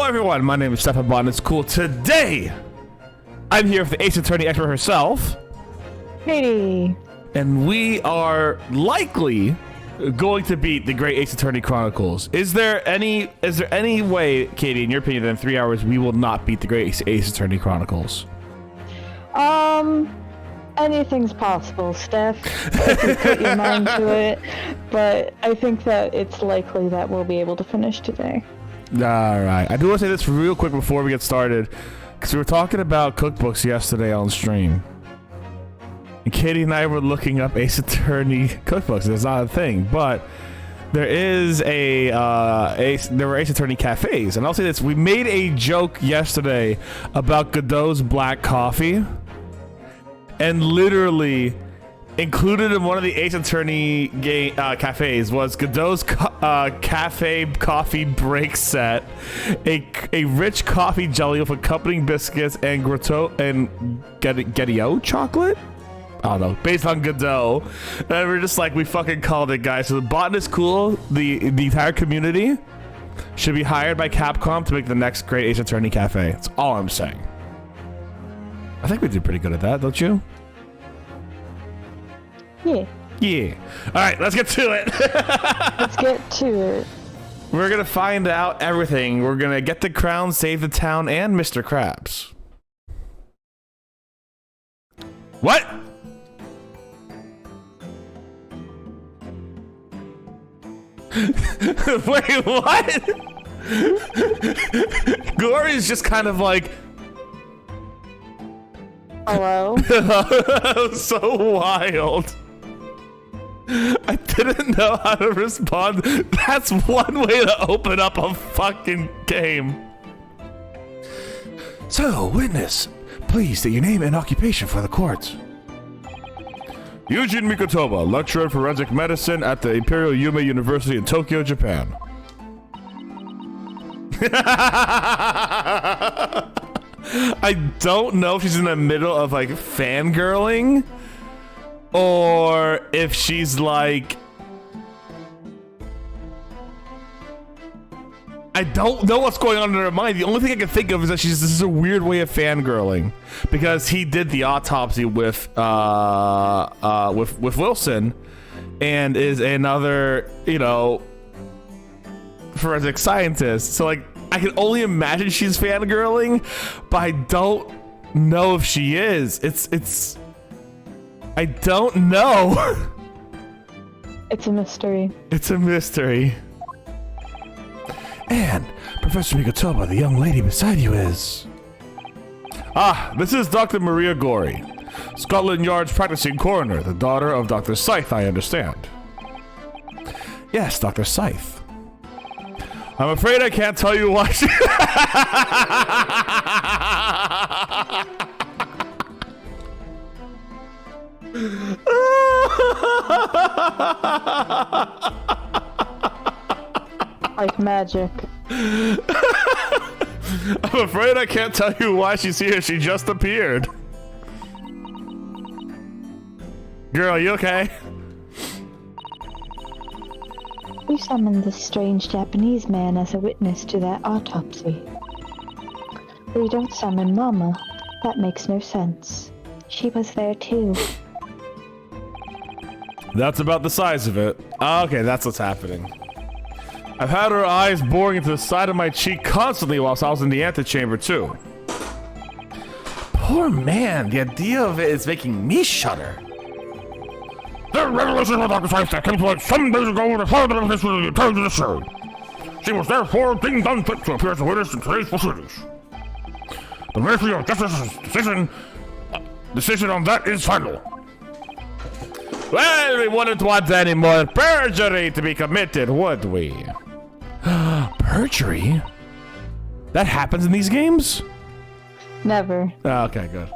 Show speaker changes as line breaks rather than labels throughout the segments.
everyone, my name is Stefan Botanist Cool. Today, I'm here with the Ace Attorney expert herself.
Katie.
And we are likely going to beat the Great Ace Attorney Chronicles. Is there any way, Katie, in your opinion, that in 3 hours we will not beat the Great Ace Attorney Chronicles?
Anything's possible, Steph, if you put your mind to it, but I think that it's likely that we'll be able to finish today.
Alright, I do want to say this real quick before we get started, because we were talking about cookbooks yesterday on stream. And Katie and I were looking up Ace Attorney cookbooks. It's not a thing, but there is there were Ace Attorney cafes. And I'll say this, we made a joke yesterday about Godot's black coffee. And literally included in one of the Ace Attorney cafes was Godot's cafe coffee break set, a rich coffee jelly with accompanying biscuits and Ghetto chocolate? I don't know, based on Godot. And we're just like, we fucking called it, guys. So the Botanist Cool, the entire community should be hired by Capcom to make the next Great Ace Attorney cafe. That's all I'm saying. I think we did pretty good at that, don't you?
Yeah.
Yeah. All right, let's get to it.
Let's get to it.
We're going to find out everything. We're going to get the crown, save the town, and Mr. Krabs. What? Wait, what? Glory's just kind of like...
Hello?
So wild. I didn't know how to respond. That's one way to open up a fucking game. So, witness, please state your name and occupation for the court. Eugene Mikotoba, lecturer in forensic medicine at the Imperial Yume University in Tokyo, Japan. I don't know if she's in the middle of like fangirling or if she's like, I don't know what's going on in her mind. The only thing I can think of is that this is a weird way of fangirling because he did the autopsy with Wilson and is another, you know, forensic scientist. So like, I can only imagine she's fangirling, but I don't know if she is. I don't know.
It's a mystery.
It's a mystery. And Professor Mikotoba, the young lady beside you is... Ah, this is Dr. Maria Gorey, Scotland Yard's practicing coroner, the daughter of Dr. Scythe, I understand. Yes, Dr. Scythe. I'm afraid I can't tell you why she...
Like magic.
I'm afraid I can't tell you why she's here. She just appeared. Girl, you okay?
We summoned this strange Japanese man as a witness to that autopsy. We don't summon Mama. That makes no sense. She was there too.
That's about the size of it. Okay, that's what's happening. I've had her eyes boring into the side of my cheek constantly whilst I was in the antechamber too. Poor man, the idea of it is making me shudder.
The revelation of Dr. Scythe that came to light some days ago required the history of the entire judiciary. She was therefore deemed unfit to appear as a witness in today's proceedings. The Ministry of Justice's decision on that is final.
Well, we wouldn't want any more perjury to be committed, would we? Perjury? That happens in these games?
Never.
Oh, okay, good.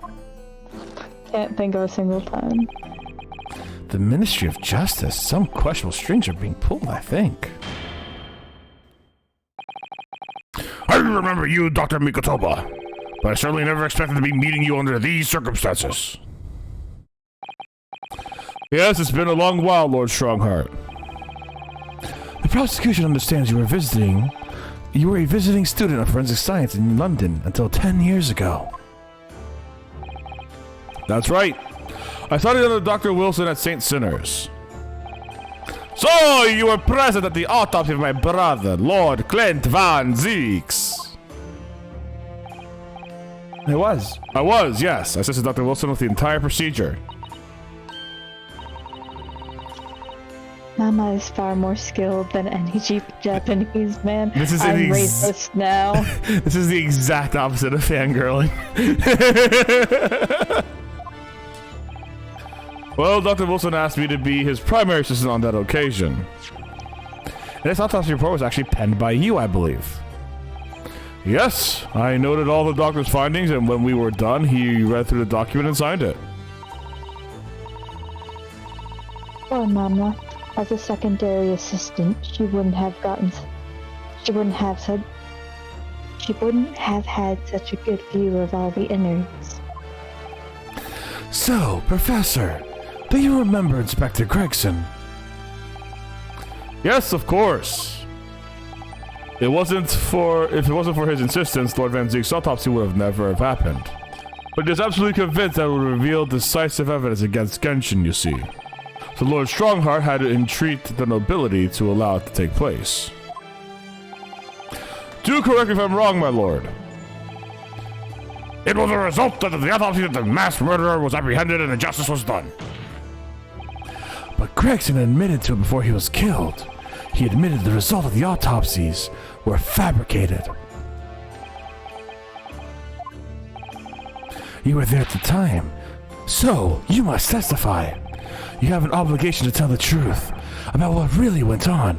Can't think of a single time.
The Ministry of Justice. Some questionable strings are being pulled, I think.
I remember you, Dr. Mikotoba, but I certainly never expected to be meeting you under these circumstances.
Yes, it's been a long while, Lord Strongheart. The prosecution understands you were visiting You were a visiting student of forensic science in London until 10 years ago. That's right. I studied under Dr. Wilson at St. Sinners. So, you were present at the autopsy of my brother, Lord Clint Van Zeeks. I was, yes. I assisted Dr. Wilson with the entire procedure.
Mama is far more skilled than any Japanese man.
This is
I'm racist now.
This is the exact opposite of fangirling. Well, Dr. Wilson asked me to be his primary assistant on that occasion. And this autopsy report was actually penned by you, I believe. Yes, I noted all the doctor's findings, and when we were done, he read through the document and signed it.
Poor Mama. As a secondary assistant, she wouldn't have had such a good view of all the innards.
So, Professor, do you remember Inspector Gregson? Yes, of course. If it wasn't for his insistence, Lord Van Zeek's autopsy would never have happened. But he is absolutely convinced that it would reveal decisive evidence against Genshin, you see. So Lord Strongheart had to entreat the nobility to allow it to take place. Do correct me if I'm wrong, my lord.
It was a result of the autopsy that the mass murderer was apprehended and the justice was done.
But Gregson admitted to it before he was killed. He admitted the result of the autopsies were fabricated. You were there at the time, so you must testify. You have an obligation to tell the truth about what really went on.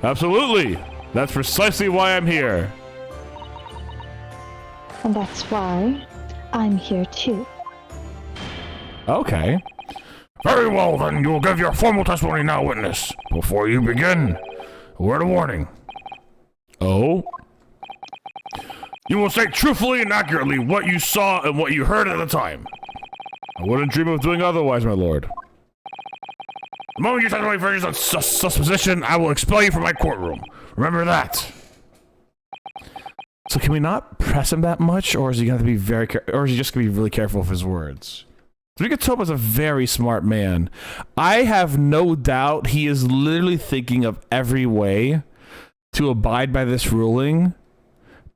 Absolutely. That's precisely why I'm here.
And that's why I'm here too.
Okay.
Very well, then. You will give your formal testimony now, witness. Before you begin, a word of warning.
Oh?
You will state truthfully and accurately what you saw and what you heard at the time.
I wouldn't dream of doing otherwise, my lord.
The moment you testify for your supposition, I will expel you from my courtroom. Remember that.
So can we not press him that much, or is he going to be or is he just going to be really careful of his words? Rikatoba's a very smart man. I have no doubt he is literally thinking of every way to abide by this ruling,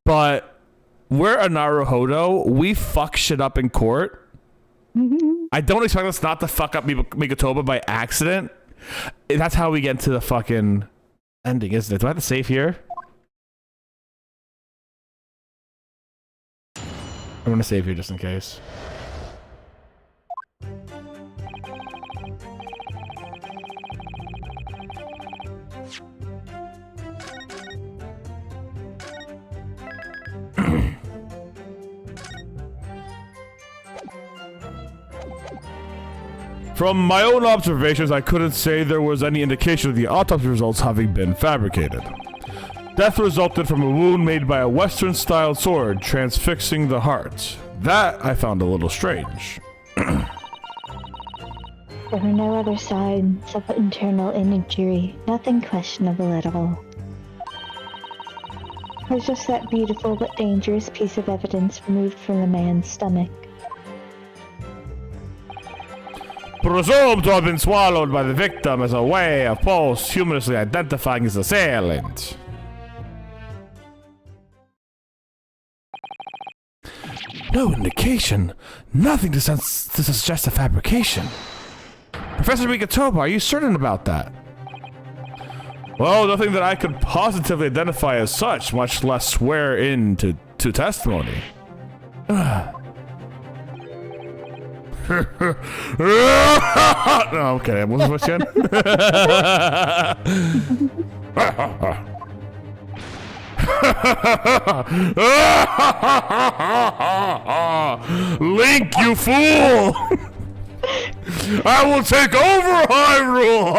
but we're a Naruhodo. We fuck shit up in court. I don't expect us not to fuck up Mikatoba by accident. That's how we get to the fucking ending, isn't it? Do I have to save here? I'm gonna save here just in case. From my own observations, I couldn't say there was any indication of the autopsy results having been fabricated. Death resulted from a wound made by a Western-styled sword transfixing the heart. That I found a little strange.
There were no other signs of internal injury, nothing questionable at all. It was just that beautiful but dangerous piece of evidence removed from the man's stomach.
Presumed to have been swallowed by the victim as a way of posthumously identifying his assailant. No indication. Nothing to suggest a fabrication. Professor Mikatoba, are you certain about that? Well, nothing that I could positively identify as such, much less swear in to testimony. No, okay, what was again?
Link, you fool! I will take over Hyrule!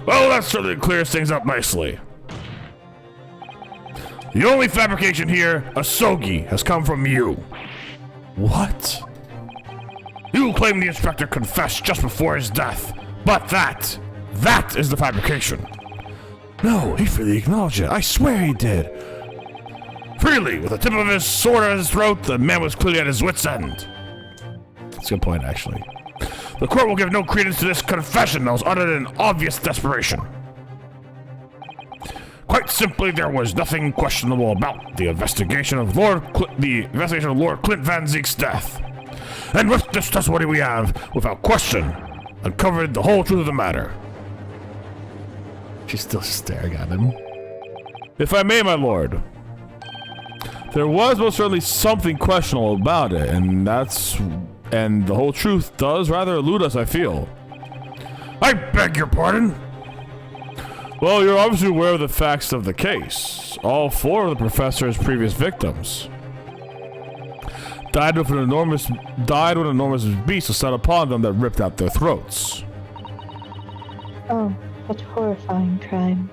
Well, that certainly clears things up nicely. The only fabrication here, Asogi, has come from you.
What?
You claim the inspector confessed just before his death, but that, That is the fabrication.
No, he freely acknowledged it. I swear he did.
Freely, with the tip of his sword at his throat, the man was clearly at his wit's end.
That's a good point, actually.
The court will give no credence to this confession that was uttered in obvious desperation. Quite simply, there was nothing questionable about the investigation of Lord Clint Van Zeek's death. And with this testimony we have, without question, uncovered the whole truth of the matter.
She's still staring at him. If I may, my lord, there was most certainly something questionable about it, and the whole truth does rather elude us, I feel.
I beg your pardon?
Well, you're obviously aware of the facts of the case. All 4 of the professor's previous victims died when an enormous beast was set upon them that ripped out their throats.
Oh, such horrifying crimes.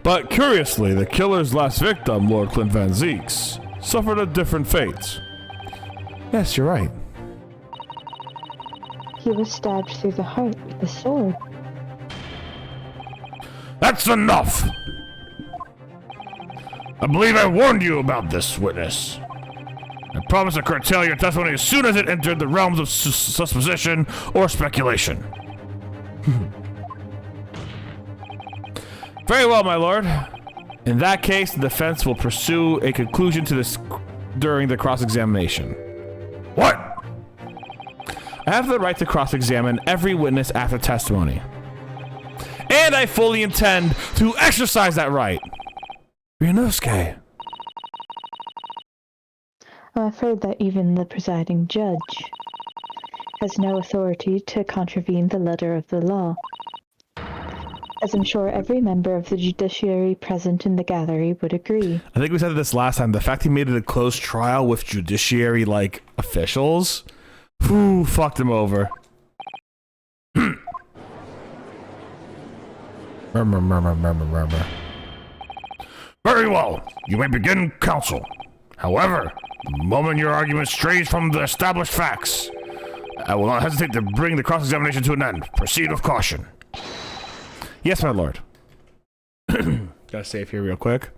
But curiously, the killer's last victim, Lord Clint Van Zeeks, suffered a different fate. Yes, you're right.
He was stabbed through the heart with a sword.
That's enough! I believe I warned you about this, witness. I promise to curtail your testimony as soon as it entered the realms of supposition or speculation.
Very well, my lord. In that case, the defense will pursue a conclusion to this during the cross-examination.
What?
I have the right to cross-examine every witness after testimony. And I fully intend to exercise that right. Ryunosuke.
I'm afraid that even the presiding judge has no authority to contravene the letter of the law. As I'm sure every member of the judiciary present in the gallery would agree.
I think we said this last time. The fact he made it a closed trial with judiciary, officials, fucked him over. Murmur.
Very well. You may begin counsel. However, the moment your argument strays from the established facts, I will not hesitate to bring the cross-examination to an end. Proceed with caution.
Yes, my lord. Gotta save here real quick.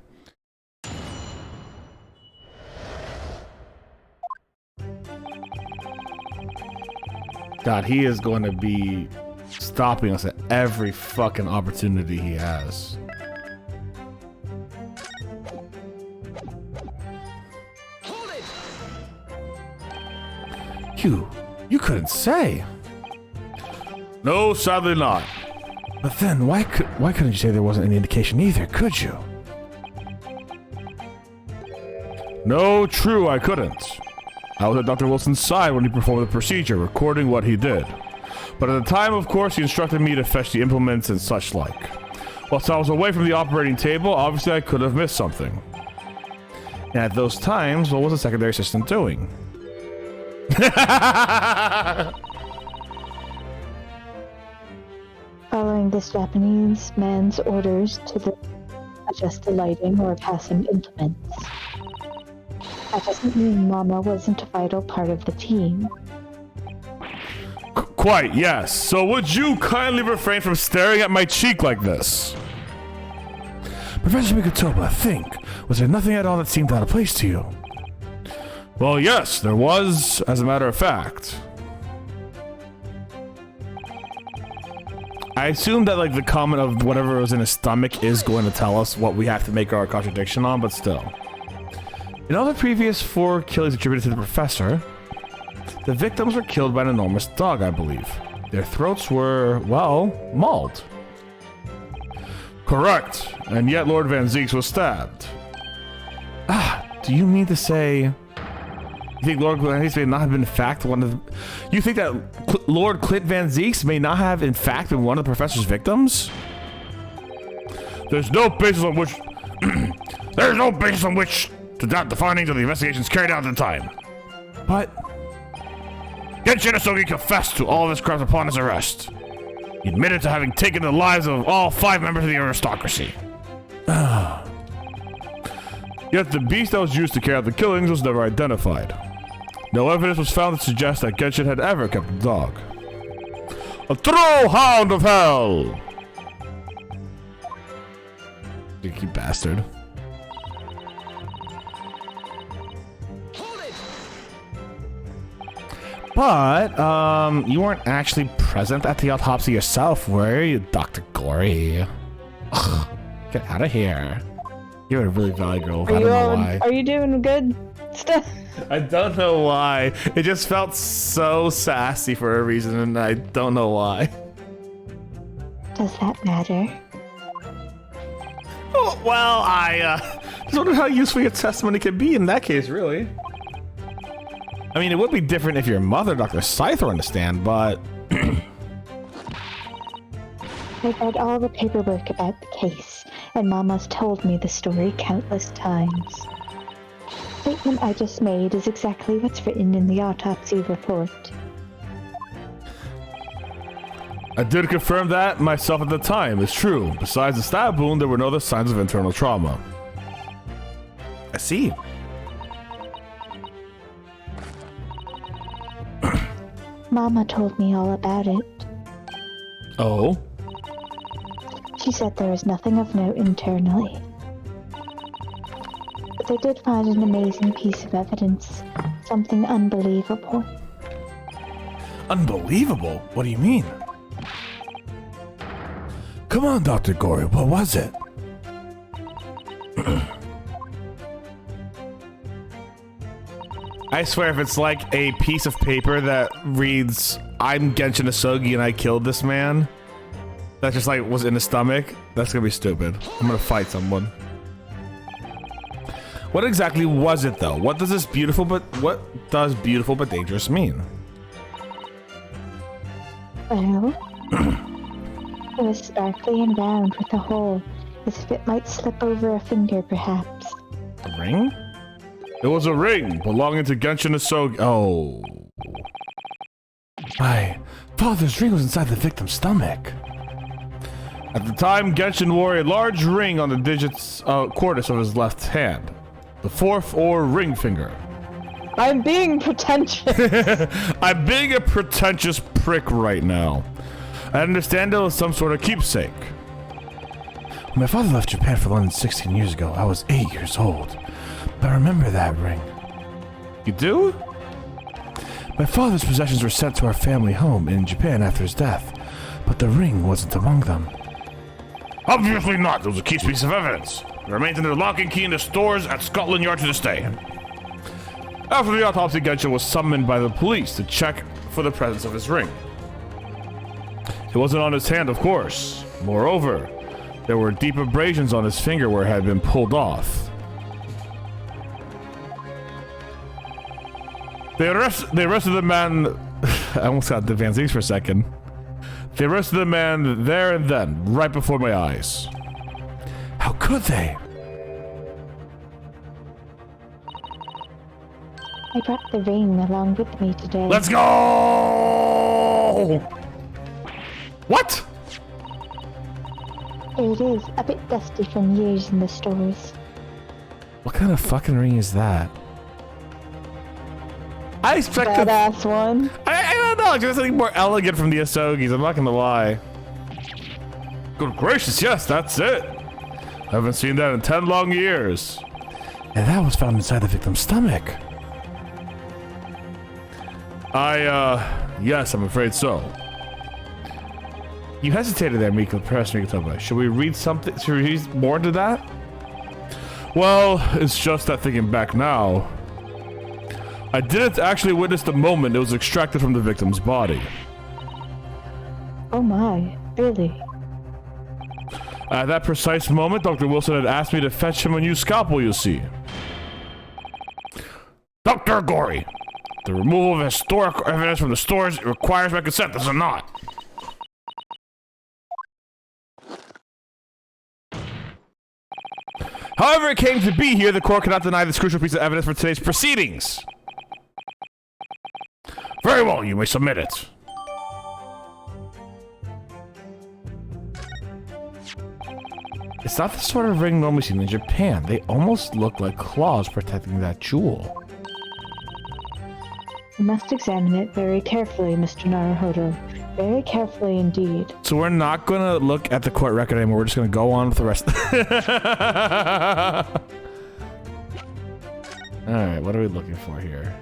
God, he is going to be stopping us at every fucking opportunity he has.
Hold it!
You couldn't say.
No, sadly not.
But then, why couldn't you say there wasn't any indication either, could you?
No, true, I couldn't. I was at Dr. Wilson's side when he performed the procedure, recording what he did. But at the time, of course, he instructed me to fetch the implements and such like. Whilst I was away from the operating table, obviously I could have missed something. And at those times, what was the secondary assistant doing?
Following this Japanese man's orders to adjust the lighting or pass him implements. That doesn't mean Mama wasn't a vital part of the team.
Quite, yes. So would you kindly refrain from staring at my cheek like this? Professor Mikotoba, think. Was there nothing at all that seemed out of place to you?
Well, yes, there was, as a matter of fact.
I assume that, the comment of whatever was in his stomach is going to tell us what we have to make our contradiction on, but still. In all the previous 4 killings attributed to the professor, the victims were killed by an enormous dog, I believe. Their throats were, mauled.
Correct, and yet Lord Van Zeeks was stabbed.
Do you mean to say... You think Lord Van Zeeks may not have been in fact one of the... You think that Lord Clint Van Zeeks may not have in fact been one of the professor's victims?
There's no basis on which... There's no basis on which to doubt the findings of the investigations carried out at the time.
But...
Genshin Asogi confessed to all of his crimes upon his arrest. He admitted to having taken the lives of all 5 members of the aristocracy.
Yet the beast that was used to carry out the killings was never identified. No evidence was found to suggest that Genshin had ever kept a dog. A true hound of hell! You bastard. But, you weren't actually present at the autopsy yourself, were you, Dr. Gory? Ugh, get out of here. You're a really valid girl. I don't know why.
Are you doing good stuff?
I don't know why. It just felt so sassy for a reason, and I don't know why.
Does that matter?
Oh, well, I just wonder how useful your testimony can be in that case, really. I mean, it would be different if your mother, Dr. Scythe, were on the stand, but...
I've read all the paperwork about the case, and Mama's told me the story countless times. The statement I just made is exactly what's written in the autopsy report.
I did confirm that myself at the time. It's true. Besides the stab wound, there were no other signs of internal trauma. I see.
Mama told me all about it.
Oh?
She said there was nothing of note internally. But they did find an amazing piece of evidence. Something unbelievable.
Unbelievable? What do you mean? Come on, Dr. Gory, what was it? I swear if it's like a piece of paper that reads, I'm Genshin Asogi and I killed this man, that just like was in his stomach, that's gonna be stupid. I'm gonna fight someone. What exactly was it though? What does beautiful but dangerous mean?
Well, it was sparkly and round with a hole, as if it might slip over a finger perhaps.
A ring? It was a ring belonging to Genshin Asogi. Oh. My father's ring was inside the victim's stomach. At the time, Genshin wore a large ring on the digits, quartus of his left hand. The fourth or ring finger.
I'm being pretentious.
I'm being a pretentious prick right now. I understand it was some sort of keepsake. When my father left Japan for London 16 years ago, I was 8 years old. But I remember that ring. You do? My father's possessions were sent to our family home in Japan after his death, but the ring wasn't among them.
Obviously not. It was a key piece of evidence. It remains under lock and key in the stores at Scotland Yard to this day.
After the autopsy, Genshin was summoned by the police to check for the presence of his ring. It wasn't on his hand, of course. Moreover, there were deep abrasions on his finger where it had been pulled off. They arrested the man... I almost got the Van Zings for a second. They arrested the man there and then, right before my eyes. How could they?
I brought the ring along with me today.
Let's go! What?
Here it is, a bit dusty from years in the stores.
What kind of fucking ring is that? I expected...
Badass one.
I don't know, just something more elegant from the Asogis, I'm not gonna lie. Good gracious, yes, that's it. I haven't seen that in 10 long years. And that was found inside the victim's stomach. Yes, I'm afraid so. You hesitated there, Miko. Perhaps Miko talk about it. Should we read something? Should we read more into that? Well, it's just that thinking back now, I didn't actually witness the moment it was extracted from the victim's body.
Oh my, really?
At that precise moment, Dr. Wilson had asked me to fetch him a new scalpel, you see.
Dr. Gory, the removal of historic evidence from the stores requires my consent, does it not?
However it came to be here, the court cannot deny this crucial piece of evidence for today's proceedings.
Very well, you may submit it.
It's not the sort of ring normally seen in Japan. They almost look like claws protecting that jewel.
You must examine it very carefully, Mr. Naruhodo. Very carefully indeed.
So we're not gonna look at the court record anymore. We're just gonna go on with the rest. All right, what are we looking for here?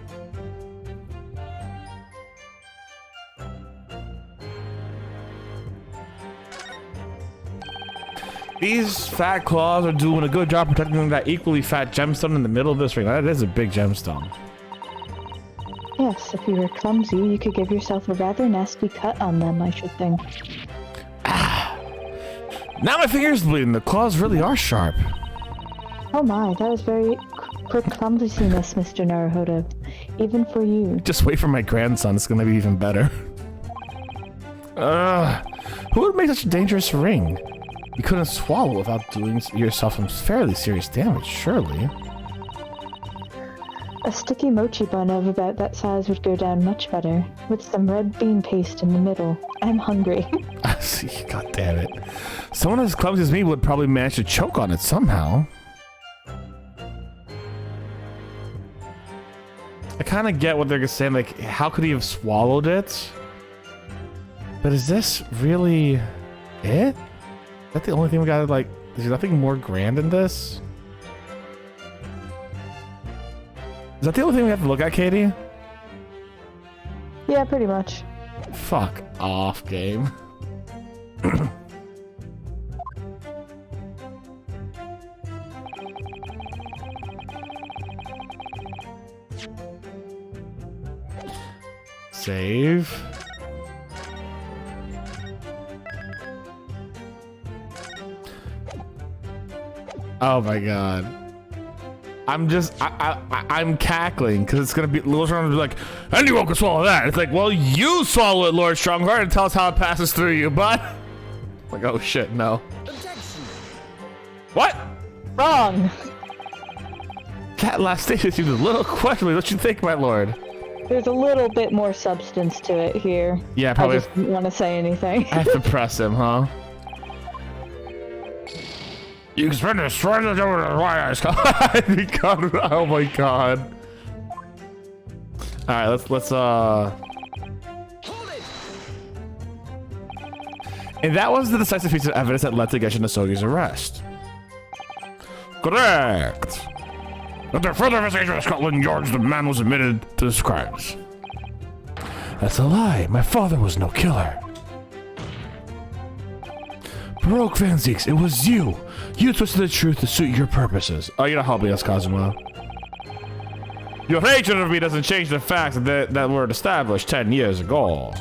These fat claws are doing a good job protecting that equally fat gemstone in the middle of this ring. That is a big gemstone.
Yes, if you were clumsy, you could give yourself a rather nasty cut on them, I should think.
Now my finger's bleeding. The claws really are sharp.
Oh my, that was very quick clumsiness, Mr. Naruhodo. Even for you.
Just wait for my grandson. It's gonna be even better. Who would make such a dangerous ring? You couldn't swallow without doing yourself some fairly serious damage, surely.
A sticky mochi bun of about that size would go down much better, with some red bean paste in the middle. I'm hungry.
See, god damn it. Someone as clumsy as me would probably manage to choke on it somehow. I kind of get what they're saying, like, how could he have swallowed it? But is this really it? Is that the only thing we got, like, there's nothing more grand in this? Is that the only thing we have to look at, Katie?
Yeah, pretty much.
Fuck off, game. Save. Oh my god. I'm cackling because it's gonna be Lord Strongheart will be like, anyone can swallow that. It's like, well, you swallow it, Lord Strongheart, and tell us how it passes through you, bud. Like, oh shit, no.
Objection.
What?
Wrong!
That last station seems a little questionable. What you think, my lord?
There's a little bit more substance to it here.
Yeah, probably.
I just didn't want to say anything.
I have to press him, huh?
You can spend this right over the wires.
Oh my god. Alright, let's
Hold it.
And that was the decisive piece of evidence that led to Geshin Nasogi's arrest.
Correct. After further investigation of Scotland Yard's, the man was admitted to his crimes.
That's a lie. My father was no killer. Baroque Van Zeeks, it was you. You twisted the truth to suit your purposes. Oh, you're not helping us, Kazuma. Your hatred of me doesn't change the facts that were established 10 years ago.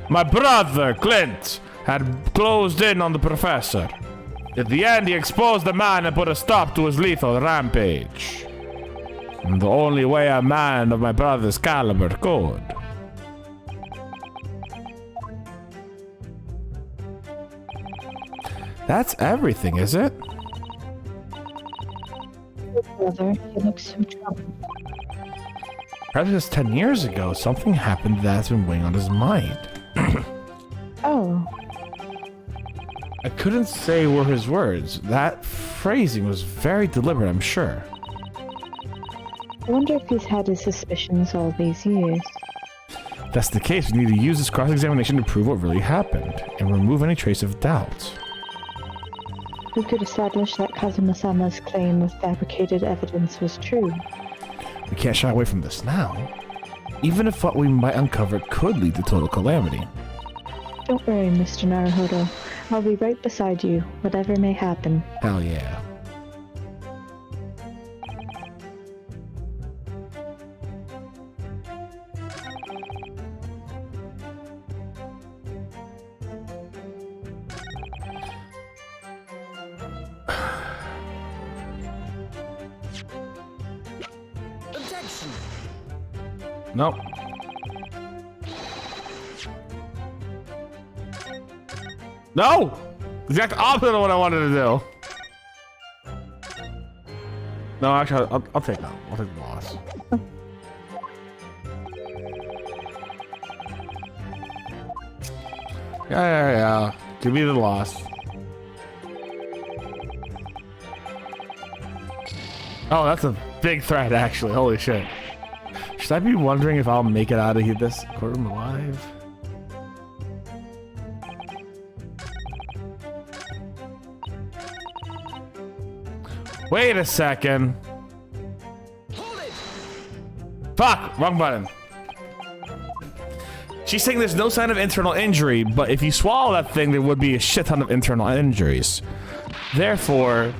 My brother, Clint, had closed in on the professor. At the end, he exposed the man and put a stop to his lethal rampage. And the only way a man of my brother's caliber could. That's everything, is it?
Brother, he looks so troubled.
Perhaps just 10 years ago, something happened that's been weighing on his mind.
Oh,
I couldn't say were his words. That phrasing was very deliberate, I'm sure.
I wonder if he's had his suspicions all these years.
If that's the case, we need to use this cross-examination to prove what really happened and remove any trace of doubt.
We could establish that Kazuma-sama's claim of fabricated evidence was true.
We can't shy away from this now. Even if what we might uncover could lead to total calamity.
Don't worry, Mr. Naruhodo. I'll be right beside you, whatever may happen.
Hell yeah.
Objection.
Nope. No! Exact opposite of what I wanted to do. No, actually, I'll take that. I'll take the loss. Yeah. Give me the loss. Oh, that's a big threat, actually. Holy shit. Should I be wondering if I'll make it out of here this courtroom alive? Wait a second.
Hold it!
Fuck! Wrong button. She's saying there's no sign of internal injury, but if you swallow that thing, there would be a shit ton of internal injuries. Therefore,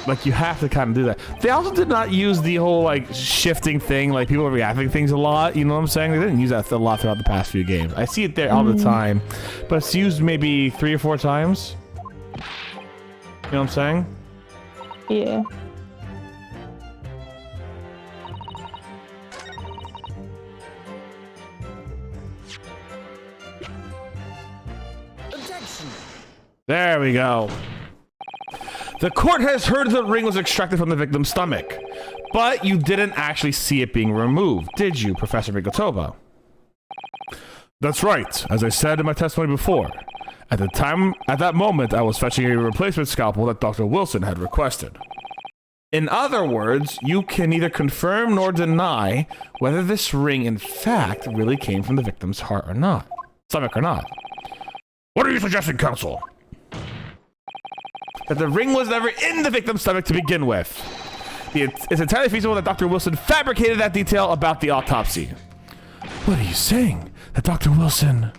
like, you have to kind of do that. They also did not use the whole, like, shifting thing, like, people are reacting things a lot, you know what I'm saying? They didn't use that a lot throughout the past few games. I see it there all the time, but it's used maybe 3 or 4 times. You know what I'm saying?
Yeah.
Objection!
There we go. The court has heard the ring was extracted from the victim's stomach, but you didn't actually see it being removed, did you, Professor Mikotoba? That's right. As I said in my testimony before, at that moment, I was fetching a replacement scalpel that Dr. Wilson had requested. In other words, you can neither confirm nor deny whether this ring, in fact, really came from the victim's heart or not, stomach or not.
What are you suggesting, counsel?
That the ring was never in the victim's stomach to begin with. It's entirely feasible that Dr. Wilson fabricated that detail about the autopsy. What are you saying? That Dr. Wilson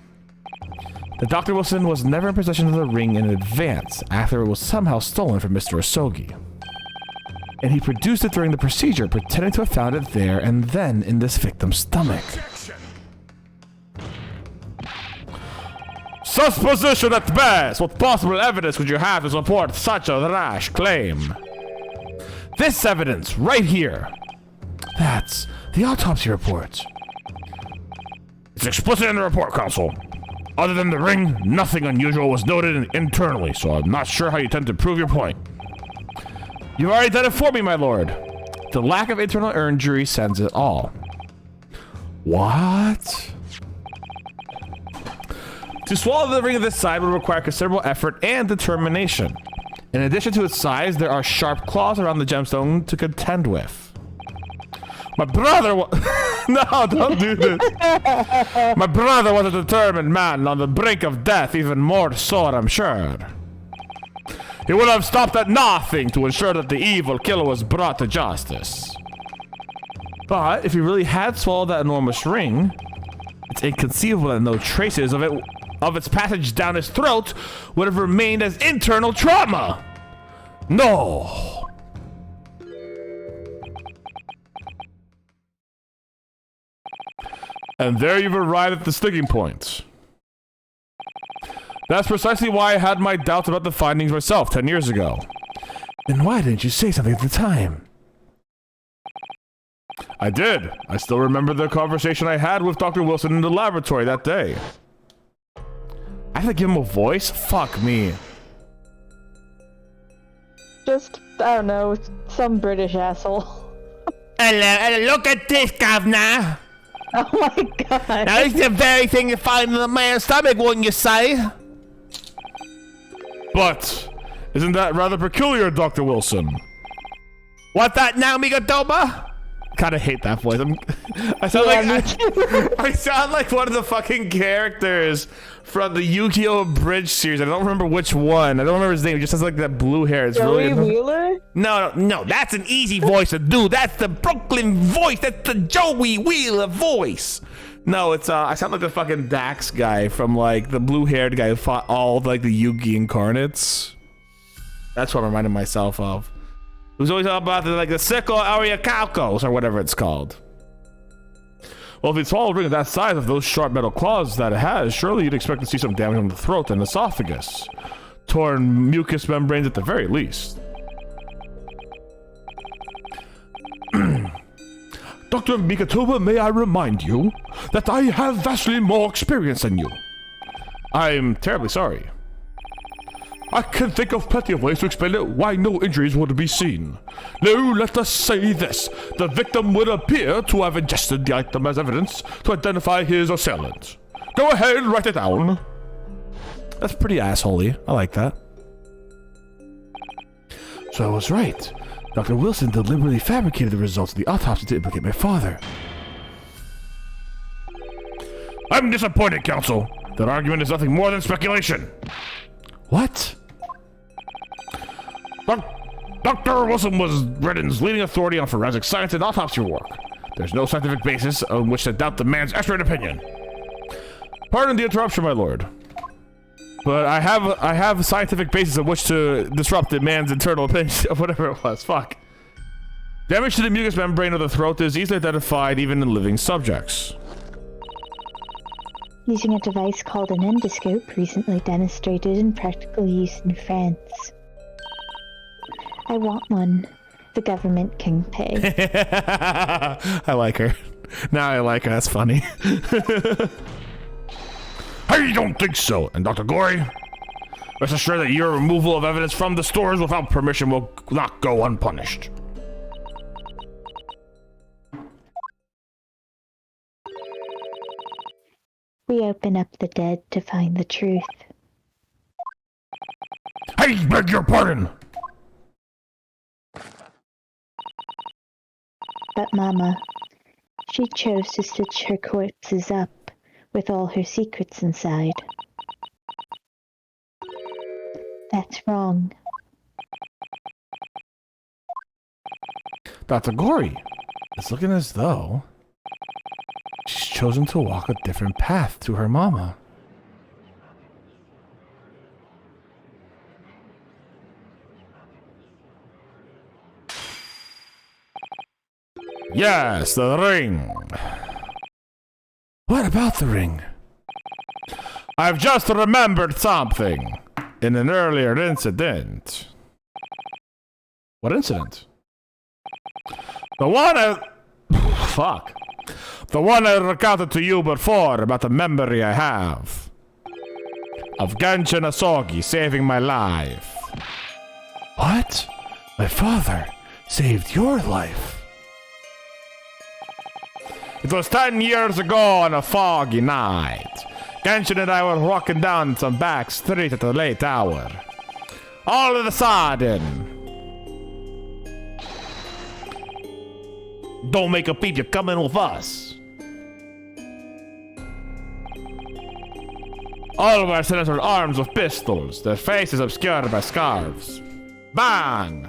was never in possession of the ring in advance after it was somehow stolen from Mr. Asogi. And he produced it during the procedure, pretending to have found it there and then in this victim's stomach. Supposition at best! What possible evidence would you have to support such a rash claim? This evidence, right here. That's the autopsy report.
It's explicit in the report, counsel. Other than the ring, nothing unusual was noted internally, so I'm not sure how you tend to prove your point.
You've already done it for me, my lord. The lack of internal injury sends it all. What? To swallow the ring of this size would require considerable effort and determination. In addition to its size, there are sharp claws around the gemstone to contend with. My brother No, don't do this. My brother was a determined man on the brink of death, even more so, I'm sure. He would have stopped at nothing to ensure that the evil killer was brought to justice. But if he really had swallowed that enormous ring, it's inconceivable that no traces of its passage down his throat would have remained as internal trauma. No. And there you've arrived at the sticking point. That's precisely why I had my doubts about the findings myself 10 years ago. Then why didn't you say something at the time? I did. I still remember the conversation I had with Dr. Wilson in the laboratory that day. I have to give him a voice? Fuck me.
Just, I don't know, some British asshole.
Hello, look at this, governor.
Oh my god.
Now, this is the very thing you find in the man's stomach, wouldn't you say? But, isn't that rather peculiar, Dr. Wilson? What that now, Mikotoba? Kinda hate that voice. I sound like one of the fucking characters from the Yu-Gi-Oh! Bridge series. I don't remember which one. I don't remember his name. He just has like that blue hair. It's
Joey
really
Wheeler?
No, that's an easy voice to do. That's the Brooklyn voice. That's the Joey Wheeler voice. No, it's I sound like the fucking Dax guy from like the blue-haired guy who fought all like the Yu-Gi incarnates. That's what I'm reminding myself of. It was always all about the sickle area calcos or whatever it's called. Well, if it's swallowed a ring of that size of those sharp metal claws that it has, surely you'd expect to see some damage on the throat and esophagus. Torn mucous membranes at the very least. Dr. Mikotoba, may I remind you that I have vastly more experience than you. I'm terribly sorry. I can think of plenty of ways to explain it why no injuries would be seen. Now, let us say this. The victim would appear to have ingested the item as evidence to identify his assailant. Go ahead, write it down. That's pretty assholey. I like that. So I was right. Dr. Wilson deliberately fabricated the results of the autopsy to implicate my father.
I'm disappointed, Counsel. That argument is nothing more than speculation.
What?
Dr. Wilson was Redden's leading authority on forensic science and autopsy work. There's no scientific basis on which to doubt the man's expert opinion.
Pardon the interruption, my lord. But I have a scientific basis on which to disrupt the man's internal opinion of whatever it was. Fuck. Damage to the mucous membrane of the throat is easily identified even in living subjects.
Using a device called an endoscope, recently demonstrated in practical use in France. I want one. The government can pay.
I like her. Now I like her. That's funny.
I don't think so. And Dr. Gory, rest assured that your removal of evidence from the stores without permission will not go unpunished.
We open up the dead to find the truth.
I beg your pardon.
But Mama, she chose to stitch her corpses up with all her secrets inside. That's wrong.
Dr. Gory, it's looking as though she's chosen to walk a different path to her mama.
Yes, the ring.
What about the ring?
I've just remembered something. In an earlier incident.
What incident?
The one I... Fuck. The one I recounted to you before about the memory I have. Of Genshin Asogi saving my life.
What? My father saved your life.
It was 10 years ago on a foggy night. Genshin and I were walking down some back street at a late hour. All of a sudden... Don't make a peep, you're coming with us. All of our sinners were armed with pistols, their faces obscured by scarves. Bang!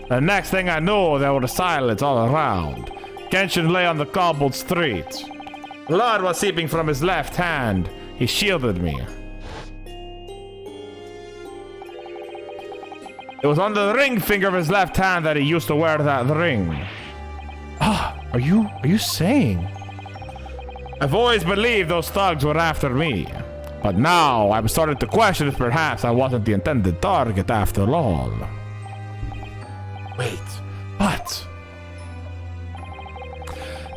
The next thing I knew, there was silence all around. Genshin lay on the cobbled street. Blood was seeping from his left hand. He shielded me. It was on the ring finger of his left hand that he used to wear that ring.
Ah, are you saying?
I've always believed those thugs were after me. But now I'm starting to question if perhaps I wasn't the intended target after all.
Wait, what?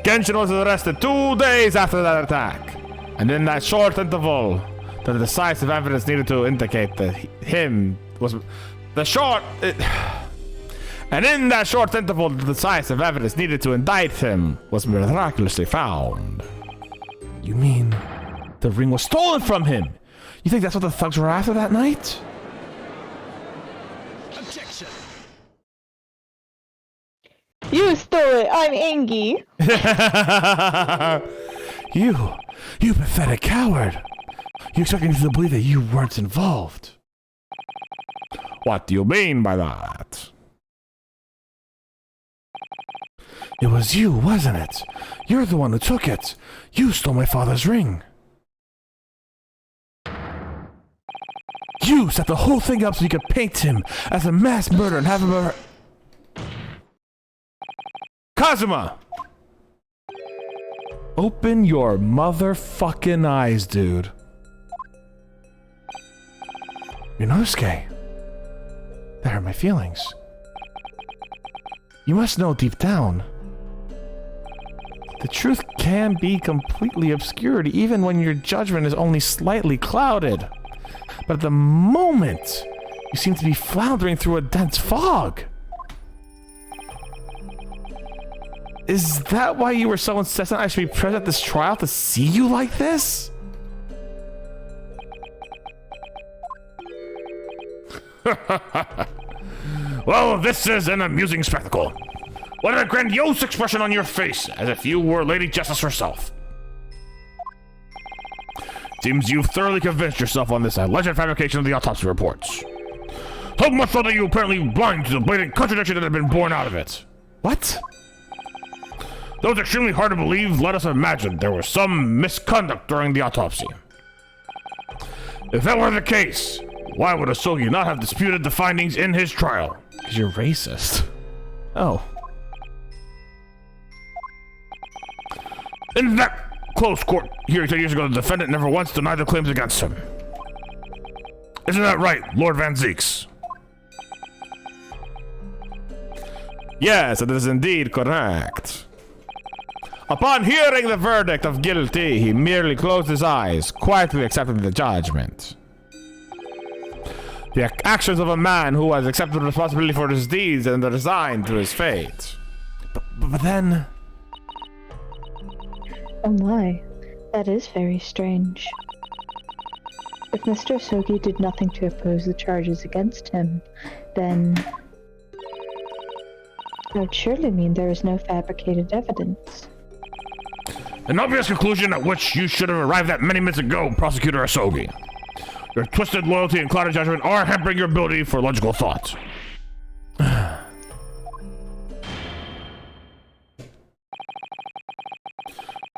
Genshin was arrested 2 days after that attack. And in that short interval, the decisive evidence needed to indicate that him was... And in that short interval, the decisive evidence needed to indict him was miraculously found.
You mean the ring was stolen from him? You think that's what the thugs were after that night?
Objection.
You stole it! I'm Angie!
You pathetic coward! You expect me to believe that you weren't involved?
What do you mean by that?
It was you, wasn't it? You're the one who took it. You stole my father's ring. You set the whole thing up so you could paint him as a mass murderer and have him
Kazuma!
Open your motherfucking eyes, dude. Yonosuke. That hurt my feelings. You must know deep down. The truth can be completely obscured even when your judgment is only slightly clouded. But at the moment, you seem to be floundering through a dense fog. Is that why you were so insistent I should be present at this trial to see you like this?
Well, this is an amusing spectacle. What a grandiose expression on your face, as if you were Lady Justice herself. Seems you've thoroughly convinced yourself on this alleged fabrication of the autopsy reports. So much so that you apparently blind to the blatant contradiction that had been born out of it.
What?
Though it's extremely hard to believe, let us imagine there was some misconduct during the autopsy. If that were the case, why would Asogi not have disputed the findings in his trial?
Because you're racist. Oh.
In that close court hearing 10 years ago, the defendant never once denied the claims against him. Isn't that right, Lord Van Zeeks?
Yes, it is indeed correct. Upon hearing the verdict of guilty, he merely closed his eyes, quietly accepting the judgment. The actions of a man who has accepted responsibility for his deeds and resigned to his fate. But then...
Oh my, that is very strange. If Mr. Asogi did nothing to oppose the charges against him, then... that would surely mean there is no fabricated evidence.
An obvious conclusion at which you should have arrived at many minutes ago, Prosecutor Asogi. Your twisted loyalty and clouded judgment are hampering your ability for logical thought.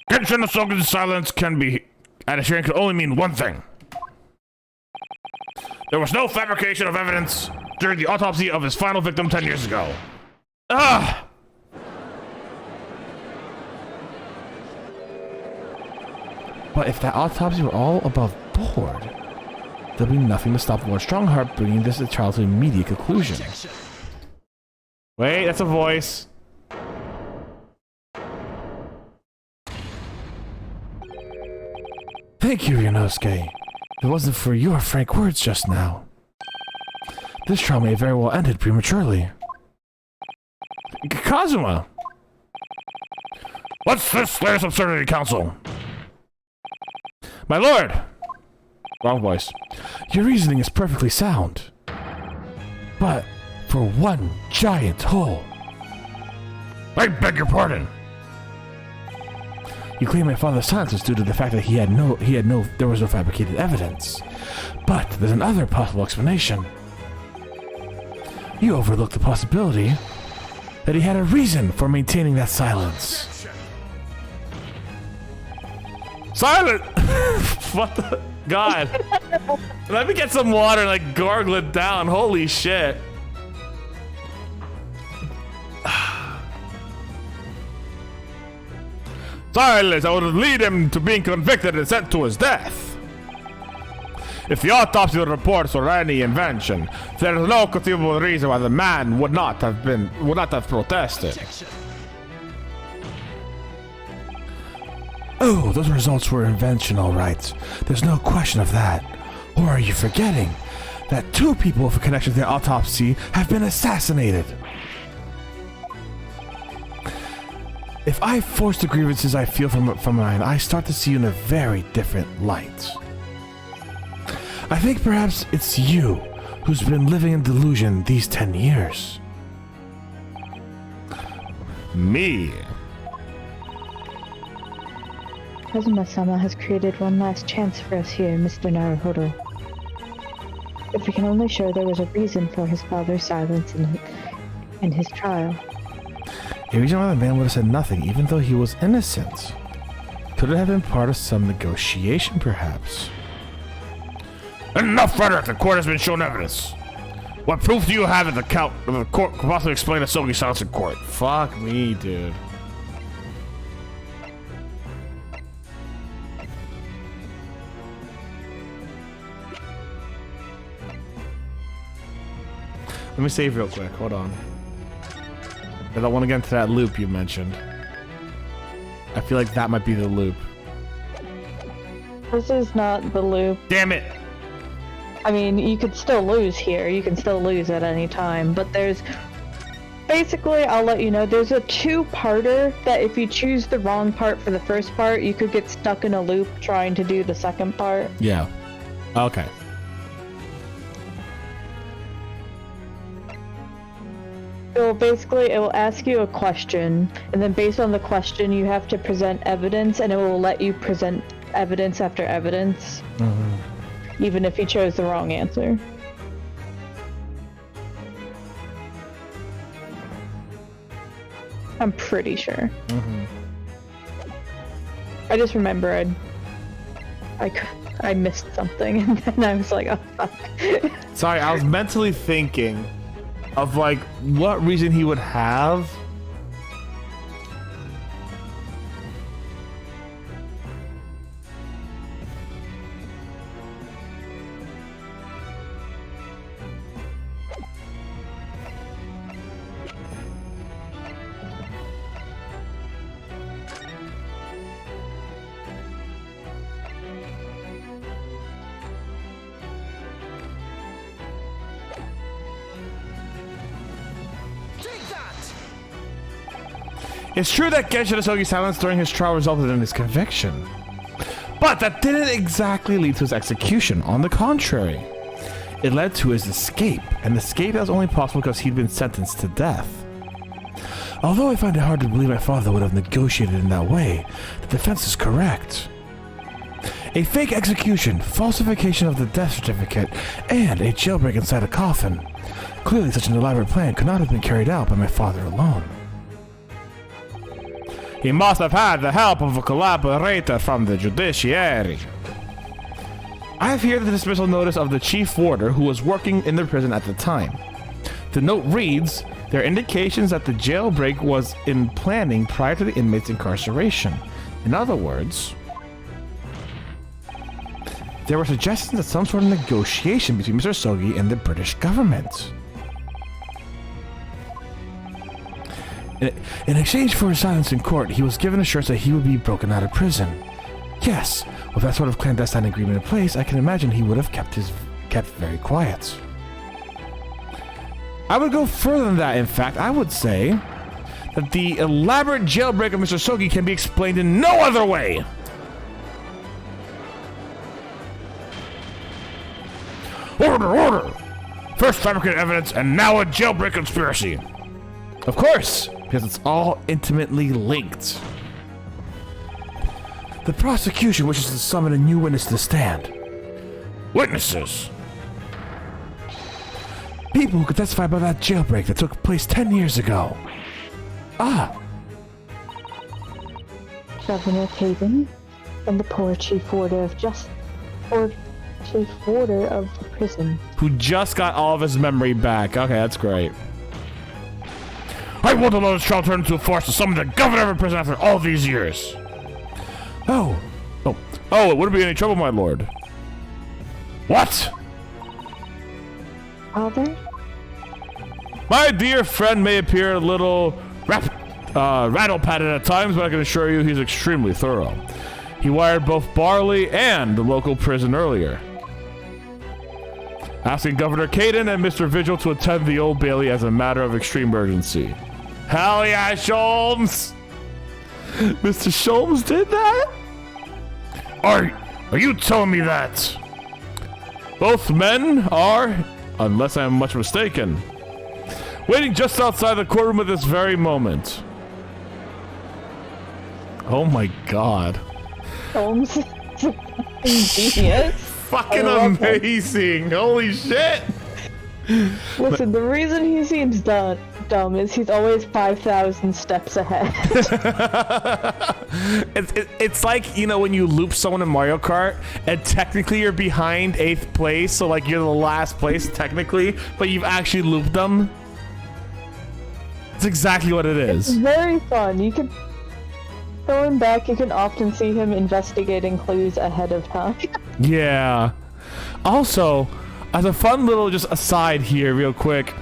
Genshin Asogi's silence can be at a hearing can only mean one thing. There was no fabrication of evidence during the autopsy of his final victim 10 years ago. Ah!
But if that autopsy were all above board, there'll be nothing to stop Lord Strongheart bringing this trial to immediate conclusion. Wait, that's a voice. Thank you, Ryunosuke. If it wasn't for your frank words just now, this trial may very well ended prematurely.
Kazuma! What's this latest absurdity, Council?
My lord! Wrong voice. Your reasoning is perfectly sound. But for one giant hole.
I beg your pardon.
You claim my father's silence was due to the fact that there was no fabricated evidence. But there's another possible explanation. You overlooked the possibility that he had a reason for maintaining that silence. Silent! What the... God. Let me get some water and like gargle it down. Holy shit.
Silence! I would lead him to being convicted and sent to his death. If the autopsy reports were any invention, there is no conceivable reason why the man would not have protested.
Oh, those results were invention, all right. There's no question of that. Or are you forgetting that 2 people with a connection to the autopsy have been assassinated? If I force the grievances I feel from mine, I start to see you in a very different light. I think perhaps it's you who's been living in delusion these 10 years.
Me?
Kazuma-sama has created one last chance for us here, Mr. Naruhodo. If we can only show there was a reason for his father's silence in his trial.
A reason why the man would have said nothing, even though he was innocent. Could it have been part of some negotiation, perhaps?
Enough rhetoric! The court has been shown evidence. What proof do you have that the court could possibly explain Asogi's silence in court?
Fuck me, dude. Let me save real quick. Hold on. I don't want to get into that loop you mentioned. I feel like that might be the loop.
This is not the loop.
Damn it!
I mean, you could still lose here. You can still lose at any time, but there's... Basically, I'll let you know, there's a 2-parter that if you choose the wrong part for the first part, you could get stuck in a loop trying to do the second part.
Yeah. Okay.
Well, basically, it will ask you a question, and then based on the question, you have to present evidence, and it will let you present evidence after evidence, even if you chose the wrong answer. I'm pretty sure. I just remember I missed something, and then I was like, oh fuck.
Sorry, I was mentally thinking of like what reason he would have. It's true that Genshin Asogi's silence during his trial resulted in his conviction. But that didn't exactly lead to his execution. On the contrary, it led to his escape, and the escape was only possible because he'd been sentenced to death. Although I find it hard to believe my father would have negotiated in that way, the defense is correct. A fake execution, falsification of the death certificate, and a jailbreak inside a coffin. Clearly such an elaborate plan could not have been carried out by my father alone. He must have had the help of a collaborator from the judiciary. I have here the dismissal notice of the chief warder who was working in the prison at the time. The note reads, there are indications that the jailbreak was in planning prior to the inmate's incarceration. In other words, there were suggestions of some sort of negotiation between Mr. Sogi and the British government. In exchange for his silence in court, he was given assurance that he would be broken out of prison. Yes, with that sort of clandestine agreement in place, I can imagine he would have kept very quiet. I would go further than that, in fact. I would say that the elaborate jailbreak of Mr. Sogi can be explained in no other way.
Order, order! First fabricated evidence, and now a jailbreak conspiracy.
Of course, because it's all intimately linked. The prosecution wishes to summon a new witness to the stand.
Witnesses.
People who could testify about that jailbreak that took place 10 years ago. Ah!
Governor Caden and the poor chief warder of the prison.
Who just got all of his memory back. Okay, that's great.
I won't allow this trial turn into a farce to summon the governor of a prison after all these years.
Oh, it wouldn't be any trouble, my lord.
What?
Father?
My dear friend may appear a little rattle-pated at times, but I can assure you he's extremely thorough. He wired both Barley and the local prison earlier, asking Governor Caden and Mr. Vigil to attend the Old Bailey as a matter of extreme urgency. Hell yeah, Sholmes! Mr. Sholmes did that?
Are you telling me that?
Both men are, unless I am much mistaken, waiting just outside the courtroom at this very moment. Oh my god.
Holmes is genius.
Fucking amazing. Holy shit.
Listen, the reason he seems dumb is he's always 5,000 steps ahead.
It's like, you know, when you loop someone in Mario Kart and technically you're behind 8th place, so like you're the last place technically, but you've actually looped them. It's exactly what it is.
It's very fun. You can going back, you can often see him investigating clues ahead of time.
Yeah. Also, as a fun little just aside here real quick,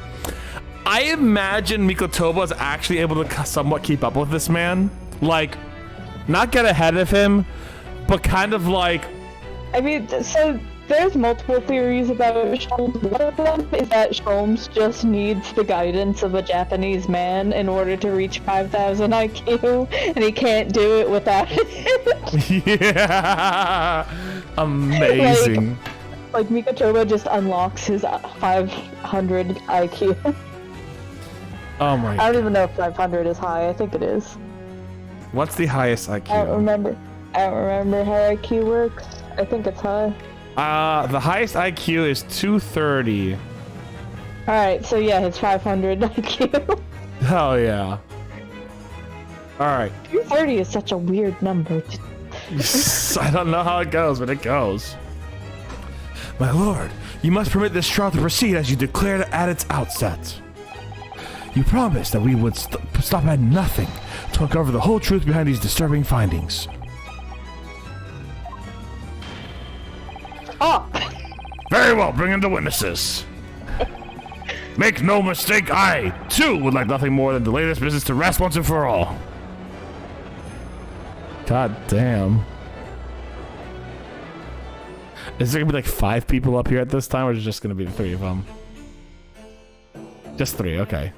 I imagine Mikotoba is actually able to somewhat keep up with this man. Like, not get ahead of him, but kind of like...
I mean, so there's multiple theories about Sholmes. One of them is that Sholmes just needs the guidance of a Japanese man in order to reach 5,000 IQ, and he can't do it without it.
Yeah! Amazing.
Like Mikotoba just unlocks his 500 IQ.
Oh my.
I don't even know if 500 is high. I think it is.
What's the highest IQ?
I don't remember how IQ works. I think it's high.
The highest IQ is 230.
Alright, so yeah, it's 500 IQ.
Oh yeah. Alright.
230 is such a weird number.
I don't know how it goes, but it goes. My lord, you must permit this trial to proceed as you declared at its outset. You promised that we would stop at nothing to uncover the whole truth behind these disturbing findings.
Oh!
Very well, bring in the witnesses. Make no mistake, I, too, would like nothing more than to lay this business to rest once and for all.
God damn. Is there gonna be like 5 people up here at this time, or is it just gonna be the 3 of them? Just 3, okay.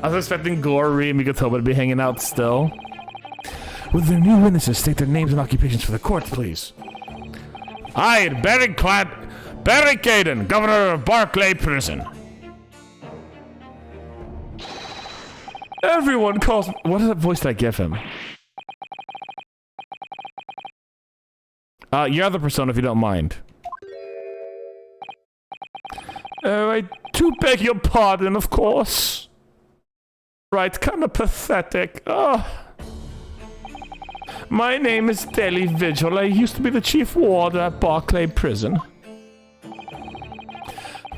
I was expecting Glory and Mikatoba to be hanging out still. Will the new witnesses state their names and occupations for the court, please?
I, Barry Caden, Governor of Barclay Prison.
Everyone calls me. What voice did I give him? Your other persona, if you don't mind. I do beg your pardon, of course. Right, kind of pathetic. Oh. My name is Daily Vigil. I used to be the chief warder at Barclay Prison.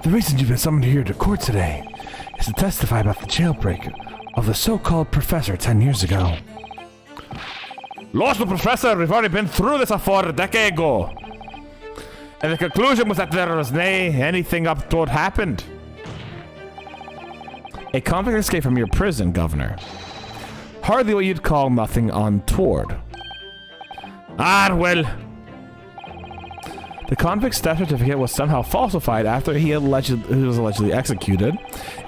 The reason you've been summoned here to court today is to testify about the jailbreak of the so-called professor 10 years ago.
Lost the professor, we've already been through this afore a decade ago.
And the conclusion was that there was anything untoward happened. A convict escaped from your prison, Governor. Hardly what you'd call nothing untoward.
Ah, well.
The convict's death certificate was somehow falsified after he was allegedly executed,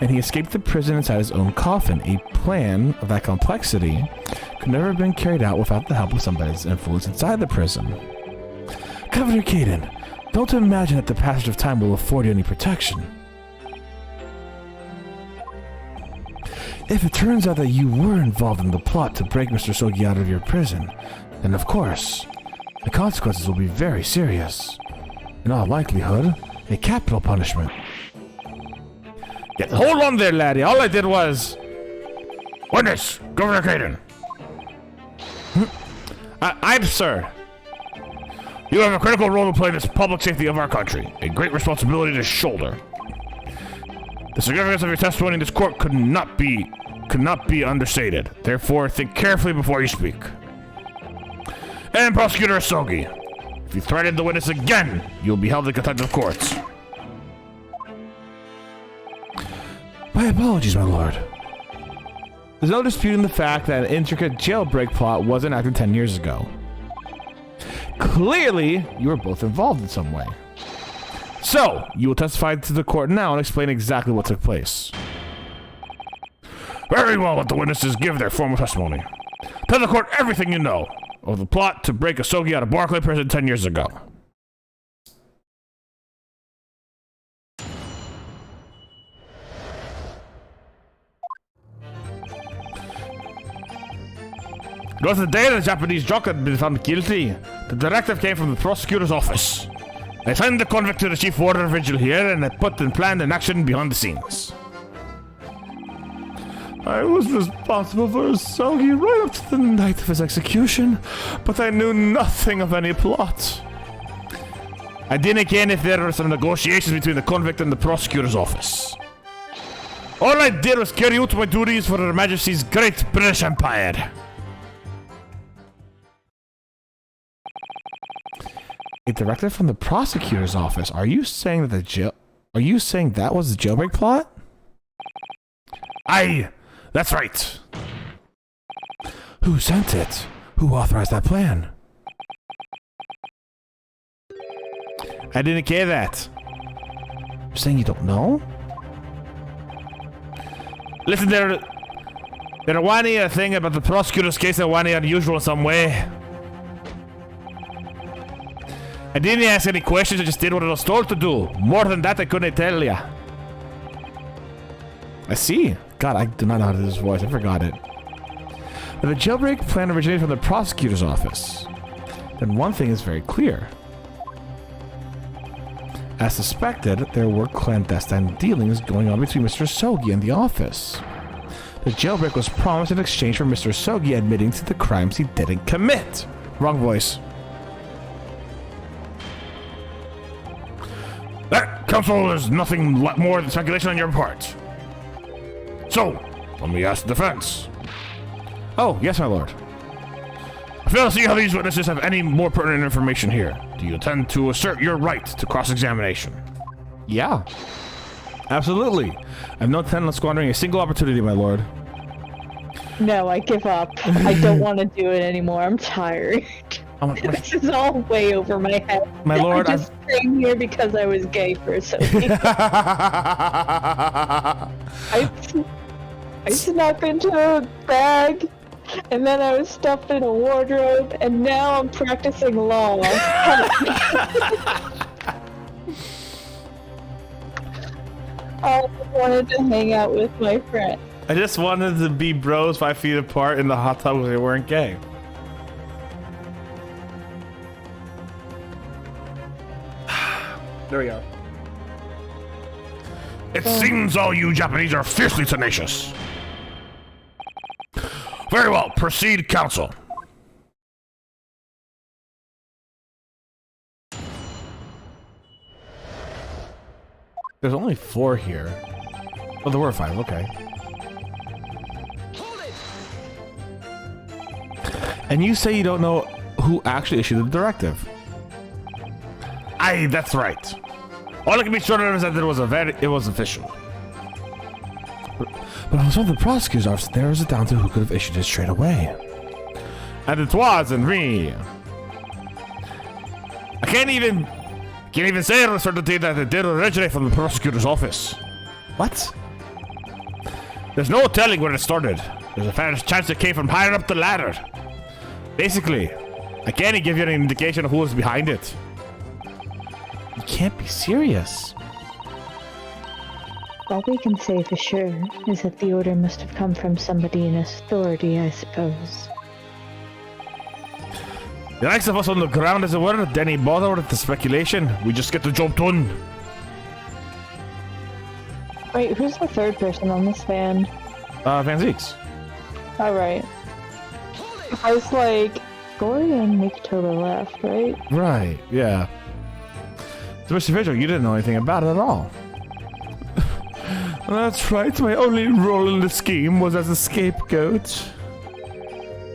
and he escaped the prison inside his own coffin. A plan of that complexity could never have been carried out without the help of somebody's influence inside the prison. Governor Caden, don't imagine that the passage of time will afford you any protection. If it turns out that you were involved in the plot to break Mr. Sogi out of your prison, then of course, the consequences will be very serious. In all likelihood, a capital punishment.
Hold on there, laddie. All I did was... Witness, Governor Caden.
Sir.
You have a critical role to play in the public safety of our country. A great responsibility to shoulder. The significance of your testimony in this court could not be understated. Therefore, think carefully before you speak. And Prosecutor Asogi, if you threaten the witness again, you'll be held in contempt of courts.
My apologies, my lord. There's no disputing the fact that an intricate jailbreak plot was enacted 10 years ago. Clearly, you were both involved in some way. So, you will testify to the court now and explain exactly what took place.
Very well, let the witnesses give their formal testimony. Tell the court everything you know of the plot to break Asogi out of Barclay Prison 10 years ago.
It was the day the Japanese jock had been found guilty. The directive came from the prosecutor's office.
I signed the convict to the chief warder vigil here, and I put and planned an action behind the scenes.
I was responsible for Asogi right up to the night of his execution, but I knew nothing of any plot.
I didn't care if there were some negotiations between the convict and the prosecutor's office. All I did was carry out my duties for Her Majesty's great British Empire.
A directive from the prosecutor's office. Are you saying that that was the jailbreak plot?
Aye, that's right.
Who sent it? Who authorized that plan?
I didn't care that.
You're saying you don't know?
Listen, there one thing about the prosecutor's case that one unusual in some way. I didn't ask any questions, I just did what I was told to do. More than that, I couldn't tell ya.
I see. God, I do not know how to do this voice. I forgot it. If the jailbreak plan originated from the prosecutor's office, then one thing is very clear. As suspected, there were clandestine dealings going on between Mr. Sogi and the office. The jailbreak was promised in exchange for Mr. Sogi admitting to the crimes he didn't commit. Wrong voice.
That, counsel, is nothing more than speculation on your part. So, let me ask the defense.
Oh, yes, my lord.
I fail to see how these witnesses have any more pertinent information here. Do you intend to assert your right to cross-examination?
Yeah. Absolutely. I have no intent on squandering a single opportunity, my lord.
No, I give up. I don't want to do it anymore. I'm tired. This is all way over my head.
My lord,
I just came here because I was gay for a second. I snuck into a bag, and then I was stuffed in a wardrobe, and now I'm practicing law. I wanted to hang out with my friend.
I just wanted to be bros 5 feet apart in the hot tub where they weren't gay. There we go.
It seems all you Japanese are fiercely tenacious. Very well, proceed, counsel.
There's only 4 here. Oh, there were 5, okay.
Hold it!
And you say you don't know who actually issued the directive.
Aye, that's right. All I can be sure of is that it was official.
But I was from the prosecutor's office, there was it down to who could have issued it straight away.
And it wasn't me. I can't even say with certainty that it did originate from the prosecutor's office.
What?
There's no telling where it started. There's a fair chance it came from higher up the ladder. Basically, I can't even give you an indication of who was behind it.
You can't be serious.
All we can say for sure is that the order must have come from somebody in authority, I suppose.
The likes of us on the ground, as it were, didn't any bother with the speculation. We just get the job done.
Wait, who's the third person on this band?
Van Zeeks.
Alright. I was like, Gory and Mikotoba left, right?
Right, yeah. So, Mr. Vigil, you didn't know anything about it at all. That's right, my only role in the scheme was as a scapegoat.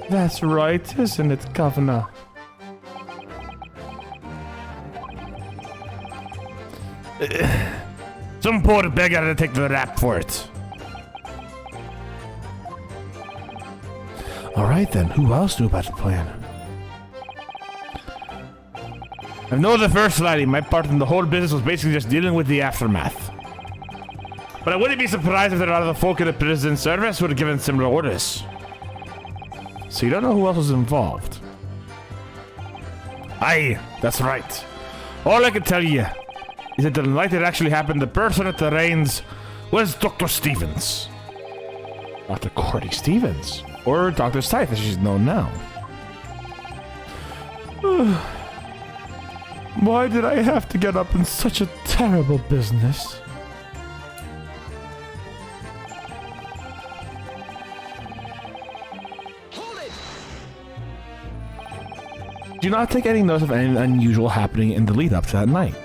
That's right, isn't it, Governor?
Some poor beggar had to take the rap for it.
Alright then, who else knew about the plan?
I know the first lady. My part in the whole business was basically just dealing with the aftermath. But I wouldn't be surprised if there are other folk in the prison service who would have given similar orders.
So you don't know who else was involved?
Aye, that's right. All I can tell you is that the night it actually happened, the person at the reins was Dr. Stevens.
Dr. Cordy Stevens. Or Dr. Scythe, as she's known now. Why did I have to get up in such a terrible business?
Hold it!
Do not take any notice of anything unusual happening in the lead up to that night.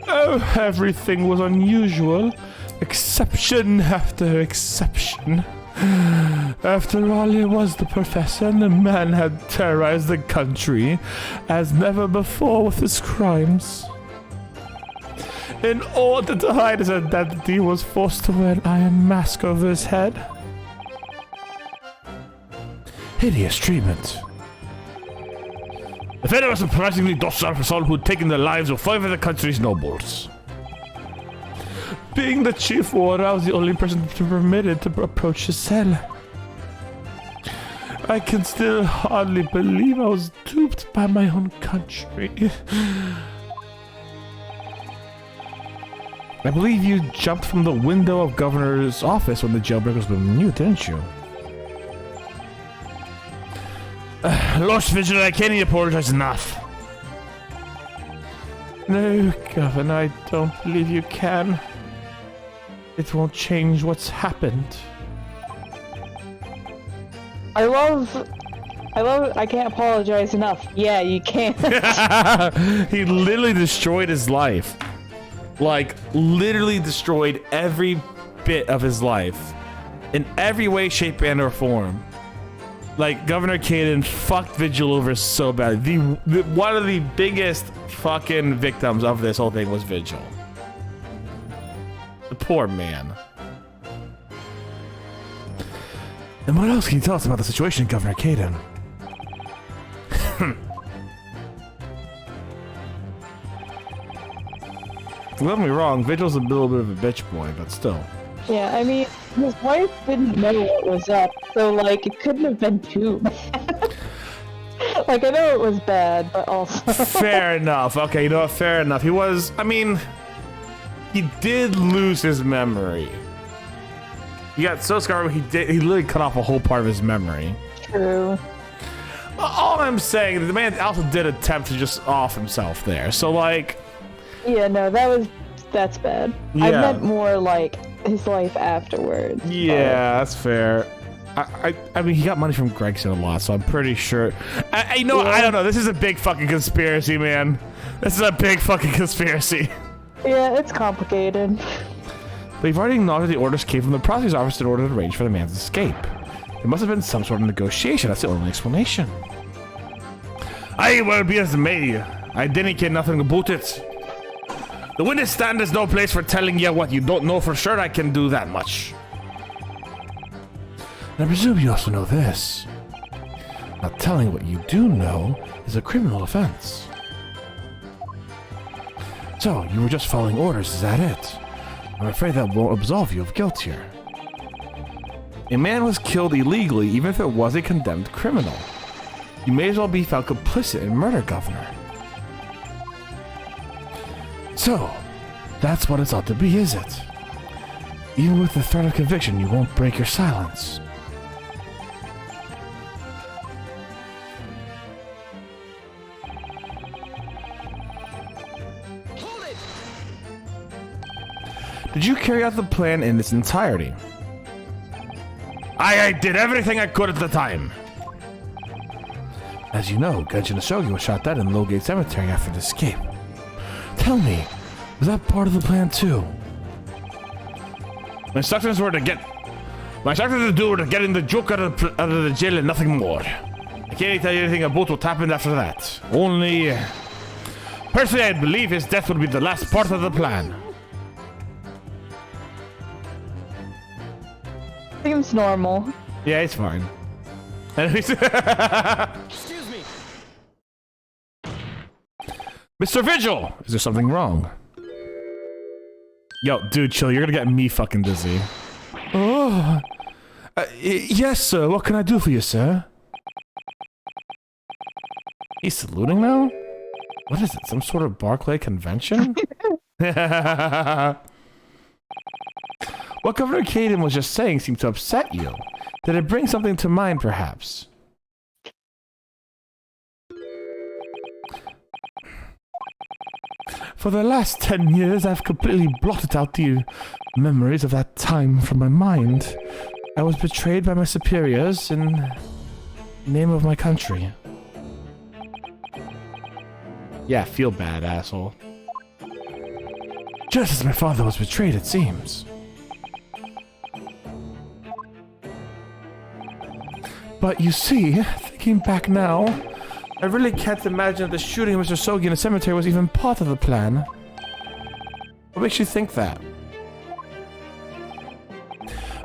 Oh, everything was unusual. Exception after exception. After all, it was the professor, and the man had terrorized the country as never before with his crimes. In order to hide his identity, he was forced to wear an iron mask over his head. Hideous treatment.
The fellow was surprisingly docile for someone who had taken the lives of 5 of the country's nobles.
Being the chief warder, I was the only person permitted to approach his cell. I can still hardly believe I was duped by my own country. I believe you jumped from the window of Governor's office when the jailbreak was moving you, didn't you? Lost Vigil, I can't apologize enough. No, Governor, I don't believe you can. It won't change what's happened.
I can't apologize enough. Yeah, you can't.
He literally destroyed his life. Like, literally destroyed every bit of his life. In every way, shape, and or form. Like, Governor Caden fucked Vigil over so bad. One of the biggest fucking victims of this whole thing was Vigil. The poor man. And what else can you tell us about the situation, Governor Caden? Don't get me wrong, Vigil's a little bit of a bitch boy, but still.
Yeah, I mean, his wife didn't know what was up, so, like, it couldn't have been too bad. Like, I know it was bad, but also...
Fair enough. Okay, you know what? Fair enough. He was... I mean... He did lose his memory. He got so scarred, he literally cut off a whole part of his memory.
True.
All I'm saying, the man also did attempt to just off himself there, so, like...
Yeah, no, that's bad.
Yeah.
I meant more, like, his life afterwards.
Yeah, that's fair. I mean, he got money from Gregson a lot, so I'm pretty sure. I know.
Yeah.
I don't know. This is a big fucking conspiracy, man. This is a big fucking conspiracy.
Yeah, it's complicated.
But you've already acknowledged the orders came from the prosecutor's office in order to arrange for the man's escape. There must have been some sort of negotiation. That's the only explanation. I will be as may. I didn't care nothing about it. The witness stand is no place for telling you what you don't know for sure. I can do that much. And I presume you also know this. Not telling what you do know is a criminal offense. So, you were just following orders, is that it? I'm afraid that won't absolve you of guilt here. A man was killed illegally even if it was a condemned criminal. You may as well be found complicit in murder, Governor. So, that's what it's ought to be, is it? Even with the threat of conviction, you won't break your silence.
Hold it!
Did you carry out the plan in its entirety? I did everything I could at the time. As you know, Genshin Shogi was shot dead in Lowgate Cemetery after the escape. Tell me, was that part of the plan too? My instructions to do were to get in the joke out of the jail and nothing more. I can't tell you anything about what happened after that. Only... personally, I believe his death would be the last part of the plan.
Seems normal.
Yeah, it's fine.
Excuse me.
Mr. Vigil! Is there something wrong? Yo, dude, chill. You're gonna get me fucking dizzy. Oh. Yes, sir. What can I do for you, sir? He's saluting now? What is it? Some sort of Barclay convention? What Governor Caden was just saying seemed to upset you. Did it bring something to mind, perhaps? For the last 10 years, I've completely blotted out the memories of that time from my mind. I was betrayed by my superiors in the name of my country. Yeah, feel bad, asshole. Just as my father was betrayed, it seems. But you see, thinking back now, I really can't imagine that the shooting of Mr. Sogi in the cemetery was even part of the plan. What makes you think that?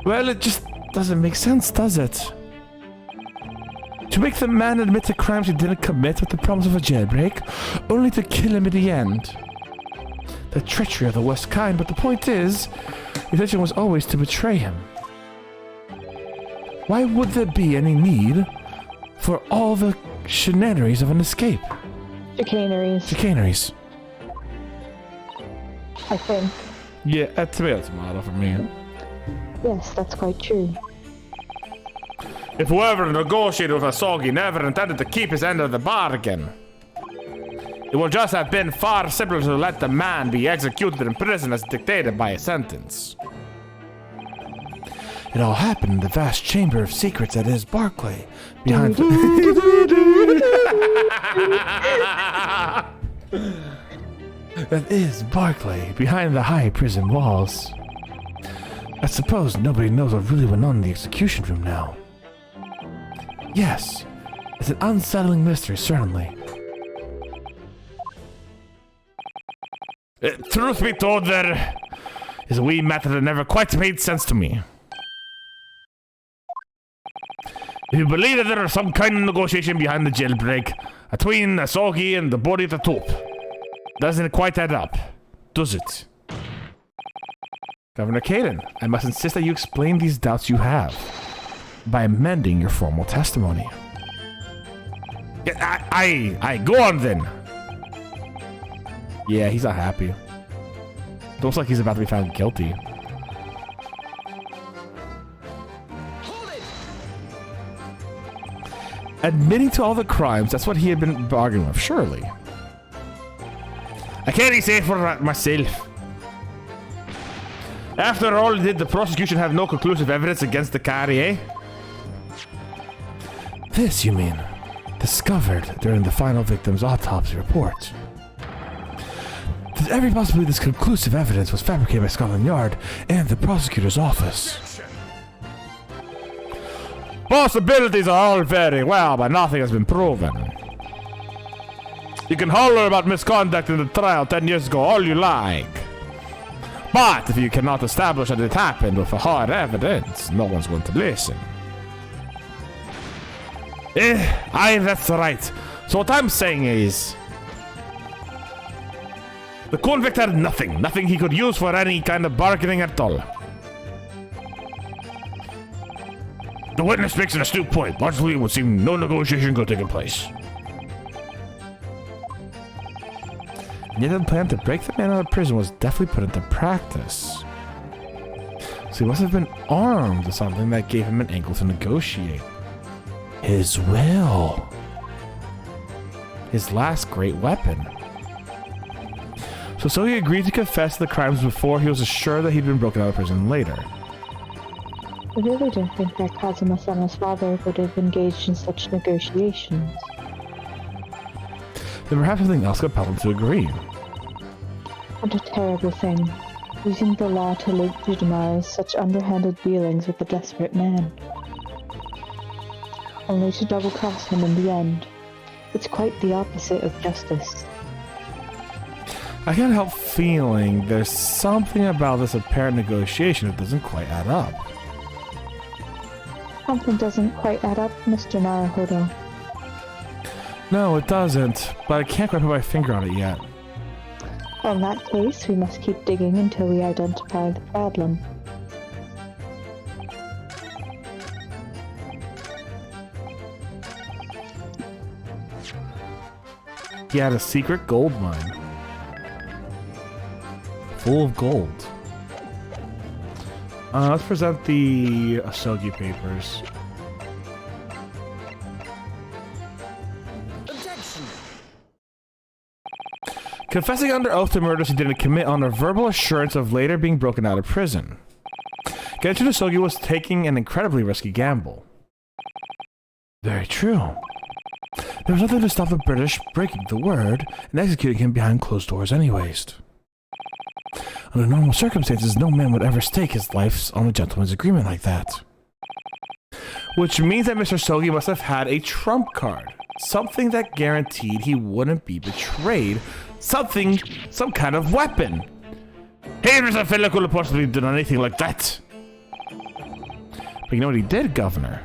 Well, it just doesn't make sense, does it? To make the man admit to crimes he didn't commit with the promise of a jailbreak, only to kill him at the end. The treachery of the worst kind, but the point is, the intention was always to betray him. Why would there be any need for all the shenanigans of an escape?
Chicaneries,
Chicaneries.
I think.
Yeah, a tomato for me.
Yes, that's quite true.
If whoever negotiated with Asogi never intended to keep his end of the bargain, it would just have been far simpler to let the man be executed in prison as dictated by a sentence. It all happened in the vast chamber of secrets that is Barclay, behind that is Barclay, behind the high prison walls. I suppose nobody knows what really went on in the execution room now. Yes, it's an unsettling mystery, certainly. Truth be told, there is a wee matter that never quite made sense to me. If you believe that there is some kind of negotiation behind the jailbreak between Asogi and the body at the top, doesn't it quite add up, does it? Governor Caden, I must insist that you explain these doubts you have by amending your formal testimony. I go on then. Yeah, he's not happy. It looks like he's about to be found guilty. Admitting to all the crimes, that's what he had been bargaining with, surely. I can't say for myself. After all, did the prosecution have no conclusive evidence against the carry, eh? This, you mean, discovered during the final victim's autopsy report. There's every possibility this conclusive evidence was fabricated by Scotland Yard and the prosecutor's office. Possibilities are all very well, but nothing has been proven. You can holler about misconduct in the trial 10 years ago all you like. But if you cannot establish that it happened with a hard evidence, no one's going to listen. Aye, that's right. So what I'm saying is, the convict had nothing he could use for any kind of bargaining at all. The witness makes an astute point. Logically, it would seem no negotiation could take place. And yet the plan to break the man out of prison was definitely put into practice. So he must have been armed with something that gave him an angle to negotiate. His will. His last great weapon. So he agreed to confess the crimes before he was assured that he'd been broken out of prison later.
I really don't think that Kazuma-sama's father would have engaged in such negotiations.
Then perhaps something else compelled him to agree.
What a terrible thing, using the law to legitimize such underhanded dealings with a desperate man. Only to double-cross him in the end. It's quite the opposite of justice.
I can't help feeling there's something about this apparent negotiation that doesn't quite add up.
Something doesn't quite add up, Mr. Naruhodo.
No, it doesn't, but I can't quite put my finger on it yet.
In that case, we must keep digging until we identify the problem.
He had a secret gold mine. Full of gold. Let's present the Asogi papers.
Objection.
Confessing under oath to murders he didn't commit on a verbal assurance of later being broken out of prison. Genshin Asogi was taking an incredibly risky gamble. Very true. There was nothing to stop the British breaking the word and executing him behind closed doors anyways. Under normal circumstances, no man would ever stake his life on a gentleman's agreement like that. Which means that Mr. Sogi must have had a trump card. Something that guaranteed he wouldn't be betrayed. Something, some kind of weapon. Hey, Mr. Philip could have possibly done anything like that. But you know what he did, Governor?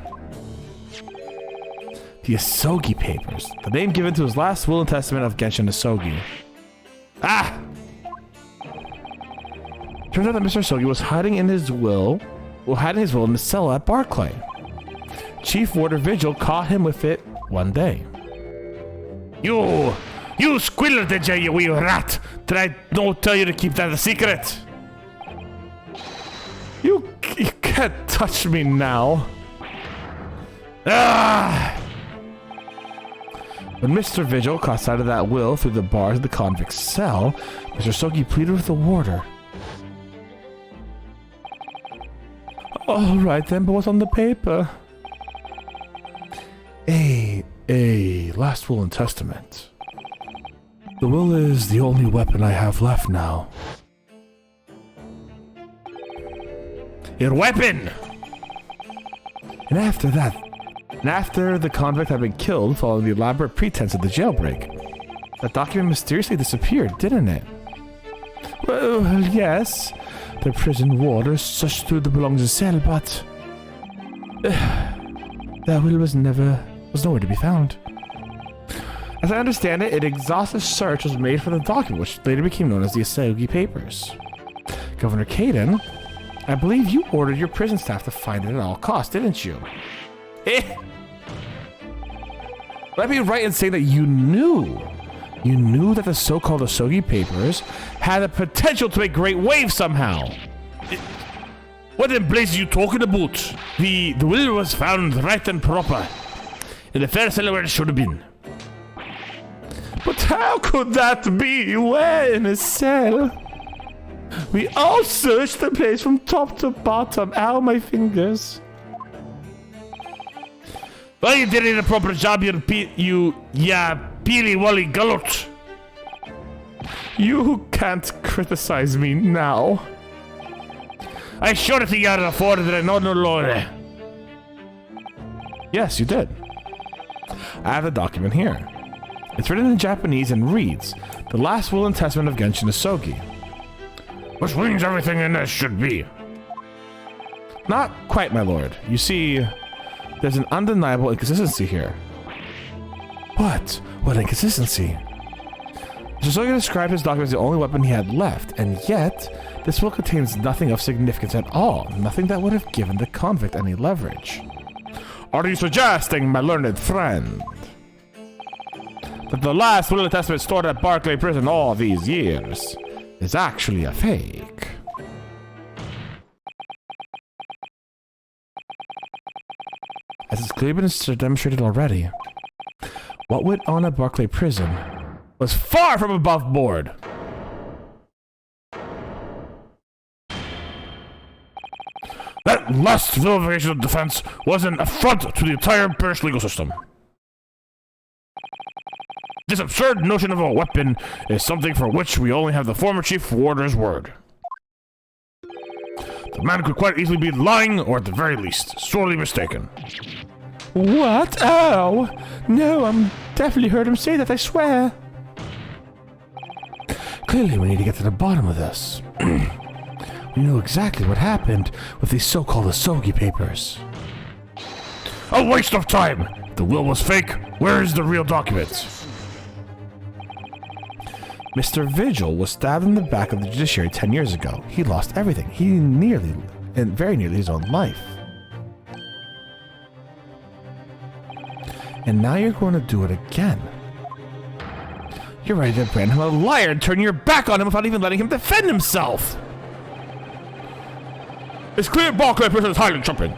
The Asogi papers. The name given to his last will and testament of Genshin Asogi. Ah! Turns out that Mr. Asogi was hiding his will in the cell at Barclay. Chief Warder Vigil caught him with it one day. You squealer, did you wee rat? Did I not tell you to keep that a secret? You can't touch me now. Ah! When Mr. Vigil caught sight of that will through the bars of the convict's cell, Mr. Sogi pleaded with the warder. All right then, but what's on the paper? A last will and testament. The will is the only weapon I have left now. Your weapon! And after the convict had been killed following the elaborate pretense of the jailbreak, that document mysteriously disappeared, didn't it? Well, yes. The prison warder searched through the belongings of the cell, but that will was nowhere to be found. As I understand it, an exhaustive search was made for the document, which later became known as the Asogi Papers. Governor Caden, I believe you ordered your prison staff to find it at all costs, didn't you? Would I be right in saying that you knew that the so-called Asogi Papers had the potential to make great waves somehow?
What in blazes are you talking about? The will was found right and proper in the fair cellar where it should have been.
But how could that be? Where in a cell? We all searched the place from top to bottom. Ow, my fingers.
Well, you did a proper job, you peely-wally gullet.
You can't criticize me now.
I sure think you're afforded it, no lord.
Yes, you did. I have the document here. It's written in Japanese and reads, The Last Will and Testament of Genshin Asogi.
Which means everything in this should be.
Not quite, my lord. You see, there's an undeniable inconsistency here. What? What inconsistency? Asogi described his document as the only weapon he had left, and yet, this will contains nothing of significance at all. Nothing that would have given the convict any leverage.
Are you suggesting, my learned friend,
that the last will and testament stored at Barclay Prison all these years is actually a fake? As it's clearly been demonstrated already, what went on at Barclay Prison was far from above board.
that last vilification of defense was an affront to the entire British legal system. This absurd notion of a weapon is something for which we only have the former chief warder's word. The man could quite easily be lying, or at the very least, sorely mistaken.
What? Oh! No, I'm definitely heard him say that, I swear. Clearly, we need to get to the bottom of this. We know exactly what happened with these so-called Asogi Papers.
A waste of time! If the will was fake, where is the real document?
Mr. Vigil was stabbed in the back of the judiciary 10 years ago. He lost everything. Very nearly his own life. And now you're going to do it again. You're ready to brand him a liar and turn your back on him without even letting him defend himself.
It's clear Barclay Prison is hiding something.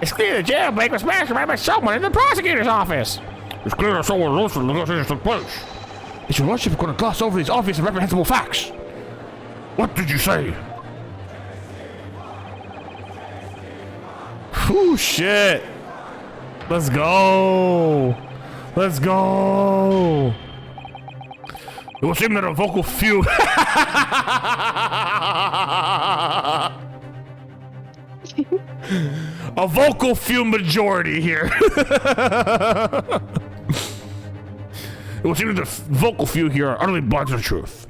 It's clear the jailbreak was masterminded by someone in the prosecutor's office.
It's clear that someone knows the negotiations took place.
Is your lordship going to gloss over these obvious and reprehensible facts?
What did you say?
Whew, shit. Let's go. Let's go.
It would seem that a vocal feud... a vocal few majority here. It would seem that the vocal few here are utterly blind to the truth.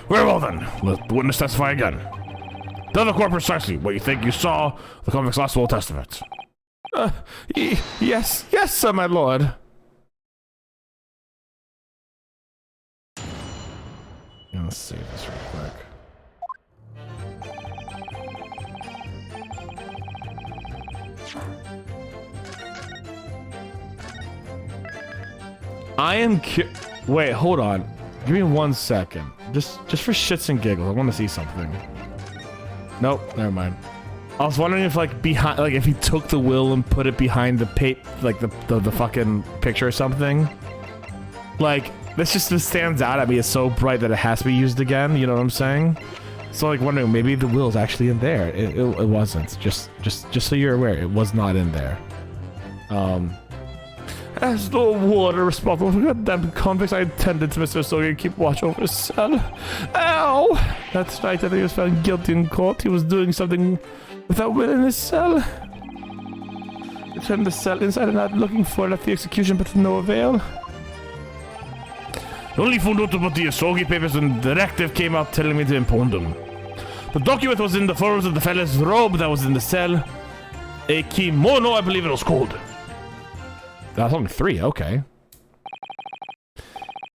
Very well then, let the witness testify again. Tell the court precisely what you think you saw the convict's last will and testament.
Yes, sir, my lord. Let's save this real quick. Wait, hold on. Give me 1 second. Just for shits and giggles, I want to see something. Nope, never mind. I was wondering if like behind, like if he took the will and put it behind the like the fucking picture or something. Like this just stands out at me. It's so bright that it has to be used again. You know what I'm saying? So like wondering maybe the will's actually in there. It wasn't. Just so you're aware, it was not in there. As the warder responsible for goddamn convicts, I intended to Mr. Sogi and keep watch over his cell. Ow! That's right, I think he was found guilty in court. He was doing something without will in his cell. They turned the cell inside and out looking for it at the execution, but to no avail.
The only found out about the Asogi papers when the directive came out telling me to impound them.
The document was in the folds of the fella's robe that was in the cell.
A kimono, I believe it was called.
That's only 3, okay.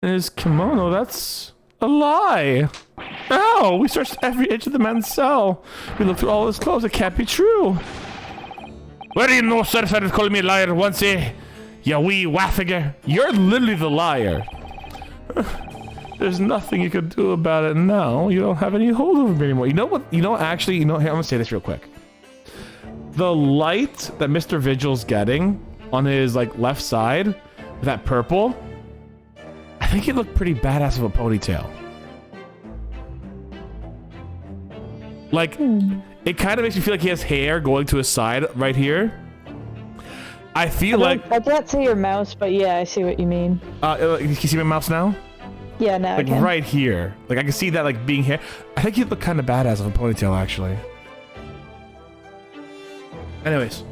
His kimono, that's a lie. Ow, we searched every inch of the man's cell. We looked through all his clothes, it can't be true.
Where do you know sir started calling me a liar once, eh? You wee waffiger.
You're literally the liar. There's nothing you could do about it now. You don't have any hold over me anymore. You know what? Actually, here, I'm gonna say this real quick. The light that Mr. Vigil's getting on his like left side with that purple, I think he looked pretty badass with a ponytail. Like it kind of makes me feel like he has hair going to his side right here. I feel like
I can't see your mouse, but yeah, I see what you mean.
Can you see my mouse now?
Yeah, now
Like
I can.
right here. Like I can see that like being hair. I think he looked kind of badass with a ponytail actually. Anyways.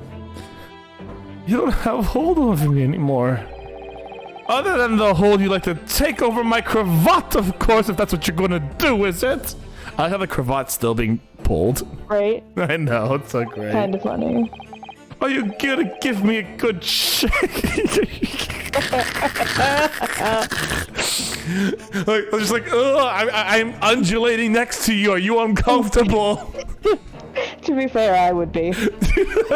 You don't have hold over me anymore. Other than the hold, you like to take over my cravat, of course, if that's what you're gonna do, is it? I like how the cravat's still being pulled.
Right?
I know, it's so great.
Kind of funny.
Are you gonna give me a good shake? Like, I'm just like, ugh, I'm undulating next to you. Are you uncomfortable?
To be fair, I would be.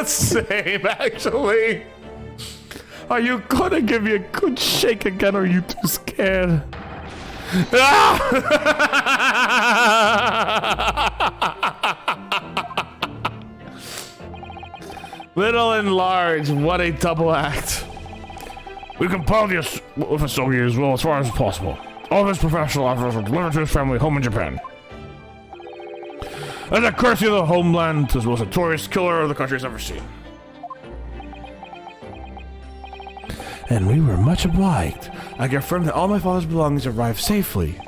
Same, actually. Are you gonna give me a good shake again, or are you too scared? Little and large, what a double act.
We compiled this with Asogi as well as far as possible. All of his professional offers were delivered to his family home in Japan. As a courtesy of the homeland, this was a notorious killer the country has ever seen.
And we were much obliged. I confirm that all my father's belongings arrived safely.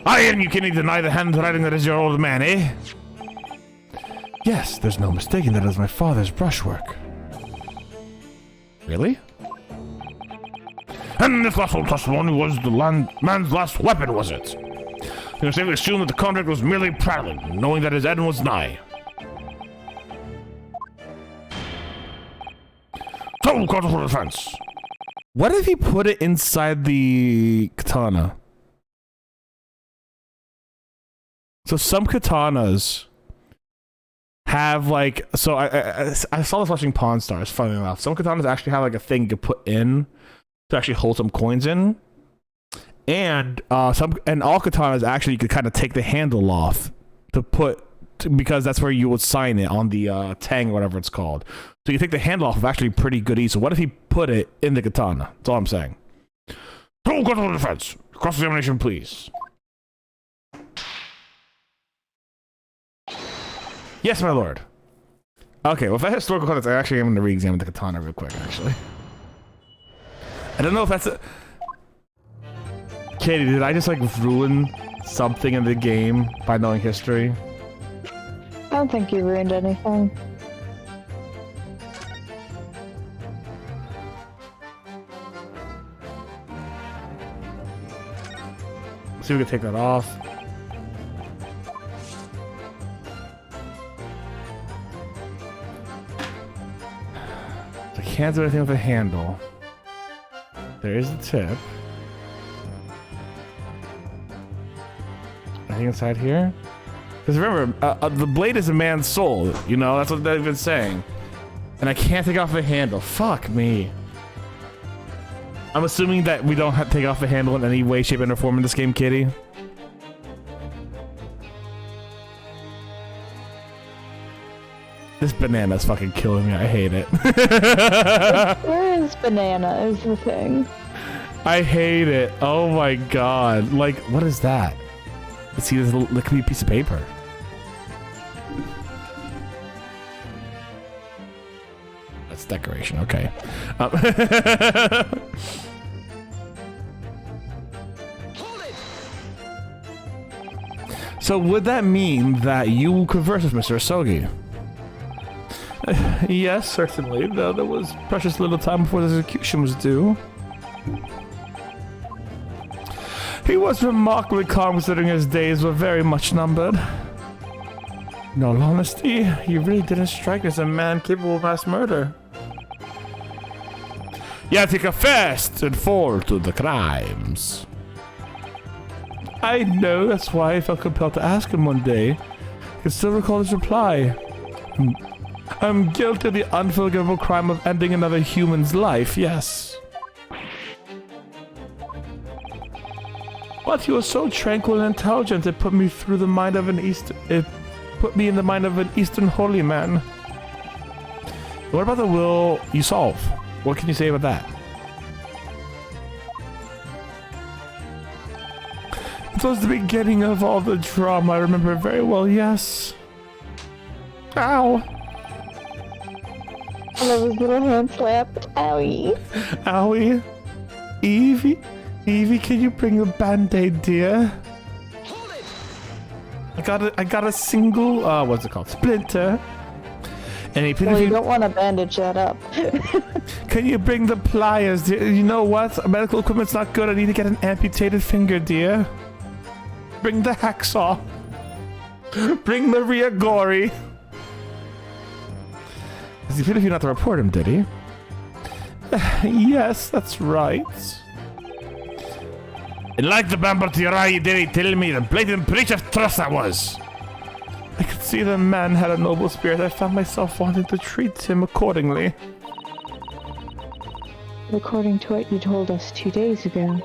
Aye, and you can't deny the handwriting that is your old man, eh?
Yes, there's no mistaking that is my father's brushwork. Really?
And this last old testimony was the man's last weapon, was it? You can safely assume that the contract was merely prattling, knowing that his end was nigh. Total cause for defense.
What if he put it inside the katana? So some katanas have like, so I saw this watching Pawn Stars, funny enough. Some katanas actually have like a thing you could put in to actually hold some coins in. And all katanas actually you could kind of take the handle off to put, because that's where you would sign it on the tang or whatever it's called. So you take the handle off of actually pretty good ease. So what if he put it in the katana? That's all I'm saying.
Total cause for defense. Cross-examination, please.
Yes, my lord. Okay, well, if that historical context, I actually am going to re-examine the katana real quick, actually. I don't know if that's a... Katie, did I just, like, ruin something in the game by knowing history?
I don't think you ruined anything.
See if we can take that off. I can't do anything with the handle. There is the tip. Anything inside here? Because remember, the blade is a man's soul. You know, that's what they've been saying. And I can't take off the handle. Fuck me. I'm assuming that we don't have to take off the handle in any way, shape, or form in this game, Kitty. This banana's fucking killing me. I hate it.
Where is banana is the thing.
I hate it. Oh my god. Like, what is that? Let's see this little, that could be a piece of paper. That's decoration, okay. So would that mean that you converse with Mr. Asogi? Yes, certainly. Though there was precious little time before the execution was due. He was remarkably calm considering his days were very much numbered. In all honesty, he really didn't strike me as a man capable of mass murder. Yet he confessed and fall to the crimes. I know, that's why I felt compelled to ask him one day. I can still recall his reply. I'm guilty of the unforgivable crime of ending another human's life, yes. But he was so tranquil and intelligent, it put me in the mind of an Eastern holy man. What about the will you solve? What can you say about that? It was the beginning of all the drama, I remember it very well, yes. Ow!
I love his little hand slap. Owie.
Owie? Evie? Evie, can you bring a band-aid, dear? I got a single, what's it called? Splinter. And
Well, you don't want to bandage that up.
Can you bring the pliers, dear? You know what? Medical equipment's not good. I need to get an amputated finger, dear. Bring the hacksaw. Bring the Riagori. Does he feel if you not to report him, did he? Yes, that's right.
Like the bumper to your eye, did he tell me the blatant breach of trust that was?
I could see the man had a noble spirit. I found myself wanting to treat him accordingly.
According to what you told us 2 days ago,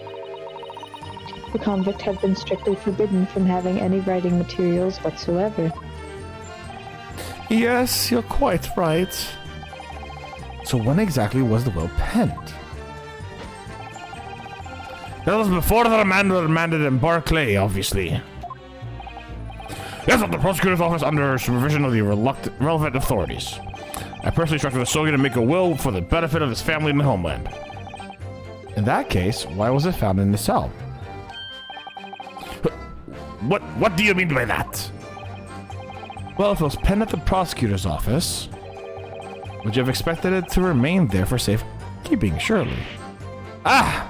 the convict had been strictly forbidden from having any writing materials whatsoever.
Yes, you're quite right. So when exactly was the will penned?
That was before the remand was remanded in Barclay, obviously. Yes, at the prosecutor's office under supervision of the relevant authorities. I personally instructed Asogi to make a will for the benefit of his family in the homeland.
In that case, why was it found in the cell?
What do you mean by that?
Well, if it was penned at the prosecutor's office, would you have expected it to remain there for safekeeping, surely? Ah!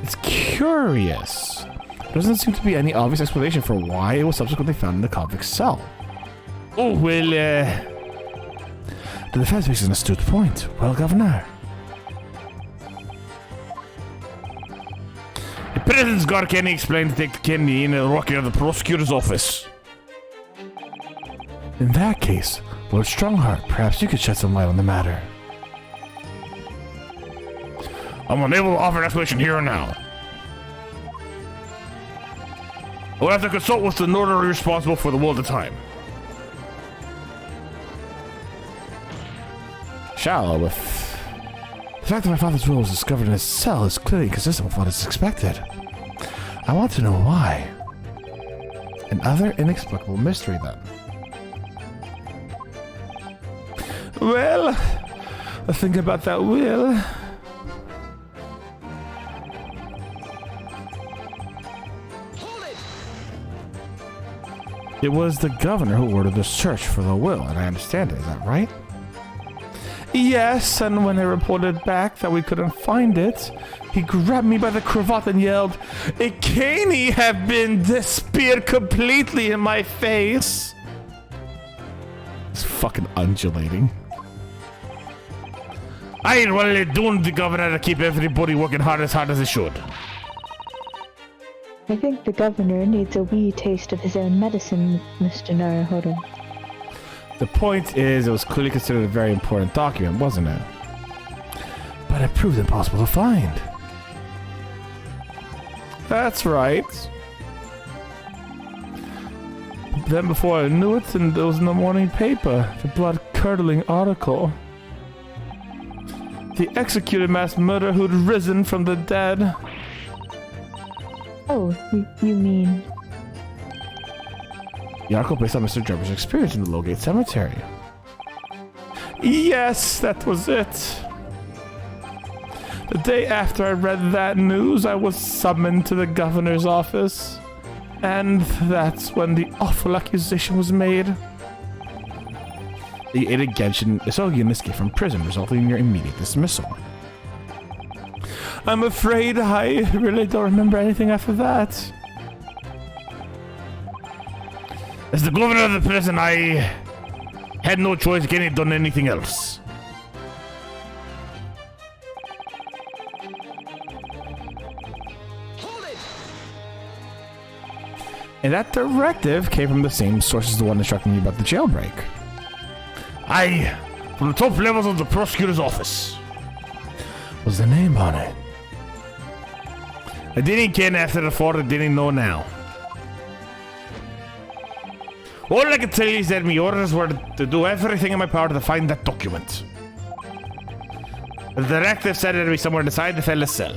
It's curious. There doesn't seem to be any obvious explanation for why it was subsequently found in the convict's cell.
Oh, well,
The defense makes an astute point. Well, Governor.
the president's got Kenny explained to take the Kenny in and walk out of the prosecutor's office.
In that case, Lord Strongheart, perhaps you could shed some light on the matter.
I'm unable to offer an explanation here and now. I'll have to consult with the notary responsible for the will at the time.
Shallow, with the fact that my father's will was discovered in his cell is clearly inconsistent with what is expected. I want to know why. Another inexplicable mystery, then. Well, the thing about that will... It was the governor who ordered the search for the will, and I understand it. Is that right? Yes, and when I reported back that we couldn't find it, he grabbed me by the cravat and yelled, "It can't have been disappeared completely in my face." It's fucking undulating.
I really doing the governor to keep everybody working hard as they should.
I think the governor needs a wee taste of his own medicine, Mr. Naruhodo.
The point is, it was clearly considered a very important document, wasn't it? But it proved impossible to find. That's right. Then before I knew it, and it was in the morning paper, the blood-curdling article. The executed mass murderer who'd risen from the dead.
Oh, you mean...
The article based on Mr. Gerber's experience in the Lowgate Cemetery. Yes, that was it. The day after I read that news, I was summoned to the governor's office. And that's when the awful accusation was made. The aided Genshin Isogi and escape from prison, resulting in your immediate dismissal. I'm afraid I really don't remember anything after that.
As the governor of the prison, I had no choice getting done anything else.
And that directive came from the same source as the one instructing you about the jailbreak.
Aye, from the top levels of the prosecutor's office.
Was the name on it?
I didn't ken after the fort, I didn't know now. All I can tell you is that my orders were to do everything in my power to find that document. The directive said it'd be somewhere inside the fella's cell.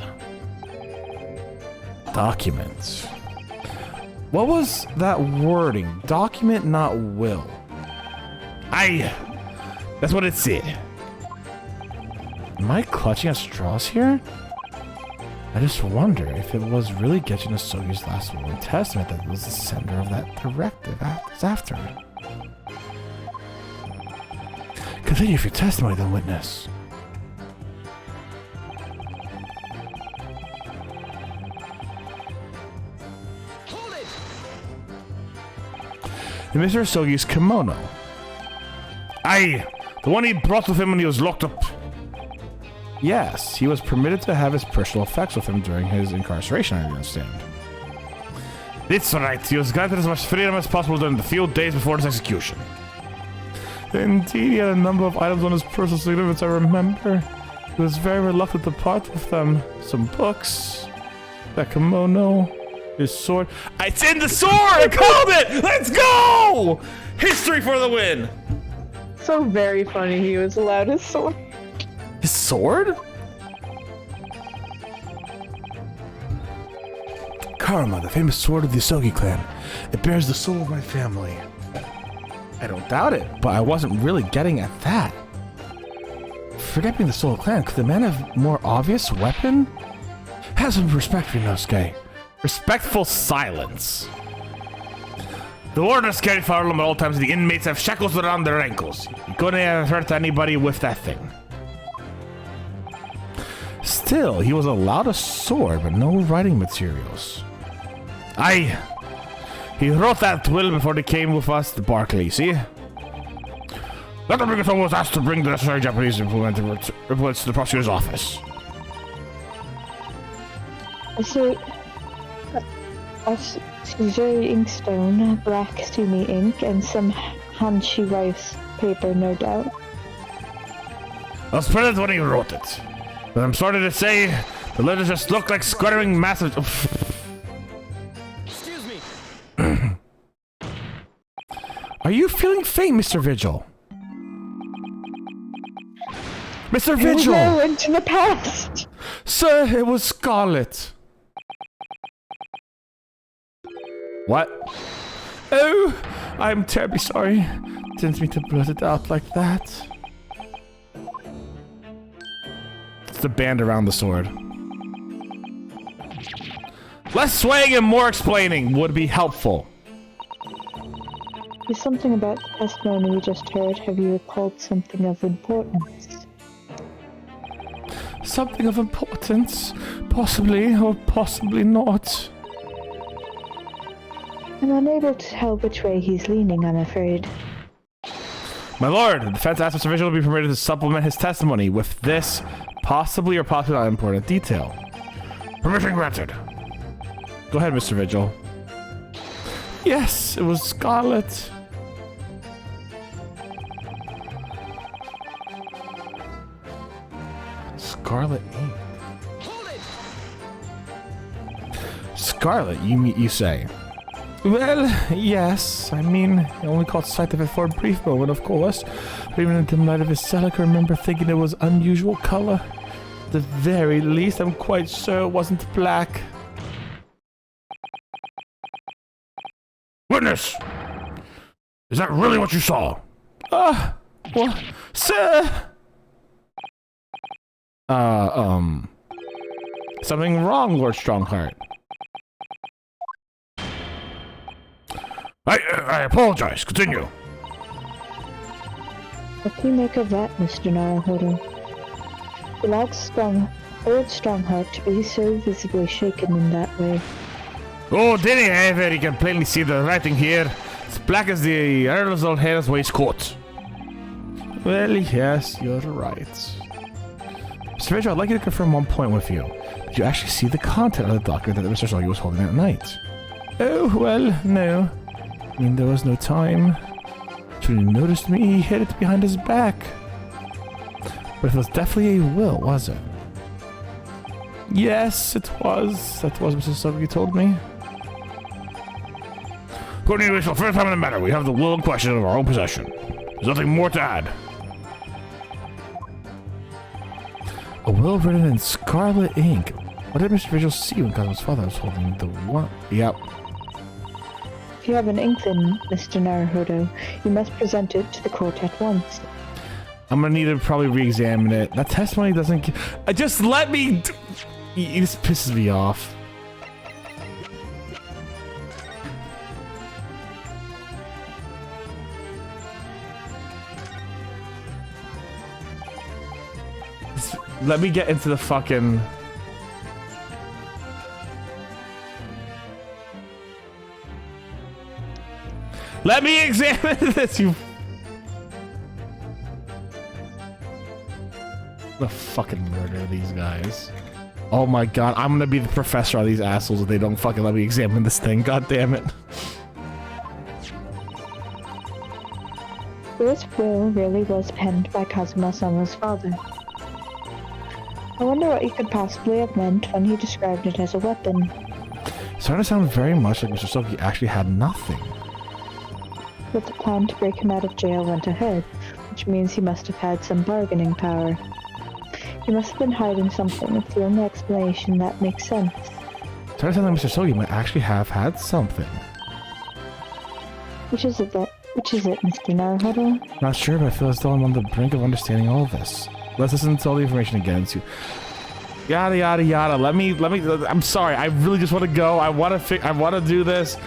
Documents. What was that wording? Document, not will.
Aye, that's what it said.
Am I clutching at straws here? I just wonder if it was really Genshin Isogi's last will and testament that was the sender of that directive after it. Continue with your testimony, then, witness.
Hold it!
In Mr. Isogi's kimono.
Aye, the one he brought with him when he was locked up.
Yes, he was permitted to have his personal effects with him during his incarceration, I understand.
That's right, he was granted as much freedom as possible during the few days before his execution.
Indeed, he had a number of items on his personal significance, I remember. He was very reluctant to part with them. Some books, that kimono, his sword. It's in the sword! I called it! Let's go! History for the win!
So very funny he was allowed his sword.
His sword? Karma, the famous sword of the Isogi clan. It bears the soul of my family. I don't doubt it, but I wasn't really getting at that. Forget being the soul of the clan, could the man have more obvious weapon? Have some respect for Inosuke.
Respectful silence. The orders carry firearm at all times, and the inmates have shackles around their ankles. You couldn't hurt anybody with that thing.
Still, he was allowed a sword, but no writing materials.
Aye. He wrote that will before they came with us to Barclay, see? Let the biggest was asked to bring the necessary Japanese reports to the prosecutor's office.
So, Suzuri inkstone, black Sumi ink, and some Hanshi rice paper, no doubt.
I was present when he wrote it. But I'm sorry to say, the letters just look like squattering masses.
Excuse me!
Are you feeling faint, Mr. Vigil? Mr. Vigil!
Go into the past!
Sir, it was Scarlet. What? Oh, I'm terribly sorry. Didn't mean to blurt it out like that. It's the band around the sword. Less swaying and more explaining would be helpful.
There's something about the testimony we just heard. Have you recalled something of importance?
Something of importance? Possibly, or possibly not.
I'm unable to tell which way he's leaning, I'm afraid.
My lord, the defense asked Mr. Vigil to be permitted to supplement his testimony with this possibly or possibly not important detail.
Permission granted.
Go ahead, Mr. Vigil. Yes, it was Scarlet. Scarlet ink.
Hold it!
Scarlet, you say? Well, yes. I mean, I only caught sight of it for a brief moment, of course. But even in the dim light of his cell, I can remember thinking it was unusual color. At the very least, I'm quite sure it wasn't black.
Witness! Is that really what you saw?
What? Sir! Something wrong, Lord Strongheart.
I apologize. Continue.
What do you make of that, Mr. Naruhodo? It lacks old Strongheart to be so visibly shaken in that way.
Oh, did he ever? You can plainly see the writing here. It's black as the Earl's old hair's waistcoat. Well, yes, you're right. Mr. Vigil, I'd like you to confirm one point with you. Did you actually see the content of the document that Mr. Soggy was holding that night? Oh, well, no. I mean, there was no time. Should he noticed me, he hid it behind his back. But it was definitely a will, was it? Yes, it was. That was Mr. Soggy told me.
According to the first time in the matter, we have the will in question in our own possession. There's nothing more to add.
A will written in scarlet ink. What did Mr. Vigil see when Cosmo's father was holding the one? Yep.
If you have an inkling, Mr. Naruhodo, you must present it to the court at once.
I'm gonna need to probably re-examine it. That testimony doesn't... just let me... It just pisses me off. Let me get into the fucking... Let me examine this, you... The fucking murder of these guys. Oh my god, I'm gonna be the professor on these assholes if they don't fucking let me examine this thing. God damn it.
This will really was penned by Kazuma-sama's father. I wonder what he could possibly have meant when he described it as a weapon.
It's starting to sound very much like Mr. Soki actually had nothing.
But the plan to break him out of jail went ahead, which means he must have had some bargaining power. He must have been hiding something. It's the only explanation that makes sense.
It's starting to sound like Mr. Soki might actually have had something.
Which is it, Mr. Naruhodo?
Not sure, but I feel as though I'm on the brink of understanding all of this. Let's listen to all the information again. Yada yada yada. Let me. I'm sorry. I really just want to go. I want to do this.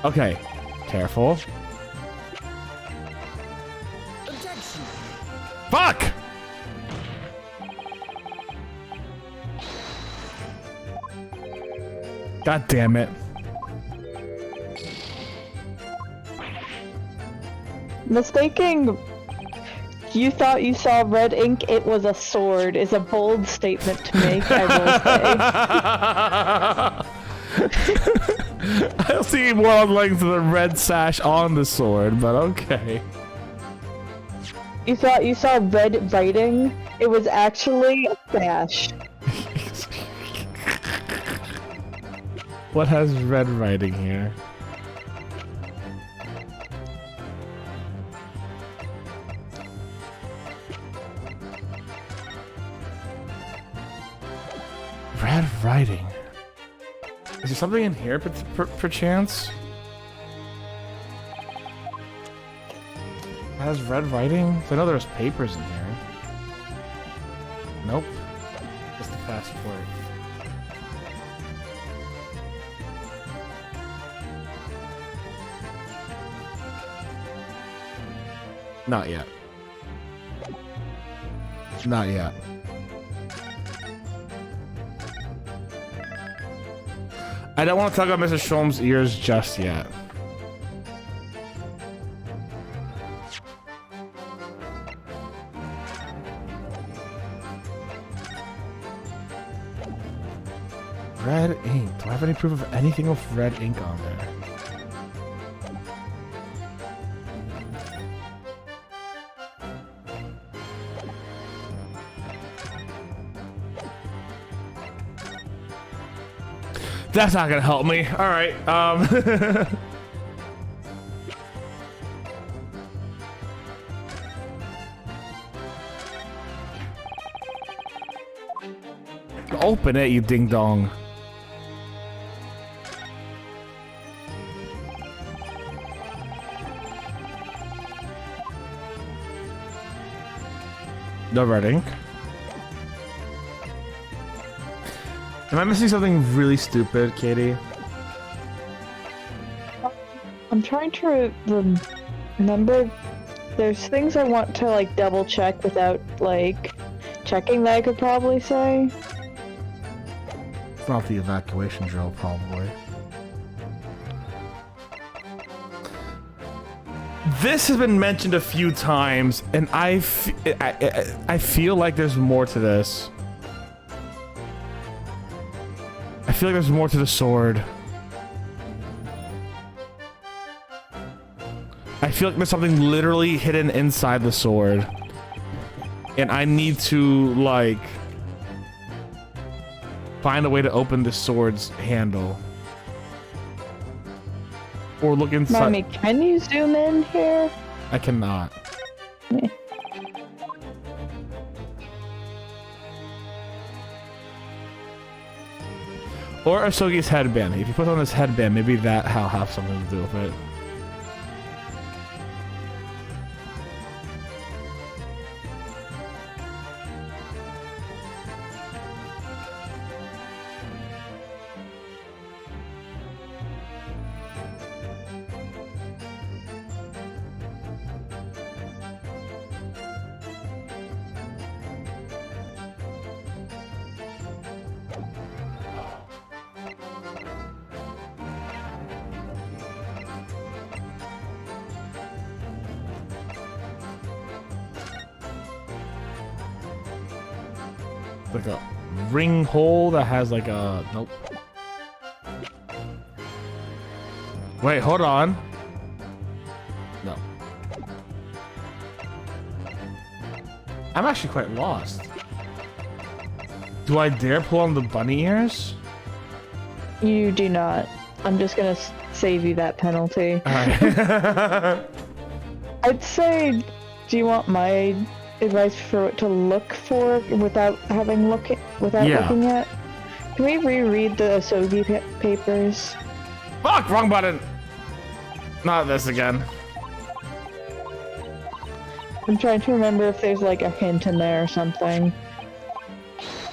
Okay. Careful.
Objection.
Fuck! God damn it.
Mistaking you thought you saw red ink, it was a sword, is a bold statement to make, I will say.
I'll see more length of the red sash on the sword, but okay.
You thought you saw red writing, it was actually a sash.
What has red writing here? Red writing. Is there something in here, perchance? It has red writing? I know there's papers in here. Nope. Just a passport. Not yet. Not yet. I don't want to tug on Mrs. Sholm's ears just yet. Red ink. Do I have any proof of anything with red ink on there? That's not gonna help me. All right. Open it, you ding dong. No red ink. Am I missing something really stupid, Katie?
I'm trying to remember. There's things I want to like double check without like checking that I could probably say.
It's not the evacuation drill, probably. This has been mentioned a few times, and I feel like there's more to this. I feel like there's more to the sword. I feel like there's something literally hidden inside the sword. And I need to, like, find a way to open the sword's handle. Or look inside.
Mommy, can you zoom in here?
I cannot.
Yeah.
Or Asogi's headband. If you put on this headband, maybe that'll have something to do with it. Like a ring hole that has like a nope. Wait, hold on. No. I'm actually quite lost. Do I dare pull on the bunny ears?
You do not. I'm just gonna save you that penalty.
Alright.
I'd say, do you want my advice for what to look for without looking at? Can we reread the Asogi papers?
Fuck! Wrong button! Not this again.
I'm trying to remember if there's like a hint in there or something.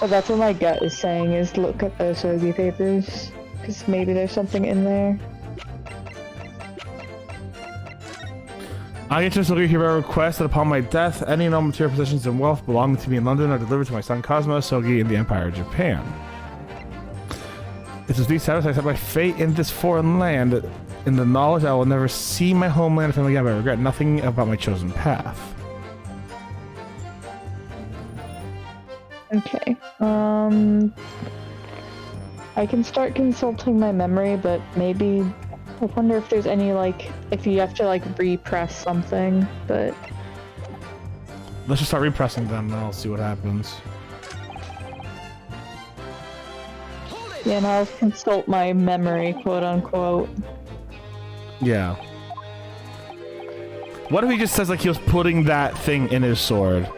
But that's what my gut is saying, is look at the Asogi papers. Because maybe there's something in there.
I get to hereby request that upon my death, any and all material possessions and wealth belonging to me in London are delivered to my son Cosmo Asogi in the Empire of Japan. It is these satisfied I accept my fate in this foreign land, in the knowledge I will never see my homeland and family again, but I regret nothing about my chosen path.
Okay. I can start consulting my memory, but maybe I wonder if there's any, like, if you have to, like, repress something, but...
Let's just start repressing them and I'll see what happens.
Yeah, and I'll consult my memory, quote-unquote.
Yeah. What if he just says, like, he was putting that thing in his sword?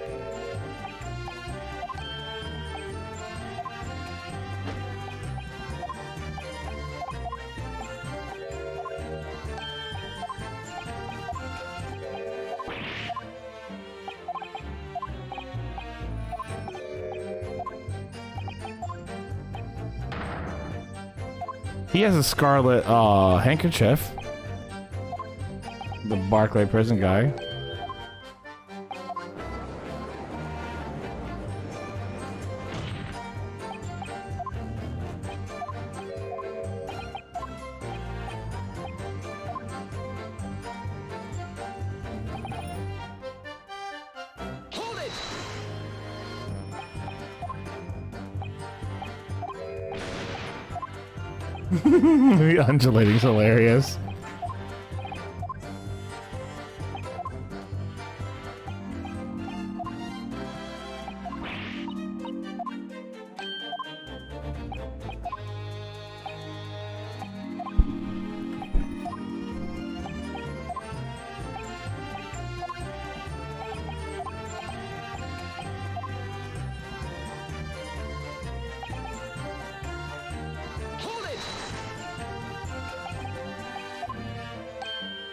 He has a scarlet handkerchief. The Barclay prison guy.
Hold it!
The undulating's hilarious.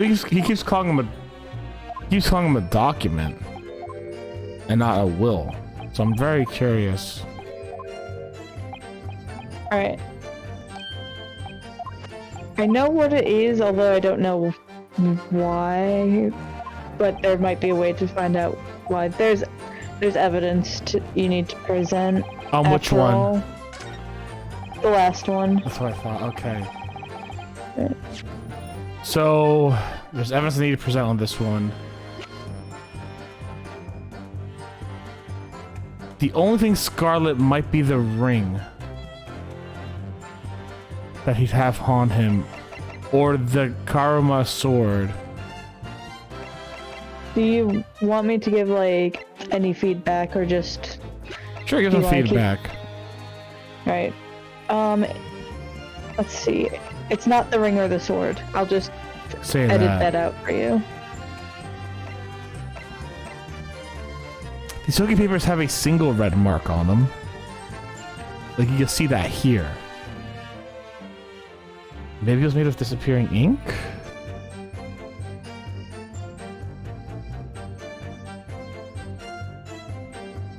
He keeps calling him a document and not a will. So I'm very curious.
All right. I know what it is, although I don't know why. But there might be a way to find out why. There's evidence you need to present.
On which one?
All. The last one.
That's what I thought. Okay.
Right.
So there's evidence I need to present on this one. The only thing Scarlet might be the ring that he'd have on him, or the Karma sword.
Do you want me to give like any feedback or just?
Sure, give some feedback.
Right. Let's see. It's not the ring or the sword. I'll just edit that out for you.
These Sogi papers have a single red mark on them. Like you can see that here. Maybe it was made of disappearing ink?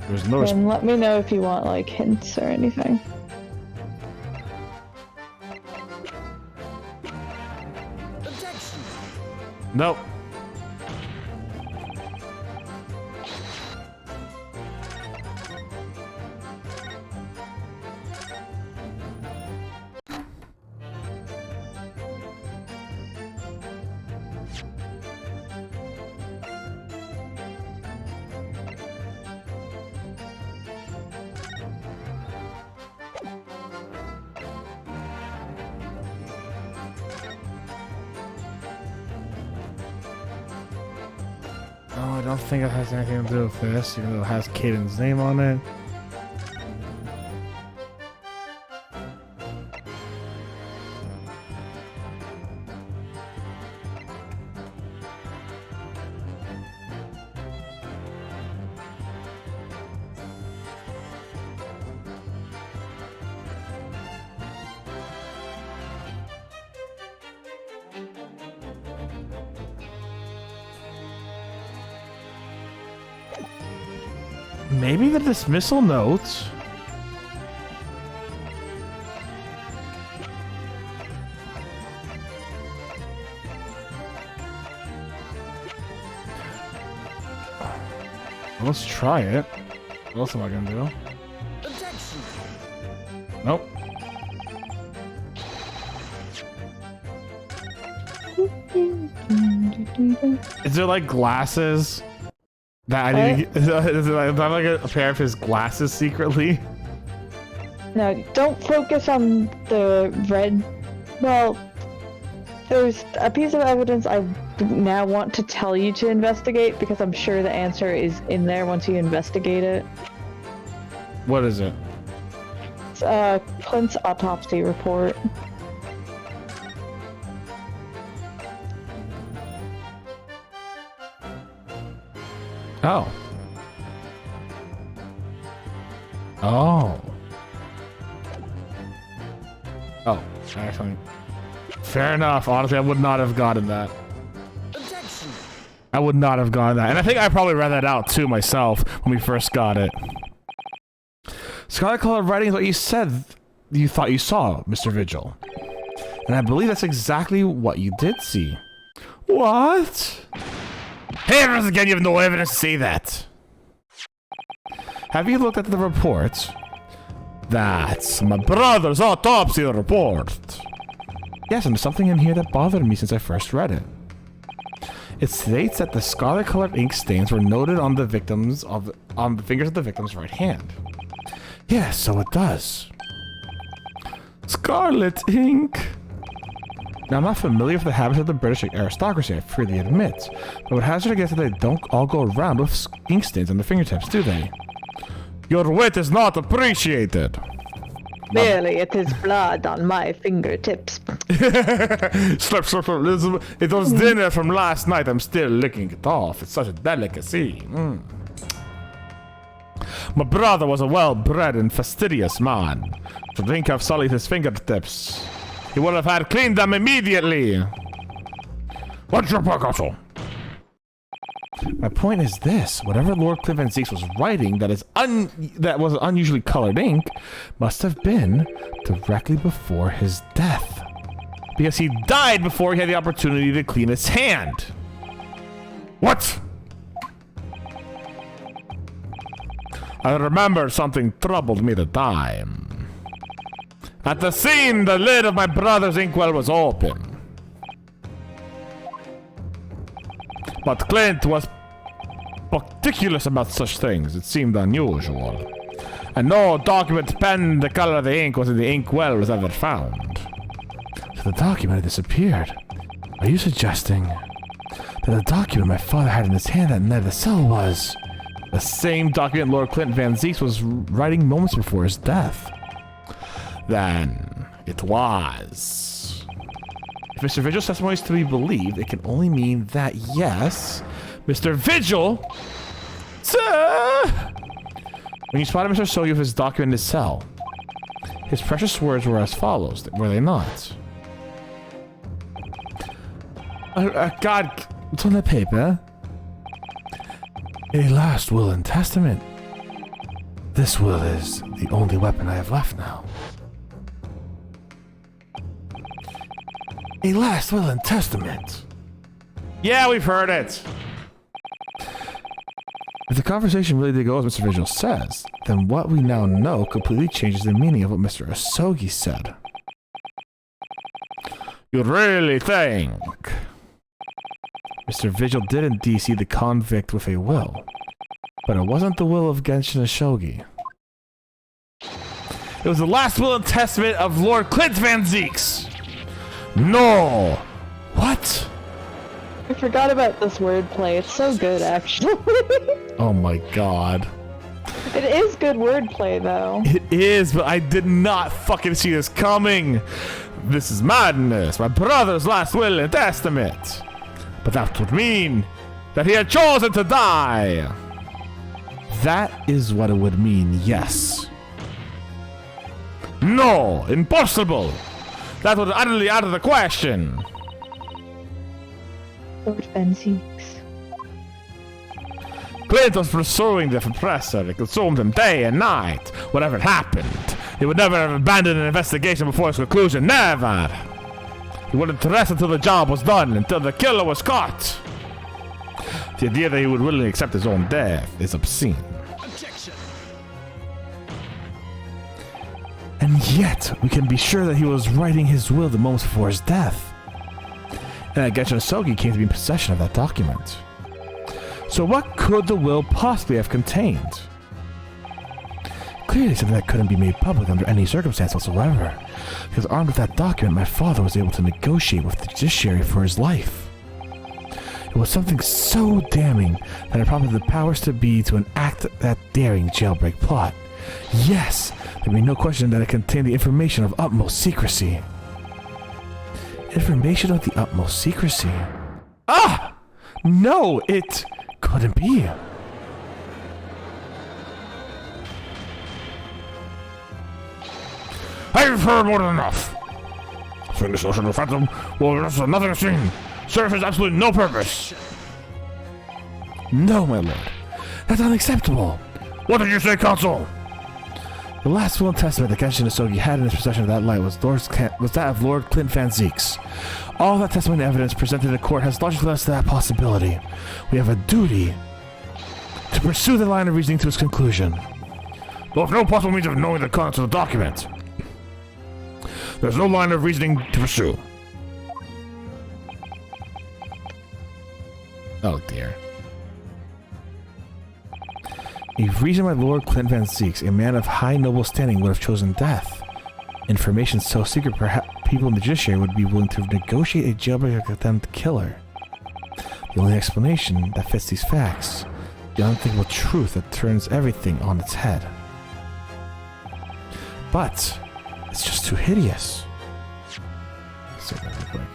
There's no
And let me know if you want like hints or anything.
Nope. Oh, I don't think it has anything to do with this, even though it has Caden's name on it. Maybe the dismissal notes. Let's try it. What else am I gonna do?
Objection.
Nope. Is there like glasses that I need to, is there like a pair of his glasses secretly?
No, don't focus on the red. Well, there's a piece of evidence I now want to tell you to investigate because I'm sure the answer is in there once you investigate it.
What is it?
It's Clint's autopsy report.
Oh. Oh. Oh, actually. Fair enough. Honestly, I would not have gotten that.
Objection.
I would not have gotten that. And I think I probably read that out too myself when we first got it. Scarlet colored writing is what you said you thought you saw, Mr. Vigil. And I believe that's exactly what you did see. What? Hey, once again, you have no evidence to say that. Have you looked at the report? That's my brother's autopsy report. Yes, and there's something in here that bothered me since I first read it. It states that the scarlet-colored ink stains were noted on the fingers of the victim's right hand. Yes, so it does. Scarlet ink. Now, I'm not familiar with the habits of the British aristocracy, I freely admit, but I would hazard a guess that they don't all go around with ink stains on their fingertips, do they? Your wit is not appreciated.
Clearly, it is blood on my fingertips.
Slip, slip, Elizabeth. It was dinner from last night. I'm still licking it off. It's such a delicacy. My brother was a well-bred and fastidious man. To think of sullied his fingertips. He would have had cleaned them immediately.
What's your point, Council?
My point is this: whatever Lord Clint Van Zeeks was writing that was unusually colored ink must have been directly before his death, because he died before he had the opportunity to clean his hand.
What?
I remember something troubled me at the time. At the scene, the lid of my brother's inkwell was open. But Clint was meticulous about such things. It seemed unusual. And no document penned the color of the ink was in the inkwell was ever found. So the document had disappeared. Are you suggesting that the document my father had in his hand that night of the cell was the same document Lord Clint Van Zeeks was writing moments before his death? Then it was. If Mr. Vigil's testimony is to be believed, it can only mean that, yes, Mr. Vigil, when you spotted Mr. Sogi with his document in his cell, his precious words were as follows, were they not? God, what's on that paper? A last will and testament. This will is the only weapon I have left now. A last will and testament. Yeah, we've heard it. If the conversation really did go as Mr. Vigil says, then what we now know completely changes the meaning of what Mr. Asogi said. You really think? Mr. Vigil did indeed see the convict with a will, but it wasn't the will of Genshin Asogi. It was the last will and testament of Lord Clint Van Zeeks. No! What?
I forgot about this wordplay. It's so good, actually.
Oh my god.
It is good wordplay, though.
It is, but I did not fucking see this coming. This is madness. My brother's last will and testament. But that would mean that he had chosen to die. That is what it would mean, yes. No! Impossible! That was utterly out of the question.
Lord Van Zeeks.
Clint was pursuing the oppressor. It consumed him day and night. Whatever happened, he would never have abandoned an investigation before its conclusion. Never. He wouldn't rest until the job was done, until the killer was caught. The idea that he would willingly accept his own death is obscene.
Objection.
And yet, we can be sure that he was writing his will the moments before his death. And that Genshin Asogi came to be in possession of that document. So what could the will possibly have contained? Clearly something that couldn't be made public under any circumstance whatsoever. Because armed with that document, my father was able to negotiate with the judiciary for his life. It was something so damning that it prompted the powers to be to enact that daring jailbreak plot. Yes, there'd be no question that it contained the information of utmost secrecy. Information of the utmost secrecy. Ah! No, it couldn't be.
I've heard more than enough. Swing this notion of phantom, well, that's nothing seen. Serves absolutely no purpose.
No, my lord. That's unacceptable.
What did you say, Council?
The last will and testament that Genshin Asogi had in his possession of that light was that of Lord Clint Van Zeeks. All that testimony and evidence presented in court has logically led us to that possibility. We have a duty to pursue the line of reasoning to its conclusion.
There's no possible means of knowing the contents of the document. There's no line of reasoning to pursue.
Oh dear. A reason why Lord Clint Van Zeeks, a man of high noble standing, would have chosen death. Information so secret perhaps people in the judiciary would be willing to negotiate a jailbreak with them to kill her. The only explanation that fits these facts, the unthinkable truth that turns everything on its head. But it's just too hideous. Let's see that real quick.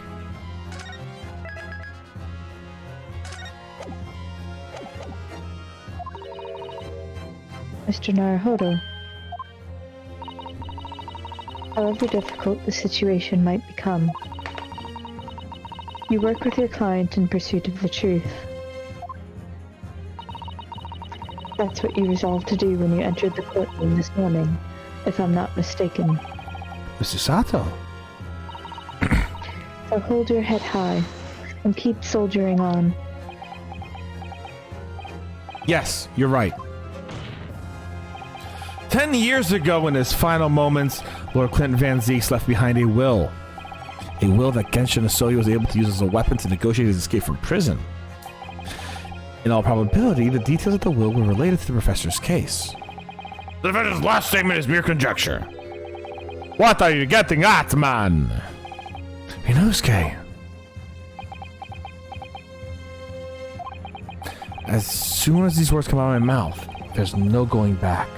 Mr. Naruhodo. However difficult the situation might become, You work with your client in pursuit of the truth. That's what you resolved to do when you entered the courtroom this morning, if I'm not mistaken.
Mr. Sato.
So hold your head high and keep soldiering on.
Yes, you're right. 10 years ago, in his final moments, Lord Clint Van Zieks left behind a will. A will that Genshin Asogi was able to use as a weapon to negotiate his escape from prison. In all probability, the details of the will were related to the professor's case.
The defendant's last statement is mere conjecture.
What are you getting at, man? Inosuke. As soon as these words come out of my mouth, there's no going back.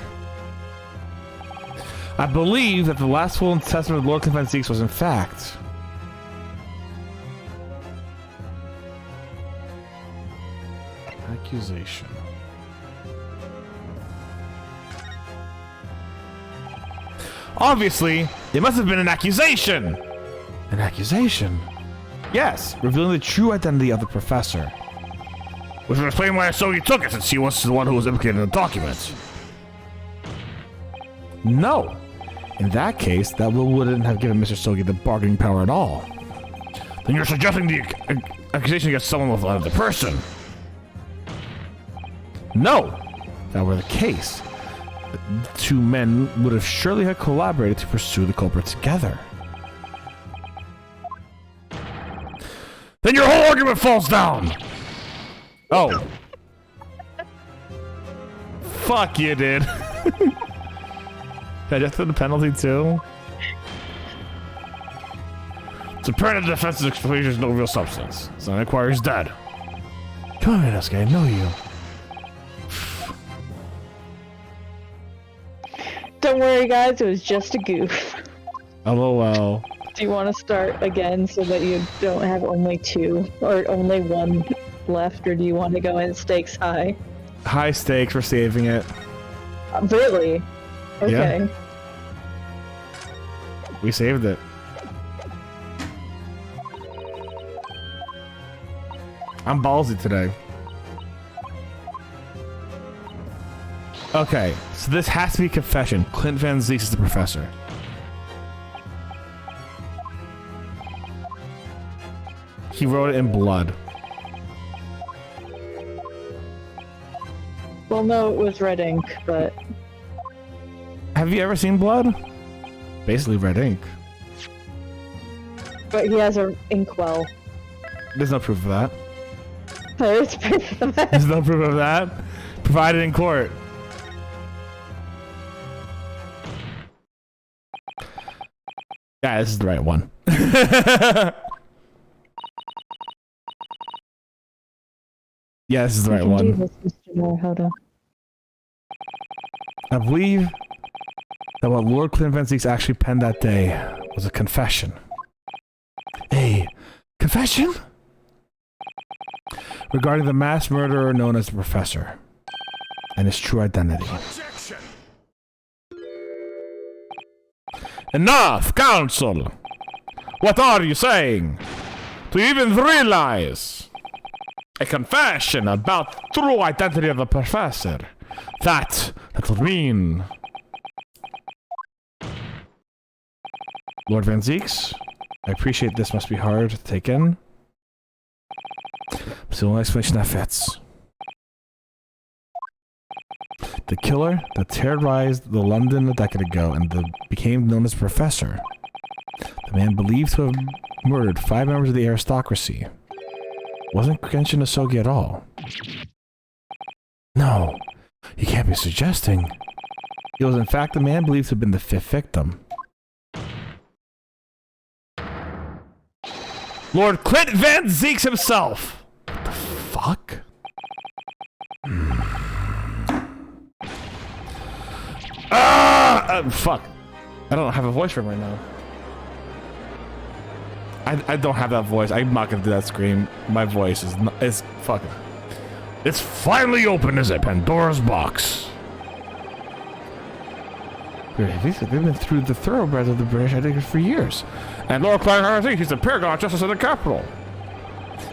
I believe that the last will and testament of Lord Clint Van Zieks was in fact accusation. Obviously, it must have been an accusation. An accusation? Yes, revealing the true identity of the professor.
Which would explain why Asogi took it, since he was the one who was implicated in the documents.
No. In that case, that will wouldn't have given Mr. Sogi the bargaining power at all.
Then you're suggesting the accusation against someone with another person.
No. If that were the case, the two men would have surely have collaborated to pursue the culprit together.
Then your whole argument falls down!
Oh. Fuck you, dude. Did I just do the penalty too?
It's apparent the defense's explanation is no real substance. So the inquiry is dead.
Come on, Inosuke, I know you.
Don't worry, guys. It was just a goof.
LOL.
Do you want to start again so that you don't have only two or only one left, or do you want to go in stakes high?
High stakes, we're saving it.
Really? Okay.
Yeah. We saved it. I'm ballsy today. Okay, so this has to be confession. Clint Van Zieks is the professor. He wrote it in blood.
Well, no, it was red ink, but...
Have you ever seen blood? Basically red ink.
But he has a inkwell.
There's no proof of that.
There's proof of that.
There's no proof of that. Provided in court. Yeah, this is the right one. Yeah, this is the right one.
Do this, Mr. Norhoda.
I believe that what Lord Clint Van Zieks actually penned that day was a confession. A confession? Regarding the mass murderer known as the Professor and his true identity.
Objection!
Enough, counsel! What are you saying? Do you even realize? A confession about true identity of the Professor. That would mean... Lord Van Zieks, I appreciate this must be hard to take in. It's the only explanation that fits. The killer that terrorized the London a decade ago and became known as Professor. The man believed to have murdered 5 members of the aristocracy. Wasn't Genshin Asogi at all. No, you can't be suggesting. He was in fact the man believed to have been the 5th victim. Lord Clint Van Zieks himself! What the fuck? Fuck. I don't have a voice for him right now. I don't have that voice. I'm not gonna do that scream. My voice is fucking...
It's finally open as a Pandora's box.
They've been through the thoroughbreds of the British Identity for years.
And Lord Clint Van Zieks, he's the paragon of justice in the capital.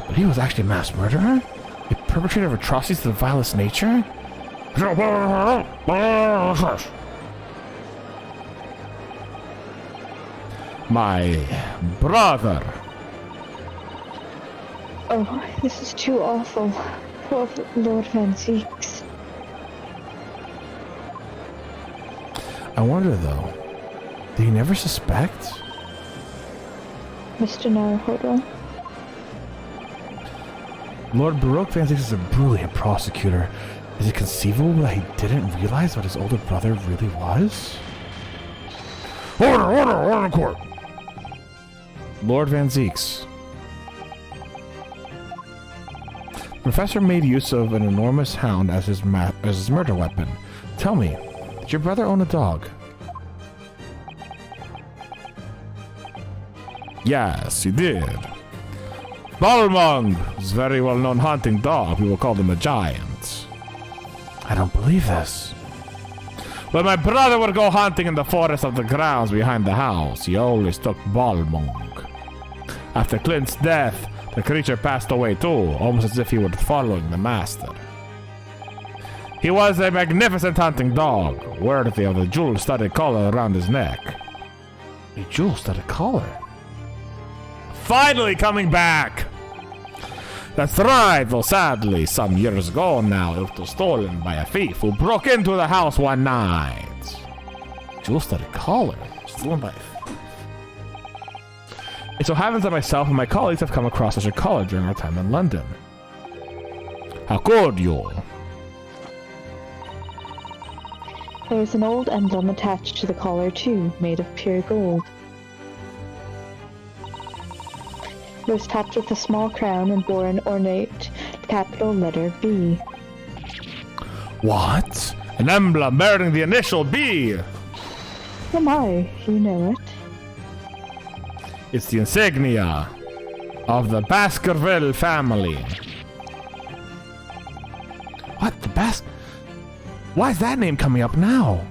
But he was actually a mass murderer? A perpetrator of atrocities of the vilest nature? My brother.
Oh, this is too awful. Poor Lord Van Zeeks.
I wonder though, did he never suspect?
Mr. Naruhodo.
Lord Baroque Van Zeeks is a brilliant prosecutor. Is it conceivable that he didn't realize what his older brother really was?
Order in court.
Lord Van Zeeks. The professor made use of an enormous hound as his murder weapon. Tell me, did your brother own a dog? Yes, he did. Balmung was a very well-known hunting dog. People called him a giant. I don't believe this. When my brother would go hunting in the forest of the grounds behind the house, he always took Balmung. After Clint's death, the creature passed away too, almost as if he were following the master. He was a magnificent hunting dog, worthy of the jewel-studded collar around his neck. A jewel-studded collar? Finally coming back! That's right, though sadly, some years ago now, it was stolen by a thief who broke into the house one night. Jewel-studded collar? Stolen by a thief? It so happens that myself and my colleagues have come across such a collar during our time in London. How could you?
There is an old emblem attached to the collar too, made of pure gold. It was topped with a small crown and bore an ornate capital letter B.
What? An emblem bearing the initial B!
Oh my, you know it.
It's the insignia of the Baskerville family. What? The Why is that name coming up now?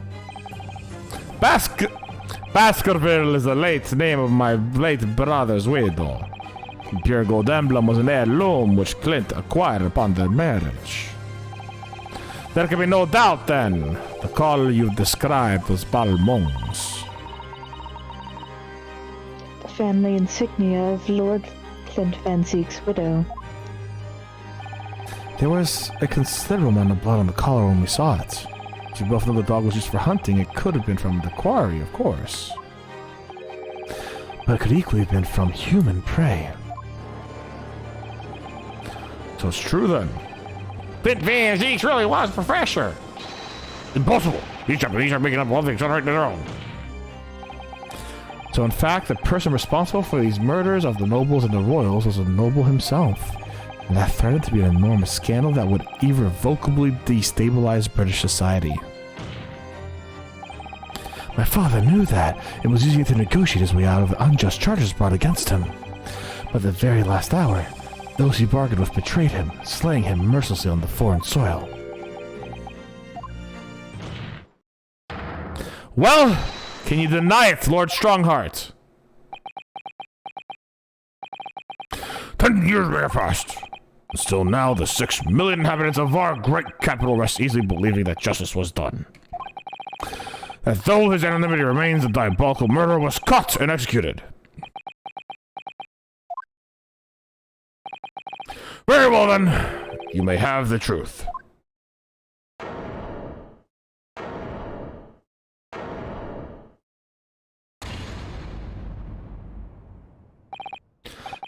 Baskerville is the late name of my late brother's widow. The pure gold emblem was an heirloom which Clint acquired upon their marriage. There can be no doubt then, the collar you described was Balmung's.
Family insignia of Lord Clint Van Zeek's widow.
There was a considerable amount of blood on the collar when we saw it. As we both know the dog was used for hunting, it could have been from the quarry, of course. But it could equally have been from human prey. So it's true then.
Clint Van Zeeks really was a professor. Impossible. These Japanese are making up one thing, right their own.
So in fact, the person responsible for these murders of the nobles and the royals was a noble himself. And that threatened to be an enormous scandal that would irrevocably destabilize British society. My father knew that and was using it to negotiate his way out of the unjust charges brought against him. But at the very last hour, those he bargained with betrayed him, slaying him mercilessly on the foreign soil. Well, can you deny it, Lord Strongheart?
10 years may have passed. Still now, the 6 million inhabitants of our great capital rest easily believing that justice was done. That though his anonymity remains, the diabolical murderer was caught and executed. Very well then, you may have the truth.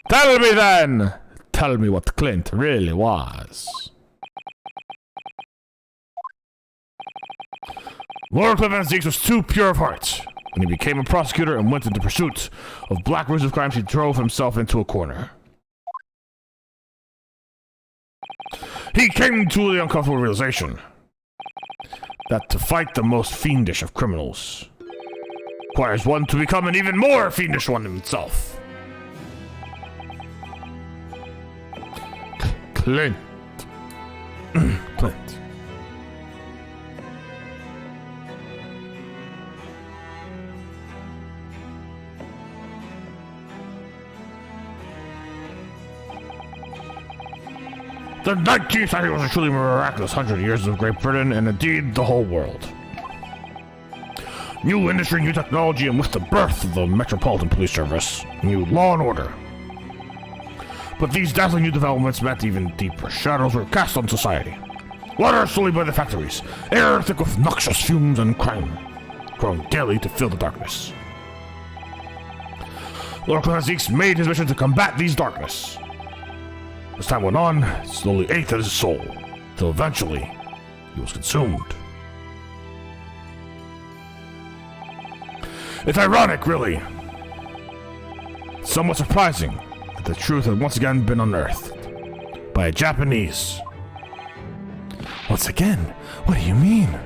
Tell me then! Tell me what Clint really was.
Lord Clint Van Zeeks was too pure of heart. When he became a prosecutor and went into pursuit of black roots of crimes, he drove himself into a corner. He came to the uncomfortable realization that to fight the most fiendish of criminals requires one to become an even more fiendish one himself.
Clint. Clint.
The 19th century was a truly miraculous 100 years of Great Britain, and indeed the whole world. New industry, new technology, and with the birth of the Metropolitan Police Service, new law and order. But these dazzling new developments meant even deeper shadows were cast on society. Water sullied by the factories, air thick with noxious fumes and crime, growing daily to fill the darkness. Lord Van Zieks made his mission to combat these darkness. As time went on, it slowly ate at his soul, till eventually he was consumed. It's ironic, really. Somewhat surprising that the truth had once again been unearthed by a Japanese.
Once again? What do you mean?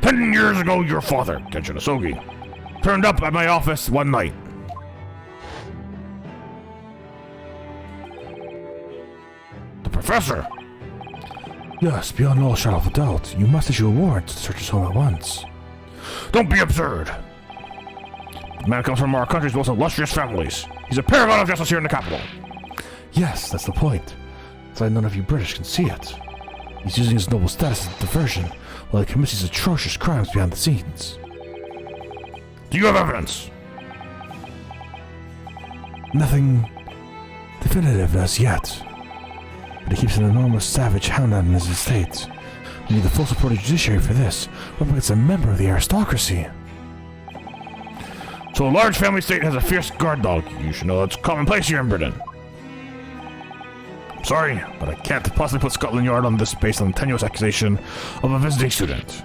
10 years ago, your father, Tenjin Asogi, turned up at my office one night. The professor.
Yes, beyond all shadow of a doubt, you must issue a warrant to search his home at once.
Don't be absurd. The man comes from our country's most illustrious families. He's a paragon of justice here in the capital.
Yes, that's the point. That's why none of you British can see it. He's using his noble status as a diversion while he commits these atrocious crimes behind the scenes.
Do you have evidence?
Nothing definitive as yet. But he keeps an enormous savage hound on his estate. We need the full support of the judiciary for this. We're up against a member of the aristocracy.
So a large family state has a fierce guard dog. You should know that's commonplace here in Britain. I'm sorry, but I can't possibly put Scotland Yard on this based on the tenuous accusation of a visiting student.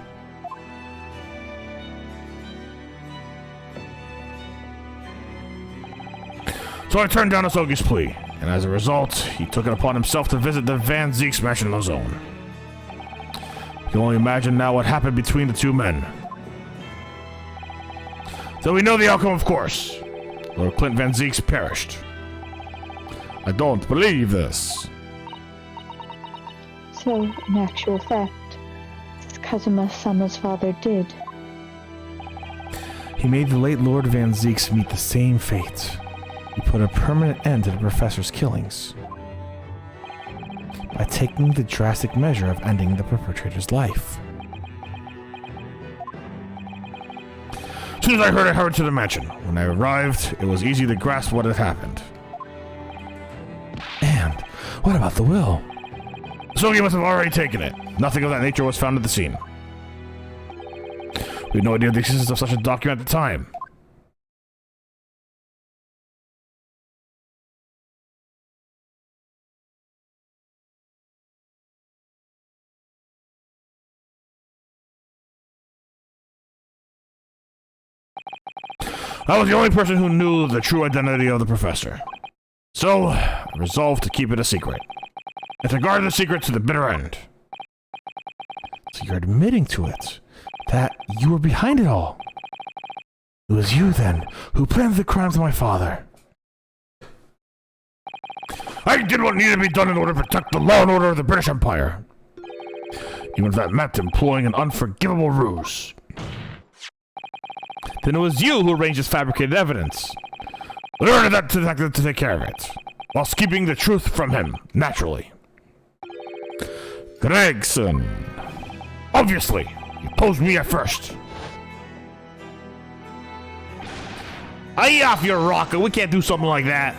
So I turned down Asogi's plea, and as a result, he took it upon himself to visit the Van Zieks mansion on his own. You can only imagine now what happened between the two men. So we know the outcome, of course. Lord Clint Van Zieks perished. I don't believe this.
So, in actual fact, it's Kazuma Sama's father did.
He made the late Lord Van Zieks meet the same fate. He put a permanent end to the professor's killings by taking the drastic measure of ending the perpetrator's life.
As soon as I heard, I hurried to the mansion. When I arrived, it was easy to grasp what had happened.
And what about the will?
Asogi must have already taken it. Nothing of that nature was found at the scene. We had no idea of the existence of such a document at the time. I was the only person who knew the true identity of the professor. So, I resolved to keep it a secret. And to guard the secret to the bitter end.
So you're admitting to it, that you were behind it all. It was you, then, who planned the crimes of my father.
I did what needed to be done in order to protect the law and order of the British Empire. Even if that meant employing an unforgivable ruse.
Then it was you who arranged this fabricated evidence.
I ordered that detective to take care of it, whilst keeping the truth from him, naturally. Gregson. Obviously, he opposed me at first.
Are you off your rocker? We can't do something like that.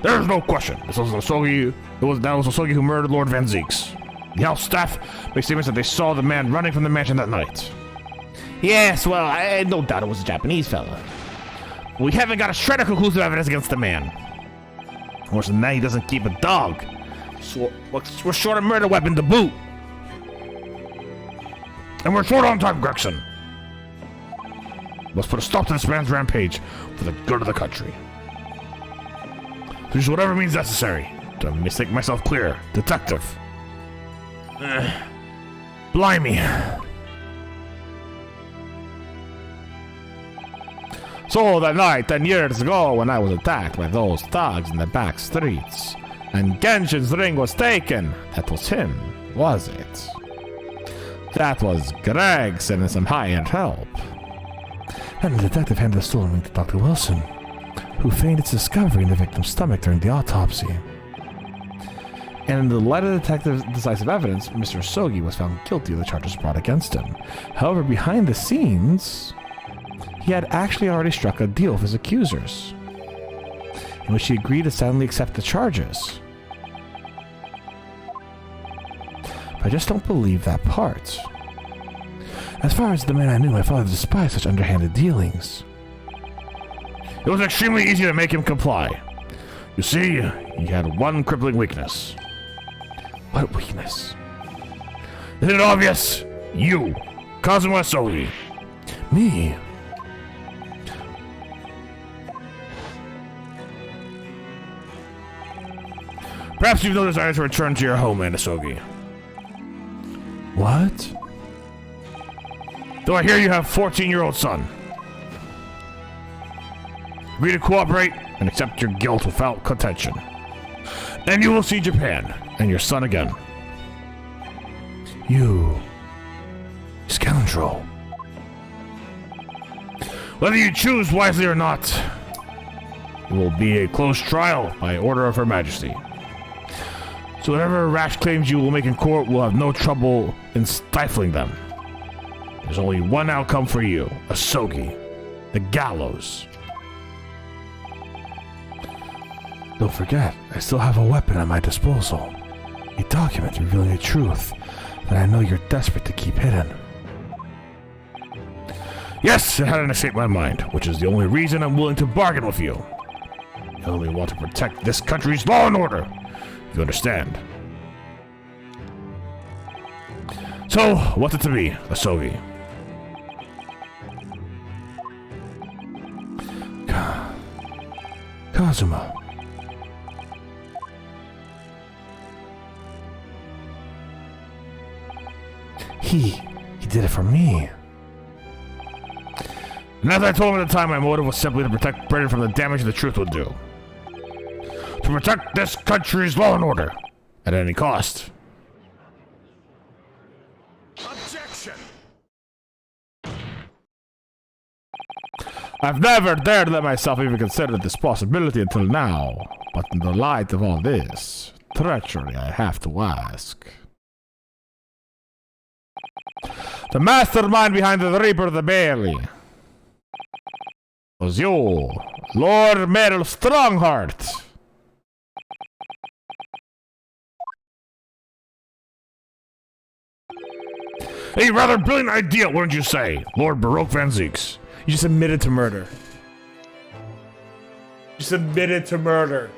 There's no question. This was Asogi. That was Asogi who murdered Lord Van Zieks. The house staff made statements that they saw the man running from the mansion that night.
Yes, well, I no doubt it was a Japanese fella. We haven't got a shred of conclusive evidence against the man. Worse than that, he doesn't keep a dog. So we're short a murder weapon to boot.
And we're short on time, Gregson. Let's put a stop to this man's rampage for the good of the country. Use whatever means necessary to make myself clear, detective. Blimey.
So that night, 10 years ago, when I was attacked by those thugs in the back streets, and Genshin's ring was taken, that was him, was it? That was Greg sending some hired help. And the detective handed the stolen ring to Dr. Wilson, who feigned its discovery in the victim's stomach during the autopsy. And in the light of the detective's decisive evidence, Mr. Sogi was found guilty of the charges brought against him. However, behind the scenes, he had actually already struck a deal with his accusers, in which he agreed to silently accept the charges. But I just don't believe that part. As far as the man I knew, my father despised such underhanded dealings.
It was extremely easy to make him comply. You see, he had one crippling weakness.
What weakness?
Isn't it obvious? You, Kazuma Sogi.
Me?
Perhaps you've no desire to return to your homeland, Asogi.
What?
Though I hear you have a 14-year-old son. Agree to cooperate and accept your guilt without contention. Then you will see Japan and your son again.
You scoundrel.
Whether you choose wisely or not, it will be a closed trial by order of Her Majesty. So whatever rash claims you will make in court will have no trouble in stifling them. There's only one outcome for you, Asogi. The gallows.
Don't forget, I still have a weapon at my disposal. A document revealing a truth that I know you're desperate to keep hidden.
Yes, it hadn't escaped my mind, which is the only reason I'm willing to bargain with you. I only want to protect this country's law and order. You understand? So, what's it to be, Asogi?
Kazuma. He did it for me.
And as I told him at the time, my motive was simply to protect Britain from the damage the truth would do. To protect this country's law and order, at any cost. Objection!
I've never dared let myself even consider this possibility until now, but in the light of all this treachery, I have to ask. The mastermind behind the Reaper of the Bailey was you, Lord Merrill Strongheart.
A rather brilliant idea, wouldn't you say, Lord Baroque Van Zeeks?
You just admitted to murder. Just admitted to murder.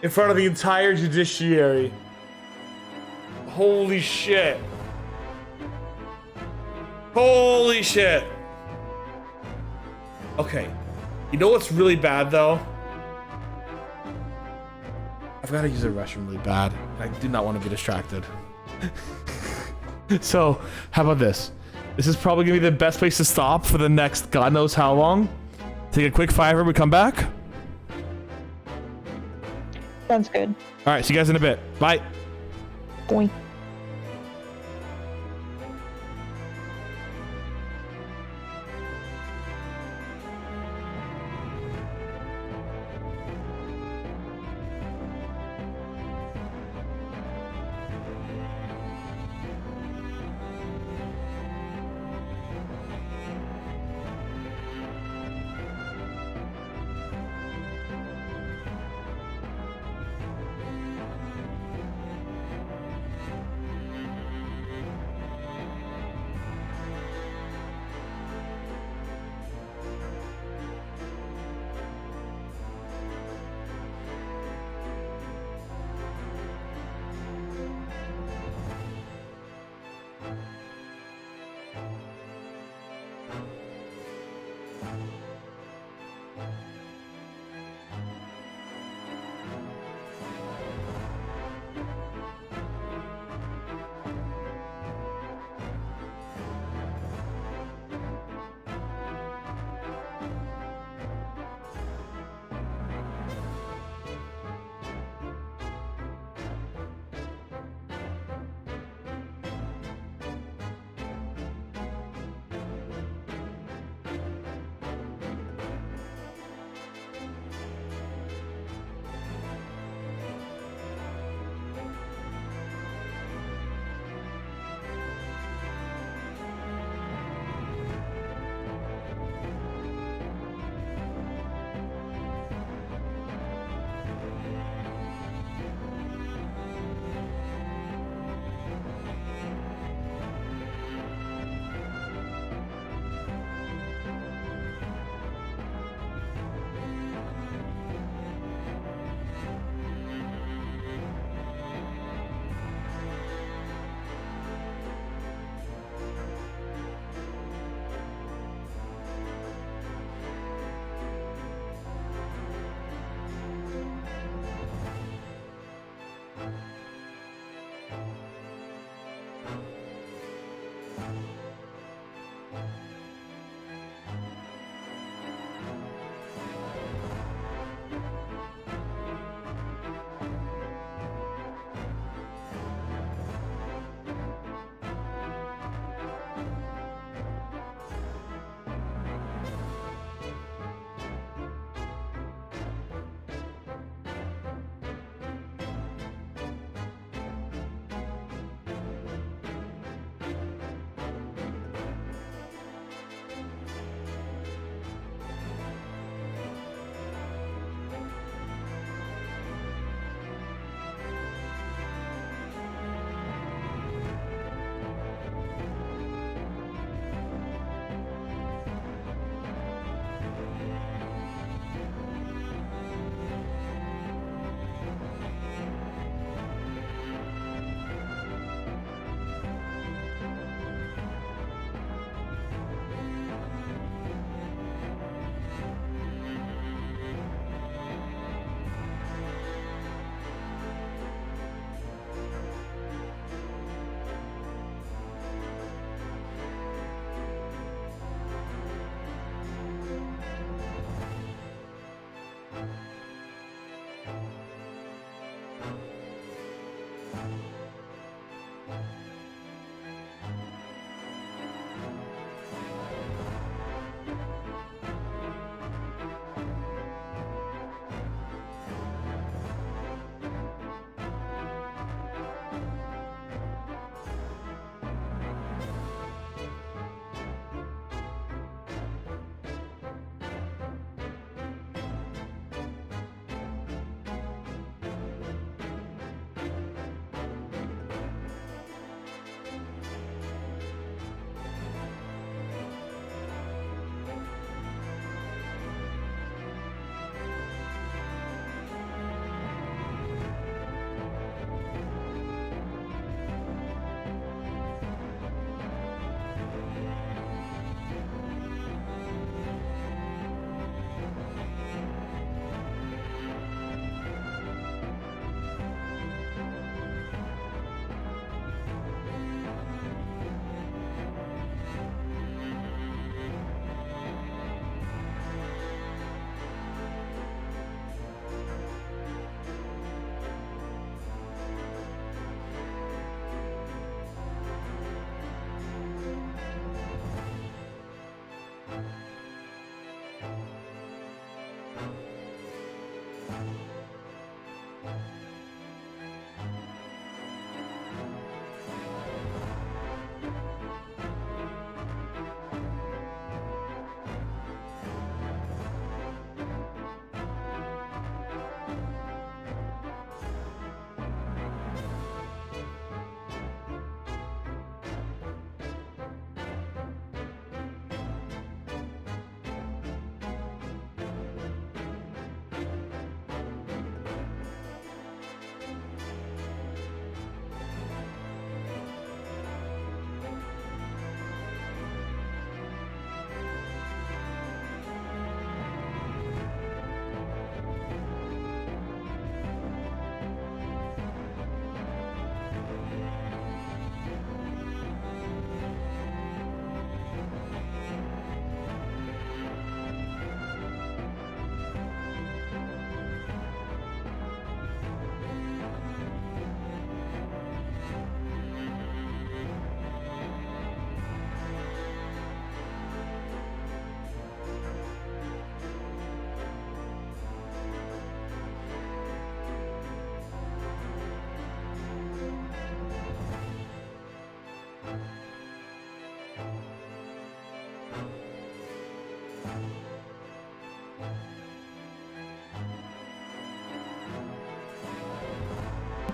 In front of the entire judiciary. Holy shit. Holy shit. Okay. You know what's really bad, though? I've got to use the restroom really bad. I do not want to be distracted. So, how about this? This is probably going to be the best place to stop for the next God knows how long. Take a quick fiver, we come back.
Sounds good.
All right, see you guys in a bit. Bye.
Boink.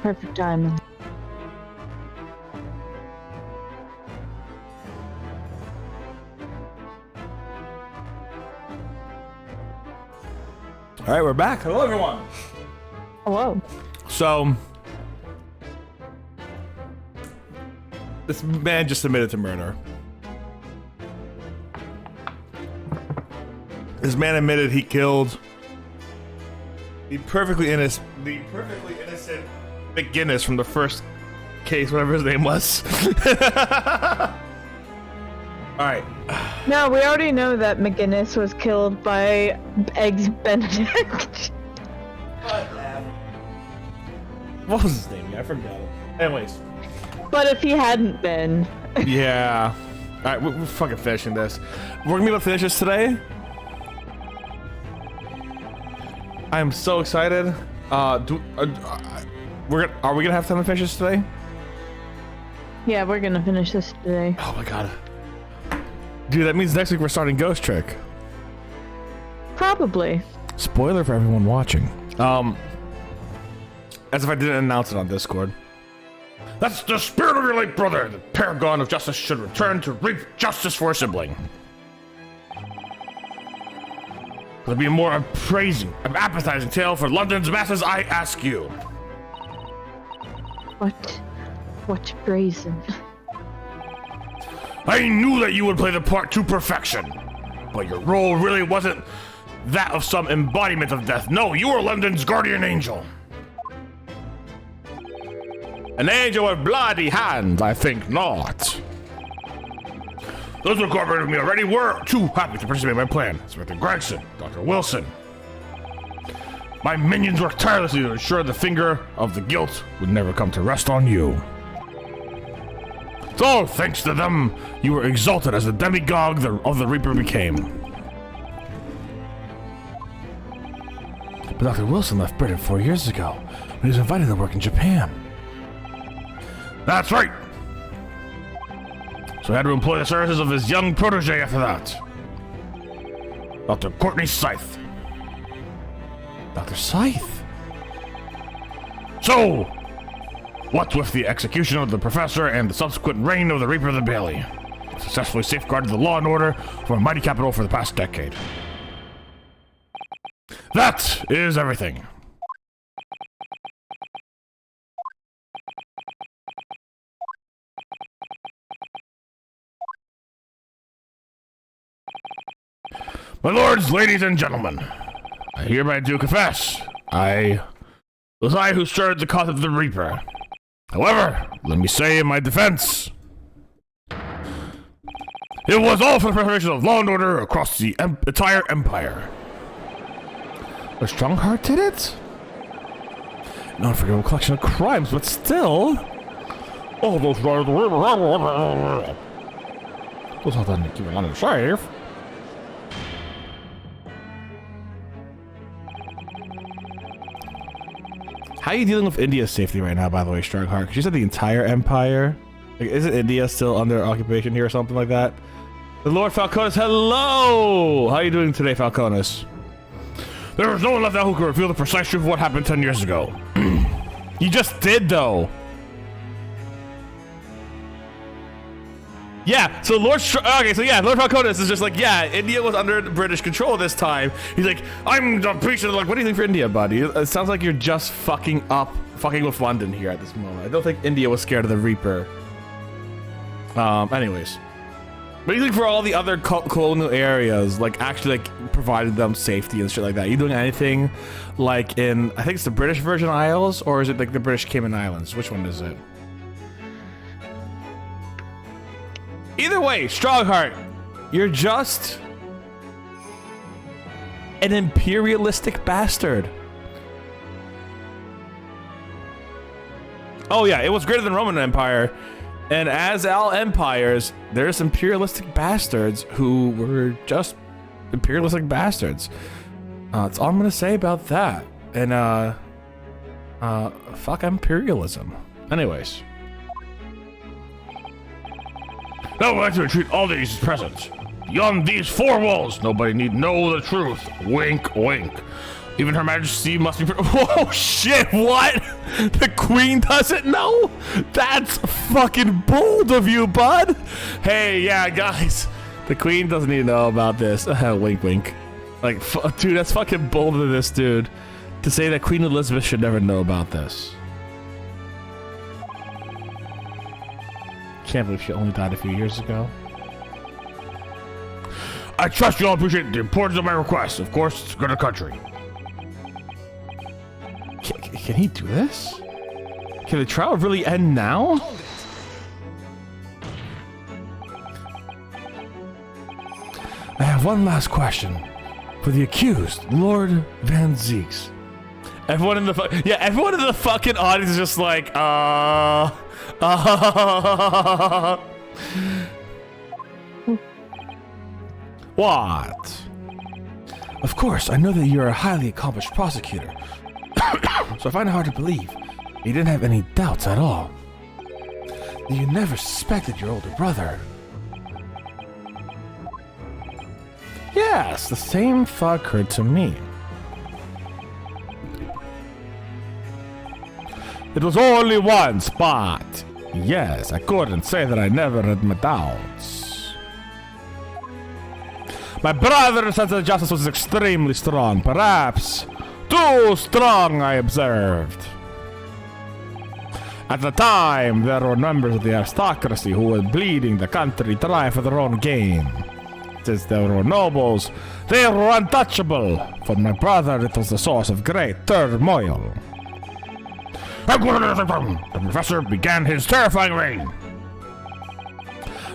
perfect timing.
All right, we're back. Hello, everyone.
Hello.
So, this man just admitted to murder. This man admitted he killed the perfectly innocent McGinnis from the first case, whatever his name was. All right.
No, we already know that McGinnis was killed by Eggs Benedict.
What was his name? Yeah, I forgot it. Anyways.
But if he hadn't been.
Yeah. All right, we're fucking finishing this. We're gonna be able to finish this today. I am so excited. Are we gonna have time to finish this today?
Yeah, we're gonna finish this today.
Oh my god. Dude, that means next week we're starting Ghost Trick.
Probably.
Spoiler for everyone watching. As if I didn't announce it on Discord.
That's the spirit of your late brother. The paragon of justice should return to reap justice for a sibling. There'll be a more appraising, appetizing tale for London's masses, I ask you.
What brazen?
I knew that you would play the part to perfection, but your role really wasn't that of some embodiment of death. No, you were London's guardian angel.
An angel with bloody hands, I think not.
Those who cooperated with me already were too happy to participate in my plan. Inspector Gregson, Dr. Wilson. My minions worked tirelessly to ensure the finger of the guilt would never come to rest on you. So, thanks to them, you were exalted as the demigod of the Reaper became.
But Dr. Wilson left Britain 4 years ago when he was invited to work in Japan.
That's right. So I had to employ the services of his young protege after that. Dr. Courtney Scythe.
Dr. Scythe?
So, what with the execution of the professor and the subsequent reign of the Reaper of the Bailey, successfully safeguarded the law and order from a mighty capital for the past decade. That is everything. My lords, ladies, and gentlemen, I hereby do confess, it was I who stirred the cause of the Reaper. However, let me say in my defense, it was all for the preservation of law and order across the entire empire.
A Strongheart did it? An unforgivable collection of crimes, but still...
All those guys
Those all done to keep London safe. How are you dealing with India's safety right now, by the way, Strongheart? Because you said the entire empire. Like, isn't India still under occupation here or something like that? The Lord Falconis, hello! How are you doing today, Falconis?
There is no one left now who can reveal the precise truth of what happened 10 years ago.
You just did, though. Yeah, so Lord Falconis is just like, yeah, India was under British control this time. He's like, I'm the priest. Like, what do you think for India, buddy? It sounds like you're just fucking with London here at this moment. I don't think India was scared of the Reaper. Anyways. What do you think for all the other colonial areas, like, actually, like, provided them safety and shit like that? Are you doing anything, like, in, I think it's the British Virgin Isles, or is it, like, the British Cayman Islands? Which one is it? Either way, Strongheart, you're just an imperialistic bastard. Oh yeah, it was greater than Roman Empire, and as all empires, there's imperialistic bastards who were just imperialistic bastards. That's all I'm gonna say about that. And fuck imperialism. Anyways.
Now I'd like to entreat all these present. Beyond these four walls, nobody need know the truth. Wink, wink. Even Her Majesty must be...
Whoa, shit, what? The queen doesn't know? That's fucking bold of you, bud. Hey, yeah, guys. The queen doesn't even know about this. Wink, wink. Like, dude, that's fucking bold of this dude. To say that Queen Elizabeth should never know about this. Can't believe she only died a few years ago.
I trust you all appreciate the importance of my request. Of course, it's good to country.
Can he do this? Can the trial really end now? I have one last question for the accused, Lord Van Zeeks. Everyone in the everyone in the fucking audience is just like, What? Of course, I know that you're a highly accomplished prosecutor, so I find it hard to believe you didn't have any doubts at all. You never suspected your older brother. Yes, the same thought occurred to me. It was only once, but yes, I couldn't say that I never had my doubts. My brother's sense of justice was extremely strong, perhaps too strong, I observed. At the time, there were members of the aristocracy who were bleeding the country dry for their own gain. Since there were nobles, they were untouchable. For my brother, it was the source of great turmoil.
The professor began his terrifying reign.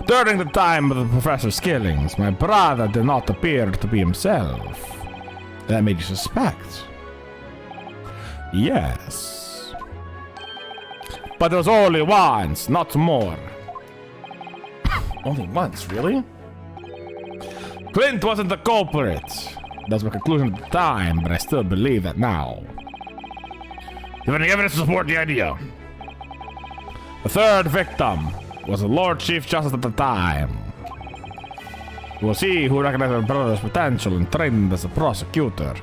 During the time of the professor's killings, my brother did not appear to be himself. That made you suspect. Yes. But it was only once, not more. Only once, really? Clint wasn't the culprit. That was my conclusion at the time, but I still believe that now.
Do you have any evidence to support the idea?
The third victim was the Lord Chief Justice at the time. We'll see who recognized my brother's potential and trained him as a prosecutor.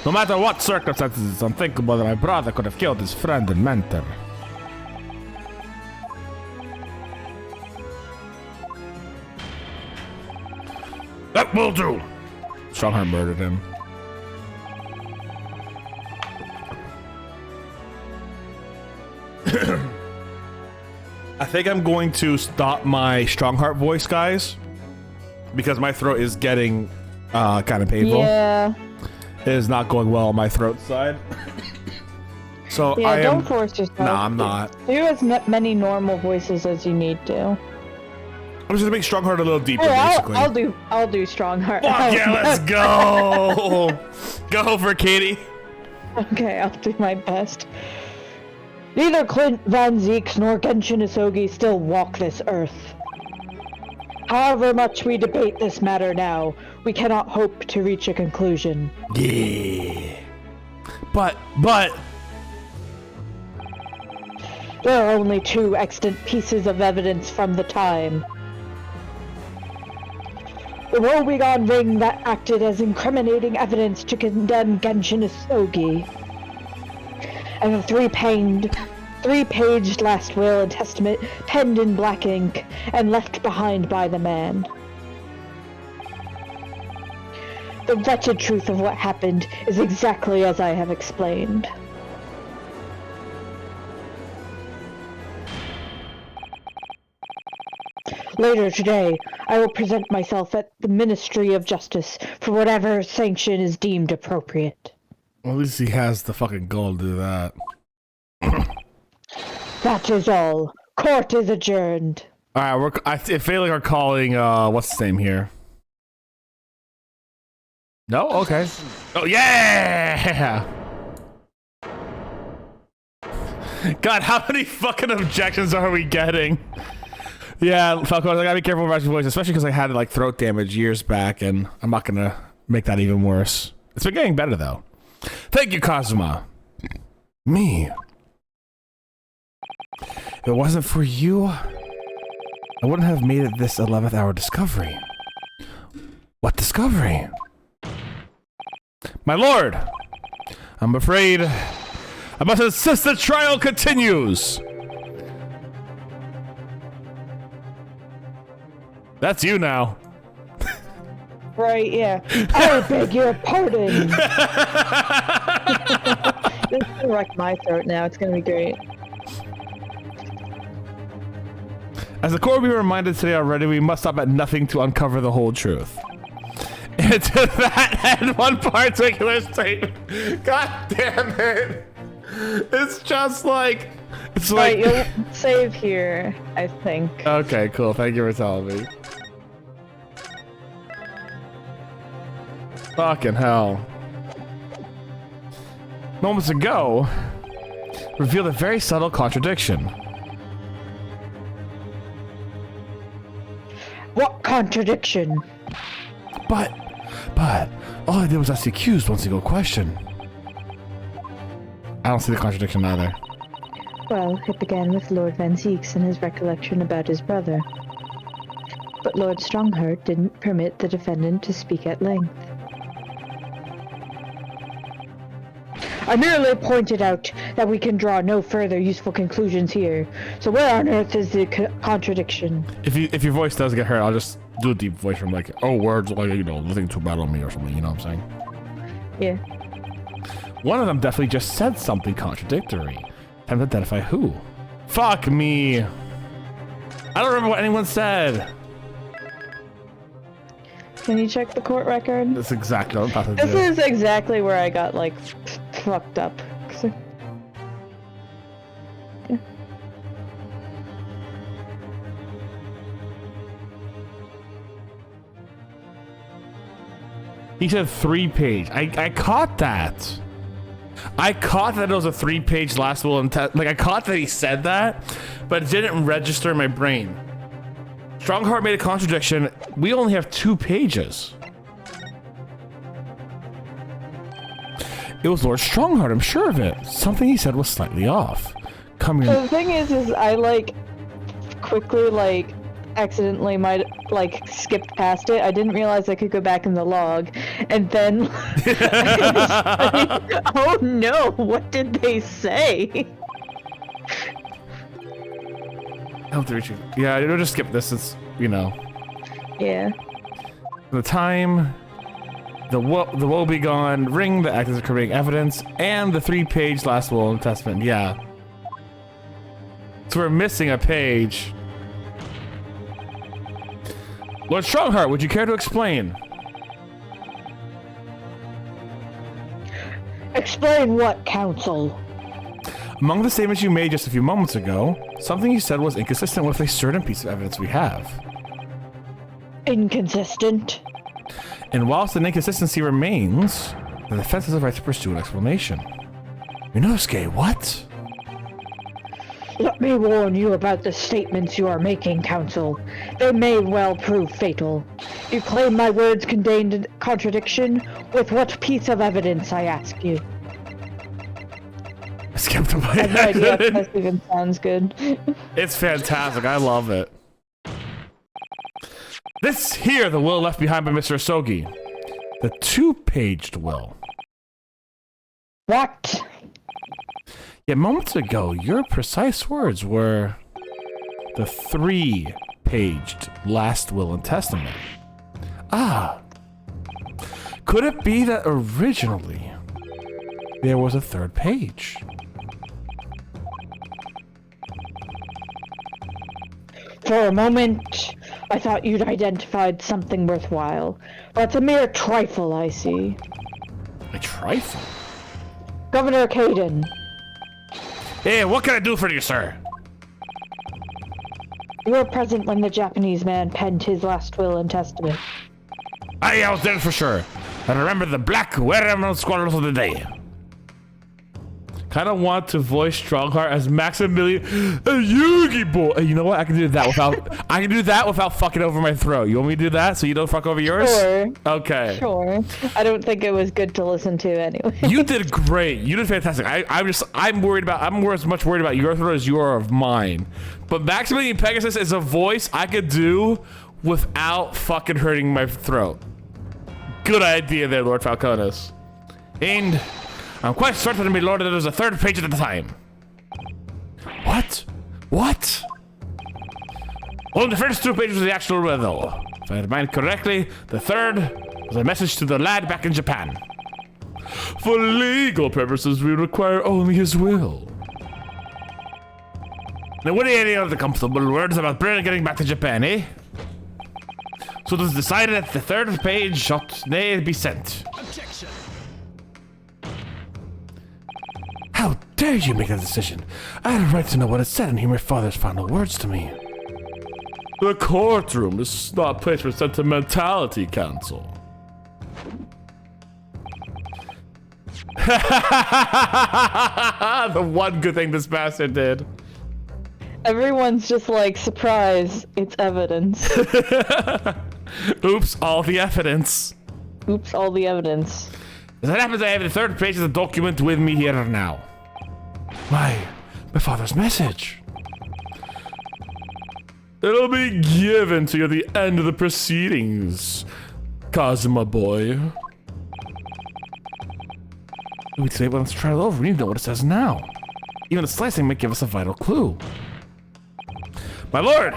No matter what circumstances, it's unthinkable that my brother could have killed his friend and mentor.
That will do.
Strongheart murdered him. I think I'm going to stop my Strongheart voice, guys, because my throat is getting kind of painful.
Yeah.
It is not going well on my throat side. So
Yeah,
I
don't
am.
force yourself.
Nah, I'm not.
Do as many normal voices as you need to.
I'm just gonna make Strongheart a little deeper,
Oh,
basically.
I'll do Strongheart.
Fuck yeah, let's go! Go for Katie.
Okay, I'll do my best. Neither Clint Van Zeeks nor Genshin Isogi still walk this earth. However much we debate this matter now, we cannot hope to reach a conclusion.
Yeah. But
There are only two extant pieces of evidence from the time. The woebegone ring that acted as incriminating evidence to condemn Genshin Isogi. And the three-paged last will and testament penned in black ink and left behind by the man. The wretched truth of what happened is exactly as I have explained. Later today, I will present myself at the Ministry of Justice for whatever sanction is deemed appropriate.
at least he has the fucking goal to do that.
That is all. Court is adjourned.
Alright, I feel like we're calling, what's his name here? No? Okay. Oh, yeah! God, how many fucking objections are we getting? Yeah, Falco, I gotta be careful about your voice, especially because I had, like, throat damage years back, and I'm not gonna make that even worse. It's been getting better, though. Thank you, Kazuma. Me. If it wasn't for you, I wouldn't have made it this 11th hour discovery. What discovery? My lord! I'm afraid I must insist the trial continues. That's you now.
Right, yeah. I beg your pardon. This is gonna wreck my throat now. It's gonna be great.
As the court will be reminded today already, we must stop at nothing to uncover the whole truth. And to that end, one particular statement. God damn it. It's just like... It's like...
Right, you'll save here, I think.
Okay, cool. Thank you for telling me. Fucking hell. Moments ago, revealed a very subtle contradiction.
What contradiction?
But, all I did was ask the accused one single question. I don't see the contradiction either.
Well, it began with Lord Van Zeeks and his recollection about his brother. But Lord Strongheart didn't permit the defendant to speak at length.
I merely pointed out that we can draw no further useful conclusions here. So where on earth is the contradiction?
If your voice does get hurt, I'll just do a deep voice from like, oh, words like, you know, nothing too bad on me or something, you know what I'm saying?
Yeah.
One of them definitely just said something contradictory. Time to identify who. Fuck me. I don't remember what anyone said.
Can you check the court record?
That's exactly what I'm about to do.
This is exactly where I got, like, fucked up. Yeah.
He said 3-page. I caught that. I caught that it was a 3-page last will and like I caught that he said that, but it didn't register in my brain. Strongheart made a contradiction. We only have 2 pages. It was Lord Strongheart, I'm sure of it. Something he said was slightly off. Coming.
So the thing is I like quickly like accidentally might like skipped past it. I didn't realize I could go back in the log, and then oh no, what did they say?
Yeah, it'll just skip this. It's, you know.
Yeah.
The time, the woe be gone, ring, the act as incriminating evidence, and the 3-page last will and testament. Yeah. So we're missing a page. Lord Strongheart, would you care to explain?
Explain what, counsel?
Among the statements you made just a few moments ago, something you said was inconsistent with a certain piece of evidence we have.
Inconsistent?
And whilst an inconsistency remains, the defense has a right to pursue an explanation. Minosuke, what?
Let me warn you about the statements you are making, counsel. They may well prove fatal. You claim my words contained a contradiction. With what piece of evidence, I ask you?
Skipped away.
I have no idea if this even sounds good.
It's fantastic. I love it. This here, the will left behind by Mr. Asogi. The 2-paged will.
What?
Yet moments ago, your precise words were the 3-paged last will and testament. Ah. Could it be that originally there was a 3rd page?
For a moment, I thought you'd identified something worthwhile. But it's a mere trifle, I see.
A trifle?
Governor Caden.
Hey, what can I do for you, sir?
You were present when the Japanese man penned his last will and testament.
I was there for sure. I remember the black werewolf squadrons of the day. Kind of want to voice Strongheart as Maximilian Yugi boy. You know what? I can do that without fucking over my throat. You want me to do that so you don't fuck over yours?
Sure.
Okay.
Sure. I don't think it was good to listen to anyway.
You did great. You did fantastic. I'm as much worried about your throat as you are of mine. But Maximilian Pegasus is a voice I could do without fucking hurting my throat. Good idea there, Lord Falcones. And I'm quite certain, my lord, that there's a third page at the time. What? What? Only the first 2 pages was the actual riddle. If I remember correctly, the third was a message to the lad back in Japan. For legal purposes, we require only his will. Now, what are any other comfortable words about Britain getting back to Japan, eh? So it was decided that the third page shot nay be sent.
Objection.
How dare you make that decision? I had a right to know what it said and hear my father's final words to me. The courtroom is not a place for sentimentality, counsel. The one good thing this bastard did.
Everyone's just like, surprise, it's evidence.
Oops, all the evidence.
Oops, all the evidence.
As it happens, I have the third page of the document with me here now. My father's message. It'll be given to you at the end of the proceedings, Kazuma boy. We'd say, well, let's try it over. We need to know what it says now. Even the slicing might give us a vital clue. My lord,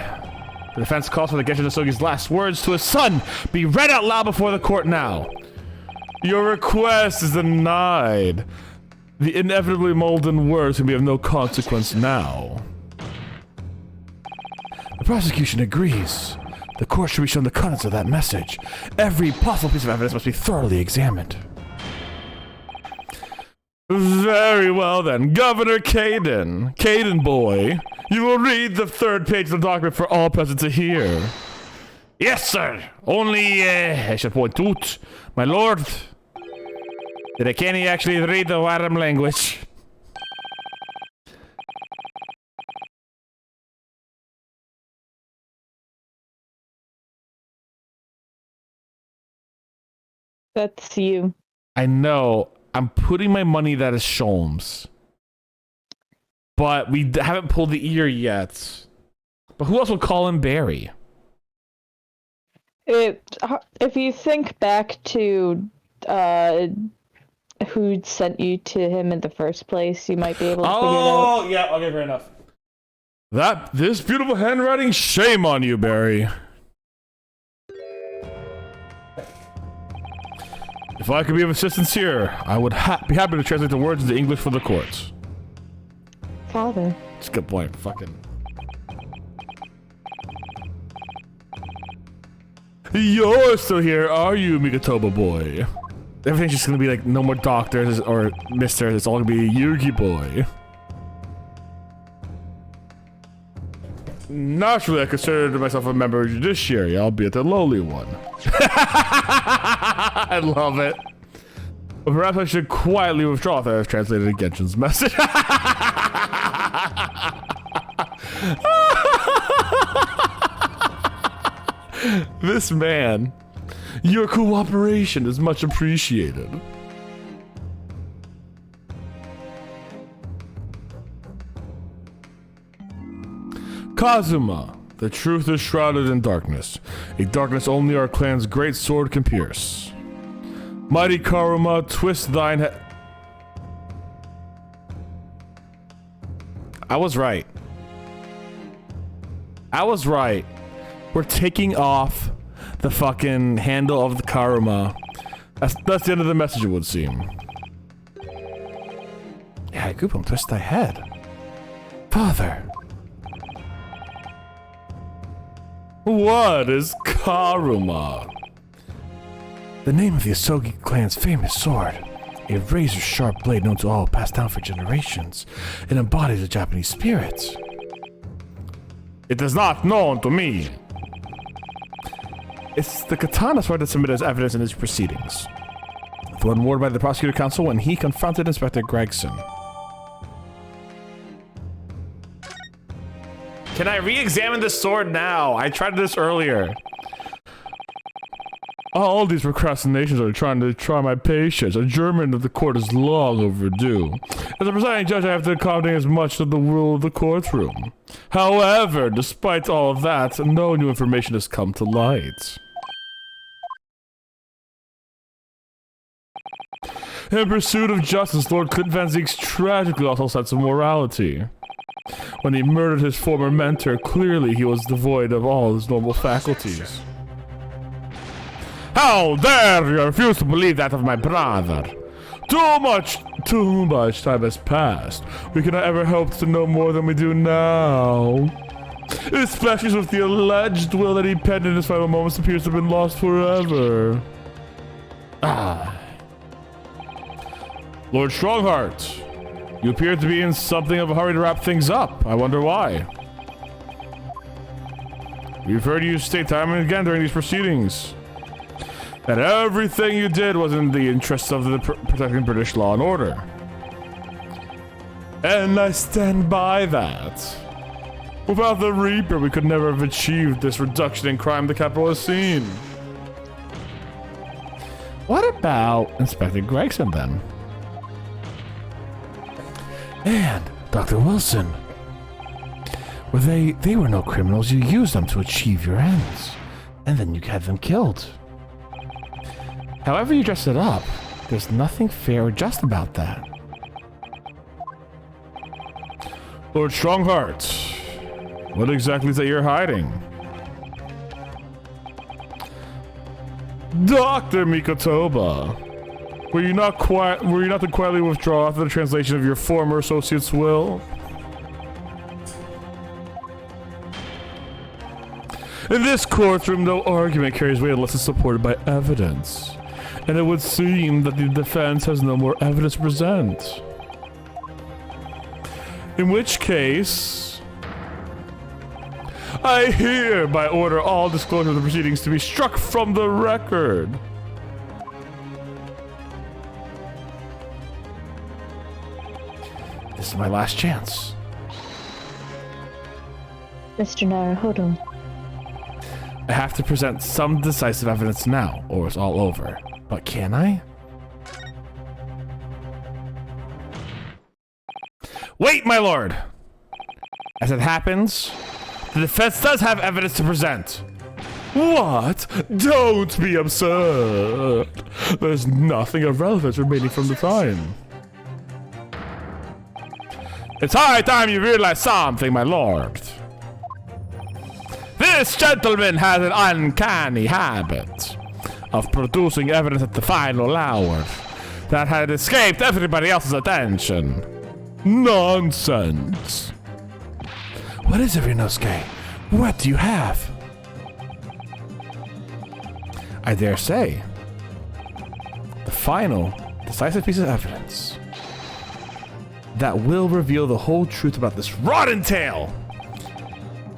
the defense calls for the Genshin Asogi's last words to his son be read out loud before the court now. Your request is denied. The inevitably molten words can be of no consequence now. The prosecution agrees. The court should be shown the contents of that message. Every possible piece of evidence must be thoroughly examined. Very well then, Governor Caden. Caden boy, you will read the third page of the document for all present to hear. Yes, sir. Only, I should point out, my lord, that I can't actually read the Warm language.
That's you.
I know. I'm putting my money that is Sholmes. But we haven't pulled the ear yet. But who else will call him Barry?
If you think back to who sent you to him in the first place, you might be able to figure it out.
Oh, yeah, okay, fair enough. This beautiful handwriting, shame on you, Barry. If I could be of assistance here, I would be happy to translate the words into English for the courts.
Father.
That's a good point. Fucking. You're still here, are you, Migatoba boy? Everything's just gonna be like, no more doctors or misters, it's all gonna be Yugi boy. Naturally, I considered myself a member of the judiciary, albeit a lowly one. I love it. But perhaps I should quietly withdraw if I've translated Genshin's message. This man, your cooperation is much appreciated. Kazuma, the truth is shrouded in darkness, a darkness only our clan's great sword can pierce. Mighty Karuma, twist thine head. I was right. I was right. We're taking off the fucking handle of the Karuma. That's the end of the message, it would seem. Yeah, Goopum, twist thy head. Father. What is Karuma? The name of the Asogi clan's famous sword. A razor-sharp blade known to all, passed down for generations. It embodies the Japanese spirit. It is not known to me. It's the katana sword that submitted as evidence in his proceedings. The one worn by the prosecutor counsel when he confronted Inspector Gregson. Can I re-examine this sword now? I tried this earlier. All these procrastinations are trying to try my patience. Adjournment of the court is long overdue. As a presiding judge, I have to accommodate as much of the rule of the courtroom. However, despite all of that, no new information has come to light. In pursuit of justice, Lord Clint Van Zeek's tragically lost all sense of morality. When he murdered his former mentor, clearly he was devoid of all his normal faculties. How dare you refuse to believe that of my brother? Too much time has passed. We cannot ever hope to know more than we do now. Especially with the alleged will that he penned in his final moments appears to have been lost forever. Lord Strongheart, you appear to be in something of a hurry to wrap things up. I wonder why. We've heard you state time and again during these proceedings that everything you did was in the interests of the protecting British law and order. And I stand by that. Without the Reaper, we could never have achieved this reduction in crime the capital has seen. What about Inspector Gregson, then? And Dr. Wilson. They were no criminals. You used them to achieve your ends. And then you had them killed. However you dress it up, there's nothing fair or just about that. Lord Strongheart, what exactly is that you're hiding? Dr. Mikotoba, were you not to quietly withdraw after the translation of your former associate's will? In this courtroom, no argument carries weight unless it's supported by evidence. And it would seem that the defense has no more evidence to present. In which case, I hereby order all disclosure of the proceedings to be struck from the record. This is my last chance.
Mr. Naruhodo.
I have to present some decisive evidence now, or it's all over. But can I? Wait, my lord! As it happens, the defense does have evidence to present. What? Don't be absurd. There's nothing of relevance remaining from the time. It's high time you realize something, my lord. This gentleman has an uncanny habit of producing evidence at the final hour that had escaped everybody else's attention. Nonsense. What is it, Ryunosuke? What do you have? I dare say, the final, decisive piece of evidence that will reveal the whole truth about this rotten tale.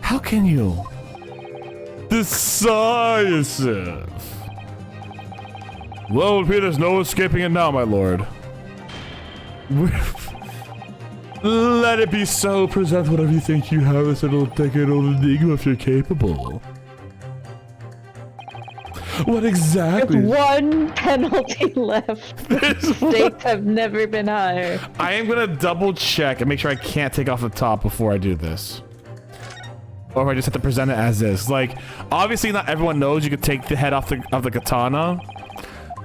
How can you? Decisive. Well, Peter's no escaping it now, my lord. Let it be so. Present whatever you think you have as an old decade-old enigma if you're capable. What exactly?
With one penalty left. The stakes have never been higher.
I am gonna double check and make sure I can't take off the top before I do this. Or if I just have to present it as is. Like, obviously not everyone knows you could take the head off of the katana.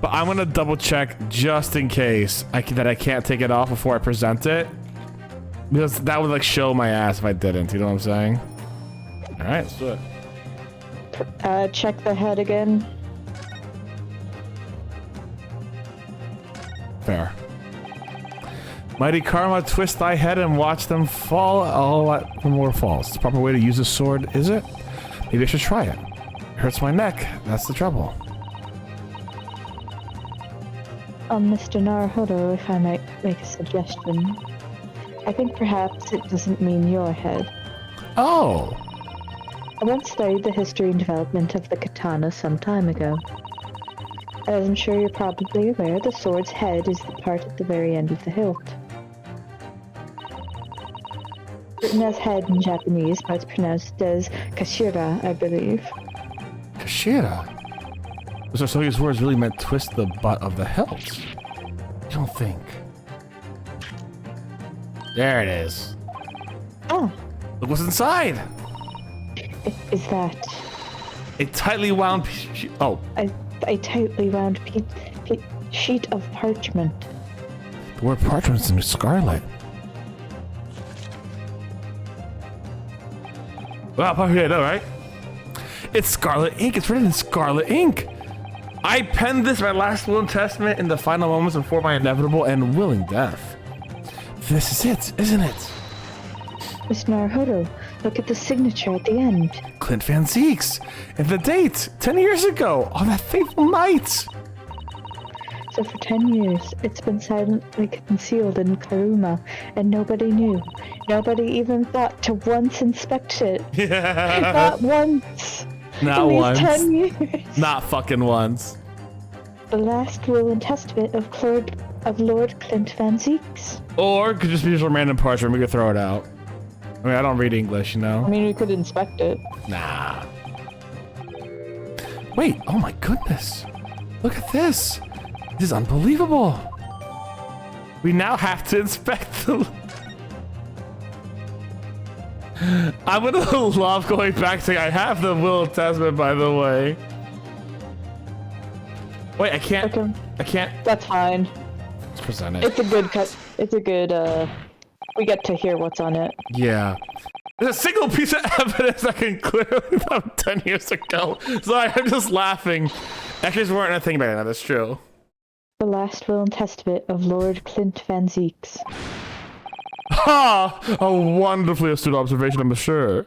But I'm gonna double check just in case that I can't take it off before I present it. Because that would like show my ass if I didn't, you know what I'm saying? Alright, let's do it.
Check the head again.
Fair. Mighty Karma, twist thy head and watch them fall. All at the more falls. It's the proper way to use a sword, is it? Maybe I should try it. It hurts my neck. That's the trouble.
Mr. Naruhodo, if I might make a suggestion. I think perhaps it doesn't mean your head.
Oh!
I once studied the history and development of the katana some time ago. As I'm sure you're probably aware, the sword's head is the part at the very end of the hilt. Written as head in Japanese, but it's pronounced as kashira, I believe.
Kashira? So some of these words really meant twist the butt of the hilt. I don't think. There it is.
Oh.
Look what's inside!
Is that...
A tightly wound... Oh.
A tightly wound sheet of parchment.
The word parchment's in scarlet. Wow, probably know, right? It's scarlet ink. It's written in scarlet ink. I penned this, my last will and testament, in the final moments before my inevitable and willing death. This is it, isn't it?
Miss Naruhodo, look at the signature at the end.
Clint Van Zeeks. And the date, 10 years ago, on that fateful night.
So for 10 years, it's been silently concealed in Karuma, and nobody knew. Nobody even thought to once inspect it.
Yeah.
Not once.
Not
in these
once.
10 years.
Not fucking once.
The last will and testament of Lord Clint Van Zeeks.
Or it could just be just a random parchment. We could throw it out. I mean, I don't read English, you know?
I mean, we could inspect it.
Nah. Wait, oh my goodness. Look at this. This is unbelievable. We now have to inspect the... I'm gonna love going back to... I have the will and testament, by the way. Wait, I can't...
Okay.
I can't...
That's fine.
Let's present it.
It's a good cut. It's a good, we get to hear what's on it.
Yeah. There's a single piece of evidence I can clearly from 10 years ago. Sorry, I'm just laughing. Actually, there weren't anything about it. That's true.
The last will and testament of Lord Clint Van Zeeks.
Ha! A wonderfully astute observation, I'm sure.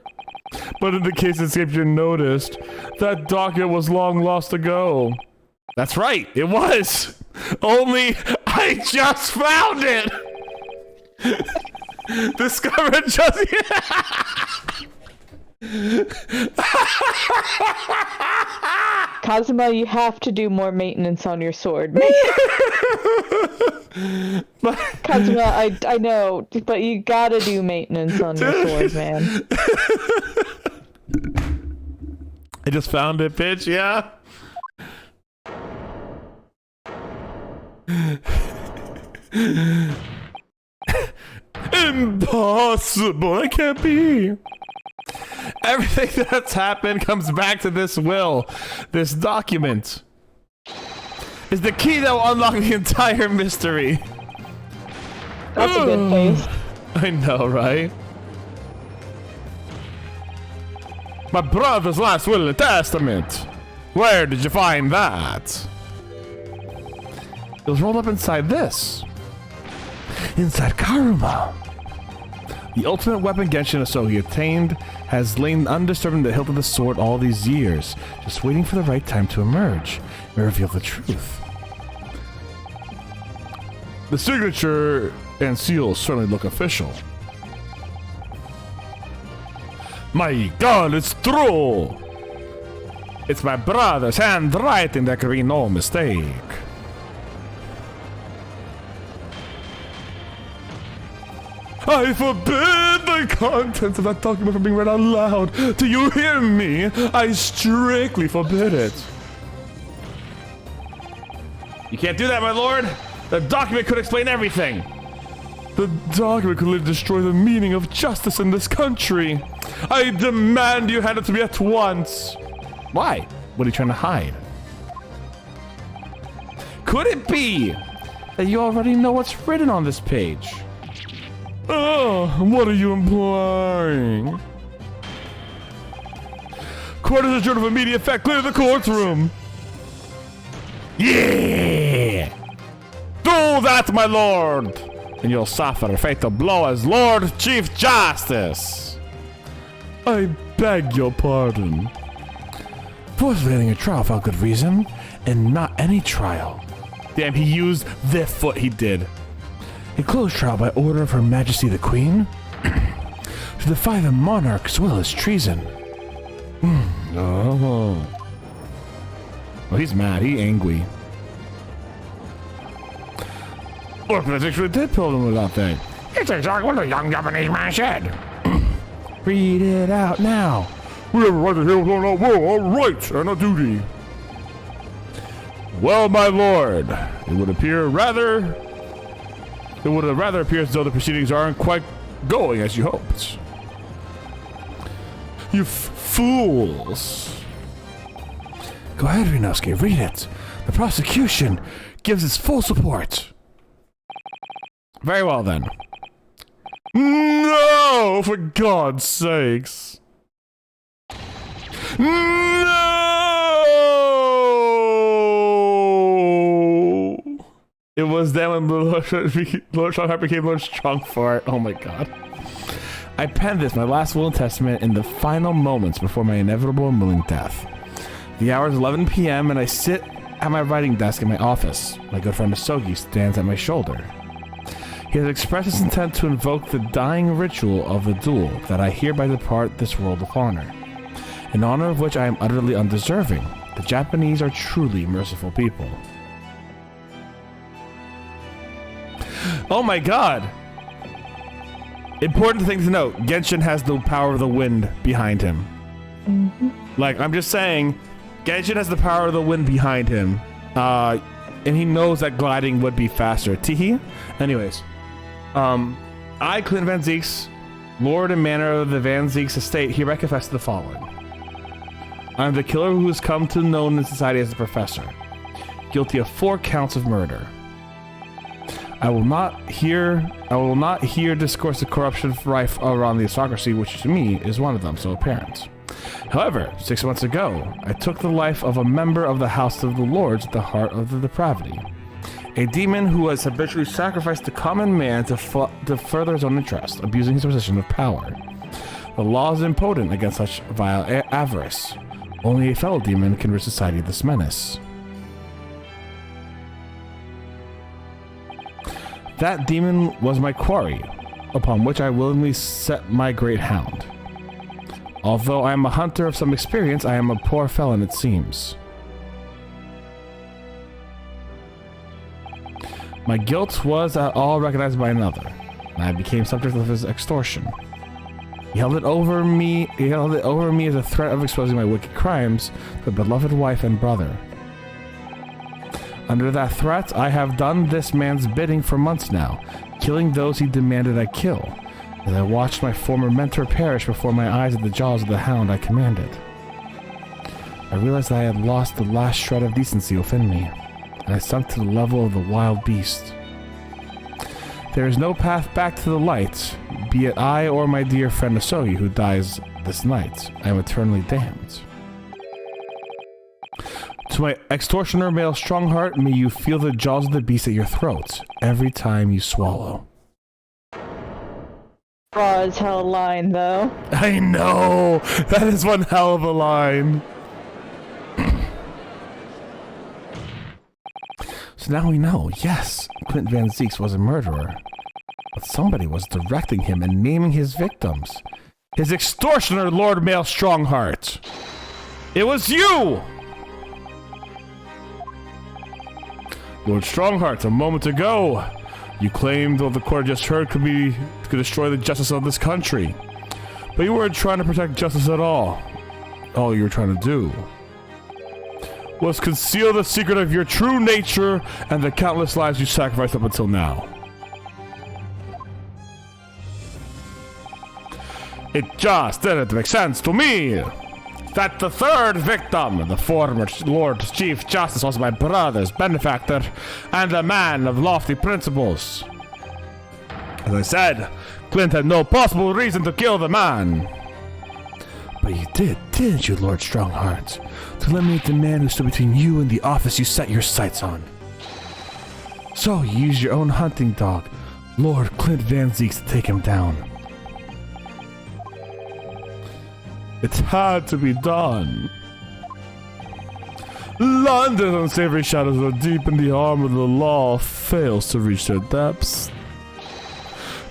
But in the case it escaped your notice, that document was long lost ago. That's right, it was! Only I just found it! Discovered just...
Kazuma, you have to do more maintenance on your sword. Kazuma, I know, but you gotta do maintenance on your sword, man.
I just found it, bitch, yeah? Impossible, it can't be. Everything that's happened comes back to this will. This document is the key that will unlock the entire mystery.
That's a good face.
I know, right? My brother's last will and testament. Where did you find that? It was rolled up inside this. Inside Karuma. The ultimate weapon Genshin Asogi obtained has lain undisturbed in the hilt of the sword all these years, just waiting for the right time to emerge and reveal the truth. The signature and seal certainly look official. My God, it's true! It's my brother's handwriting, there could be no mistake. I forbid the contents of that document from being read out loud. Do you hear me? I strictly forbid it. You can't do that, my lord. The document could explain everything. The document could literally destroy the meaning of justice in this country. I demand you hand it to me at once. Why? What are you trying to hide? Could it be that you already know what's written on this page? Oh, what are you implying? Court is adjourned of immediate effect. Clear the courtroom. Yeah! Do that, my lord! And you'll suffer a fatal blow as Lord Chief Justice. I beg your pardon. Forcefully a trial without good reason, and not any trial. Damn, he used the foot he did. A closed trial by order of Her Majesty the Queen. To defy the monarch's will is treason. Oh. Well, he's mad. He's angry. Look, that actually did tell him that thing.
It's exactly what the young Japanese man said.
Read it out now.
We have a right to hear what's on our will, a right and a duty.
Well, my lord, it would rather appear as though the proceedings aren't quite going as you hoped. You fools. Go ahead, Rinosuke, read it. The prosecution gives its full support. Very well then. No! For God's sakes. No! It was then when Lord Strongheart became Lord Strongfart. Oh my god. I penned this, my last will and testament, in the final moments before my inevitable and willing death. The hour is 11 p.m. and I sit at my writing desk in my office. My good friend Asogi stands at my shoulder. He has expressed his intent to invoke the dying ritual of the duel, that I hereby depart this world of honor, an honor of which I am utterly undeserving. The Japanese are truly merciful people. Oh my god! Important thing to note, Genshin has the power of the wind behind him. Like, I'm just saying, Genshin has the power of the wind behind him. And he knows that gliding would be faster. Teehee? Anyways. I, Clint Van Zieks, Lord and Manor of the Van Zieks estate, hereby confess the following. I am the killer who has come to known in society as the Professor, guilty of 4 counts of murder. I will not hear discourse of corruption rife around the aristocracy, which to me is one of them, so apparent. However, 6 months ago, I took the life of a member of the House of the Lords at the heart of the depravity. A demon who has habitually sacrificed the common man to further his own interest, abusing his position of power. The law is impotent against such vile avarice. Only a fellow demon can rid society of this menace. That demon was my quarry, upon which I willingly set my great hound. Although I am a hunter of some experience, I am a poor felon, it seems. My guilt was at all recognized by another, and I became subject of his extortion. He held it over me as a threat of exposing my wicked crimes to a beloved wife and brother. Under that threat, I have done this man's bidding for months now, killing those he demanded I kill, as I watched my former mentor perish before my eyes at the jaws of the hound I commanded. I realized that I had lost the last shred of decency within me, and I sunk to the level of the wild beast. There is no path back to the light, be it I or my dear friend Asogi who dies this night. I am eternally damned. To my extortioner, male Strongheart, may you feel the jaws of the beast at your throat every time you swallow.
Raw as hell line, though.
I know! That is one hell of a line. So now we know, yes, Clint Van Zieks was a murderer. But somebody was directing him and naming his victims. His extortioner, Lord Male Strongheart. It was you! Lord Strongheart, a moment ago, you claimed what the court just heard could destroy the justice of this country. But you weren't trying to protect justice at all. All you were trying to do was conceal the secret of your true nature and the countless lives you sacrificed up until now. It just didn't make sense to me that the third victim, the former Lord Chief Justice, was my brother's benefactor and a man of lofty principles. As I said, Clint had no possible reason to kill the man. But you did, didn't you, Lord Strongheart? To eliminate the man who stood between you and the office you set your sights on. So you used your own hunting dog, Lord Clint Van Zieks, to take him down. It had to be done. London's unsavory shadows are deep, and the arm of the law fails to reach their depths.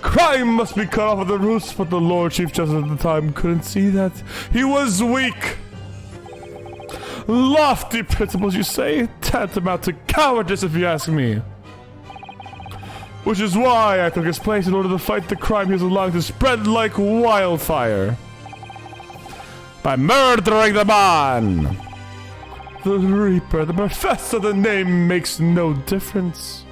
Crime must be cut off at the roots, but the Lord Chief Justice at the time couldn't see that. He was weak. Lofty principles, you say? Tantamount to cowardice, if you ask me. Which is why I took his place in order to fight the crime he was allowing to spread like wildfire. By murdering the man! The Reaper, the Professor, the name makes no difference.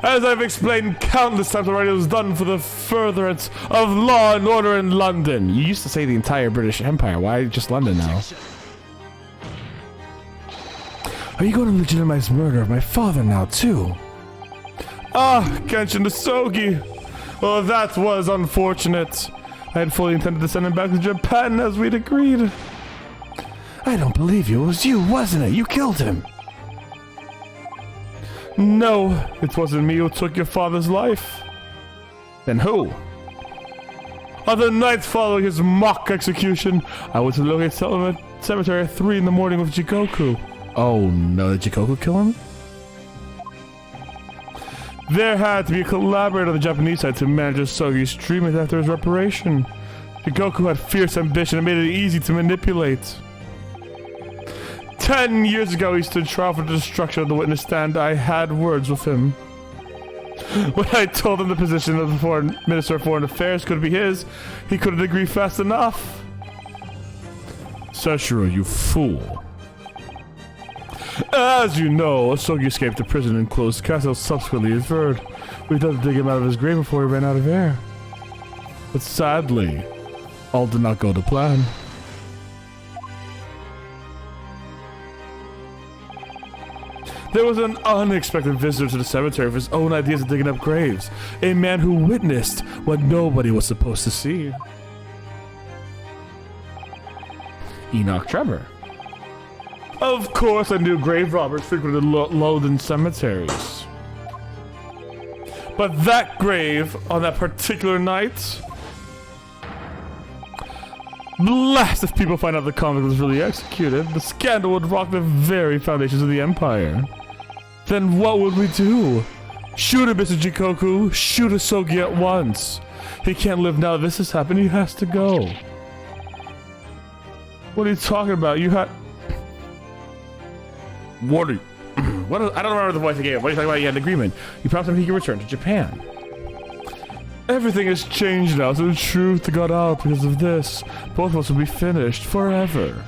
As I've explained countless times already, it was done for the furtherance of law and order in London. You used to say the entire British Empire. Why just London now? Are you going to legitimize murder of my father now, too? Ah, Kenshin Sogi. Well, that was unfortunate. I had fully intended to send him back to Japan as we'd agreed. I don't believe you. It was you, wasn't it? You killed him. No, it wasn't me who took your father's life. Then who? On the night following his mock execution, I went to the locate cemetery at 3 in the morning with Jikoku. Oh no, did Jikoku kill him? There had to be a collaborator on the Japanese side to manage Sogi's treatment after his reparation. Jikoku had fierce ambition and made it easy to manipulate. 10 years ago, he stood trial for the destruction of the witness stand. I had words with him. When I told him the position of the foreign Minister of Foreign Affairs could be his, he couldn't agree fast enough. Seshiro, you fool. As you know, Sogi escaped the prison and closed castle subsequently inferred. We had to dig him out of his grave before he ran out of air. But sadly, all did not go to plan. There was an unexpected visitor to the cemetery with his own ideas of digging up graves. A man who witnessed what nobody was supposed to see. Enoch Trevor. Of course I knew grave robbers frequented Lowden cemeteries. But that grave, on that particular night... Blast if people find out the convict was really executed. The scandal would rock the very foundations of the Empire. Then what would we do? Shoot him, Mr. Jikoku. Shoot Asogi at once. He can't live now this has happened. He has to go. What are you talking about? You had... What are you... I don't remember the voice again. What are you talking about? You had an agreement. You promised him he could return to Japan. Everything has changed now, so the truth got out because of this. Both of us will be finished forever.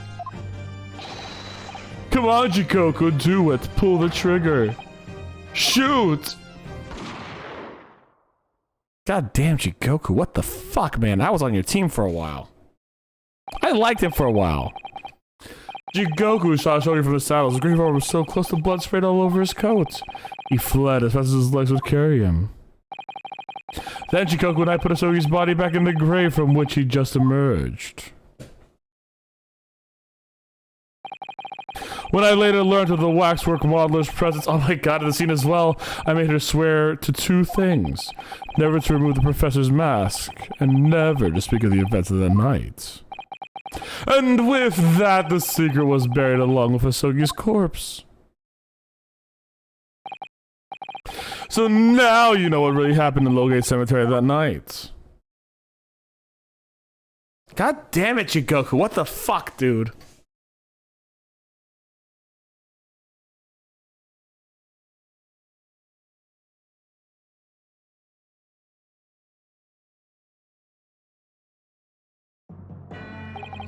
Come on, Jikoku, do it. Pull the trigger. Shoot! God damn, Jikoku, what the fuck, man? I was on your team for a while. I liked him for a while. Jikoku shot Shogi from the saddle. His grave armor was so close the blood sprayed all over his coat. He fled as fast as his legs would carry him. Then Jikoku and I put Asogi's body back in the grave from which he just emerged. When I later learned of the waxwork modeler's presence, oh my god, in the scene as well, I made her swear to 2 things. Never to remove the professor's mask, and never to speak of the events of the night. And with that, the secret was buried along with Asogi's corpse. So now you know what really happened in Lowgate Cemetery that night. God damn it, Jikoku, what the fuck, dude?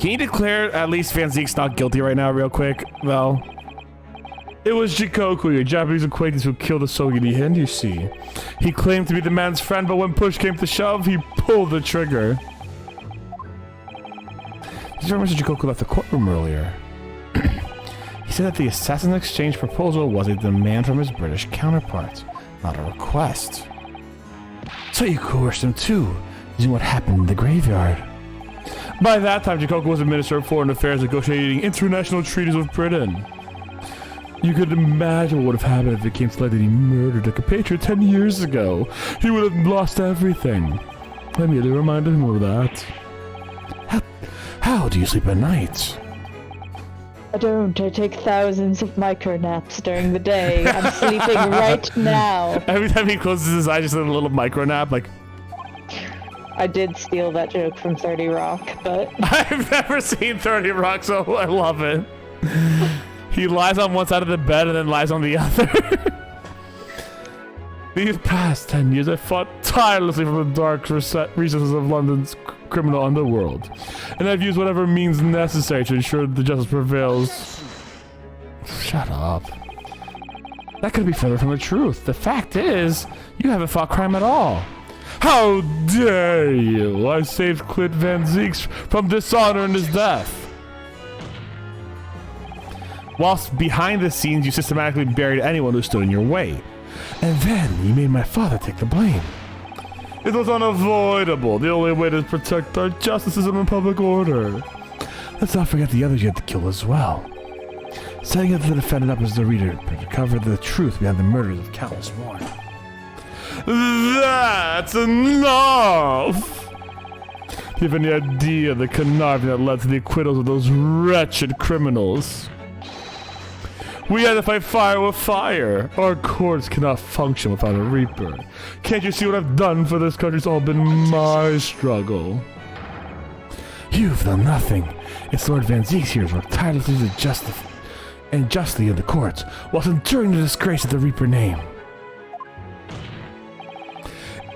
Can you declare at least Van Zeke's not guilty right now real quick, Val? It was Jikoku, your Japanese acquaintance, who killed Asogi in the end, you see. He claimed to be the man's friend, but when push came to shove, he pulled the trigger. Did you remember Mr. Jikoku left the courtroom earlier? He said that the assassin exchange proposal was a demand from his British counterpart, not a request. So you coerced him too, using what happened in the graveyard. By that time, Jikoku was a Minister of Foreign Affairs negotiating international treaties with Britain. You could imagine what would have happened if it came to light that he murdered a compatriot 10 years ago. He would have lost everything. I merely reminded him of that. How do you sleep at night?
I don't. I take thousands of micro naps during the day. I'm sleeping right now.
Every time he closes his eyes, just a little micro nap, like...
I did steal that joke from 30 Rock, but...
I've never seen 30 Rock, so I love it. He lies on one side of the bed and then lies on the other. These past 10 years, I fought tirelessly from the dark recesses of London's criminal underworld. And I've used whatever means necessary to ensure that the justice prevails. Shut up. That could be further from the truth. The fact is, you haven't fought crime at all. How dare you! I saved Clint Van Zeeks from dishonor in his death. whilst behind the scenes you systematically buried anyone who stood in your way. And then you made my father take the blame. It was unavoidable. The only way to protect our justice system and public order. Let's not forget the others you had to kill as well. Setting up the defendant up as the reader to uncover the truth behind the murders of countless more. That's enough! Do you have any idea the conniving that led to the acquittals of those wretched criminals? We had to fight fire with fire. Our courts cannot function without a Reaper. Can't you see what I've done for this country? It's all been my struggle. You've done nothing. It's Lord Van Zeke's here worked tirelessly and justly in the courts, whilst enduring the disgrace of the Reaper name.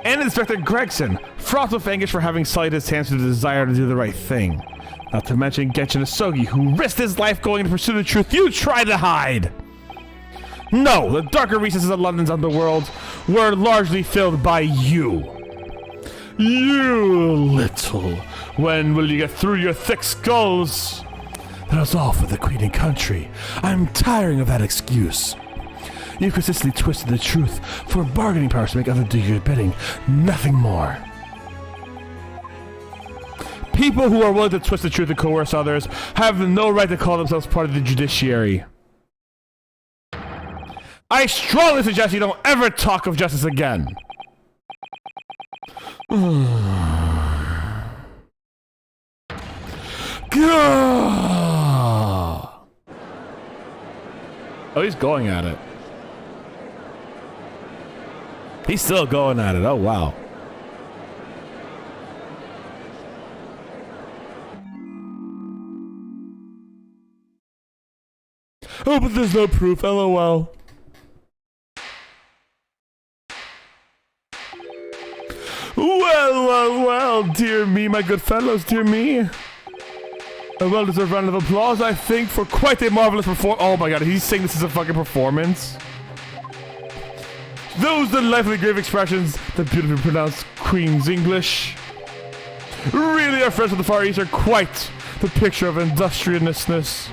And Inspector Gregson, fraught with anguish for having sullied his hands with the desire to do the right thing. Not to mention Genshin Asogi, who risked his life going to pursue the truth you tried to hide. No, the darker recesses of London's underworld were largely filled by you. You little. When will you get through your thick skulls? That was all for the Queen and country. I'm tiring of that excuse. You've consistently twisted the truth for bargaining powers to make others do your bidding. Nothing more. People who are willing to twist the truth and coerce others have no right to call themselves part of the judiciary. I strongly suggest you don't ever talk of justice again. Oh, he's going at it. He's still going at it. Oh, wow. Oh, but there's no proof. LOL. Well, dear me, my good fellows, dear me. A well-deserved round of applause, I think, for quite a marvelous performance. Oh my god, he's saying this is a fucking performance. Those delightfully grave expressions, the beautifully pronounced Queen's English. Really, our friends from the Far East are quite the picture of industriousness.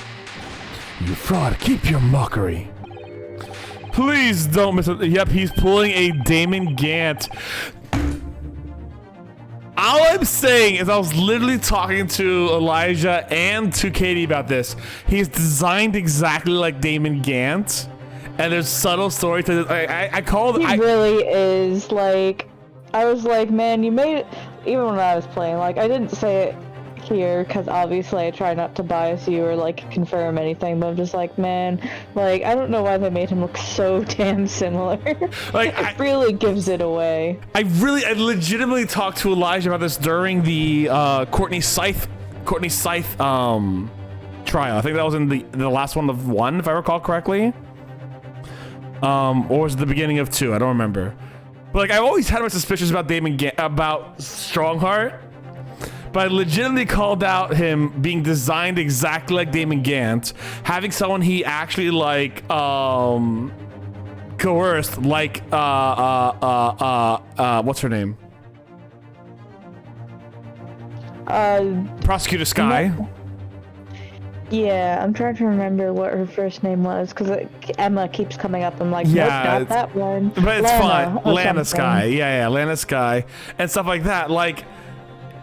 You fraud, keep your mockery. Please don't miss it. Yep, he's pulling a Damon Gant. All I'm saying is I was literally talking to Elijah and to Katie about this. He's designed exactly like Damon Gant. And there's subtle story to this. I called it.
He really is. Like, I was like, man, you made it. Even when I was playing, like, I didn't say it here because obviously I try not to bias you or like confirm anything, but I'm just like, man, like, I don't know why they made him look so damn similar. Like, it really gives it away. I
legitimately talked to Elijah about this during the Courtney Scythe trial. I think that was in the last one of 1, if I recall correctly. Or was it the beginning of 2? I don't remember. But like, I always had my suspicions about about Strongheart. But I legitimately called out him being designed exactly like Damon Gant, having someone he actually like coerced, like what's her name? Prosecutor Sky.
No. Yeah, I'm trying to remember what her first name was because Emma keeps coming up. I'm like, yeah, nope, not that one.
But it's fine. Lana Sky. Yeah, Lana Sky and stuff like that. Like,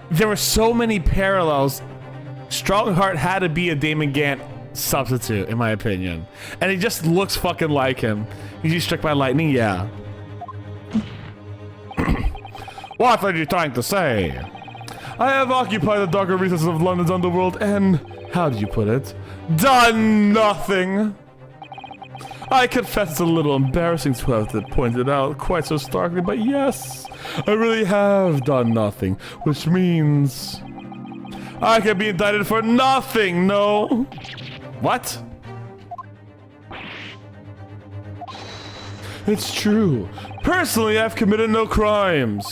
there were so many parallels. Strongheart had to be a Damon Gant substitute, in my opinion. And he just looks fucking like him. He's struck by lightning, yeah. What are you trying to say? I have occupied the darker recesses of London's underworld and, how did you put it, done nothing. I confess it's a little embarrassing to have to point it out quite so starkly, but yes, I really have done nothing, which means I can be indicted for nothing, no? What? It's true. Personally, I've committed no crimes.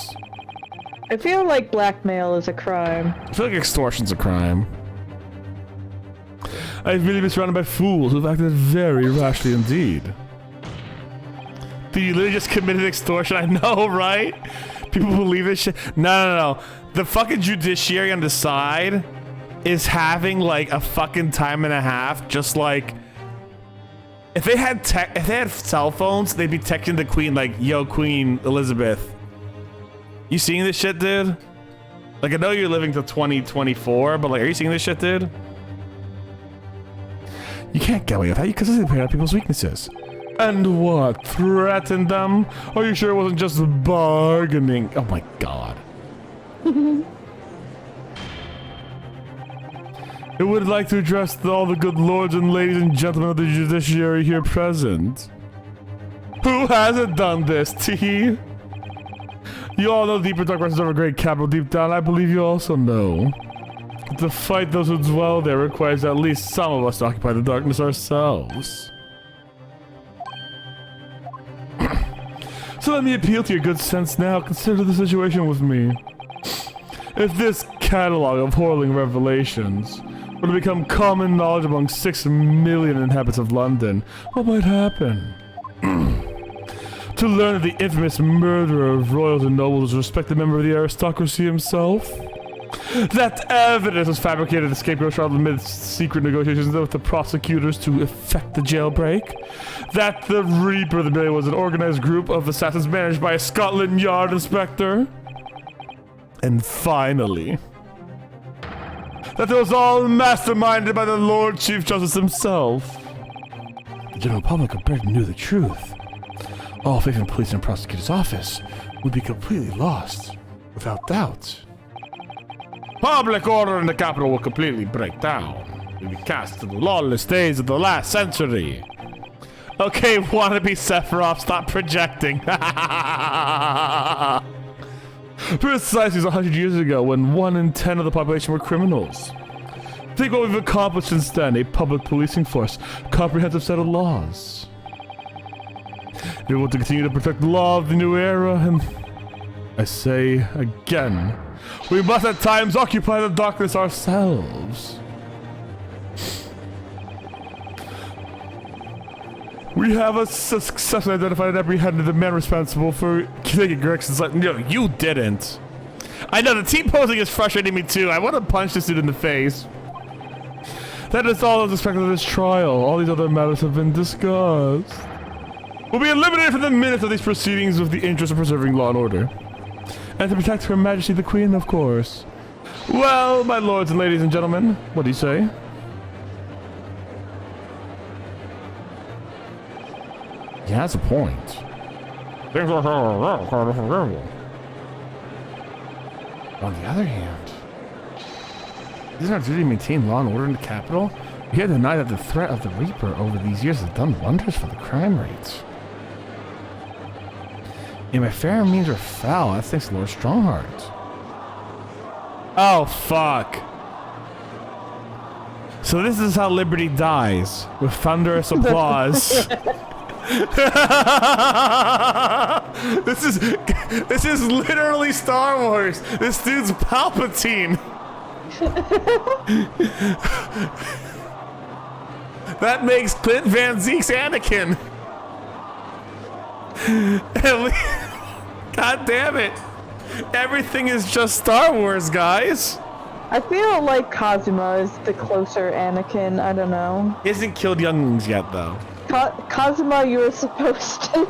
I feel like blackmail is a crime.
I feel like extortion's a crime. I've really been surrounded by fools who've acted very rashly indeed. Dude, you literally just committed extortion? I know, right? People believe this shit. No. The fucking judiciary on the side is having like a fucking time and a half, just like If they had cell phones, they'd be texting the Queen like, "Yo, Queen Elizabeth, you seeing this shit, dude? Like, I know you're living to 2024, but like, are you seeing this shit, dude? You can't get away with that. You consistently point out people's weaknesses. And what? Threaten them? Are you sure it wasn't just bargaining? Oh my god." I would like to address all the good lords and ladies and gentlemen of the judiciary here present. Who hasn't done this, T? You all know the deeper dark recesses of a great capital. Deep down, I believe you also know. To fight those who dwell there requires at least some of us to occupy the darkness ourselves. So let me appeal to your good sense now. Consider the situation with me. If this catalog of whirling revelations were to become common knowledge among 6 million inhabitants of London, what might happen? To learn that the infamous murderer of royals and nobles was a respected member of the aristocracy himself? That evidence was fabricated at scapegoat trial amid secret negotiations with the prosecutors to effect the jailbreak? That the Reaper of the Million was an organized group of assassins managed by a Scotland Yard inspector? And finally, that it was all masterminded by the Lord Chief Justice himself. The general public apparently knew the truth. All faith in police and prosecutor's office would be completely lost, without doubt. Public order in the capital will completely break down. We'll be cast to the lawless days of the last century. Okay, wannabe Sephiroth, stop projecting. Precisely 100 years ago, when 1 in 10 of the population were criminals. Think what we've accomplished since then: a public policing force, comprehensive set of laws. We want to continue to protect the law of the new era, and I say again, we must at times occupy the darkness ourselves. We have successfully identified and apprehended the man responsible for taking Gregson. Like, no, you didn't. I know, the team posing is frustrating me too. I want to punch this dude in the face. That is all that was expected of this trial. All these other matters have been discussed. We'll be eliminated from the minutes of these proceedings with the interest of preserving law and order. And to protect Her Majesty the Queen, of course. Well, my lords and ladies and gentlemen, what do you say? Yeah, that's a point.
Things like that kind of
On the other hand, isn't our duty to maintain law and order in the capital? We can't deny that the threat of the Reaper over these years has done wonders for the crime rates. And by fair means or foul, that's thanks to Lord Strongheart. Oh, fuck. So this is how liberty dies, with thunderous applause. This is literally Star Wars. This dude's Palpatine. That makes Clint Van Zeke's Anakin. God damn it. Everything is just Star Wars, guys.
I feel like Kazuma is the closer Anakin. I don't know.
He hasn't killed younglings yet, though.
Kazuma, you were supposed to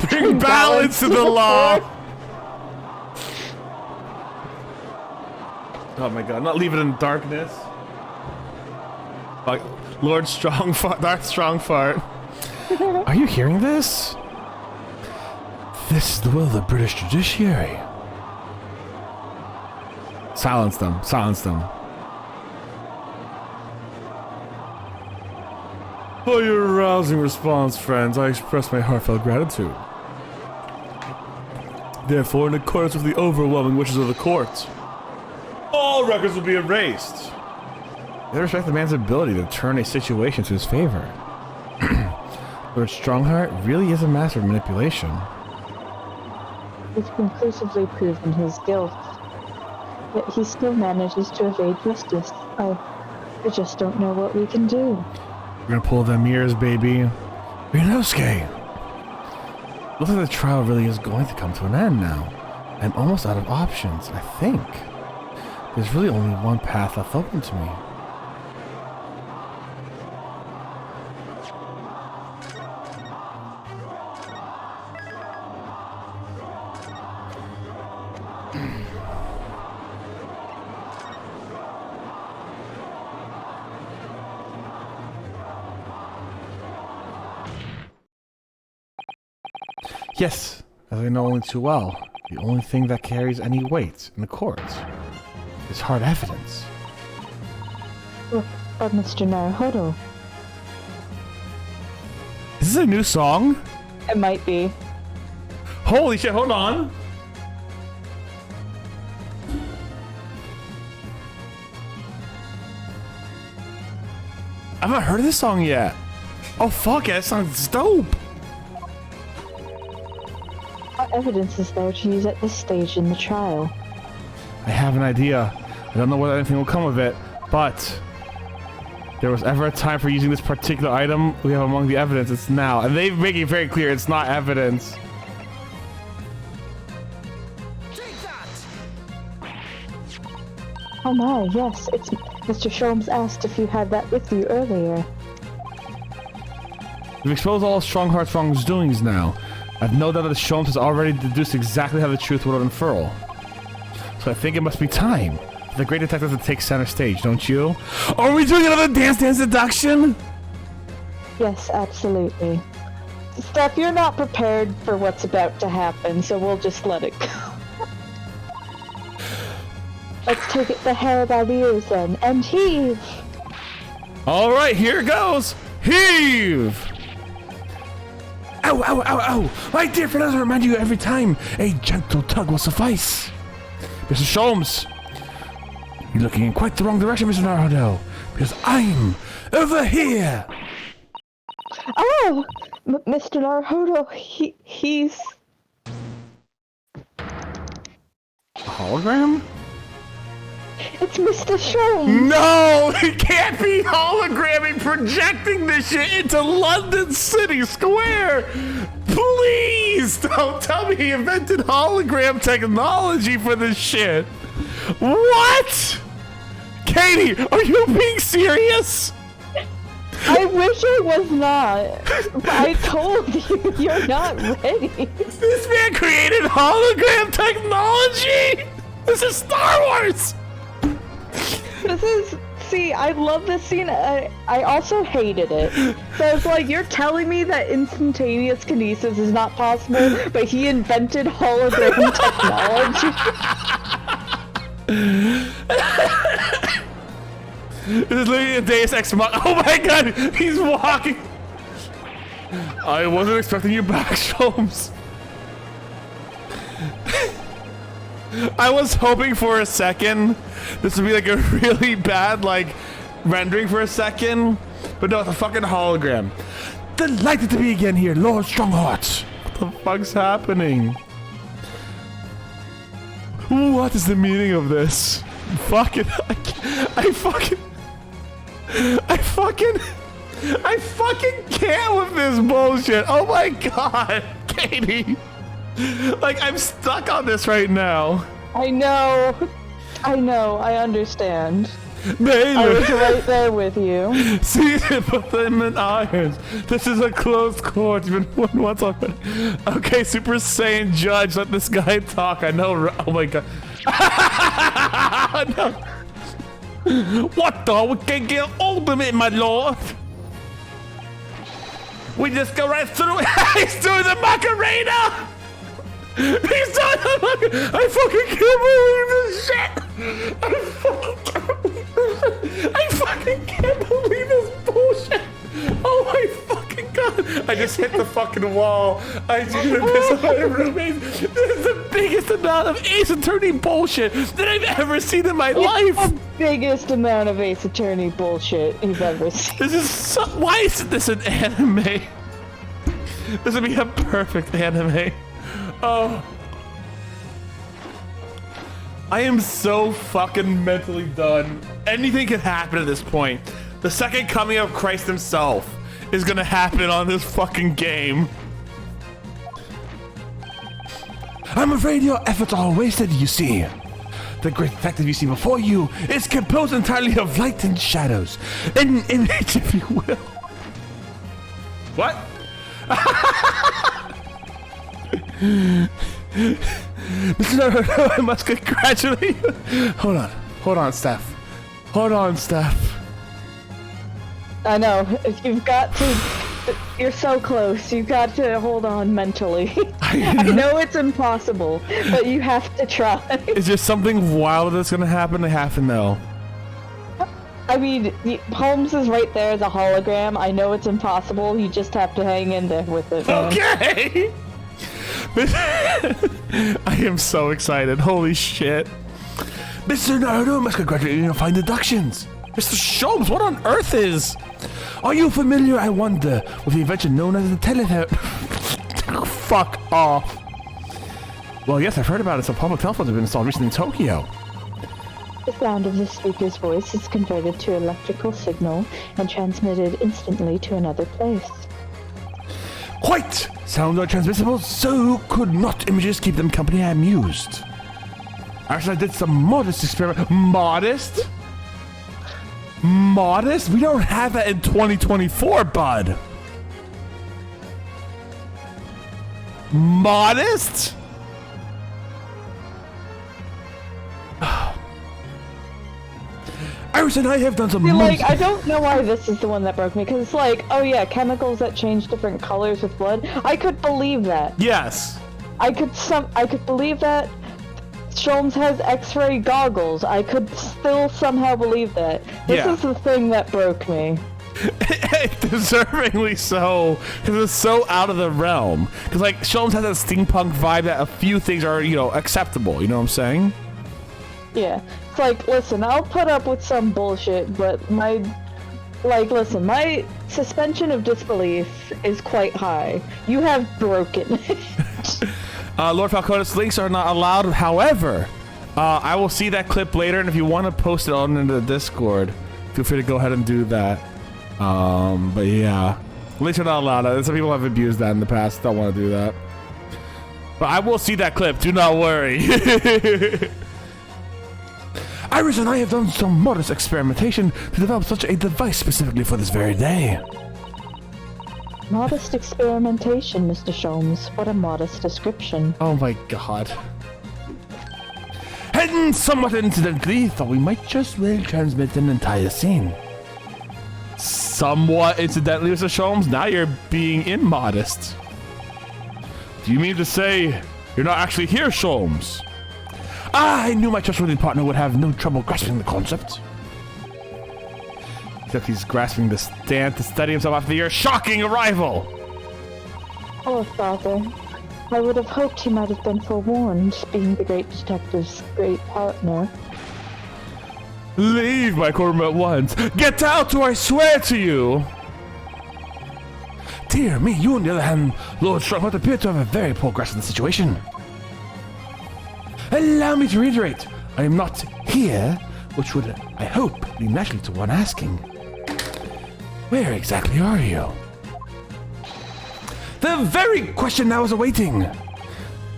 bring balance to the law. Oh my god, not leave it in darkness. Like Lord Strongfart, Darth Strongfart. Are you hearing this? This is the will of the British judiciary. Silence them, silence them. For your rousing response, friends, I express my heartfelt gratitude. Therefore, in accordance with the overwhelming wishes of the court, all records will be erased. They respect the man's ability to turn a situation to his favor. Lord Strongheart really is a master of manipulation.
It's conclusively proven his guilt. Yet he still manages to evade justice. I just don't know what we can do.
We're gonna pull them ears, baby. Ryunosuke! Looks like the trial really is going to come to an end now. I'm almost out of options, I think. There's really only one path left open to me. Yes, as I know only too well, the only thing that carries any weight in the courts is hard evidence.
But Mr. Naruhodo.
Is this a new song?
It might be.
Holy shit, hold on. I haven't heard of this song yet. Oh fuck it, that sounds dope.
What evidence is there to use at this stage in the trial?
I have an idea. I don't know whether anything will come of it, but there was ever a time for using this particular item we have among the evidence. It's now. And they make it very clear it's not evidence.
Take that!
Oh my, yes, it's Mr. Sholmes asked if you had that with you earlier.
We've exposed all of Strongheart's wrongdoings now. I've no doubt that Sholmes has already deduced exactly how the truth will unfurl. So I think it must be time for the great detective to take center stage, don't you? Are we doing another dance deduction?
Yes, absolutely.
Steph, you're not prepared for what's about to happen, so we'll just let it go.
Let's take it the hair by the ears then, and heave!
Alright, here goes! Heave! Ow, ow, ow, ow! My dear friend, as I remind you every time, a gentle tug will suffice. Mr. Sholmes, you're looking in quite the wrong direction, Mr. Naruhodo, because I'm over here!
Oh! Mr. Naruhodo, he's...
A hologram?
It's Mr. Sholmes!
No! It can't be hologramming projecting this shit into London City Square! Please don't tell me he invented hologram technology for this shit! What? Katie, are you being serious?
I wish I was not. But I told you, you're not ready.
This man created hologram technology? This is Star Wars!
This is... See, I love this scene. I also hated it. So it's like, you're telling me that instantaneous kinesis is not possible, but he invented hologram technology?
This is literally a Deus Ex Machina. Oh my god, he's walking. I wasn't expecting you back, Sholmes. I was hoping for a second this would be like a really bad like rendering for a second, but no, it's a fucking hologram. Delighted to be again here, Lord Strongheart. What the fuck's happening? What is the meaning of this? Fucking, I fucking can't with this bullshit. Oh my god, Katie. Like, I'm stuck on this right now.
I know, I understand.
Baylor.
I was right there with you.
See, put them in irons. This is a closed court. You've been won once already. Okay, Super Saiyan Judge, let this guy talk. I know. Oh my god. No. What the? We can't get ultimate, my lord. We just go right through. He's doing the Macarena. He's doing the Macarena. I fucking can't believe this shit. I fucking can't believe this bullshit. Oh my fucking god. I just hit the fucking wall. I just pissed my roommates. This is the biggest amount of Ace Attorney bullshit that I've ever seen in my life.
The biggest amount of Ace Attorney bullshit you've ever seen.
This is so, why isn't this an anime? This would be a perfect anime. Oh. I am so fucking mentally done. Anything can happen at this point. The second coming of Christ himself is gonna happen on this fucking game. I'm afraid your efforts are wasted, you see. The great detective you see before you is composed entirely of light and shadows. An image, if you will. What? Mr. Naruhodo, I must congratulate you. Hold on, Steph. Hold on, Steph.
I know, you've got to You're so close. You got to hold on mentally. I know it's impossible, but you have to try.
Is there something wild that's gonna happen? I have to know.
I mean, Holmes is right there as a hologram. I know it's impossible. You just have to hang in there with it, man.
Okay! I am so excited. Holy shit. Mr. Naruto must congratulate you on your fine deductions. Mr. Sholmes, what on earth is? Are you familiar, I wonder, with the invention known as the telephone? Fuck off. Well, yes, I've heard about it. Some public telephones have been installed recently in Tokyo.
The sound of the speaker's voice is converted to electrical signal and transmitted instantly to another place.
Quite! Sounds are transmissible, so could not images keep them company amused. Actually, I did some modest experiment. Modest? Modest? We don't have that in 2024, bud. Modest? Iris and I have done some.
Like, I don't know why this is the one that broke me, because it's like, oh yeah, chemicals that change different colors with blood. I could believe that.
Yes.
I could believe that. Sholmes has X-ray goggles. I could still somehow believe that. This is the thing that broke me.
Deservingly so, because it's so out of the realm. Because like Sholmes has that steampunk vibe that a few things are, you know, acceptable. You know what I'm saying?
Yeah. It's like, listen, I'll put up with some bullshit, but my suspension of disbelief is quite high. You have broken it.
Lord Falconis, links are not allowed. However, I will see that clip later, and if you want to post it on into the Discord, feel free to go ahead and do that. But yeah, links are not allowed. Some people have abused that in the past. Don't want to do that. But I will see that clip. Do not worry. Iris and I have done some modest experimentation to develop such a device specifically for this very day.
Modest experimentation, Mr. Sholmes. What a modest description.
Oh my god. And somewhat incidentally, thought we might just well transmit an entire scene. Somewhat incidentally, Mr. Sholmes, now you're being immodest. Do you mean to say you're not actually here, Sholmes? I knew my trustworthy partner would have no trouble grasping the concept. Except he's grasping the stand to steady himself after your shocking arrival.
Oh, Father. I would have hoped he might have been forewarned, being the great detective's great partner.
Leave my courtroom at once. Get out or I swear to you. Dear me, you on the other hand, Lord Strongheart, appear to have a very poor grasp of the situation. Allow me to reiterate, I am not here, which would, I hope, be naturally to one asking. Where exactly are you? The very question I was awaiting.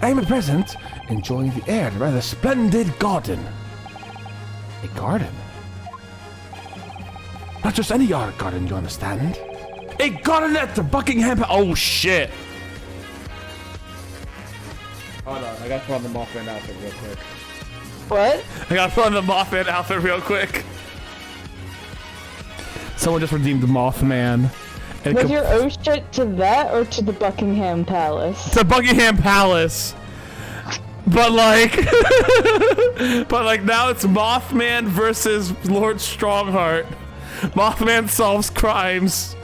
I am at present enjoying the air in a rather splendid garden. A garden? Not just any garden, you understand? A garden at the Buckingham. Oh shit! Hold on, I gotta throw on the Mothman outfit real quick.
What?
I gotta throw on the Mothman outfit real quick. Someone just redeemed the Mothman.
Was your oh shit to that or to the Buckingham Palace?
To Buckingham Palace. But like, now it's Mothman versus Lord Strongheart. Mothman solves crimes.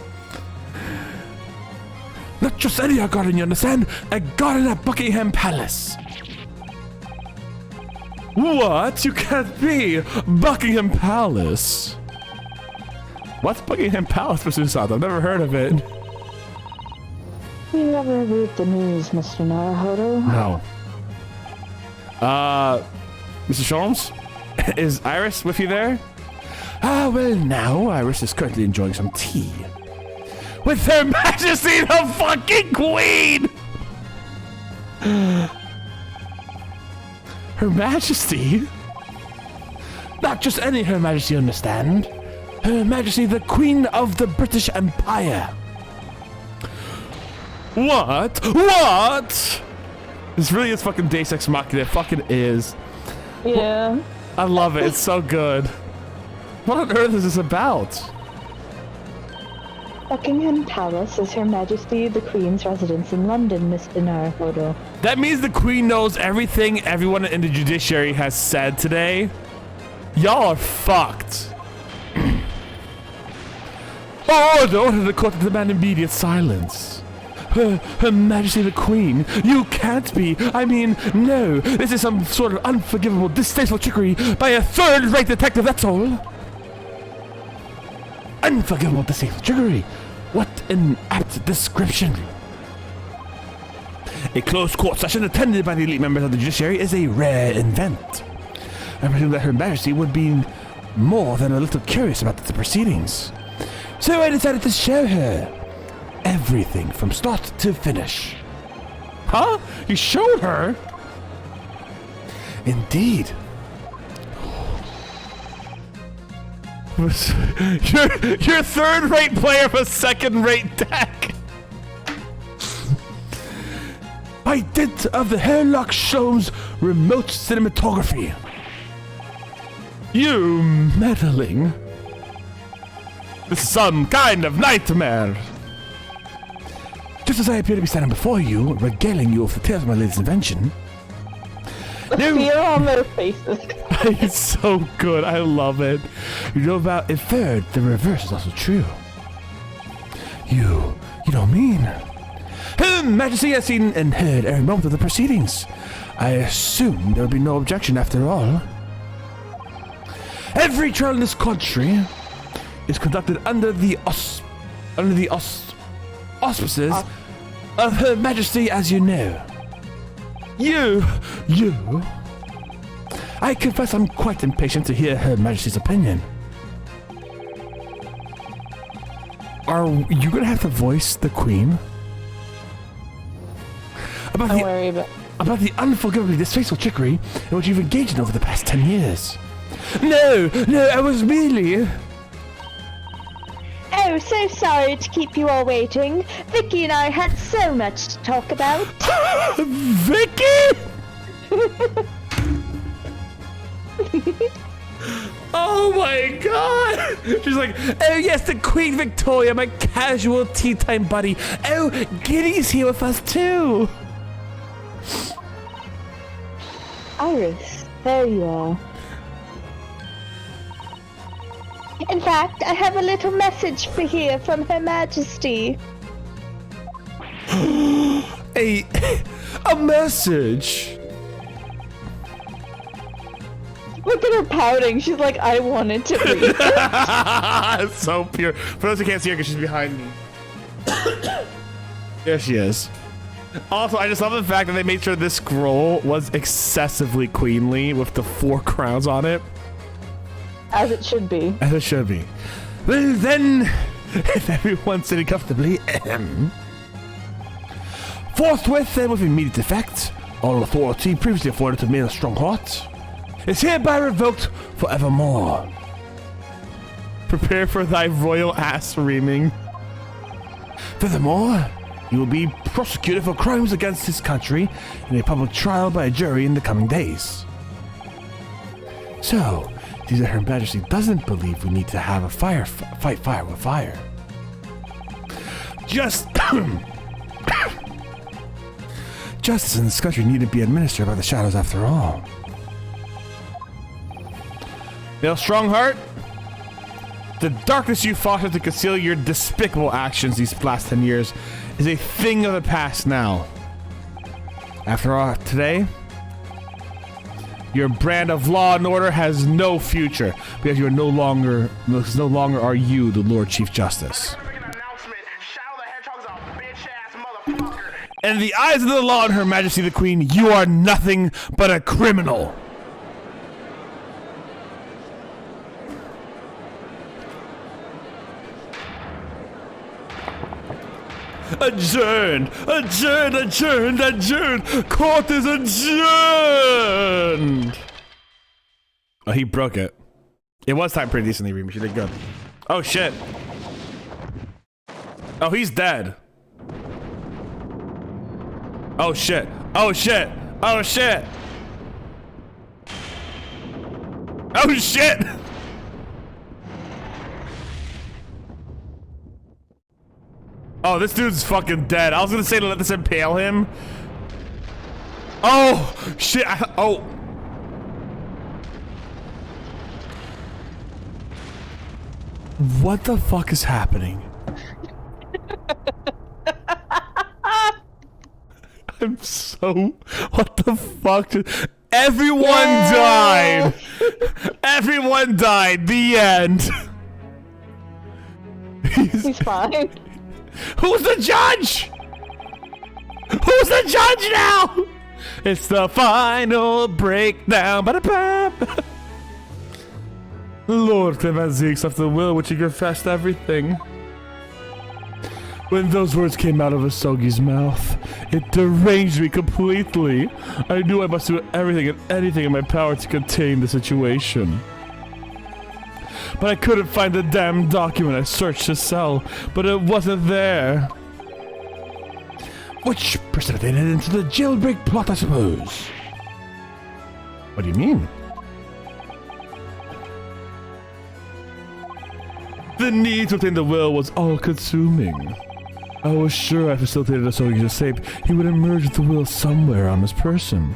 Not just any garden, you understand? A garden at Buckingham Palace. What? You can't be Buckingham Palace. What's Buckingham Palace for Suicide? I've never heard of it.
You never read the news, Mr. Naruhodo?
No. Mr. Sholmes? Is Iris with you there? Ah, well now, Iris is currently enjoying some tea. With Her Majesty the fucking Queen! Her Majesty? Not just any Her Majesty, understand? Her Majesty the Queen of the British Empire. What? What? This really is fucking Deus Ex Machina. It fucking is.
Yeah.
I love it. It's so good. What on earth is this about?
Buckingham Palace is Her Majesty the Queen's residence in London, Mr. Naruhodo.
That means the Queen knows everything everyone in the judiciary has said today. Y'all are fucked. Order the court to demand immediate silence. Her Majesty the Queen, you can't be. I mean, no. This is some sort of unforgivable, distasteful trickery by a third-rate detective, that's all. Unforgivable, distasteful trickery. What an apt description. A closed court session attended by the elite members of the judiciary is a rare event. I presume that Her Majesty would be more than a little curious about the proceedings. So I decided to show her everything from start to finish. Huh? You showed her? Indeed. You're third-rate player of a second-rate deck. By dint of the Hairlock Show's remote cinematography. You meddling. This is some kind of nightmare. Just as I appear to be standing before you, regaling you with the tales of my latest invention.
The fear on their faces.
It's so good. I love it. You know about a third, the reverse is also true. You don't mean. Her Majesty has seen and heard every moment of the proceedings. I assume there will be no objection after all. Every trial in this country is conducted under the auspices of Her Majesty, as you know. You. I confess I'm quite impatient to hear Her Majesty's opinion. Are you gonna have to voice the Queen? About the unforgivably distasteful trickery in which you've engaged in over the past 10 years. No, I was merely...
Oh, so sorry to keep you all waiting. Vicky and I had so much to talk about.
Vicky? Oh my god! She's like, oh yes, the Queen Victoria, my casual tea time buddy. Oh, Giddy's here with us too.
Iris, there you are. In fact, I have a little message for here from Her Majesty.
A message?
Look at her pouting. She's like, I wanted to read it.
So pure. For those who can't see her because she's behind me. There she is. Also, I just love the fact that they made sure this scroll was excessively queenly with the 4 crowns on it.
As it should be.
As it should be. Well then, if everyone's sitting comfortably, forthwith and with immediate effect, all authority previously afforded to Male Strongheart is hereby revoked forevermore. Prepare for thy royal ass reaming. Furthermore, you will be prosecuted for crimes against this country in a public trial by a jury in the coming days. So, it seems that Her Majesty doesn't believe we need to have a fight fire with fire. Justice in this country need to be administered by the shadows after all. Male Strongheart, the darkness you fostered to conceal your despicable actions these last 10 years is a thing of the past now. After all, today, your brand of law and order has no future because you are no longer are you the Lord Chief Justice. In the eyes of the law and Her Majesty the Queen, you are nothing but a criminal. Adjourned! Court is adjourned! Oh, he broke it. It was timed pretty decently, Reem. She did good. Oh, shit. Oh, he's dead. Oh, shit. Oh, shit. Oh, shit. Oh, shit! Oh, this dude's fucking dead. I was gonna say to let this impale him. Oh, shit. Oh. What the fuck is happening? I'm so... What the fuck? Everyone died! Everyone died! The end!
He's fine.
Who's the judge? Who's the judge now? It's the final breakdown. Ba-da-ba. Lord Clemenzique left the will which he confessed everything. When those words came out of Asogi's mouth, it deranged me completely. I knew I must do everything and anything in my power to contain the situation. But I couldn't find the damn document I searched his cell, but it wasn't there. Which precipitated into the jailbreak plot, I suppose. What do you mean? The need to obtain the will was all-consuming. I was sure I facilitated Asogi's escape, he would emerge with the will somewhere on his person.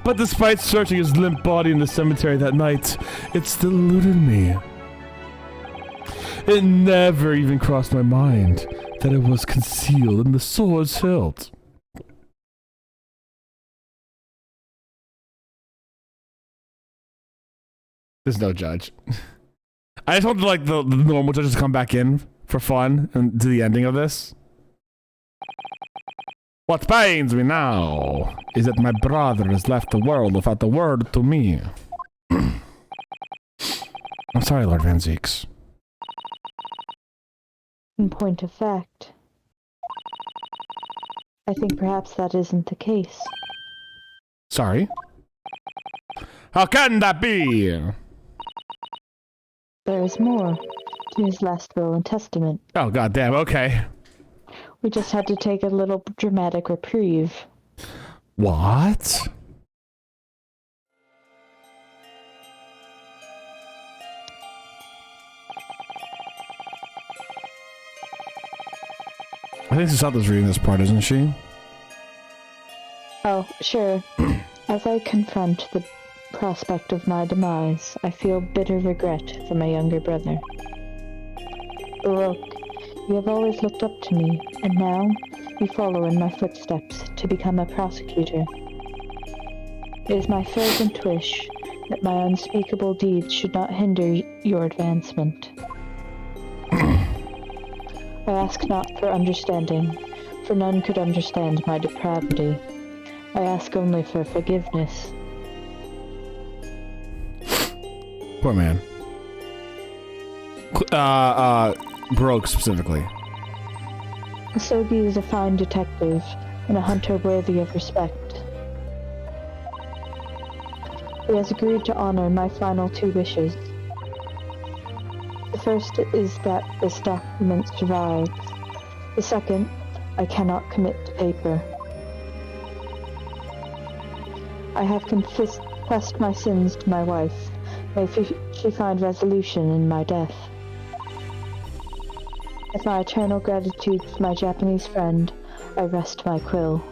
But despite searching his limp body in the cemetery that night, it still eluded me. It never even crossed my mind that it was concealed in the sword's hilt. There's no judge. I just want like the normal judges to come back in for fun and do the ending of this. What pains me now is that my brother has left the world without a word to me. I'm sorry, Lord Van Zeeks.
In point of fact, I think perhaps that isn't the case.
Sorry? How can that be?
There is more to his last will and testament.
Oh, goddamn, okay.
We just had to take a little dramatic reprieve.
What? I think Susato's reading this part, isn't she?
Oh, sure. As I confront the prospect of my demise, I feel bitter regret for my younger brother. Baroque, you have always looked up to me, and now you follow in my footsteps to become a prosecutor. It is my fervent wish that my unspeakable deeds should not hinder your advancement. I ask not for understanding, for none could understand my depravity. I ask only for forgiveness.
Poor man. Baroque specifically.
Asogi is a fine detective, and a hunter worthy of respect. He has agreed to honor my final two wishes. The first is that this document survives. The second, I cannot commit to paper. I have confessed my sins to my wife. May she find resolution in my death. With my eternal gratitude to my Japanese friend, I rest my quill.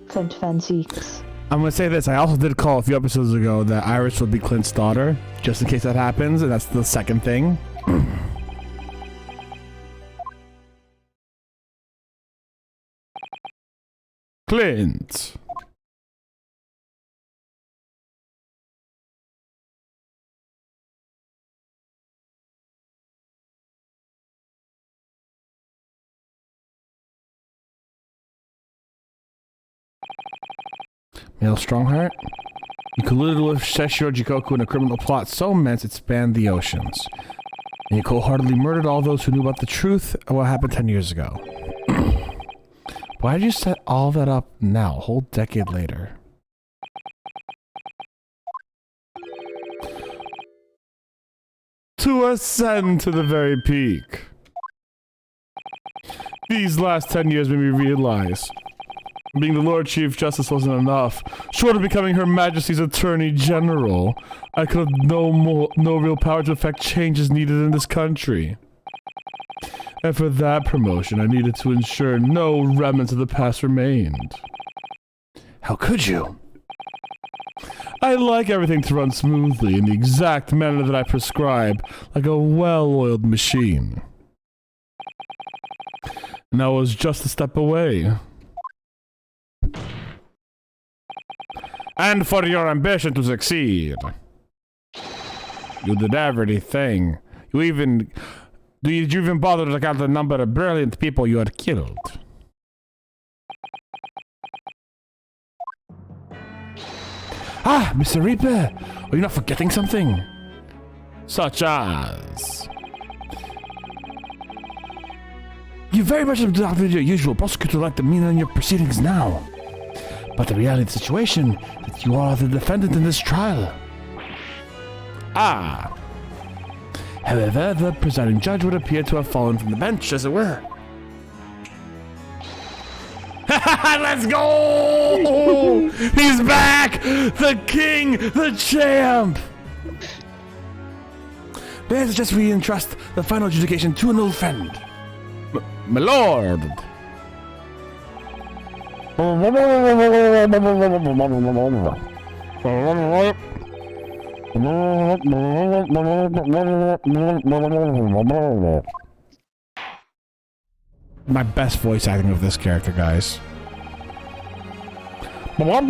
Clint Van Zeeks.
I'm gonna say this, I also did call a few episodes ago that Iris would be Clint's daughter, just in case that happens, and that's the second thing. Clint. Male Strongheart? You colluded with Seshiro Jikoku in a criminal plot so immense it spanned the oceans. And you cold-heartedly murdered all those who knew about the truth of what happened 10 years ago. Why did you set all that up now, a whole decade later? To ascend to the very peak. These last 10 years made me realize being the Lord Chief Justice wasn't enough. Short of becoming Her Majesty's Attorney General, I could have no real power to effect changes needed in this country. And for that promotion, I needed to ensure no remnants of the past remained. How could you? I like everything to run smoothly in the exact manner that I prescribe, like a well-oiled machine. And I was just a step away. And for your ambition to succeed. You did everything. Did you even bother to count the number of brilliant people you had killed? Ah, Mr. Reaper! Are you not forgetting something? Such as... You very much adopted your usual prosecutor-like demeanor in your proceedings now. But the reality of the situation is that you are the defendant in this trial. Ah. However, the presiding judge would appear to have fallen from the bench, as it were. Let's go! He's back! The king! The champ! May I suggest we entrust the final adjudication to an old friend? My lord! My best voice acting of this character, guys. Yes,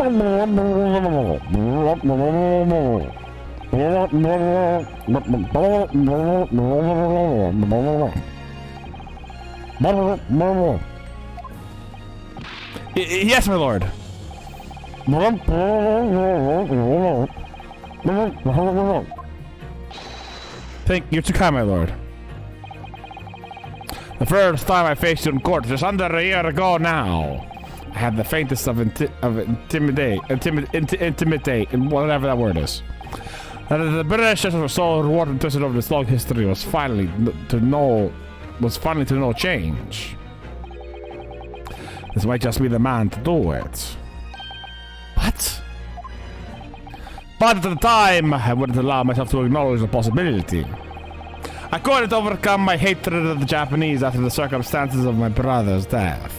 my lord. You're too kind, my lord. The first time I faced you in court, just under a year ago now, I had the faintest of intimidate, whatever that word is. And the British were so rewarded and twisted over this long history was finally to know change. This might just be the man to do it. What? But at the time, I wouldn't allow myself to acknowledge the possibility. I couldn't overcome my hatred of the Japanese after the circumstances of my brother's death.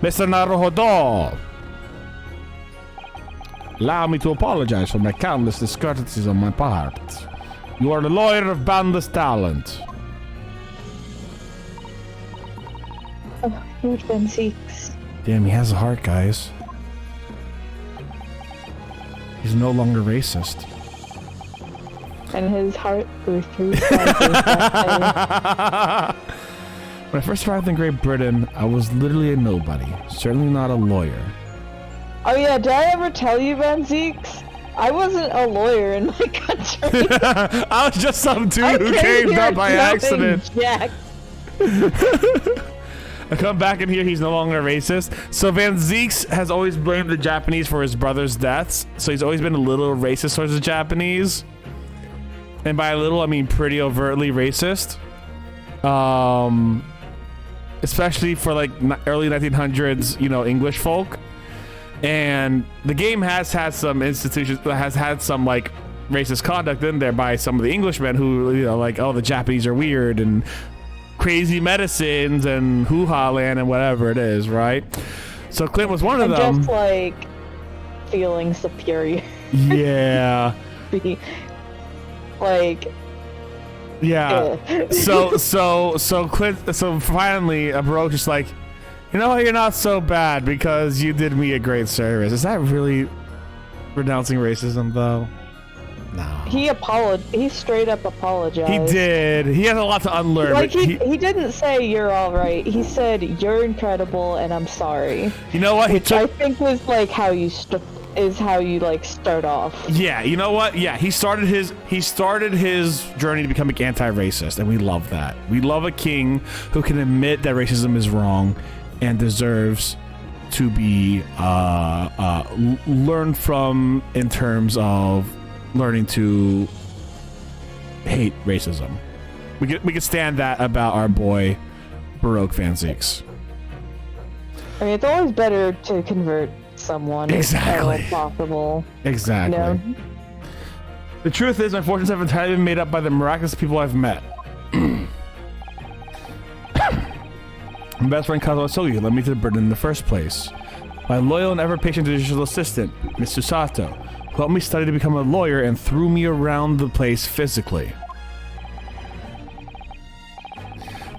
Mr. Naruhodo, allow me to apologize for my countless discourtesies on my part. You are the lawyer of boundless talent.
Oh, huge Ben Seeks.
Damn, he has a heart, guys. He's no longer racist.
And his heart grew 3 sizes that
When I first arrived in Great Britain, I was literally a nobody. Certainly not a lawyer.
Oh yeah, did I ever tell you, Ben Zeeks? I wasn't a lawyer in my country.
I was just some dude who came up by accident.
Jack.
I come back and hear he's no longer racist. So Van Zeeks has always blamed the Japanese for his brother's deaths. So he's always been a little racist towards the Japanese. And by a little, I mean pretty overtly racist. Especially for like early 1900s, you know, English folk. And the game has had some institutions that has had some like racist conduct in there by some of the Englishmen who, you know, like, oh, the Japanese are weird and crazy medicines and hoo-ha land and whatever it is, right? So Clint was one of them.
Just like feeling superior.
Yeah.
Like.
Yeah. So finally, Baroque just like, you know what? You're not so bad because you did me a great service. Is that really renouncing racism, though? No.
He straight up apologized.
He did. He has a lot to unlearn.
Like
but
he didn't say you're all right. He said you're incredible and I'm sorry.
You know what?
Which I think was like how you like start off.
Yeah. You know what? Yeah. He started his journey to becoming anti-racist, and we love that. We love a king who can admit that racism is wrong and deserves to be learned from in terms of learning to hate racism. We could stand that about our boy Baroque Van Zeeks.
I mean, it's always better to convert someone
exactly
if possible.
Exactly.
You know?
The truth is, my fortunes have entirely been made up by the miraculous people I've met. My best friend Kazuo Sogi led me to the burden in the first place. My loyal and ever-patient digital assistant, Mr. Sato, who helped me study to become a lawyer and threw me around the place physically.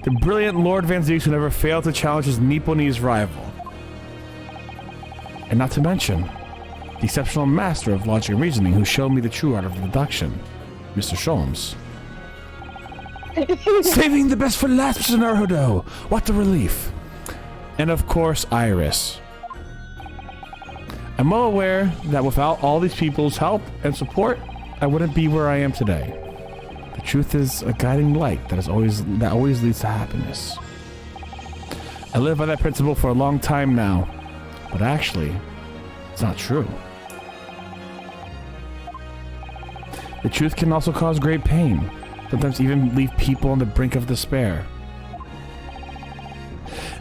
The brilliant Lord Van Zeus who never failed to challenge his Nipponese rival. And not to mention, the exceptional master of logic and reasoning who showed me the true art of deduction, Mr. Sholmes. Saving the best for last, Mr. Naruhodo! What a relief! And of course, Iris. I'm well aware that without all these people's help and support, I wouldn't be where I am today. The truth is a guiding light that always leads to happiness. I live by that principle for a long time now, but actually, it's not true. The truth can also cause great pain, sometimes even leave people on the brink of despair.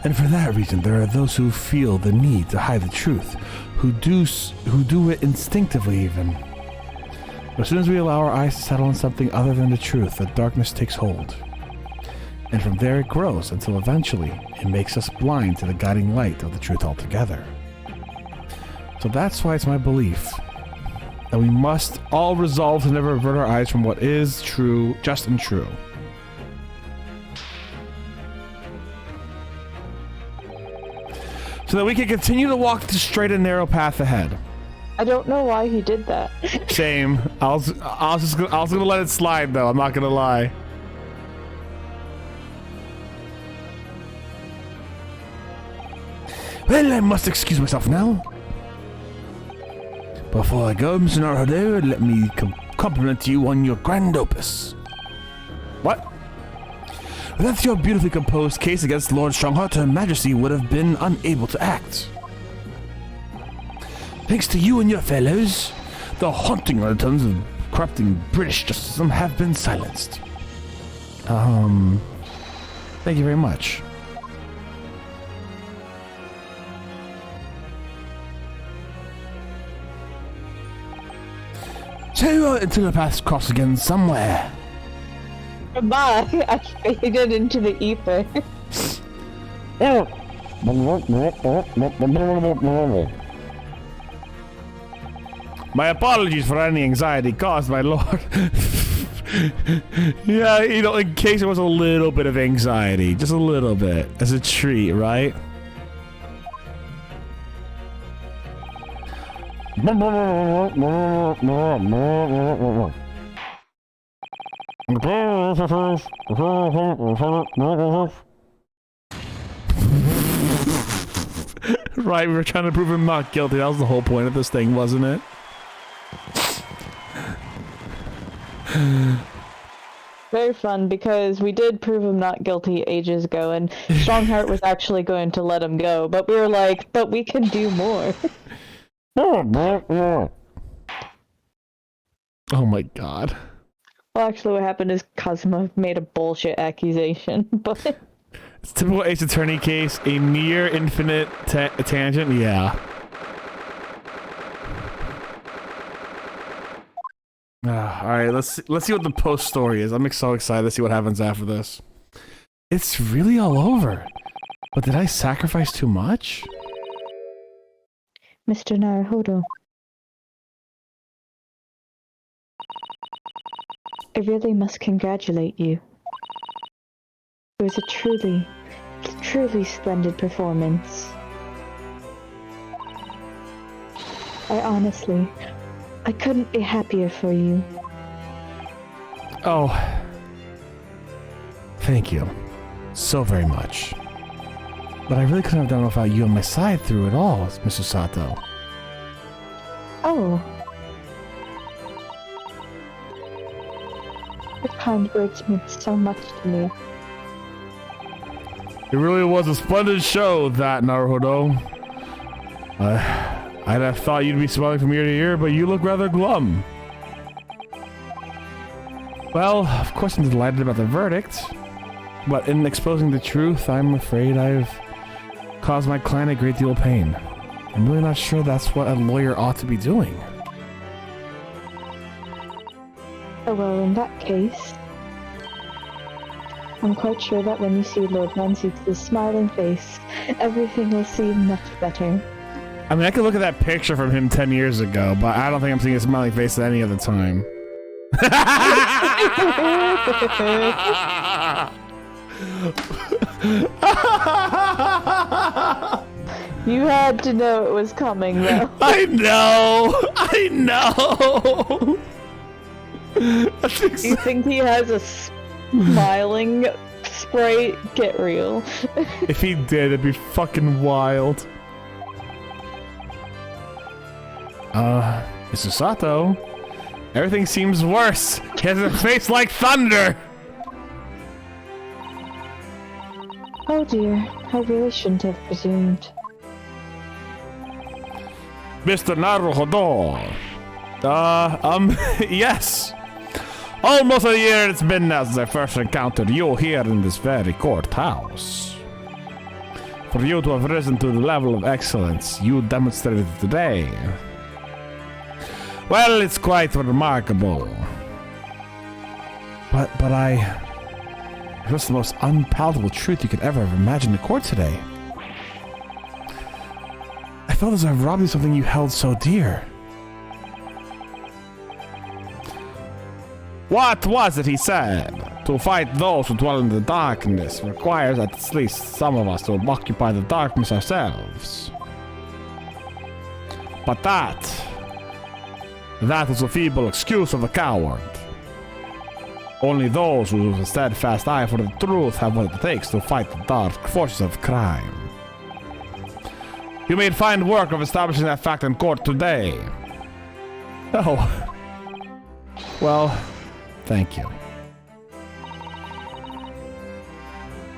And for that reason, there are those who feel the need to hide the truth, who do it instinctively even. But as soon as we allow our eyes to settle on something other than the truth, the darkness takes hold. And from there it grows until eventually it makes us blind to the guiding light of the truth altogether. So that's why it's my belief that we must all resolve to never avert our eyes from what is true, just and true. So that we can continue to walk the straight and narrow path ahead.
I don't know why he did that.
Same. I was gonna let it slide though, I'm not gonna lie. Well, I must excuse myself now. Before I go, Mr. Naruhodo, let me compliment you on your grand opus. What? Without your beautifully composed case against Lord Strongheart, Her Majesty would have been unable to act. Thanks to you and your fellows, the haunting undertones of corrupting British justice have been silenced. Thank you very much. So, until the paths cross again somewhere.
Goodbye. I faded into the ether.
My apologies for any anxiety caused, my lord. Yeah, you know, in case it was a little bit of anxiety, just a little bit, as a treat, right? Right, we were trying to prove him not guilty. That was the whole point of this thing, wasn't it?
Very fun, because we did prove him not guilty ages ago, and Strongheart was actually going to let him go, but we were like, but we can do more.
Oh my god.
Well, actually what happened is Kazuma made a bullshit accusation, but...
It's a typical Ace Attorney case, a near infinite tangent, yeah. Alright, let's see what the post story is. I'm so excited to see what happens after this. It's really all over. But did I sacrifice too much?
Mr. Naruhodo. I really must congratulate you. It was a truly splendid performance. I couldn't be happier for you.
Oh. Thank you. So very much. But I really couldn't have done it without you on my side through it all, Mr. Sato.
Oh. Your kind words mean so much to me.
It really was a splendid show, that, Naruhodo. I'd have thought you'd be smiling from ear to ear, but you look rather glum. Well, of course I'm delighted about the verdict. But in exposing the truth, I'm afraid I've caused my client a great deal of pain. I'm really not sure that's what a lawyer ought to be doing.
Oh well, in that case... I'm quite sure that when you see Lord Manseek's smiling face, everything will seem much better.
I mean, I could look at that picture from him 10 years ago, but I don't think I'm seeing a smiling face at any other time.
You had to know it was coming, though.
I know!
You think he has a smiling spray? Get real.
If he did, it'd be fucking wild. Mr. Sato, everything seems worse. He has a face like thunder.
Oh dear, I really shouldn't have presumed.
Mr. Naruhodo. Yes. Almost a year it's been now since I first encountered you here in this very courthouse. For you to have risen to the level of excellence you demonstrated today, well, it's quite remarkable. But it was the most unpalatable truth you could ever have imagined in court today. I felt as though I robbed you of something you held so dear. What was it he said? To fight those who dwell in the darkness requires at least some of us to occupy the darkness ourselves. But that was a feeble excuse of a coward. Only those who have a steadfast eye for the truth have what it takes to fight the dark forces of crime. You made fine work of establishing that fact in court today. Oh. Well, thank you.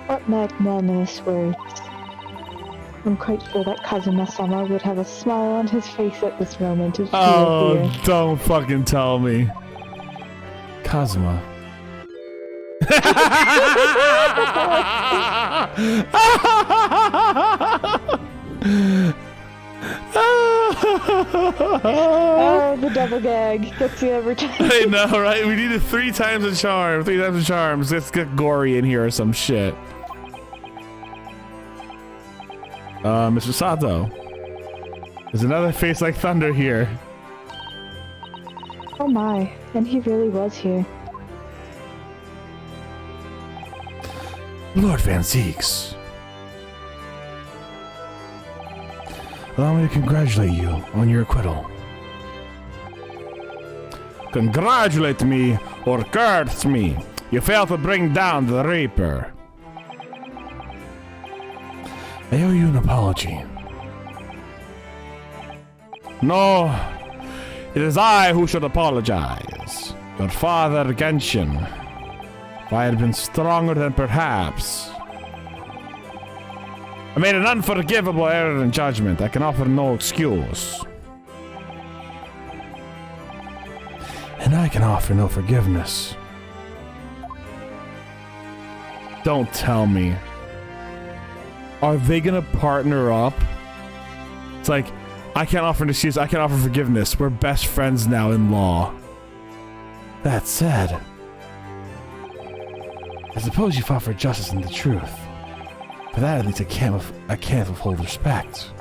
What magnanimous words. I'm quite sure that Kazuma-sama would have a smile on his face at this moment if he were here.
Don't fucking tell me. Kazuma.
Oh, the double gag gets you every time.
I know, right? We need it 3 times a charm. 3 times a charm. Let's get gory in here or some shit. Mr. Sato. There's another face like thunder here.
Oh my, and he really was here.
Lord Van Zeeks. Allow me to congratulate you on your acquittal. Congratulate me or curse me. You failed to bring down the Reaper. I owe you an apology. No, it is I who should apologize. Your father, Genshin. If I had been stronger, then perhaps. I made an unforgivable error in judgment. I can offer no excuse. And I can offer no forgiveness. Don't tell me. Are they gonna partner up? It's like, I can't offer an excuse, I can't offer forgiveness. We're best friends now in law. That said, I suppose you fought for justice and the truth. For that, at least I can't withhold respect.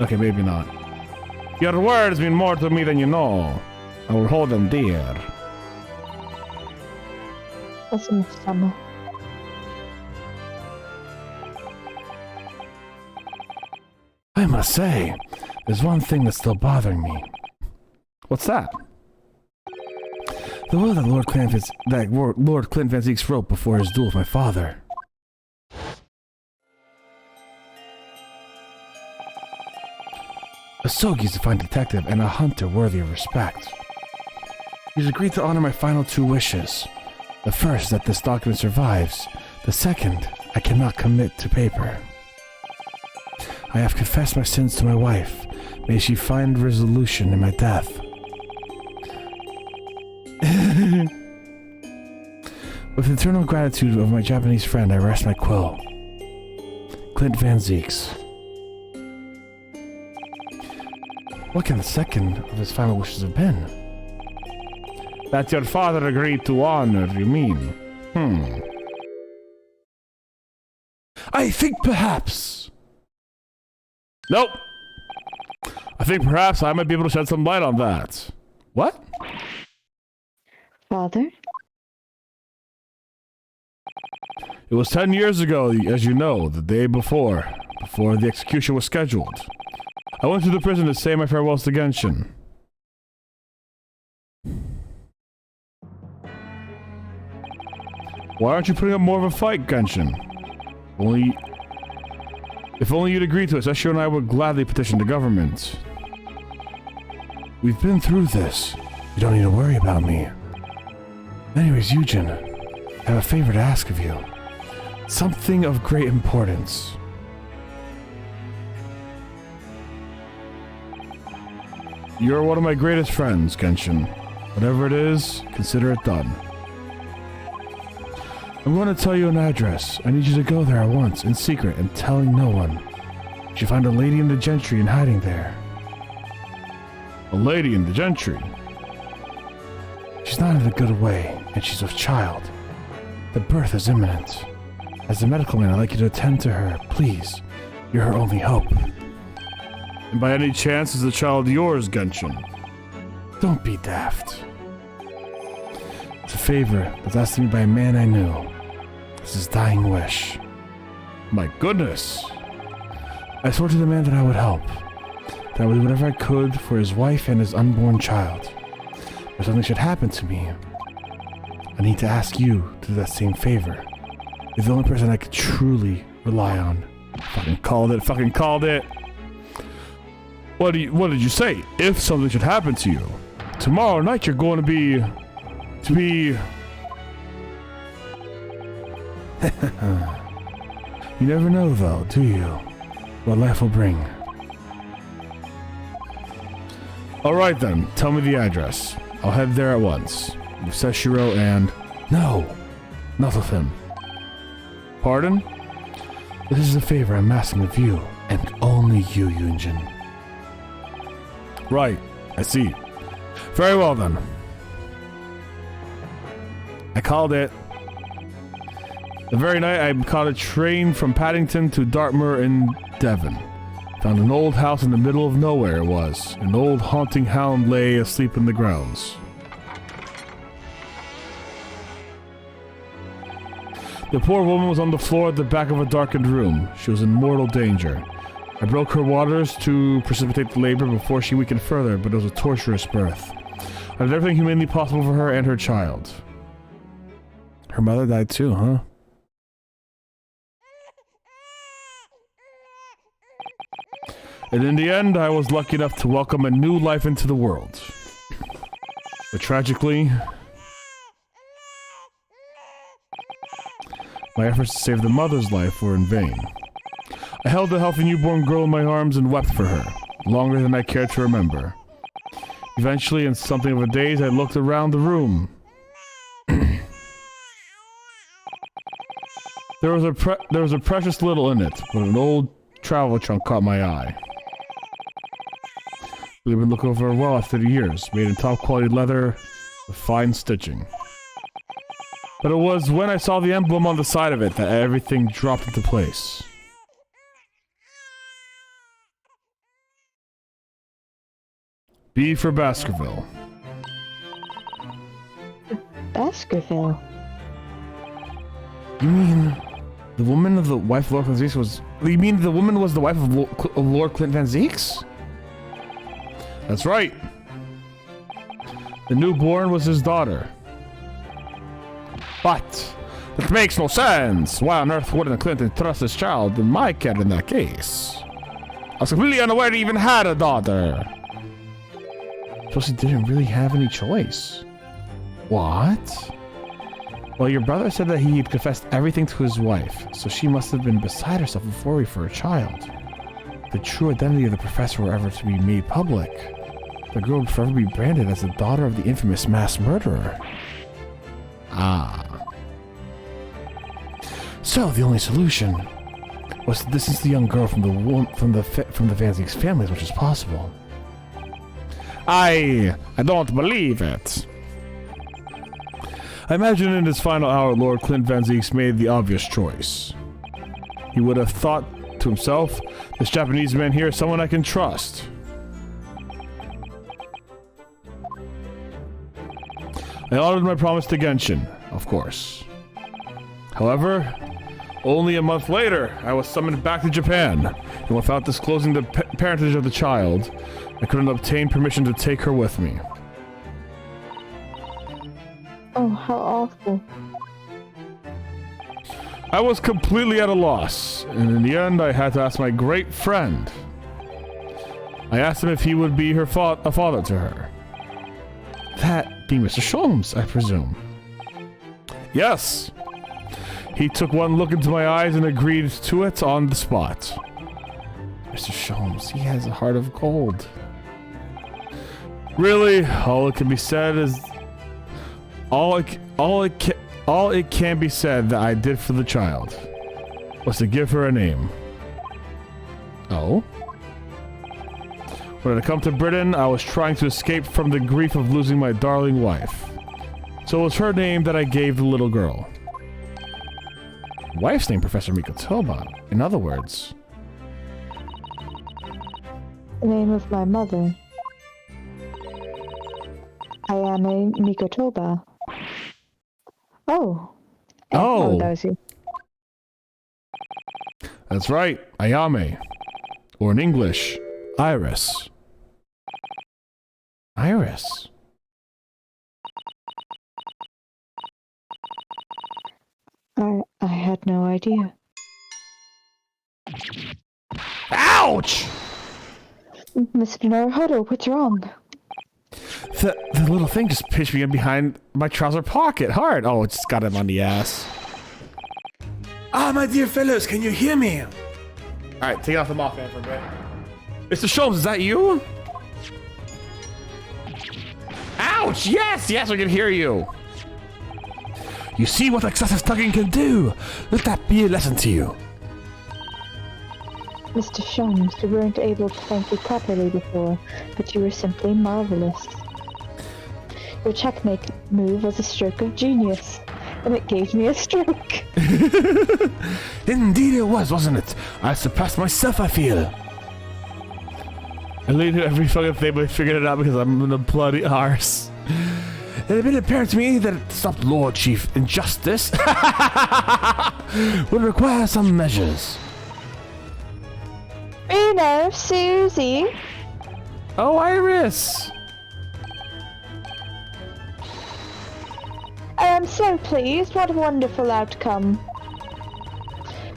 Okay, maybe not. Your words mean more to me than you know. I will hold them dear.
Kazuma-sama.
I must say, there's one thing that's still bothering me. What's that? The will that Lord Clint Van Zeeks wrote before his duel with my father. Asogi's a fine detective and a hunter worthy of respect. He's agreed to honor my final 2 wishes. The first is that this document survives. The second, I cannot commit to paper. I have confessed my sins to my wife. May she find resolution in my death. With eternal gratitude of my Japanese friend, I rest my quill. Clint Van Zeeks. What can the second of his final wishes have been? That your father agreed to honor, you mean? I think perhaps... Nope. I think perhaps I might be able to shed some light on that. What?
Father?
It was 10 years ago, as you know, the day before the execution was scheduled. I went to the prison to say my farewells to Genshin. Why aren't you putting up more of a fight, Genshin? If only you'd agree to it, Seshiro and I would gladly petition the government. We've been through this. You don't need to worry about me. Anyways, Eugen, I have a favor to ask of you. Something of great importance. You're one of my greatest friends, Genshin. Whatever it is, consider it done. I'm going to tell you an address. I need you to go there at once, in secret, and telling no one. You should find a lady in the gentry in hiding there. A lady in the gentry? She's not in a good way, and she's a child. The birth is imminent. As a medical man, I'd like you to attend to her, please. You're her only hope. And by any chance is the child yours, Genshin? Don't be daft. It's a favor that's asked of me by a man I knew. It's his dying wish. My goodness! I swore to the man that I would help. That I would do whatever I could for his wife and his unborn child. If something should happen to me, I need to ask you to do that same favor. You're the only person I could truly rely on. Fucking called it, fucking called it! What did you say? If something should happen to you, tomorrow night you're going to be... You never know though, do you? What life will bring. Alright then, tell me the address. I'll head there at once. With Seshiro and... No! Not with him. Pardon? This is a favor I'm asking of you, and only you, Yunjin. Right, I see. Very well then. I called it. The very night I caught a train from Paddington to Dartmoor in Devon. Found an old house in the middle of nowhere it was. An old haunting hound lay asleep in the grounds. The poor woman was on the floor at the back of a darkened room. She was in mortal danger. I broke her waters to precipitate the labor before she weakened further, but it was a torturous birth. I did everything humanly possible for her and her child. Her mother died too, huh? And in the end, I was lucky enough to welcome a new life into the world. But tragically, my efforts to save the mother's life were in vain. I held the healthy newborn girl in my arms and wept for her, longer than I cared to remember. Eventually, in something of a daze, I looked around the room. There was a precious little in it, but an old travel trunk caught my eye. We've been looking over well after the years, made in top quality leather with fine stitching. But it was when I saw the emblem on the side of it that everything dropped into place. B for Baskerville.
Baskerville?
You mean the woman of the wife of Lord Clint Van Zieks was... You mean the woman was the wife of Lord Clint Van Zieks? That's right. The newborn was his daughter. But that makes no sense. Why on earth wouldn't Clinton trust his child in my care in that case? I was completely unaware he even had a daughter. Suppose he didn't really have any choice. What? Well, your brother said that he had confessed everything to his wife, so she must have been beside herself before we for a child. The true identity of the professor were ever to be made public. The girl would forever be branded as the daughter of the infamous mass murderer. Ah. So the only solution was to distance the young girl from the Van Zieks family as much as possible. I don't believe it. I imagine in his final hour, Lord Clint Van Zieks made the obvious choice. He would have thought to himself, this Japanese man here is someone I can trust. I honored my promise to Genshin, of course. However, only a month later, I was summoned back to Japan, and without disclosing the parentage of the child, I couldn't obtain permission to take her with me.
Oh, how awful.
I was completely at a loss, and in the end I had to ask my great friend. I asked him if he would be a father to her. That being Mr. Sholmes, I presume. Yes. He took one look into my eyes and agreed to it on the spot. Mr. Sholmes, he has a heart of gold. Really, all it can be said is... All it can be said that I did for the child was to give her a name. Oh? When I come to Britain, I was trying to escape from the grief of losing my darling wife. So it was her name that I gave the little girl. Wife's name, Professor Mikotoba. In other words...
The name of my mother. Ayame Mikotoba. Oh.
Oh.
That was you.
That's right, Ayame. Or in English, Iris. Iris.
I had no idea.
Ouch!
Mr. Naruhodo, what's wrong?
The little thing just pushed me in behind my trouser pocket. Hard. Oh, it's got him on the ass. Ah, my dear fellows, can you hear me? Alright, take off the Mothman for a bit. Mr. Sholmes, is that you? Ouch! Yes, yes, we can hear you. You see what excessive tugging can do. Let that be a lesson to you.
Mr. Sholmes, you weren't able to thank you properly before, but you were simply marvelous. Your checkmate move was a stroke of genius, and it gave me a stroke.
Indeed it was, wasn't it? I surpassed myself, I feel. I later every fucking thing, but I figured it out because I'm in a bloody arse. It had been apparent to me that to stop Lord Chief injustice would require some measures.
Bruno, Susie.
Oh, Iris!
I am so pleased. What a wonderful outcome.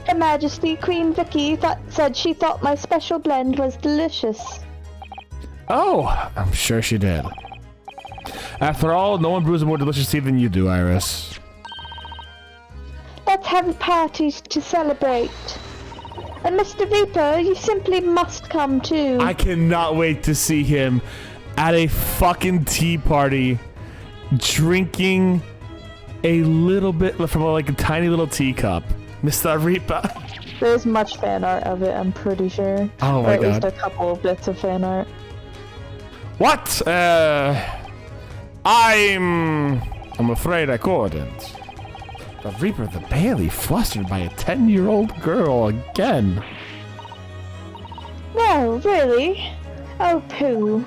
Her Majesty Queen Vicky said she thought my special blend was delicious.
Oh, I'm sure she did. After all, no one brews a more delicious tea than you do, Iris.
Let's have a party to celebrate. And Mr. Reaper, you simply must come too.
I cannot wait to see him at a fucking tea party drinking a little bit from like a tiny little teacup. Mr. Reaper.
There's much fan art of it, I'm pretty sure.
Oh my
or at
god.
least a couple of bits of fan art.
What? I'm afraid I couldn't. The Reaper the Bailey flustered by a 10-year-old girl again.
No, really? Oh, pooh.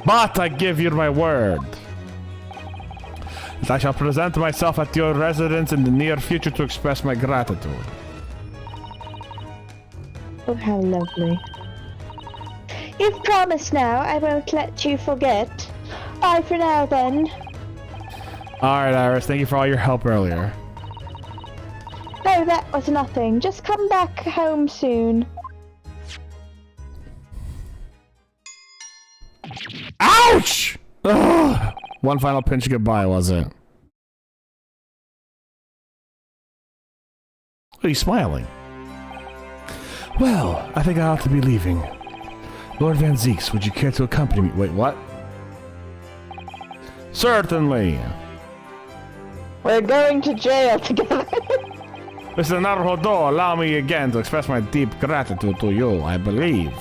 But I give you my word that I shall present myself at your residence in the near future to express my gratitude.
Oh, how lovely. You've promised now, I won't let you forget. Bye for now, then.
Alright, Iris, thank you for all your help earlier.
No, that was nothing. Just come back home soon.
Ouch! Ugh. One final pinch goodbye, was it? What are you smiling? Well, I think I ought to be leaving. Lord Van Zieks, would you care to accompany me? Wait, what? Certainly.
We're going to jail together.
Mr. Naruhodo, allow me again to express my deep gratitude to you. I believe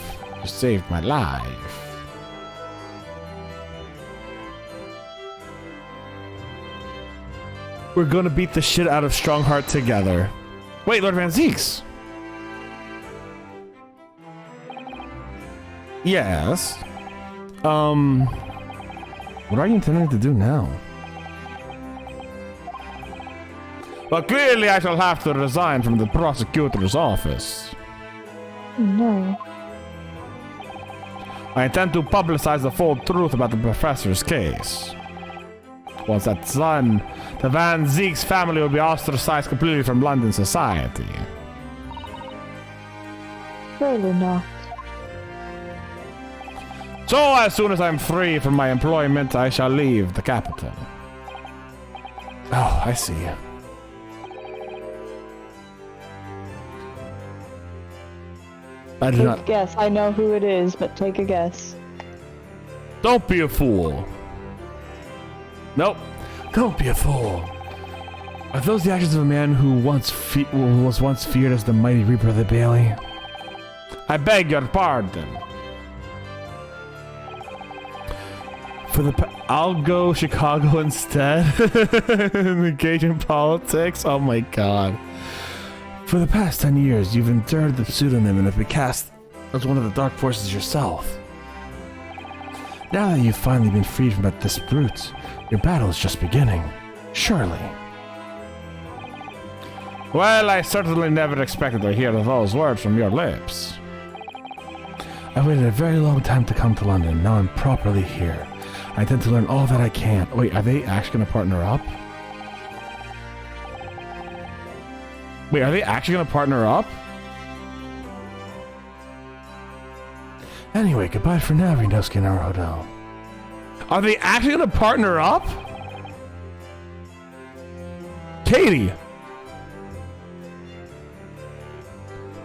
you saved my life. We're gonna beat the shit out of Strongheart together. Wait, Lord Van Zeeks. Yes. What are you intending to do now? Well, clearly I shall have to resign from the prosecutor's office.
No.
I intend to publicize the full truth about the professor's case. Once that's done, the Van Zeeks family will be ostracized completely from London society.
Surely not.
So as soon as I'm free from my employment, I shall leave the capital. Oh, I see. I do
Take
not.
a guess. I know who it is, but take a guess.
Don't be a fool. Nope. Don't be a fool. Are those the actions of a man who was once feared as the mighty Reaper of the Bailey? I beg your pardon. I'll go Chicago instead. Engage in politics. Oh my god. For the past 10 years, you've endured the pseudonym and have been cast as one of the dark forces yourself. Now that you've finally been freed from this brute, your battle is just beginning. Surely. Well, I certainly never expected to hear those words from your lips. I waited a very long time to come to London. Now I'm properly here. I intend to learn all that I can. Wait, are they actually going to partner up? Wait, are they actually going to partner up? Anyway, goodbye for now, Renosuke Naruhodo. Are they actually going to partner up? Katie!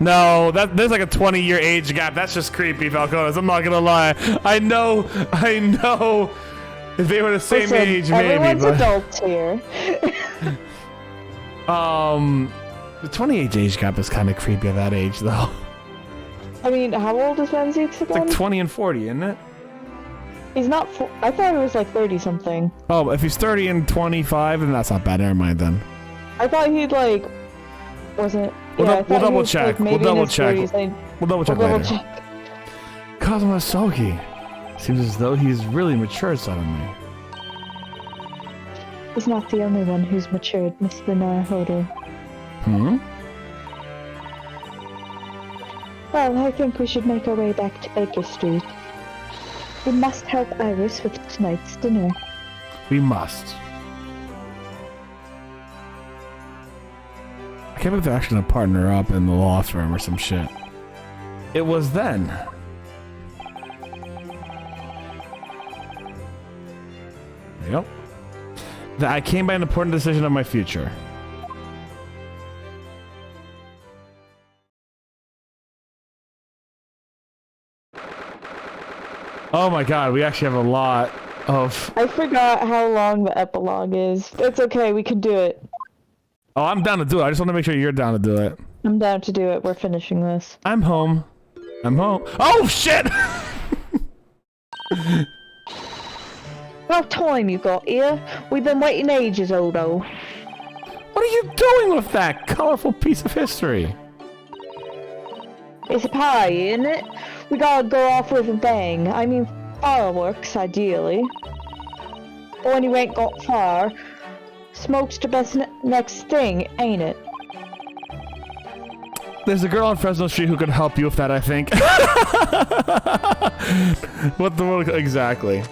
No, there's like a 20-year age gap. That's just creepy, Falcones. I'm not gonna lie. I know. If they were the same age, maybe.
Everyone's
But
adults here.
the 20 age gap is kind of creepy at that age, though.
I mean, how old is Van Zeeks
It's
again?
like 20 and 40, isn't it?
He's not. I thought it was like 30 something.
Oh, if he's 30 and 25, then that's not bad. Never mind then.
I thought he'd like. Wasn't.
We'll
Yeah, I thought he
double
was,
check.
like,
We'll
maybe in
double
his
check.
30s.
We'll double check
We'll
later.
double check.
Kazuma Sogi. Seems as though he's really matured suddenly.
He's not the only one who's matured, Mr. Naruhodo.
Hmm?
Well, I think we should make our way back to Baker Street. We must help Iris with tonight's dinner.
We must. I can't believe they're actually gonna partner up in the law firm or some shit. It was then. Yep. That I came by an important decision of my future. Oh my god, we actually have a lot of...
I forgot how long the epilogue is. It's okay, we can do it.
Oh, I'm down to do it. I just want to make sure you're down to do it.
I'm down to do it. We're finishing this.
I'm home. I'm home. Oh, shit!
About time you got here. We've been waiting ages, Odo.
What are you doing with that colorful piece of history?
It's a party, isn't it? We gotta go off with a bang. I mean, fireworks, ideally. But when you ain't got far, smoke's the best next thing, ain't it?
There's a girl on Fresno Street who could help you with that, I think. What the world? Exactly.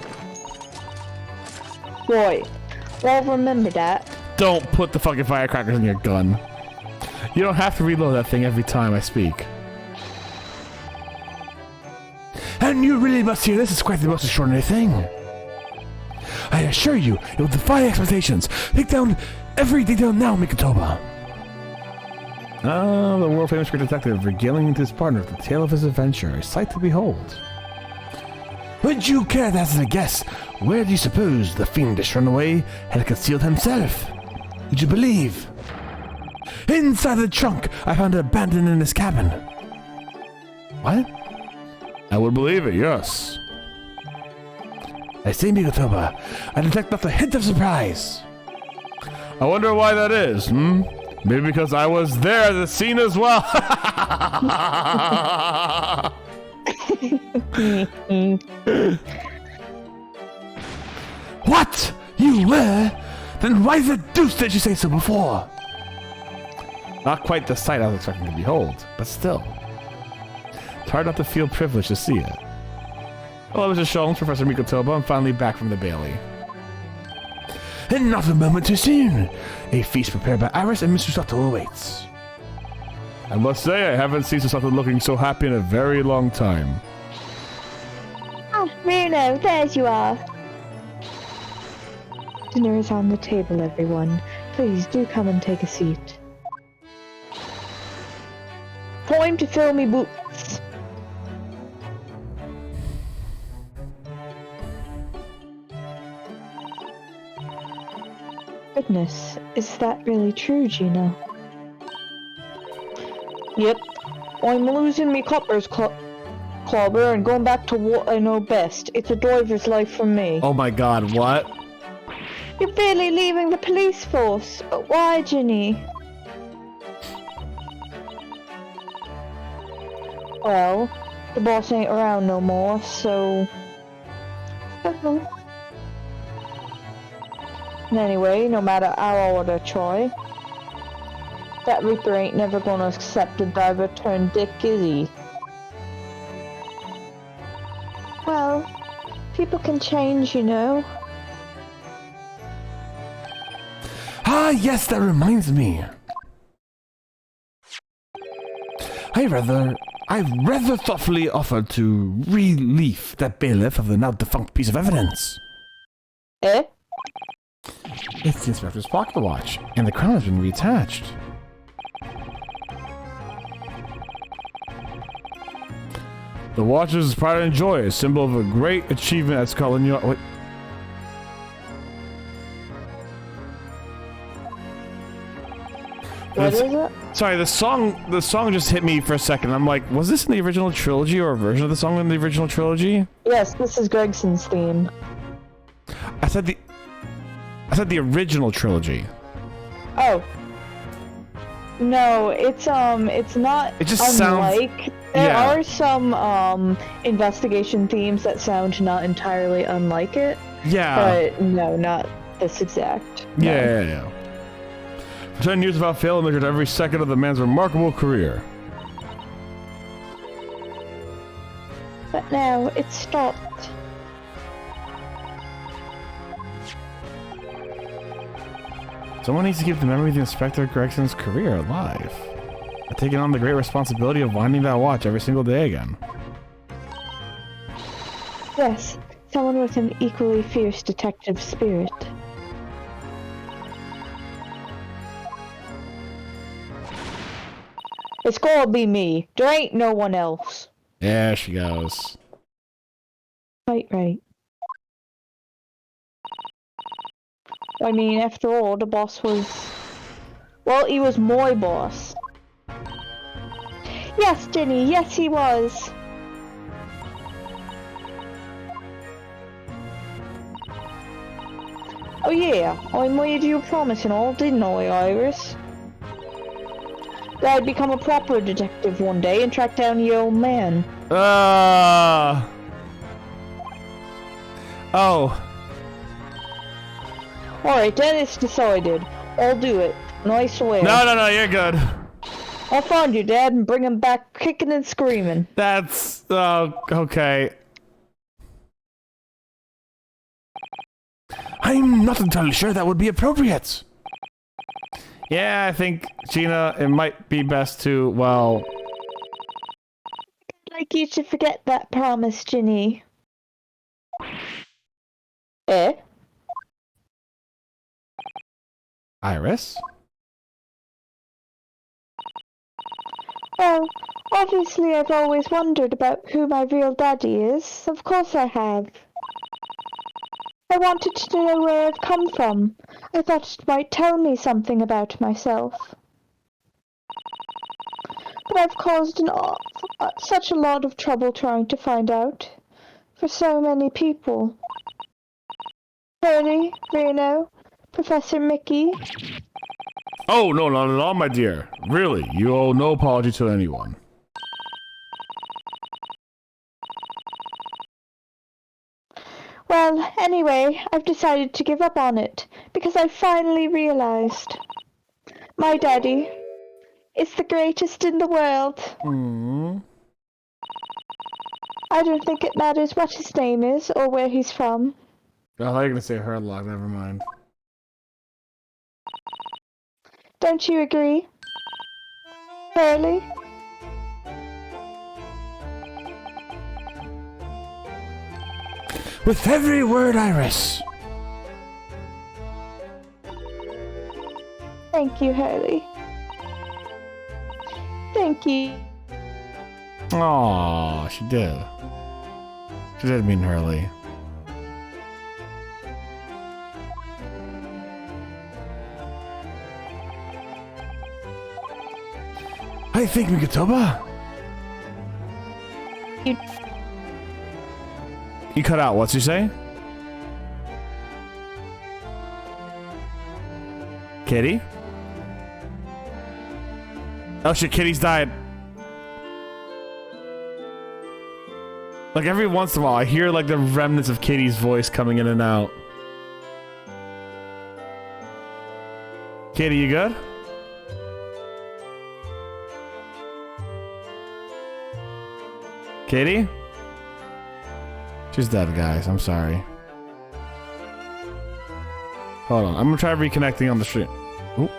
Boy, well, remember that.
Don't put the fucking firecrackers in your gun. You don't have to reload that thing every time I speak. And you really must hear this. It's quite the most extraordinary thing. I assure you, it will defy expectations. Take down every detail now, Mikotoba. Ah, the world-famous great detective regaling his partner with the tale of his adventure, a sight to behold. Would you care to hazard a guess? Where do you suppose the fiendish runaway had concealed himself? Would you believe? Inside the trunk, I found it abandoned in his cabin. What? I would believe it, yes. I say, Mikotoba, I detect not a hint of surprise. I wonder why that is, Maybe because I was there at the scene as well. What? You were? Then why the deuce did you say so before? Not quite the sight I was expecting to behold, but still. It's hard not to feel privileged to see it. Hello, Mr. Sholmes, Professor Mikotoba. I'm finally back from the Bailey. And not a moment too soon. A feast prepared by Iris and Mr. Sato awaits. I must say, I haven't seen Sato looking so happy in a very long time.
Oh, Bruno, there you are. Dinner is on the table, everyone. Please do come and take a seat.
Time to fill me boots.
Goodness, is that really true, Gina?
Yep. I'm losing me copper's clobber and going back to what I know best. It's a driver's life for me.
Oh my god, what?
You're barely leaving the police force. But why, Ginny?
Well, the boss ain't around no more, so... Anyway, no matter how hard I try, that Reaper ain't never gonna accept a diver turned dick, is he?
Well, people can change, you know.
Ah, yes, that reminds me. I rather thoughtfully offered to relieve that bailiff of the now defunct piece of evidence.
Eh?
It's the inspector's pocket watch, and the crown has been reattached. The watch is pride and joy, a symbol of a great achievement at Scotland Yard. Wait.
What is it?
Sorry, the song just hit me for a second. I'm like, was this in the original trilogy or a version of the song in the original trilogy?
Yes, this is Gregson's theme.
I said the original trilogy.
Oh. No, it's not
It just
unlike.
sounds...
There
yeah.
are some investigation themes that sound not entirely unlike it.
Yeah.
But no, not this exact. No.
Yeah. For 10 years without fail, I measured every second of the man's remarkable career.
But now it's stopped.
Someone needs to keep the memory of the Inspector Gregson's career alive. By taking on the great responsibility of winding that watch every single day again.
Yes, someone with an equally fierce detective spirit.
It's gonna be me. There ain't no one else.
There she goes.
Right.
I mean, after all, the boss was... Well, he was my boss.
Yes, Ginny, yes he was.
Oh yeah, I made you a promise and all, didn't I, Iris? That I'd become a proper detective one day and track down the old man.
Oh.
Alright, then it's decided. I'll do it. And I swear.
No, you're good.
I'll find your dad and bring him back kicking and screaming.
That's... okay. I'm not entirely sure that would be appropriate. Yeah, I think, Gina, it might be best to, well...
I'd like you to forget that promise, Ginny.
Eh?
Iris?
Well, obviously I've always wondered about who my real daddy is. Of course I have. I wanted to know where I've come from. I thought it might tell me something about myself. But I've caused such a lot of trouble trying to find out. For so many people. Really, Reno, Professor Mickey.
Oh, no, not at all, my dear. Really, you owe no apology to anyone.
Well, anyway, I've decided to give up on it because I finally realized my daddy is the greatest in the world.
Mm.
I don't think it matters what his name is or where he's from.
I thought you were gonna say Hurdlock, never mind.
Don't you agree, Hurley?
With every word, Iris.
Thank you, Hurley. Thank you.
Aww, she did. She did mean Hurley. I think Mikatoba. You cut out. What's he say? Kitty? Oh shit, Kitty's died. Like every once in a while, I hear like the remnants of Kitty's voice coming in and out. Kitty, you good? Kitty? She's dead, guys. I'm sorry. Hold on. I'm gonna try reconnecting on the stream. Oop.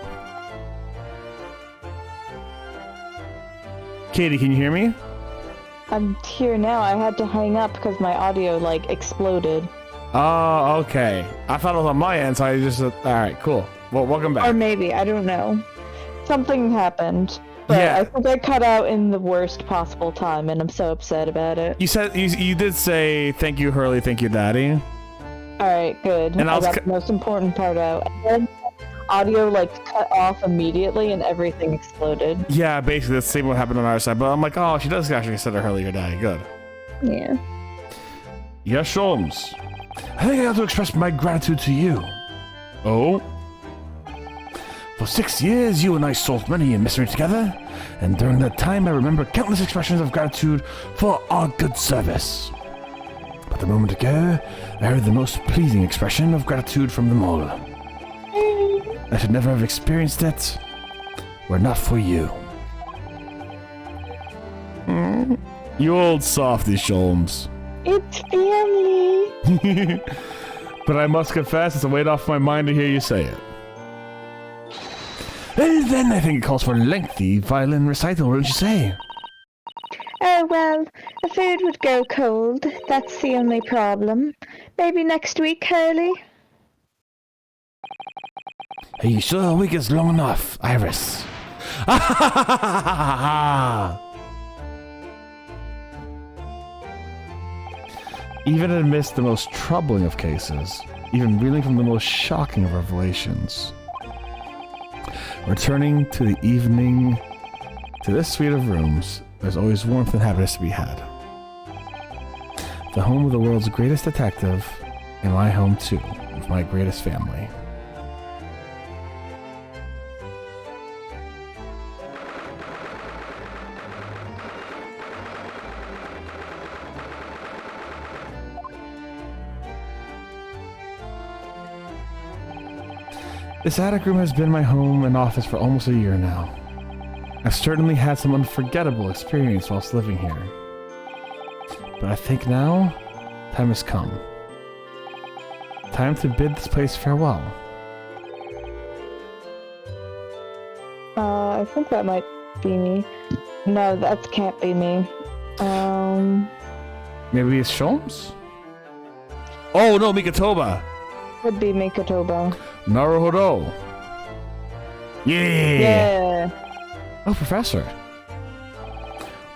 Katie, can you hear me?
I'm here now. I had to hang up because my audio, like, exploded.
Oh, okay. I thought it was on my end, so I just... Alright, cool. Well, welcome back.
Or maybe, I don't know. Something happened. But
Yeah.
I think I cut out in the worst possible time, and I'm so upset about it.
You said... You did say, thank you, Hurley, thank you, Daddy.
Alright, good.
And
I got the most important part out. And then audio, like, cut off immediately, and everything exploded.
Yeah, basically, that's the same what happened on our side. But I'm like, oh, she does actually consider Hurley your daddy. Good.
Yeah.
Yes, Sholmes. I think I have to express my gratitude to you. Oh? For 6 years, you and I solved many a mystery together, and during that time, I remember countless expressions of gratitude for our good service. But a moment ago, I heard the most pleasing expression of gratitude from them all. I should never have experienced it, were not for you. You old softy, Sholmes.
It's family!
But I must confess, it's a weight off my mind to hear you say it. Well, then I think it calls for a lengthy violin recital, wouldn't you say?
Oh, well, the food would go cold. That's the only problem. Maybe next week, Hurley?
Are you sure a week is long enough, Iris? Even amidst the most troubling of cases, even reeling from the most shocking of revelations, returning to the evening, to this suite of rooms, there's always warmth and happiness to be had. The home of the world's greatest detective, and my home too, with my greatest family. This attic room has been my home and office for almost a year now. I've certainly had some unforgettable experience whilst living here. But I think now, time has come. Time to bid this place farewell.
I think that might be me. No, that can't be me.
Maybe it's Sholmes? Oh no, Mikatoba!
Would be Mikatoba.
Naruhodo! Yeah!
Yeah.
Oh, Professor.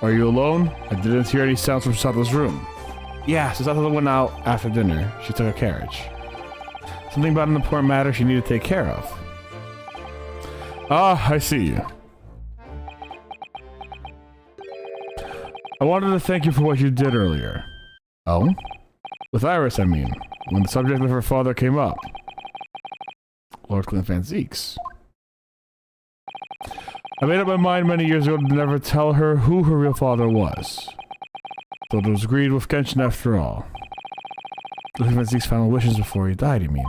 Are you alone? I didn't hear any sounds from Sato's room. Yeah, Sato went out after dinner. She took a carriage. Something about an important matter she needed to take care of. Ah, I see you. I wanted to thank you for what you did earlier. Oh? With Iris, I mean. When the subject of her father came up. Lord Clint Van Zeeks. I made up my mind many years ago to never tell her who her real father was. Though it was agreed with Genshin after all. Clint Van Zeeks' final wishes before he died, you mean?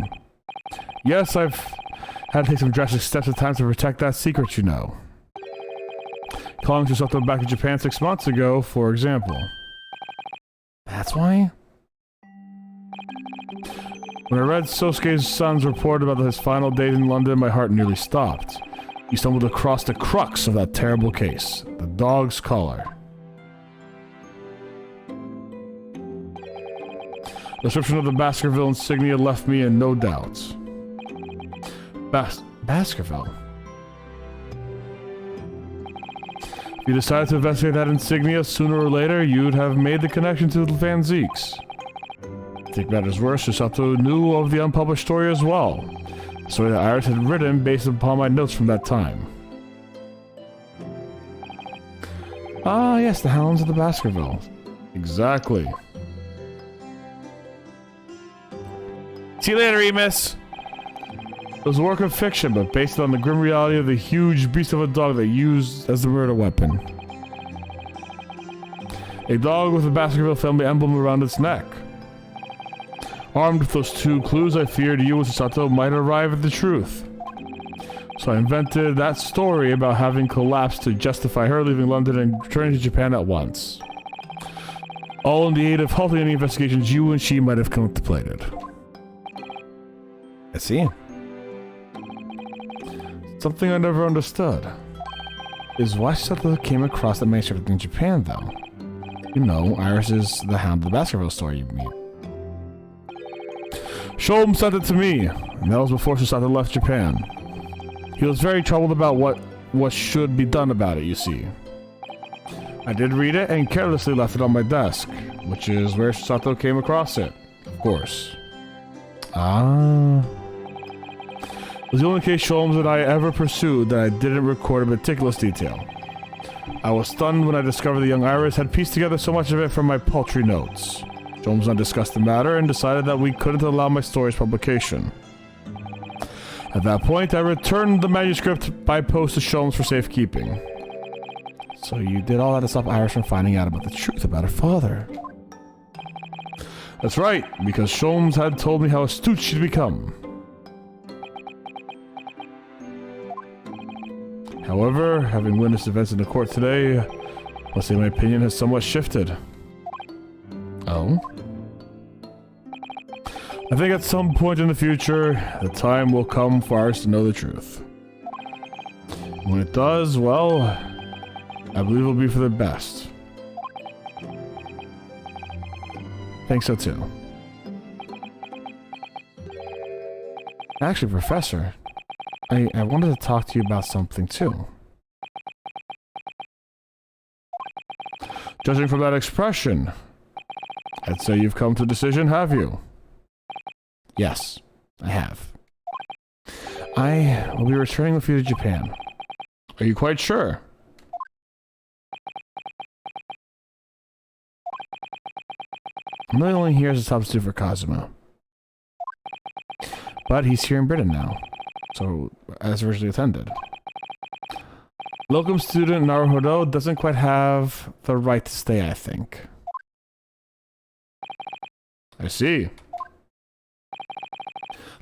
Yes, I've had to take some drastic steps at times to protect that secret, you know. Calling Susato back to Japan 6 months ago, for example. That's why? When I read Sosuke's son's report about his final days in London, my heart nearly stopped. He stumbled across the crux of that terrible case. The dog's collar. The description of the Baskerville insignia left me in no doubt. Baskerville? If you decided to investigate that insignia sooner or later, you'd have made the connection to the Van Zeeks. To take matters worse, Susato knew of the unpublished story as well. The story that Iris had written based upon my notes from that time. Ah, yes, the Hounds of the Baskerville. Exactly. See you later, Emus! It was a work of fiction, but based on the grim reality of the huge beast of a dog they used as the murder weapon. A dog with a Baskerville family emblem around its neck. Armed with those two clues, I feared you and Susato might arrive at the truth. So I invented that story about having collapsed to justify her leaving London and returning to Japan at once. All in the aid of halting any investigations you and she might have contemplated. I see. Something I never understood is why Susato came across the manuscript in Japan, though. You know, Iris is the Hound of the Baskerville story, you mean. Sholm sent it to me, and that was before Susato left Japan. He was very troubled about what should be done about it, you see. I did read it and carelessly left it on my desk, which is where Susato came across it, of course. Ah. It was the only case Sholmes that I ever pursued that I didn't record in meticulous detail. I was stunned when I discovered the young Iris had pieced together so much of it from my paltry notes. Sholmes and I discussed the matter and decided that we couldn't allow my story's publication. At that point, I returned the manuscript by post to Sholmes for safekeeping. So you did all that to stop Iris from finding out about the truth about her father. That's right, because Sholmes had told me how astute she'd become. However, having witnessed events in the court today, must say my opinion has somewhat shifted. Oh? I think at some point in the future, the time will come for us to know the truth. When it does, well, I believe it'll be for the best. Think so too. Actually, Professor, I wanted to talk to you about something too. Judging from that expression, I'd say you've come to a decision, have you? Yes, I have. I will be returning with you to Japan. Are you quite sure? I'm really only here as a substitute for Kazuma. But he's here in Britain now. So, as originally intended. Locum student Naruhodo doesn't quite have the right to stay, I think. I see.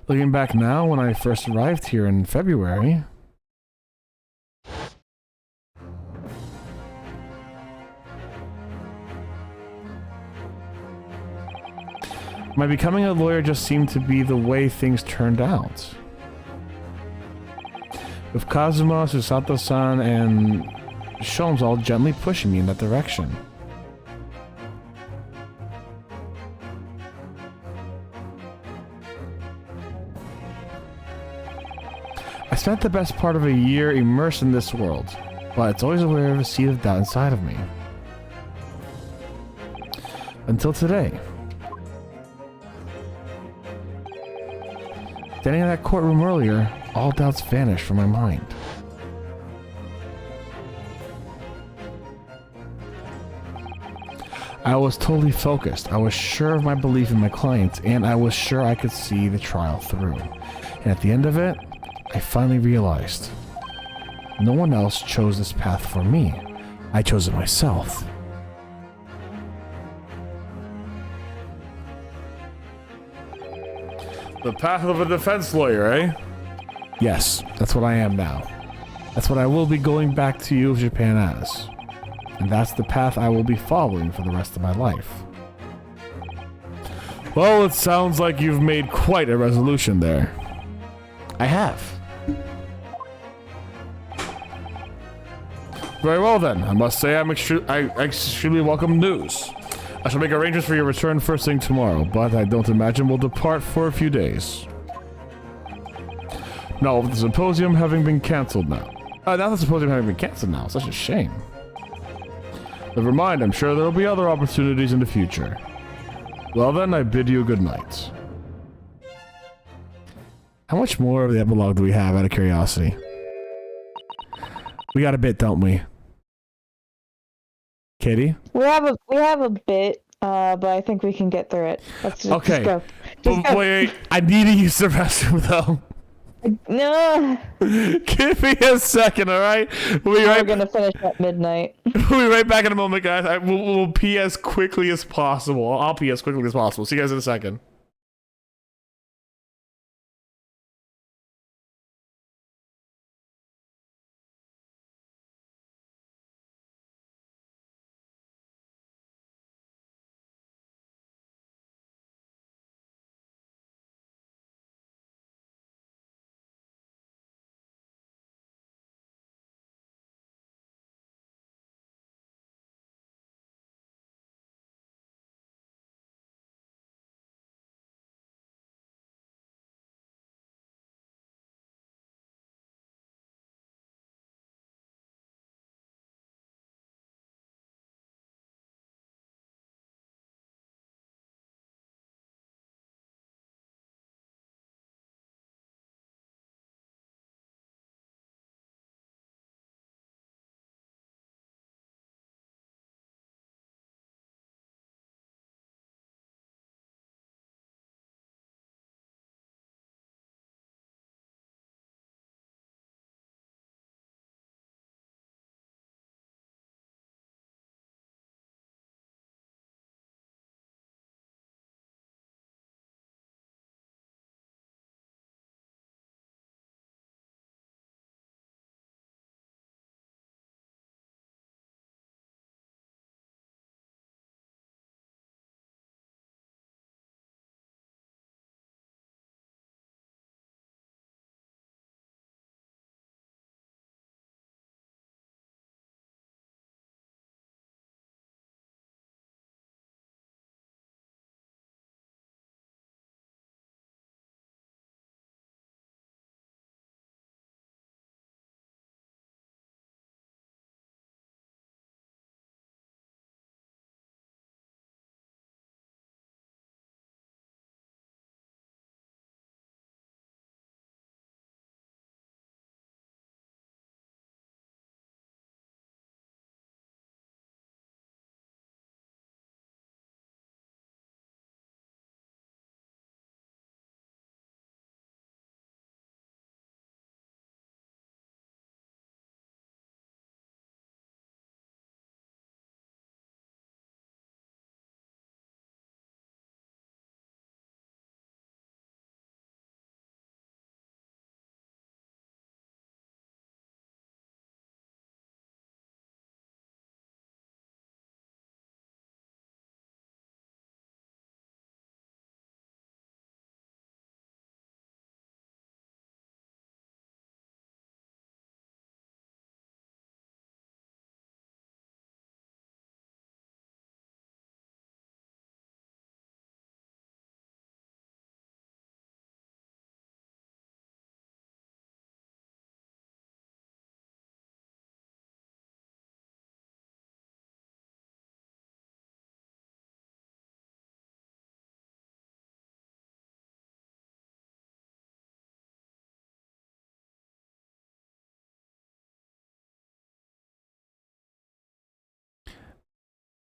Looking back now, when I first arrived here in February... my becoming a lawyer just seemed to be the way things turned out. With Kazuma, Susato-san, and Sholmes all gently pushing me in that direction. I spent the best part of a year immersed in this world, but it's always aware of a seed of doubt inside of me. Until today. Standing in that courtroom earlier, all doubts vanished from my mind. I was totally focused. I was sure of my belief in my clients, and I was sure I could see the trial through. And at the end of it, I finally realized no one else chose this path for me. I chose it myself. The path of a defense lawyer, eh? Yes, that's what I am now. That's what I will be going back to U of Japan as. And that's the path I will be following for the rest of my life. Well, it sounds like you've made quite a resolution there. I have. Very well then. I must say I'm extremely welcome news. I shall make arrangements for your return first thing tomorrow, but I don't imagine we'll depart for a few days. Now, with the symposium having been cancelled now. Now the symposium having been cancelled now. Such a shame. Never mind, I'm sure there will be other opportunities in the future. Well then, I bid you good night. How much more of the epilogue do we have, out of curiosity? We got a bit, don't we? Katie?
We have a bit, but I think we can get through it. Let's just
Okay.
go.
Wait, I need to use the restroom though.
No.
Give me a second, alright?
We're gonna finish at midnight.
We'll be right back in a moment, guys. We'll pee as quickly as possible. I'll pee as quickly as possible. See you guys in a second.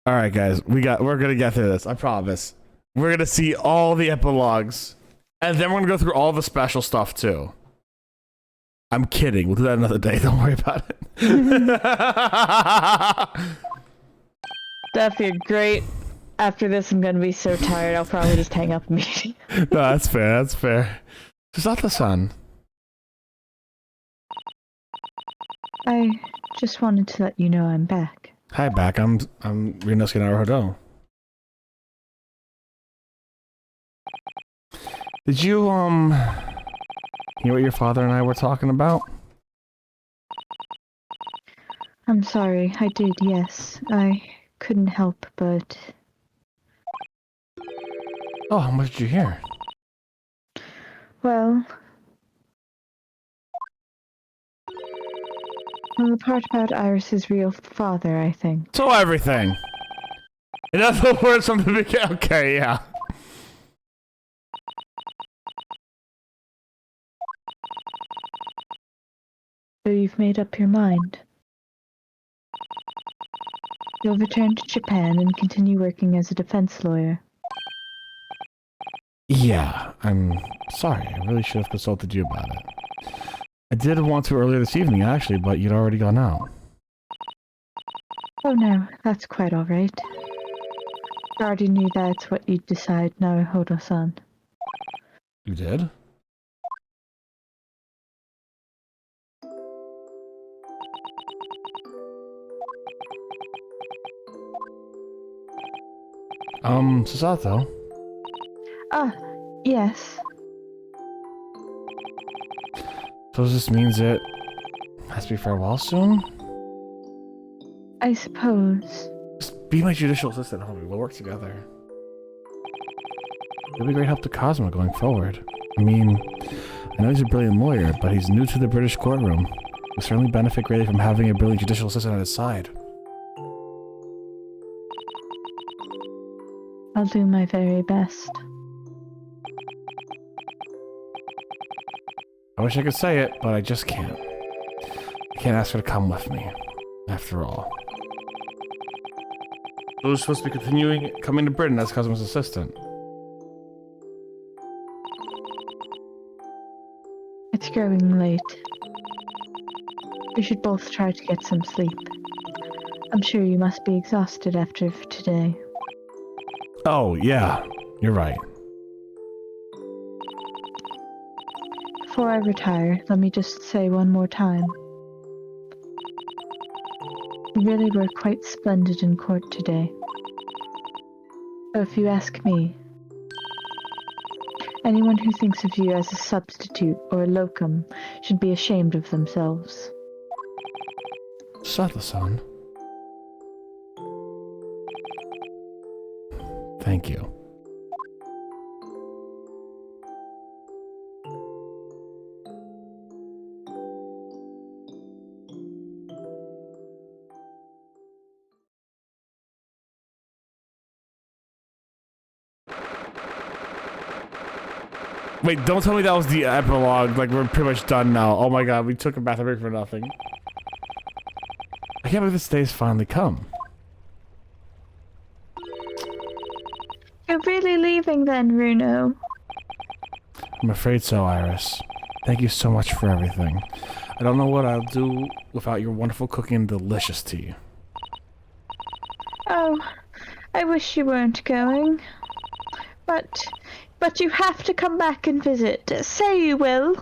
All right, guys, we're gonna get through this. I promise. We're gonna see all the epilogues, and then we're gonna go through all the special stuff too. I'm kidding. We'll do that another day. Don't worry about it.
Steph, you're great. After this, I'm gonna be so tired, I'll probably just hang up immediately.
No, that's fair. That's fair. Susato-san.
I just wanted to let you know I'm back.
Hi, back. I'm Ryunosuke Naruhodo. Did you hear what your father and I were talking about?
I'm sorry, I did, yes. I couldn't help but...
Oh, how much did you hear?
Well, the part about Iris's real father, I think.
So everything. In other words, from the beginning. Okay, yeah.
So you've made up your mind. You'll return to Japan and continue working as a defense lawyer.
Yeah, I'm sorry. I really should have consulted you about it. I did want to earlier this evening, actually, but you'd already gone out.
Oh no, that's quite alright. I already knew that's what you'd decide, Naruhodo-san.
You did? Susato?
Ah, yes.
So this means it has to be farewell soon?
I suppose.
Just be my judicial assistant, homie. We'll work together. You'll be great help to Cosmo going forward. I mean, I know he's a brilliant lawyer, but he's new to the British courtroom. He'll certainly benefit greatly from having a brilliant judicial assistant at his side.
I'll do my very best.
I wish I could say it, but I just can't. I can't ask her to come with me, after all. I was supposed to be coming to Britain as Cosmo's assistant.
It's growing late. We should both try to get some sleep. I'm sure you must be exhausted after today.
Oh, yeah. You're right.
Before I retire, let me just say one more time. You really were quite splendid in court today. So if you ask me, anyone who thinks of you as a substitute or a locum should be ashamed of themselves.
Sato-san. Thank you. Wait, don't tell me that was the epilogue. Like, we're pretty much done now. Oh my god, we took a bathroom break for nothing. I can't believe this day's finally come.
You're really leaving then, Runo?
I'm afraid so, Iris. Thank you so much for everything. I don't know what I'll do without your wonderful cooking and delicious tea.
Oh, I wish you weren't going. But you have to come back and visit. Say you will.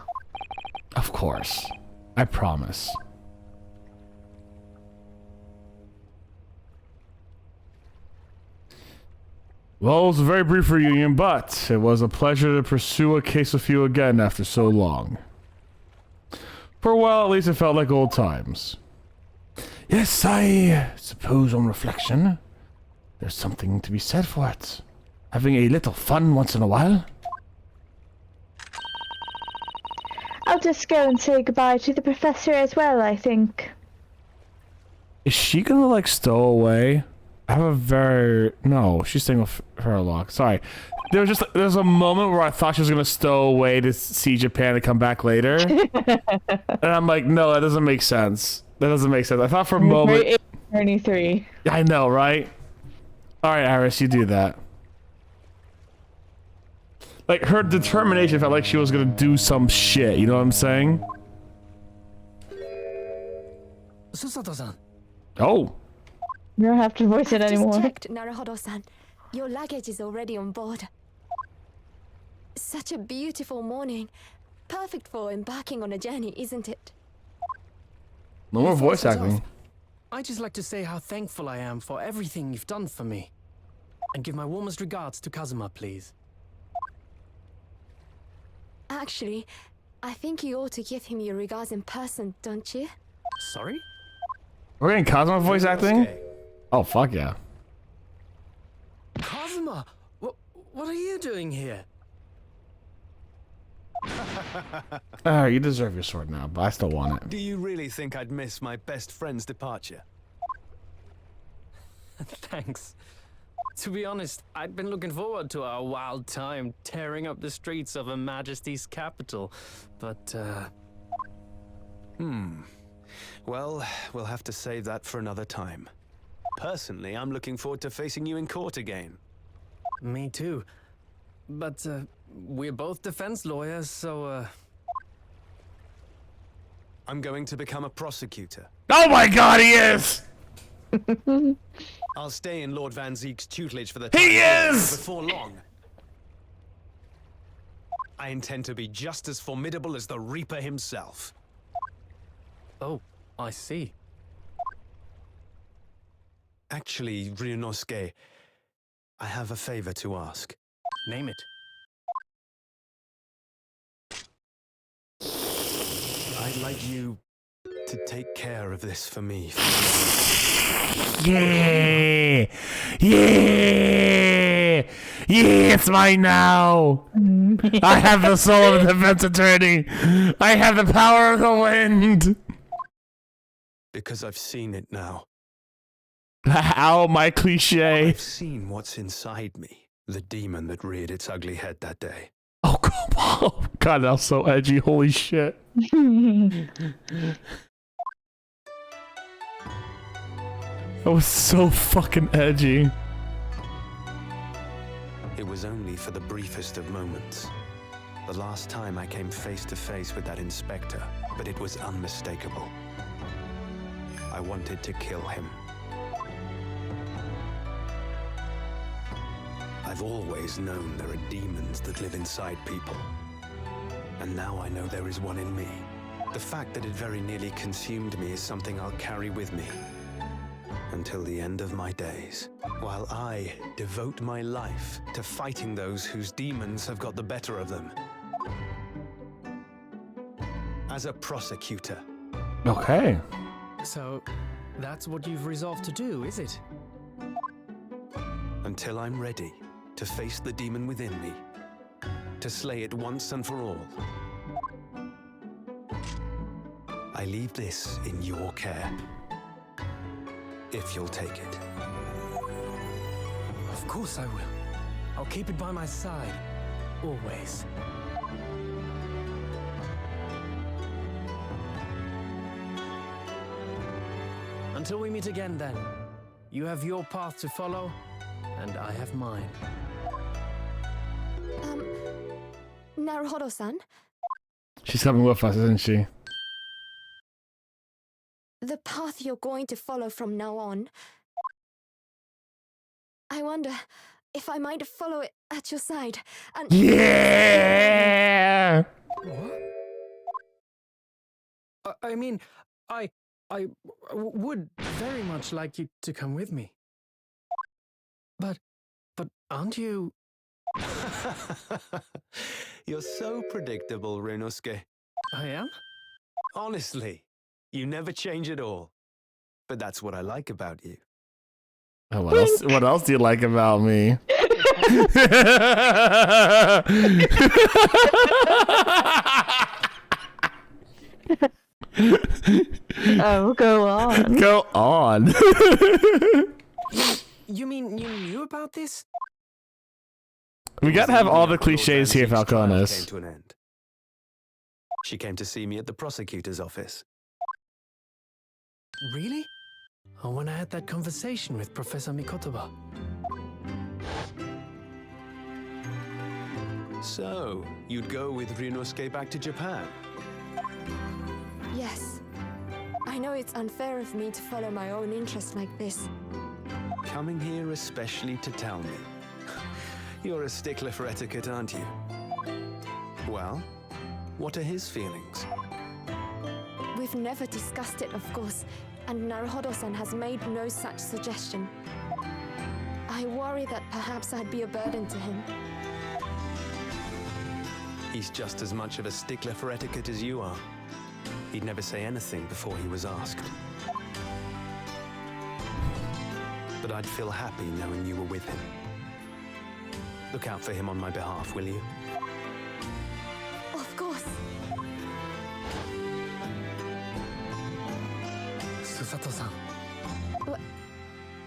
Of course. I promise. Well, it was a very brief reunion, but it was a pleasure to pursue a case with you again after so long. For a while, at least it felt like old times. Yes, I suppose on reflection, there's something to be said for it. Having a little fun once in a while.
I'll just go and say goodbye to the professor as well, I think.
Is she gonna, like, stow away? I have a very... No, she's staying with her lock. Sorry. There's a moment where I thought she was gonna stow away to see Japan and come back later. And I'm like, no, that doesn't make sense. That doesn't make sense. I thought for a moment...
23.
I know, right? Alright, Iris, you do that. Like, her determination felt like she was gonna do some shit, you know what I'm saying?
Susato-san.
Oh.
You don't have to voice it
I've
anymore.
just checked, Naruhodo-san. Your luggage is already on board. Such a beautiful morning. Perfect for embarking on a journey, isn't it?
No more
Before
voice
it sets
acting.
off, I'd just like to say how thankful I am for everything you've done for me. And give my warmest regards to Kazuma, please.
Actually, I think you ought to give him your regards in person, don't you?
Sorry?
We're getting Cosmo voice acting?
Ryunosuke,
Oh, fuck yeah.
Kazuma! What are you doing here?
You deserve your sword now, but I still want it.
do you really think I'd miss my best friend's departure?
Thanks. To be honest, I'd been looking forward to our wild time tearing up the streets of Her Majesty's capital, but,
Well, we'll have to save that for another time. Personally, I'm looking forward to facing you in court again.
me too. But, we're both defense lawyers, so,
I'm going to become a prosecutor.
Oh my god, he is!
I'll stay in Lord Van Zeek's tutelage for the
He
time being,
is!
but before long, I intend to be just as formidable as the Reaper himself.
oh, I see.
Actually, Ryunosuke, I have a favor to ask.
Name it.
I'd like you to take care of this for me.
Yeah! Yeah! Yeah, it's mine now! I have the soul of a defense attorney! I have the power of the wind!
Because I've seen it now.
Ow, my cliche.
I've seen what's inside me. The demon that reared its ugly head that day.
Oh, come on. God, that was so edgy. Holy shit. That was so fucking edgy.
It was only for the briefest of moments. The last time I came face to face with that inspector, but it was unmistakable. I wanted to kill him. I've always known there are demons that live inside people. And now I know there is one in me. The fact that it very nearly consumed me is something I'll carry with me until the end of my days, while I devote my life to fighting those whose demons have got the better of them. As a prosecutor,
Okay.
So, that's what you've resolved to do, is it?
until I'm ready to face the demon within me, to slay it once and for all. I leave this in your care, if you'll take it.
Of course I will. I'll keep it by my side, always. Until we meet again, then. You have your path to follow, and I have mine.
Naruhodo-san,
She's coming with us, isn't she?
the path you're going to follow from now on, I wonder if I might follow it at your side and...
Yeah!
What? I mean, I would very much like you to come with me. But aren't you...
You're so predictable, Ryunosuke.
I am?
Honestly, you never change at all. But that's what I like about you.
Oh, what else do you like about me?
Oh, go on.
Go on.
You mean you knew about this?
We gotta have all the
After Lord
cliches
Van
here,
Zeek's trial
Falconis.
came to an end. She came to see me at the prosecutor's office.
Really? Oh, when I had that conversation with Professor Mikotoba.
So, you'd go with Ryunosuke back to Japan?
Yes, I I know it's unfair of me to follow my own interest like this.
Coming here especially to tell me. You're a stickler for etiquette, aren't you? Well, what are his feelings?
We've never discussed it, of course, and Naruhodo-san has made no such suggestion. I worry that perhaps I'd be a burden to him.
He's just as much of a stickler for etiquette as you are. He'd never say anything before he was asked. But I'd feel happy knowing you were with him. Look out for him on my behalf, will you?
Of course.
Susato-san.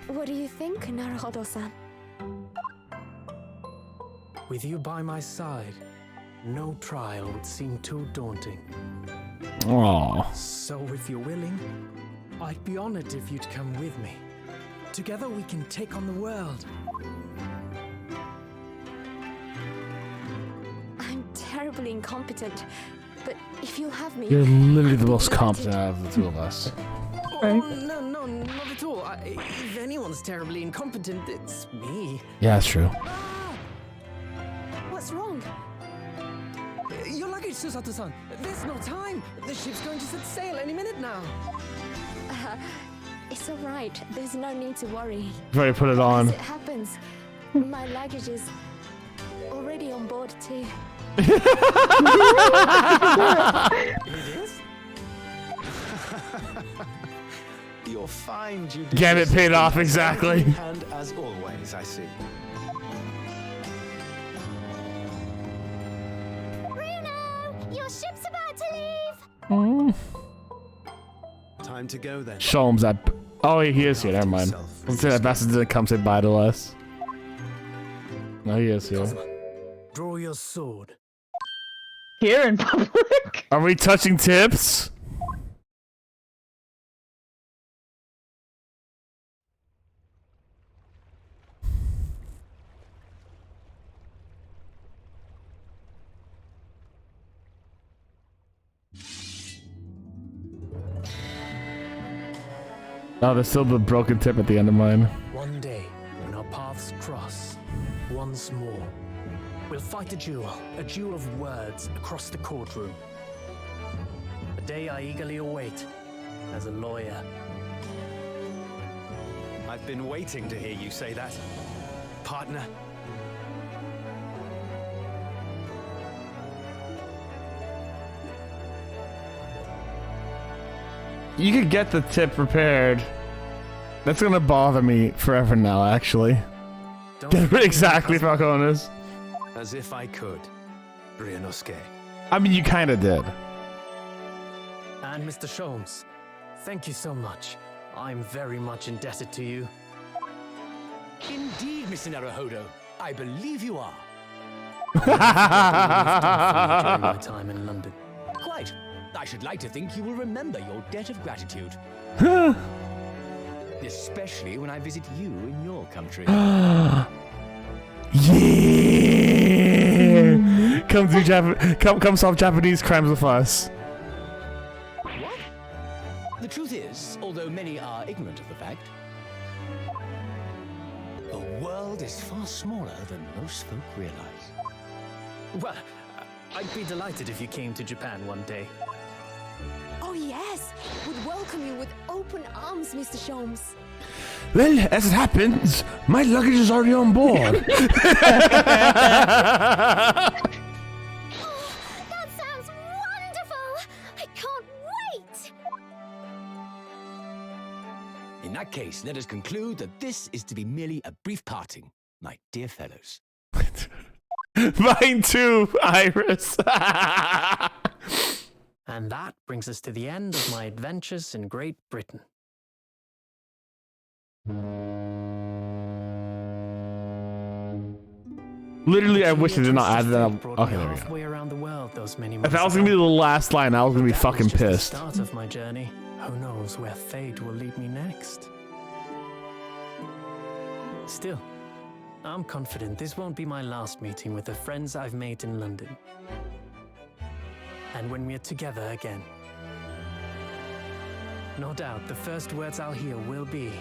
What do you think, Naruhodo-san?
With you by my side, no trial would seem too daunting.
Aww.
So if you're willing, I'd be honored if you'd come with me. Together we can take on the world.
I'm terribly incompetent, but if you'll have me...
You're literally the
I'd be
most
delighted.
competent out of the two of us.
Oh, no, not at all. If anyone's terribly incompetent, it's me.
Yeah, that's true.
Ah! What's wrong?
Your luggage, Susato-san. There's no time. The ship's going to set sail any minute now.
It's all right. There's no need to worry.
Ready to put it on.
As it happens, my luggage is already on board too.
It is?
You're fine, judicious.
Get it paid off, exactly.
And as always, I see.
Bruno, your ship's about to leave.
Time to go then.
Sholmes, that. Oh, he is here. Never mind. Let's say that bastard didn't come say bye to us. No, he is here.
Draw your sword.
Here in public?
Are we touching tips? Oh, there's still the broken tip at the end of mine.
One day, when our paths cross, once more, we'll fight a duel of words across the courtroom. A day I eagerly await as a lawyer.
I've been waiting to hear you say that, partner.
You could get the tip repaired. That's gonna bother me forever now, actually. Exactly, Falcones.
As if I could, Ryunosuke.
I mean, you kinda did.
And Mr. Sholmes, thank you so much. I'm very much indebted to you.
Indeed, Mr. Naruhodo. I believe you are.
During my time in London.
Quite. I should like to think you will remember your debt of gratitude. Especially when I visit you in your country.
Yeah! Come solve Japanese crimes with us.
What? The truth is, although many are ignorant of the fact, the world is far smaller than most folk realize.
Well, I'd be delighted if you came to Japan one day.
Oh yes, would welcome you with open arms, Mr. Sholmes.
Well, as it happens, my luggage is already on board.
That sounds wonderful! I can't wait!
In that case, let us conclude that this is to be merely a brief parting, my dear fellows.
Mine too, Iris.
And that brings us to the end of my adventures in Great Britain.
Literally, I wish I did not add that.
Brought
Okay,
me
there we go.
halfway around the world those many
If
months
that was gonna be
ago.
the last line, I was gonna be
That
fucking
was just
pissed.
the start of my journey. Who knows where fate will lead me next? Still, I'm confident this won't be my last meeting with the friends I've made in London. And when we're together again, No doubt the first words I'll hear will be...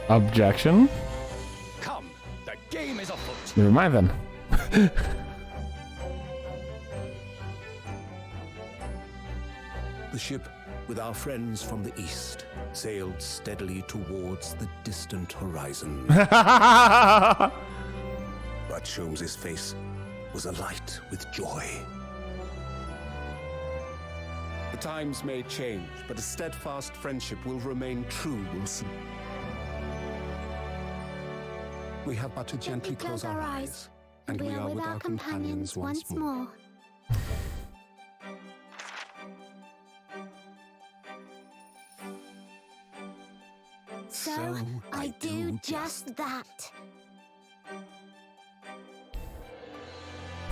Objection?
Come, the game is afoot.
Never mind then.
The ship, with our friends from the east, sailed steadily towards the distant horizon. But Sholmes' face was alight with joy. The times may change, but a steadfast friendship will remain true, Wilson. We have but to gently close our eyes, and we are with our companions once more.
So I do just that.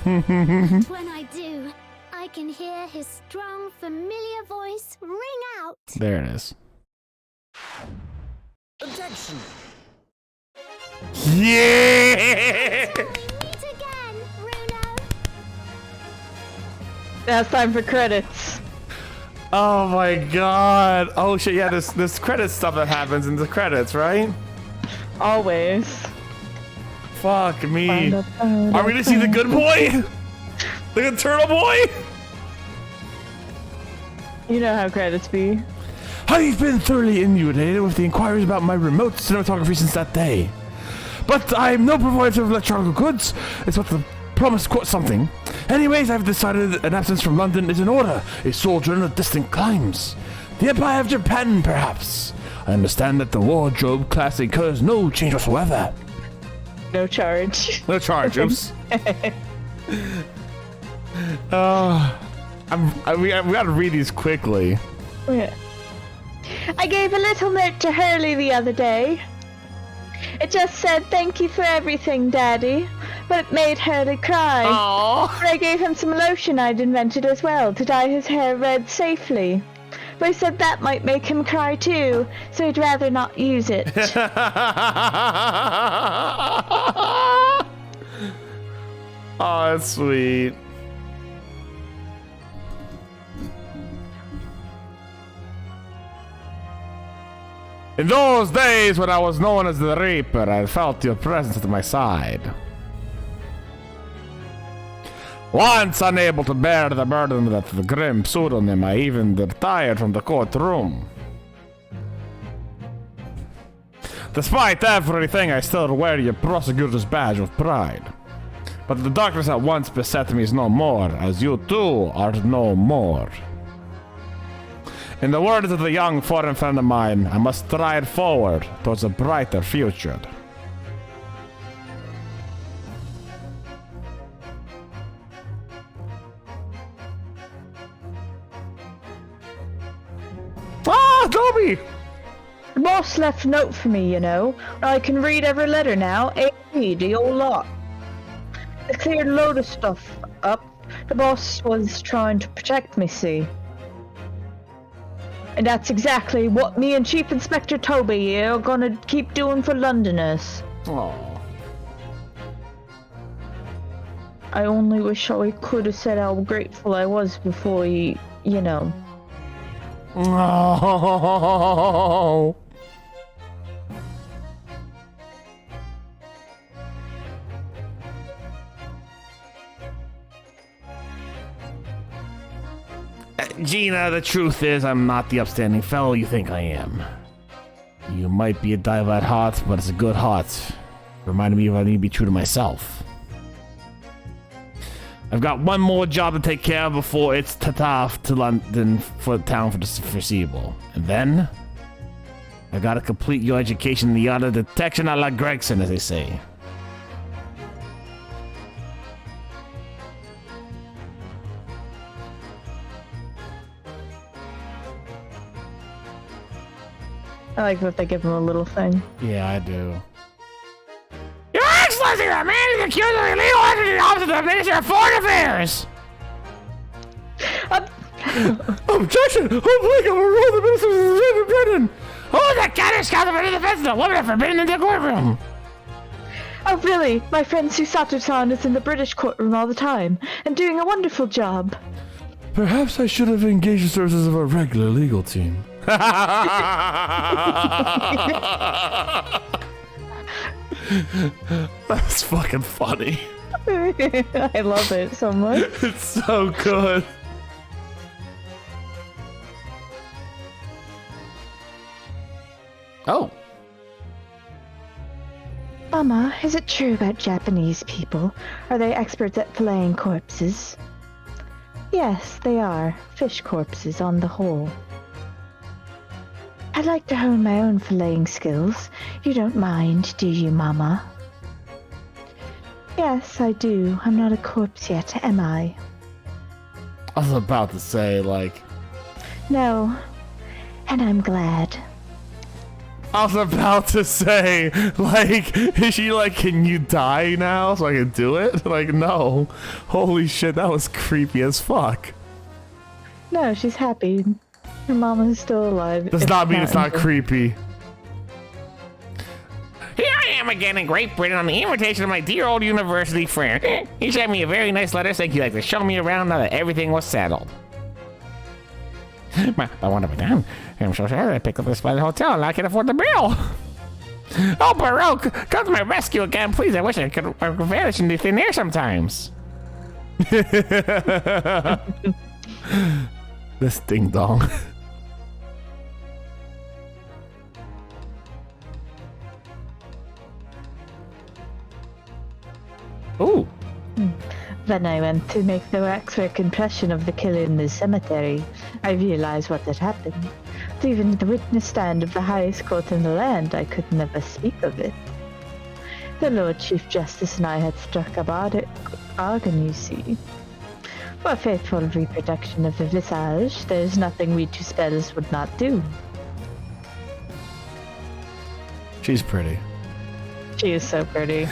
And when I do, I can hear his strong, familiar voice ring out.
There it is.
Objection!
Yeah!
Till we meet again, Bruno.
Now it's time for credits.
Oh my god. Oh shit, yeah, this credit stuff that happens in the credits, right?
Always.
Fuck me. Are we gonna see the good boy? The good turtle boy?
You know how credits be.
I've been thoroughly inundated with the inquiries about my remote cinematography since that day. But I'm no provider of electronic goods. It's what the promise quote something. Anyways, I've decided an absence from London is in order. A sojourn of distant climes. The Empire of Japan, perhaps. I understand that the wardrobe class incurs no change whatsoever.
No charge.
No charge, oops. We gotta read these quickly.
Yeah. I gave a little note to Hurley the other day. It just said, "Thank you for everything, Daddy." But it made Hurley cry.
Aww.
But I gave him some lotion I'd invented as well to dye his hair red safely. But I said that might make him cry too, so he'd rather not use it.
Oh, that's sweet. In those days when I was known as the Reaper, I felt your presence at my side. Once unable to bear the burden of the grim pseudonym, I even retired from the courtroom. Despite everything, I still wear your prosecutor's badge of pride. But the darkness that once beset me is no more, as you too are no more. In the words of the young foreign friend of mine, I must stride forward towards a brighter future. Ah, Dobby!
The boss left a note for me, you know. I can read every letter now. A, the whole lot. They cleared a load of stuff up. The boss was trying to protect me, see. And that's exactly what me and Chief Inspector Toby here are gonna keep doing for Londoners.
Aww.
I only wish I could have said how grateful I was before you know.
Oh. Gina, the truth is, I'm not the upstanding fellow you think I am. You might be a diva at heart, but it's a good heart. Reminded me of I need to be true to myself. I've got one more job to take care of before it's ta-ta to London for the town for the foreseeable. And then, I gotta complete your education in the art of detection a la Gregson, as they say.
I like that they give him a little thing.
Yeah, I do.
Your Excellency, the man is accused of illegal entry in the office of the Minister of Foreign Affairs.
Objection! Oh my God, we're the Minister of Britain!
Oh, the county counsel for the defense of the woman are forbidden in the courtroom.
Oh really? My friend Susato-san is in the British courtroom all the time, and doing a wonderful job.
Perhaps I should have engaged the services of a regular legal team. That's fucking funny.
I love it so much.
It's so good. Oh.
Mama, is it true about Japanese people? Are they experts at filleting corpses? Yes, they are. Fish corpses on the whole. I'd like to hone my own filleting skills. You don't mind, do you, Mama? Yes, I do. I'm not a corpse yet, am I?
I was about to say, like...
No. And I'm glad.
I was about to say, like, is she like, can you die now so I can do it? Like, no. Holy shit, that was creepy as fuck.
No, she's happy. Her mama's still alive.
Does not mean it's not creepy.
Here I am again in Great Britain on the invitation of my dear old university friend. He sent me a very nice letter saying he'd like to show me around now that everything was settled. But what have I done? I'm so sad that I picked up this by the hotel and I can't afford the bill. Oh, Baroque, come to my rescue again, please. I wish I could vanish into thin air sometimes.
This ding dong. Ooh.
When I went to make the waxwork impression of the killer in the cemetery, I realized what had happened. Even the witness stand of the highest court in the land, I could never speak of it. The Lord Chief Justice and I had struck a bargain, you see. For faithful reproduction of the visage, there is nothing we two spells would not do.
She's pretty.
She is so pretty.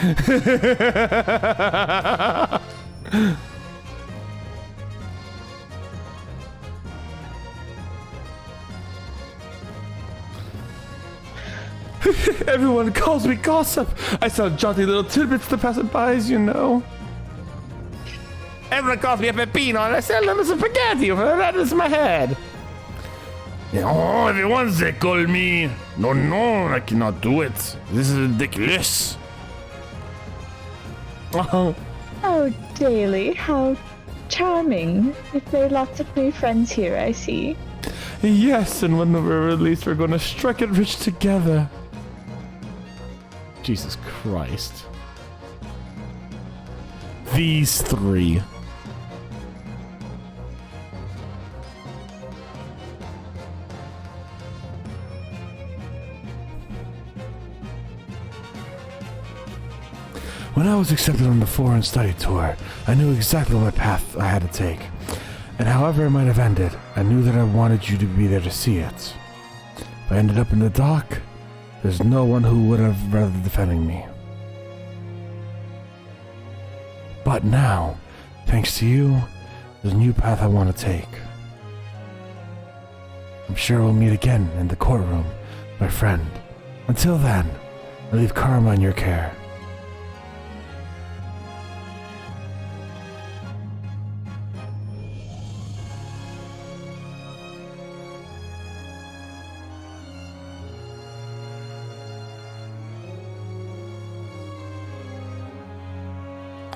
Everyone calls me gossip. I sell jaunty little tidbits to passerbys, you know. Everyone calls me a pepino and I sell them as a spaghetti. That is my head.
Oh, everyone they call me. No, I cannot do it. This is ridiculous.
Oh.
Oh, Daly, how charming. You've made lots of new friends here, I see.
Yes, and when we're released, we're gonna strike it rich together. Jesus Christ. These three. When I was accepted on the foreign study tour, I knew exactly what path I had to take. And however it might have ended, I knew that I wanted you to be there to see it. If I ended up in the dock, there's no one who would have rather defending me. But now, thanks to you, there's a new path I want to take. I'm sure we'll meet again in the courtroom, my friend. Until then, I leave karma in your care.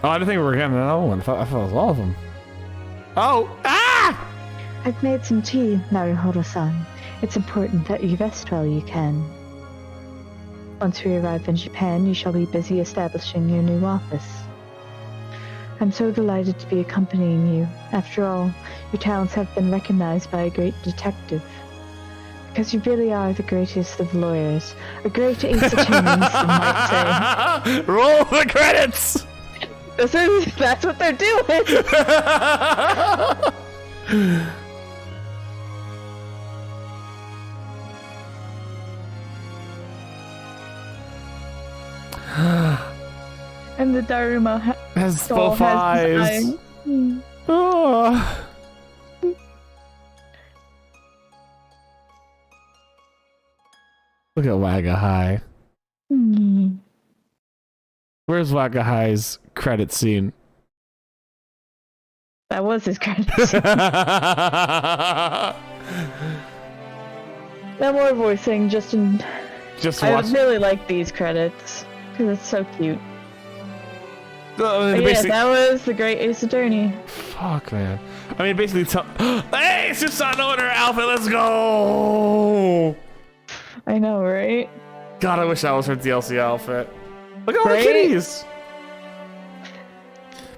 Oh, I didn't think we were getting another one. I thought it was all of them. Oh! Ah!
I've made some tea, Naruhodo-san. It's important that you rest while you can. Once we arrive in Japan, you shall be busy establishing your new office. I'm so delighted to be accompanying you. After all, your talents have been recognized by a great detective. Because you really are the greatest of lawyers. A great ace attorney, some might say.
Roll the credits!
That's what they're doing! And the Daruma
has both eyes. Oh. Look at Wagahai. Where's Wagahai's credit scene?
That was his credits. No more voicing, just watch. I really like these credits because it's so cute. Yeah, that was the Great Ace Attorney.
Fuck, man. I mean, basically, hey, it's just not knowing her outfit. Let's go.
I know, right?
God, I wish that was her DLC outfit. Look at all the kitties.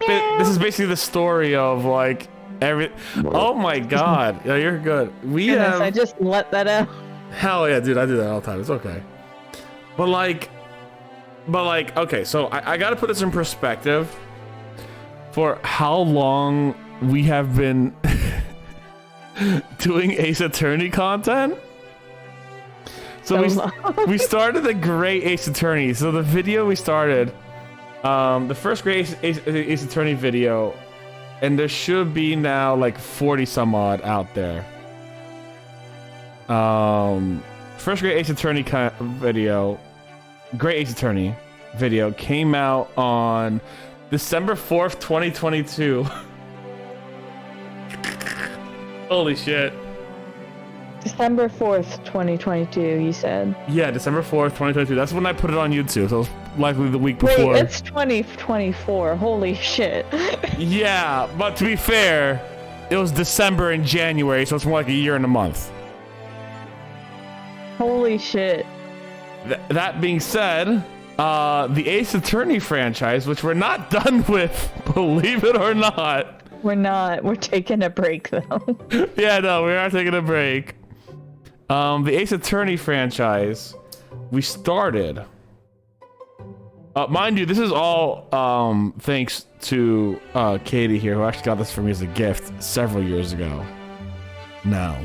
This is basically the story of like Oh my God. Yeah, you're good.
I just let that out.
Hell yeah, dude. I do that all the time. It's okay. But like, okay. So I got to put this in perspective for how long we have been doing Ace Attorney content. So we started the Great Ace Attorney. So the video we started, the first Great Ace Attorney video, and there should be now like 40 some odd out there. First Great Ace Attorney video, Great Ace Attorney video came out on December 4th, 2022. Holy shit.
December 4th, 2022, you said?
Yeah, December 4th, 2022. That's when I put it on YouTube, so it was likely the week before.
Wait, it's 2024. Holy shit.
Yeah, but to be fair, it was December and January, so it's more like a year and a month.
Holy shit.
That being said, the Ace Attorney franchise, which we're not done with, believe it or not.
We're not. We're taking a break, though.
Yeah, no, we are taking a break. The Ace Attorney franchise, we started. Mind you, this is all thanks to Katie here, who actually got this for me as a gift several years ago. Now,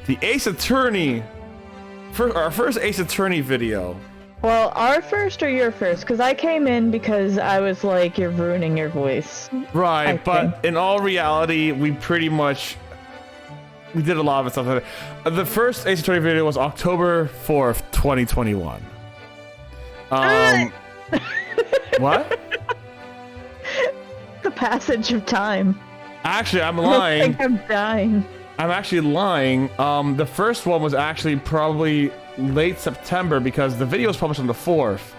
the Ace Attorney, our first Ace Attorney video.
Well, our first or your first? Because I came in because I was like, you're ruining your voice.
Right, but in all reality, we did a lot of stuff. The first Ace Attorney video was October 4th, 2021. What?
The passage of time.
Actually, I'm lying.
I think I'm dying.
I'm actually lying. The first one was actually probably late September because the video was published on the 4th.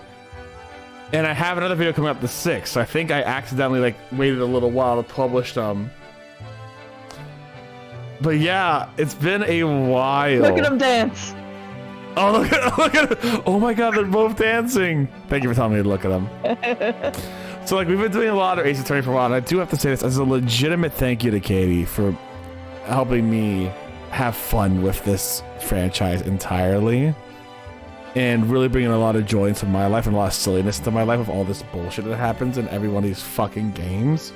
And I have another video coming up the 6th. So I think I accidentally waited a little while to publish them. But yeah, it's been a while.
Look at them dance.
Oh, look at oh my God, they're both dancing. Thank you for telling me to look at them. So we've been doing a lot of Ace Attorney for a while, and I do have to say this as a legitimate thank you to Katie for helping me have fun with this franchise entirely and really bringing a lot of joy into my life and a lot of silliness into my life with all this bullshit that happens in every one of these fucking games.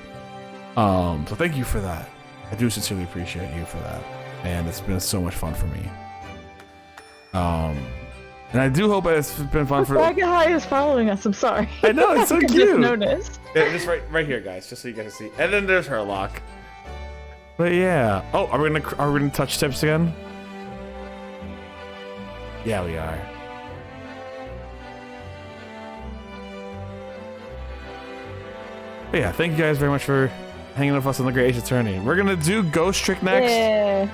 So thank you for that. I do sincerely appreciate you for that, and it's been so much fun for me. And I do hope it's been fun for.
Dragon High is following us. I'm sorry.
I know, it's so cute.
Just noticed.
Yeah, just right here, guys, just so you guys can see. And then there's Herlock. But yeah. Oh, are we gonna touch tips again? Yeah, we are. But yeah, thank you guys very much for hanging with us on the Great Ace Attorney. We're gonna do Ghost Trick next.
Yeah.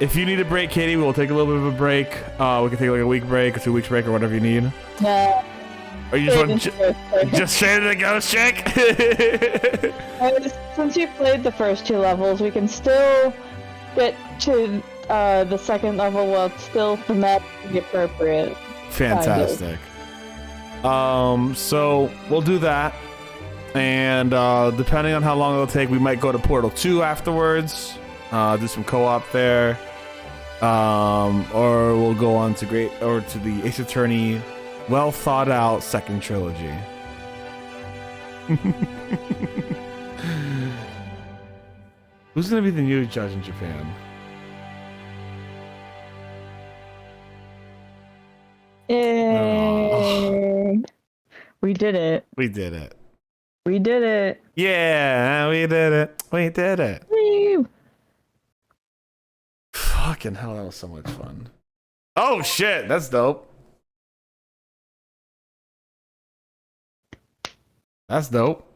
If you need a break, Katie, we'll take a little bit of a break. We can take a week break, or 2 weeks break, or whatever you need.
Yeah.
Or you just want just straight into the Ghost Trick?
Since you played the first 2 levels, we can still get to the second level while it's still thematically appropriate.
Fantastic. So we'll do that. And depending on how long it'll take, we might go to Portal 2 afterwards. Do some co-op there. Or we'll go on to the Ace Attorney well thought out second trilogy. Who's gonna be the new judge in Japan?
Yay! We did it.
We did it.
We did it.
Yeah, we did it. We did it.
Woo!
Fucking hell, that was so much fun. Oh shit, that's dope. That's dope.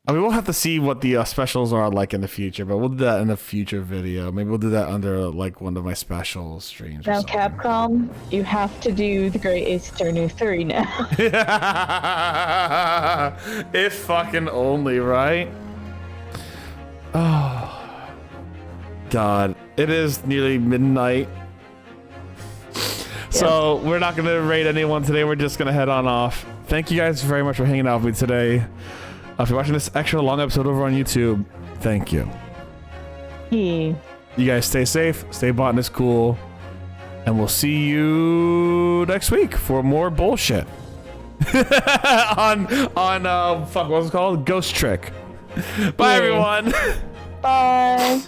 I mean, we'll have to see what the specials are like in the future, but we'll do that in a future video. Maybe we'll do that under like one of my special streams.
Now, Capcom, you have to do the Great Ace Attorney 3 now.
If fucking only, right? Oh, God. It is nearly midnight. So we're not going to raid anyone today. We're just going to head on off. Thank you guys very much for hanging out with me today. If you're watching this extra long episode over on YouTube, thank you.
Yeah.
You guys stay safe, stay Botanist Cool, and we'll see you next week for more bullshit. on fuck, what was it called? Ghost Trick. Bye, everyone.
Bye.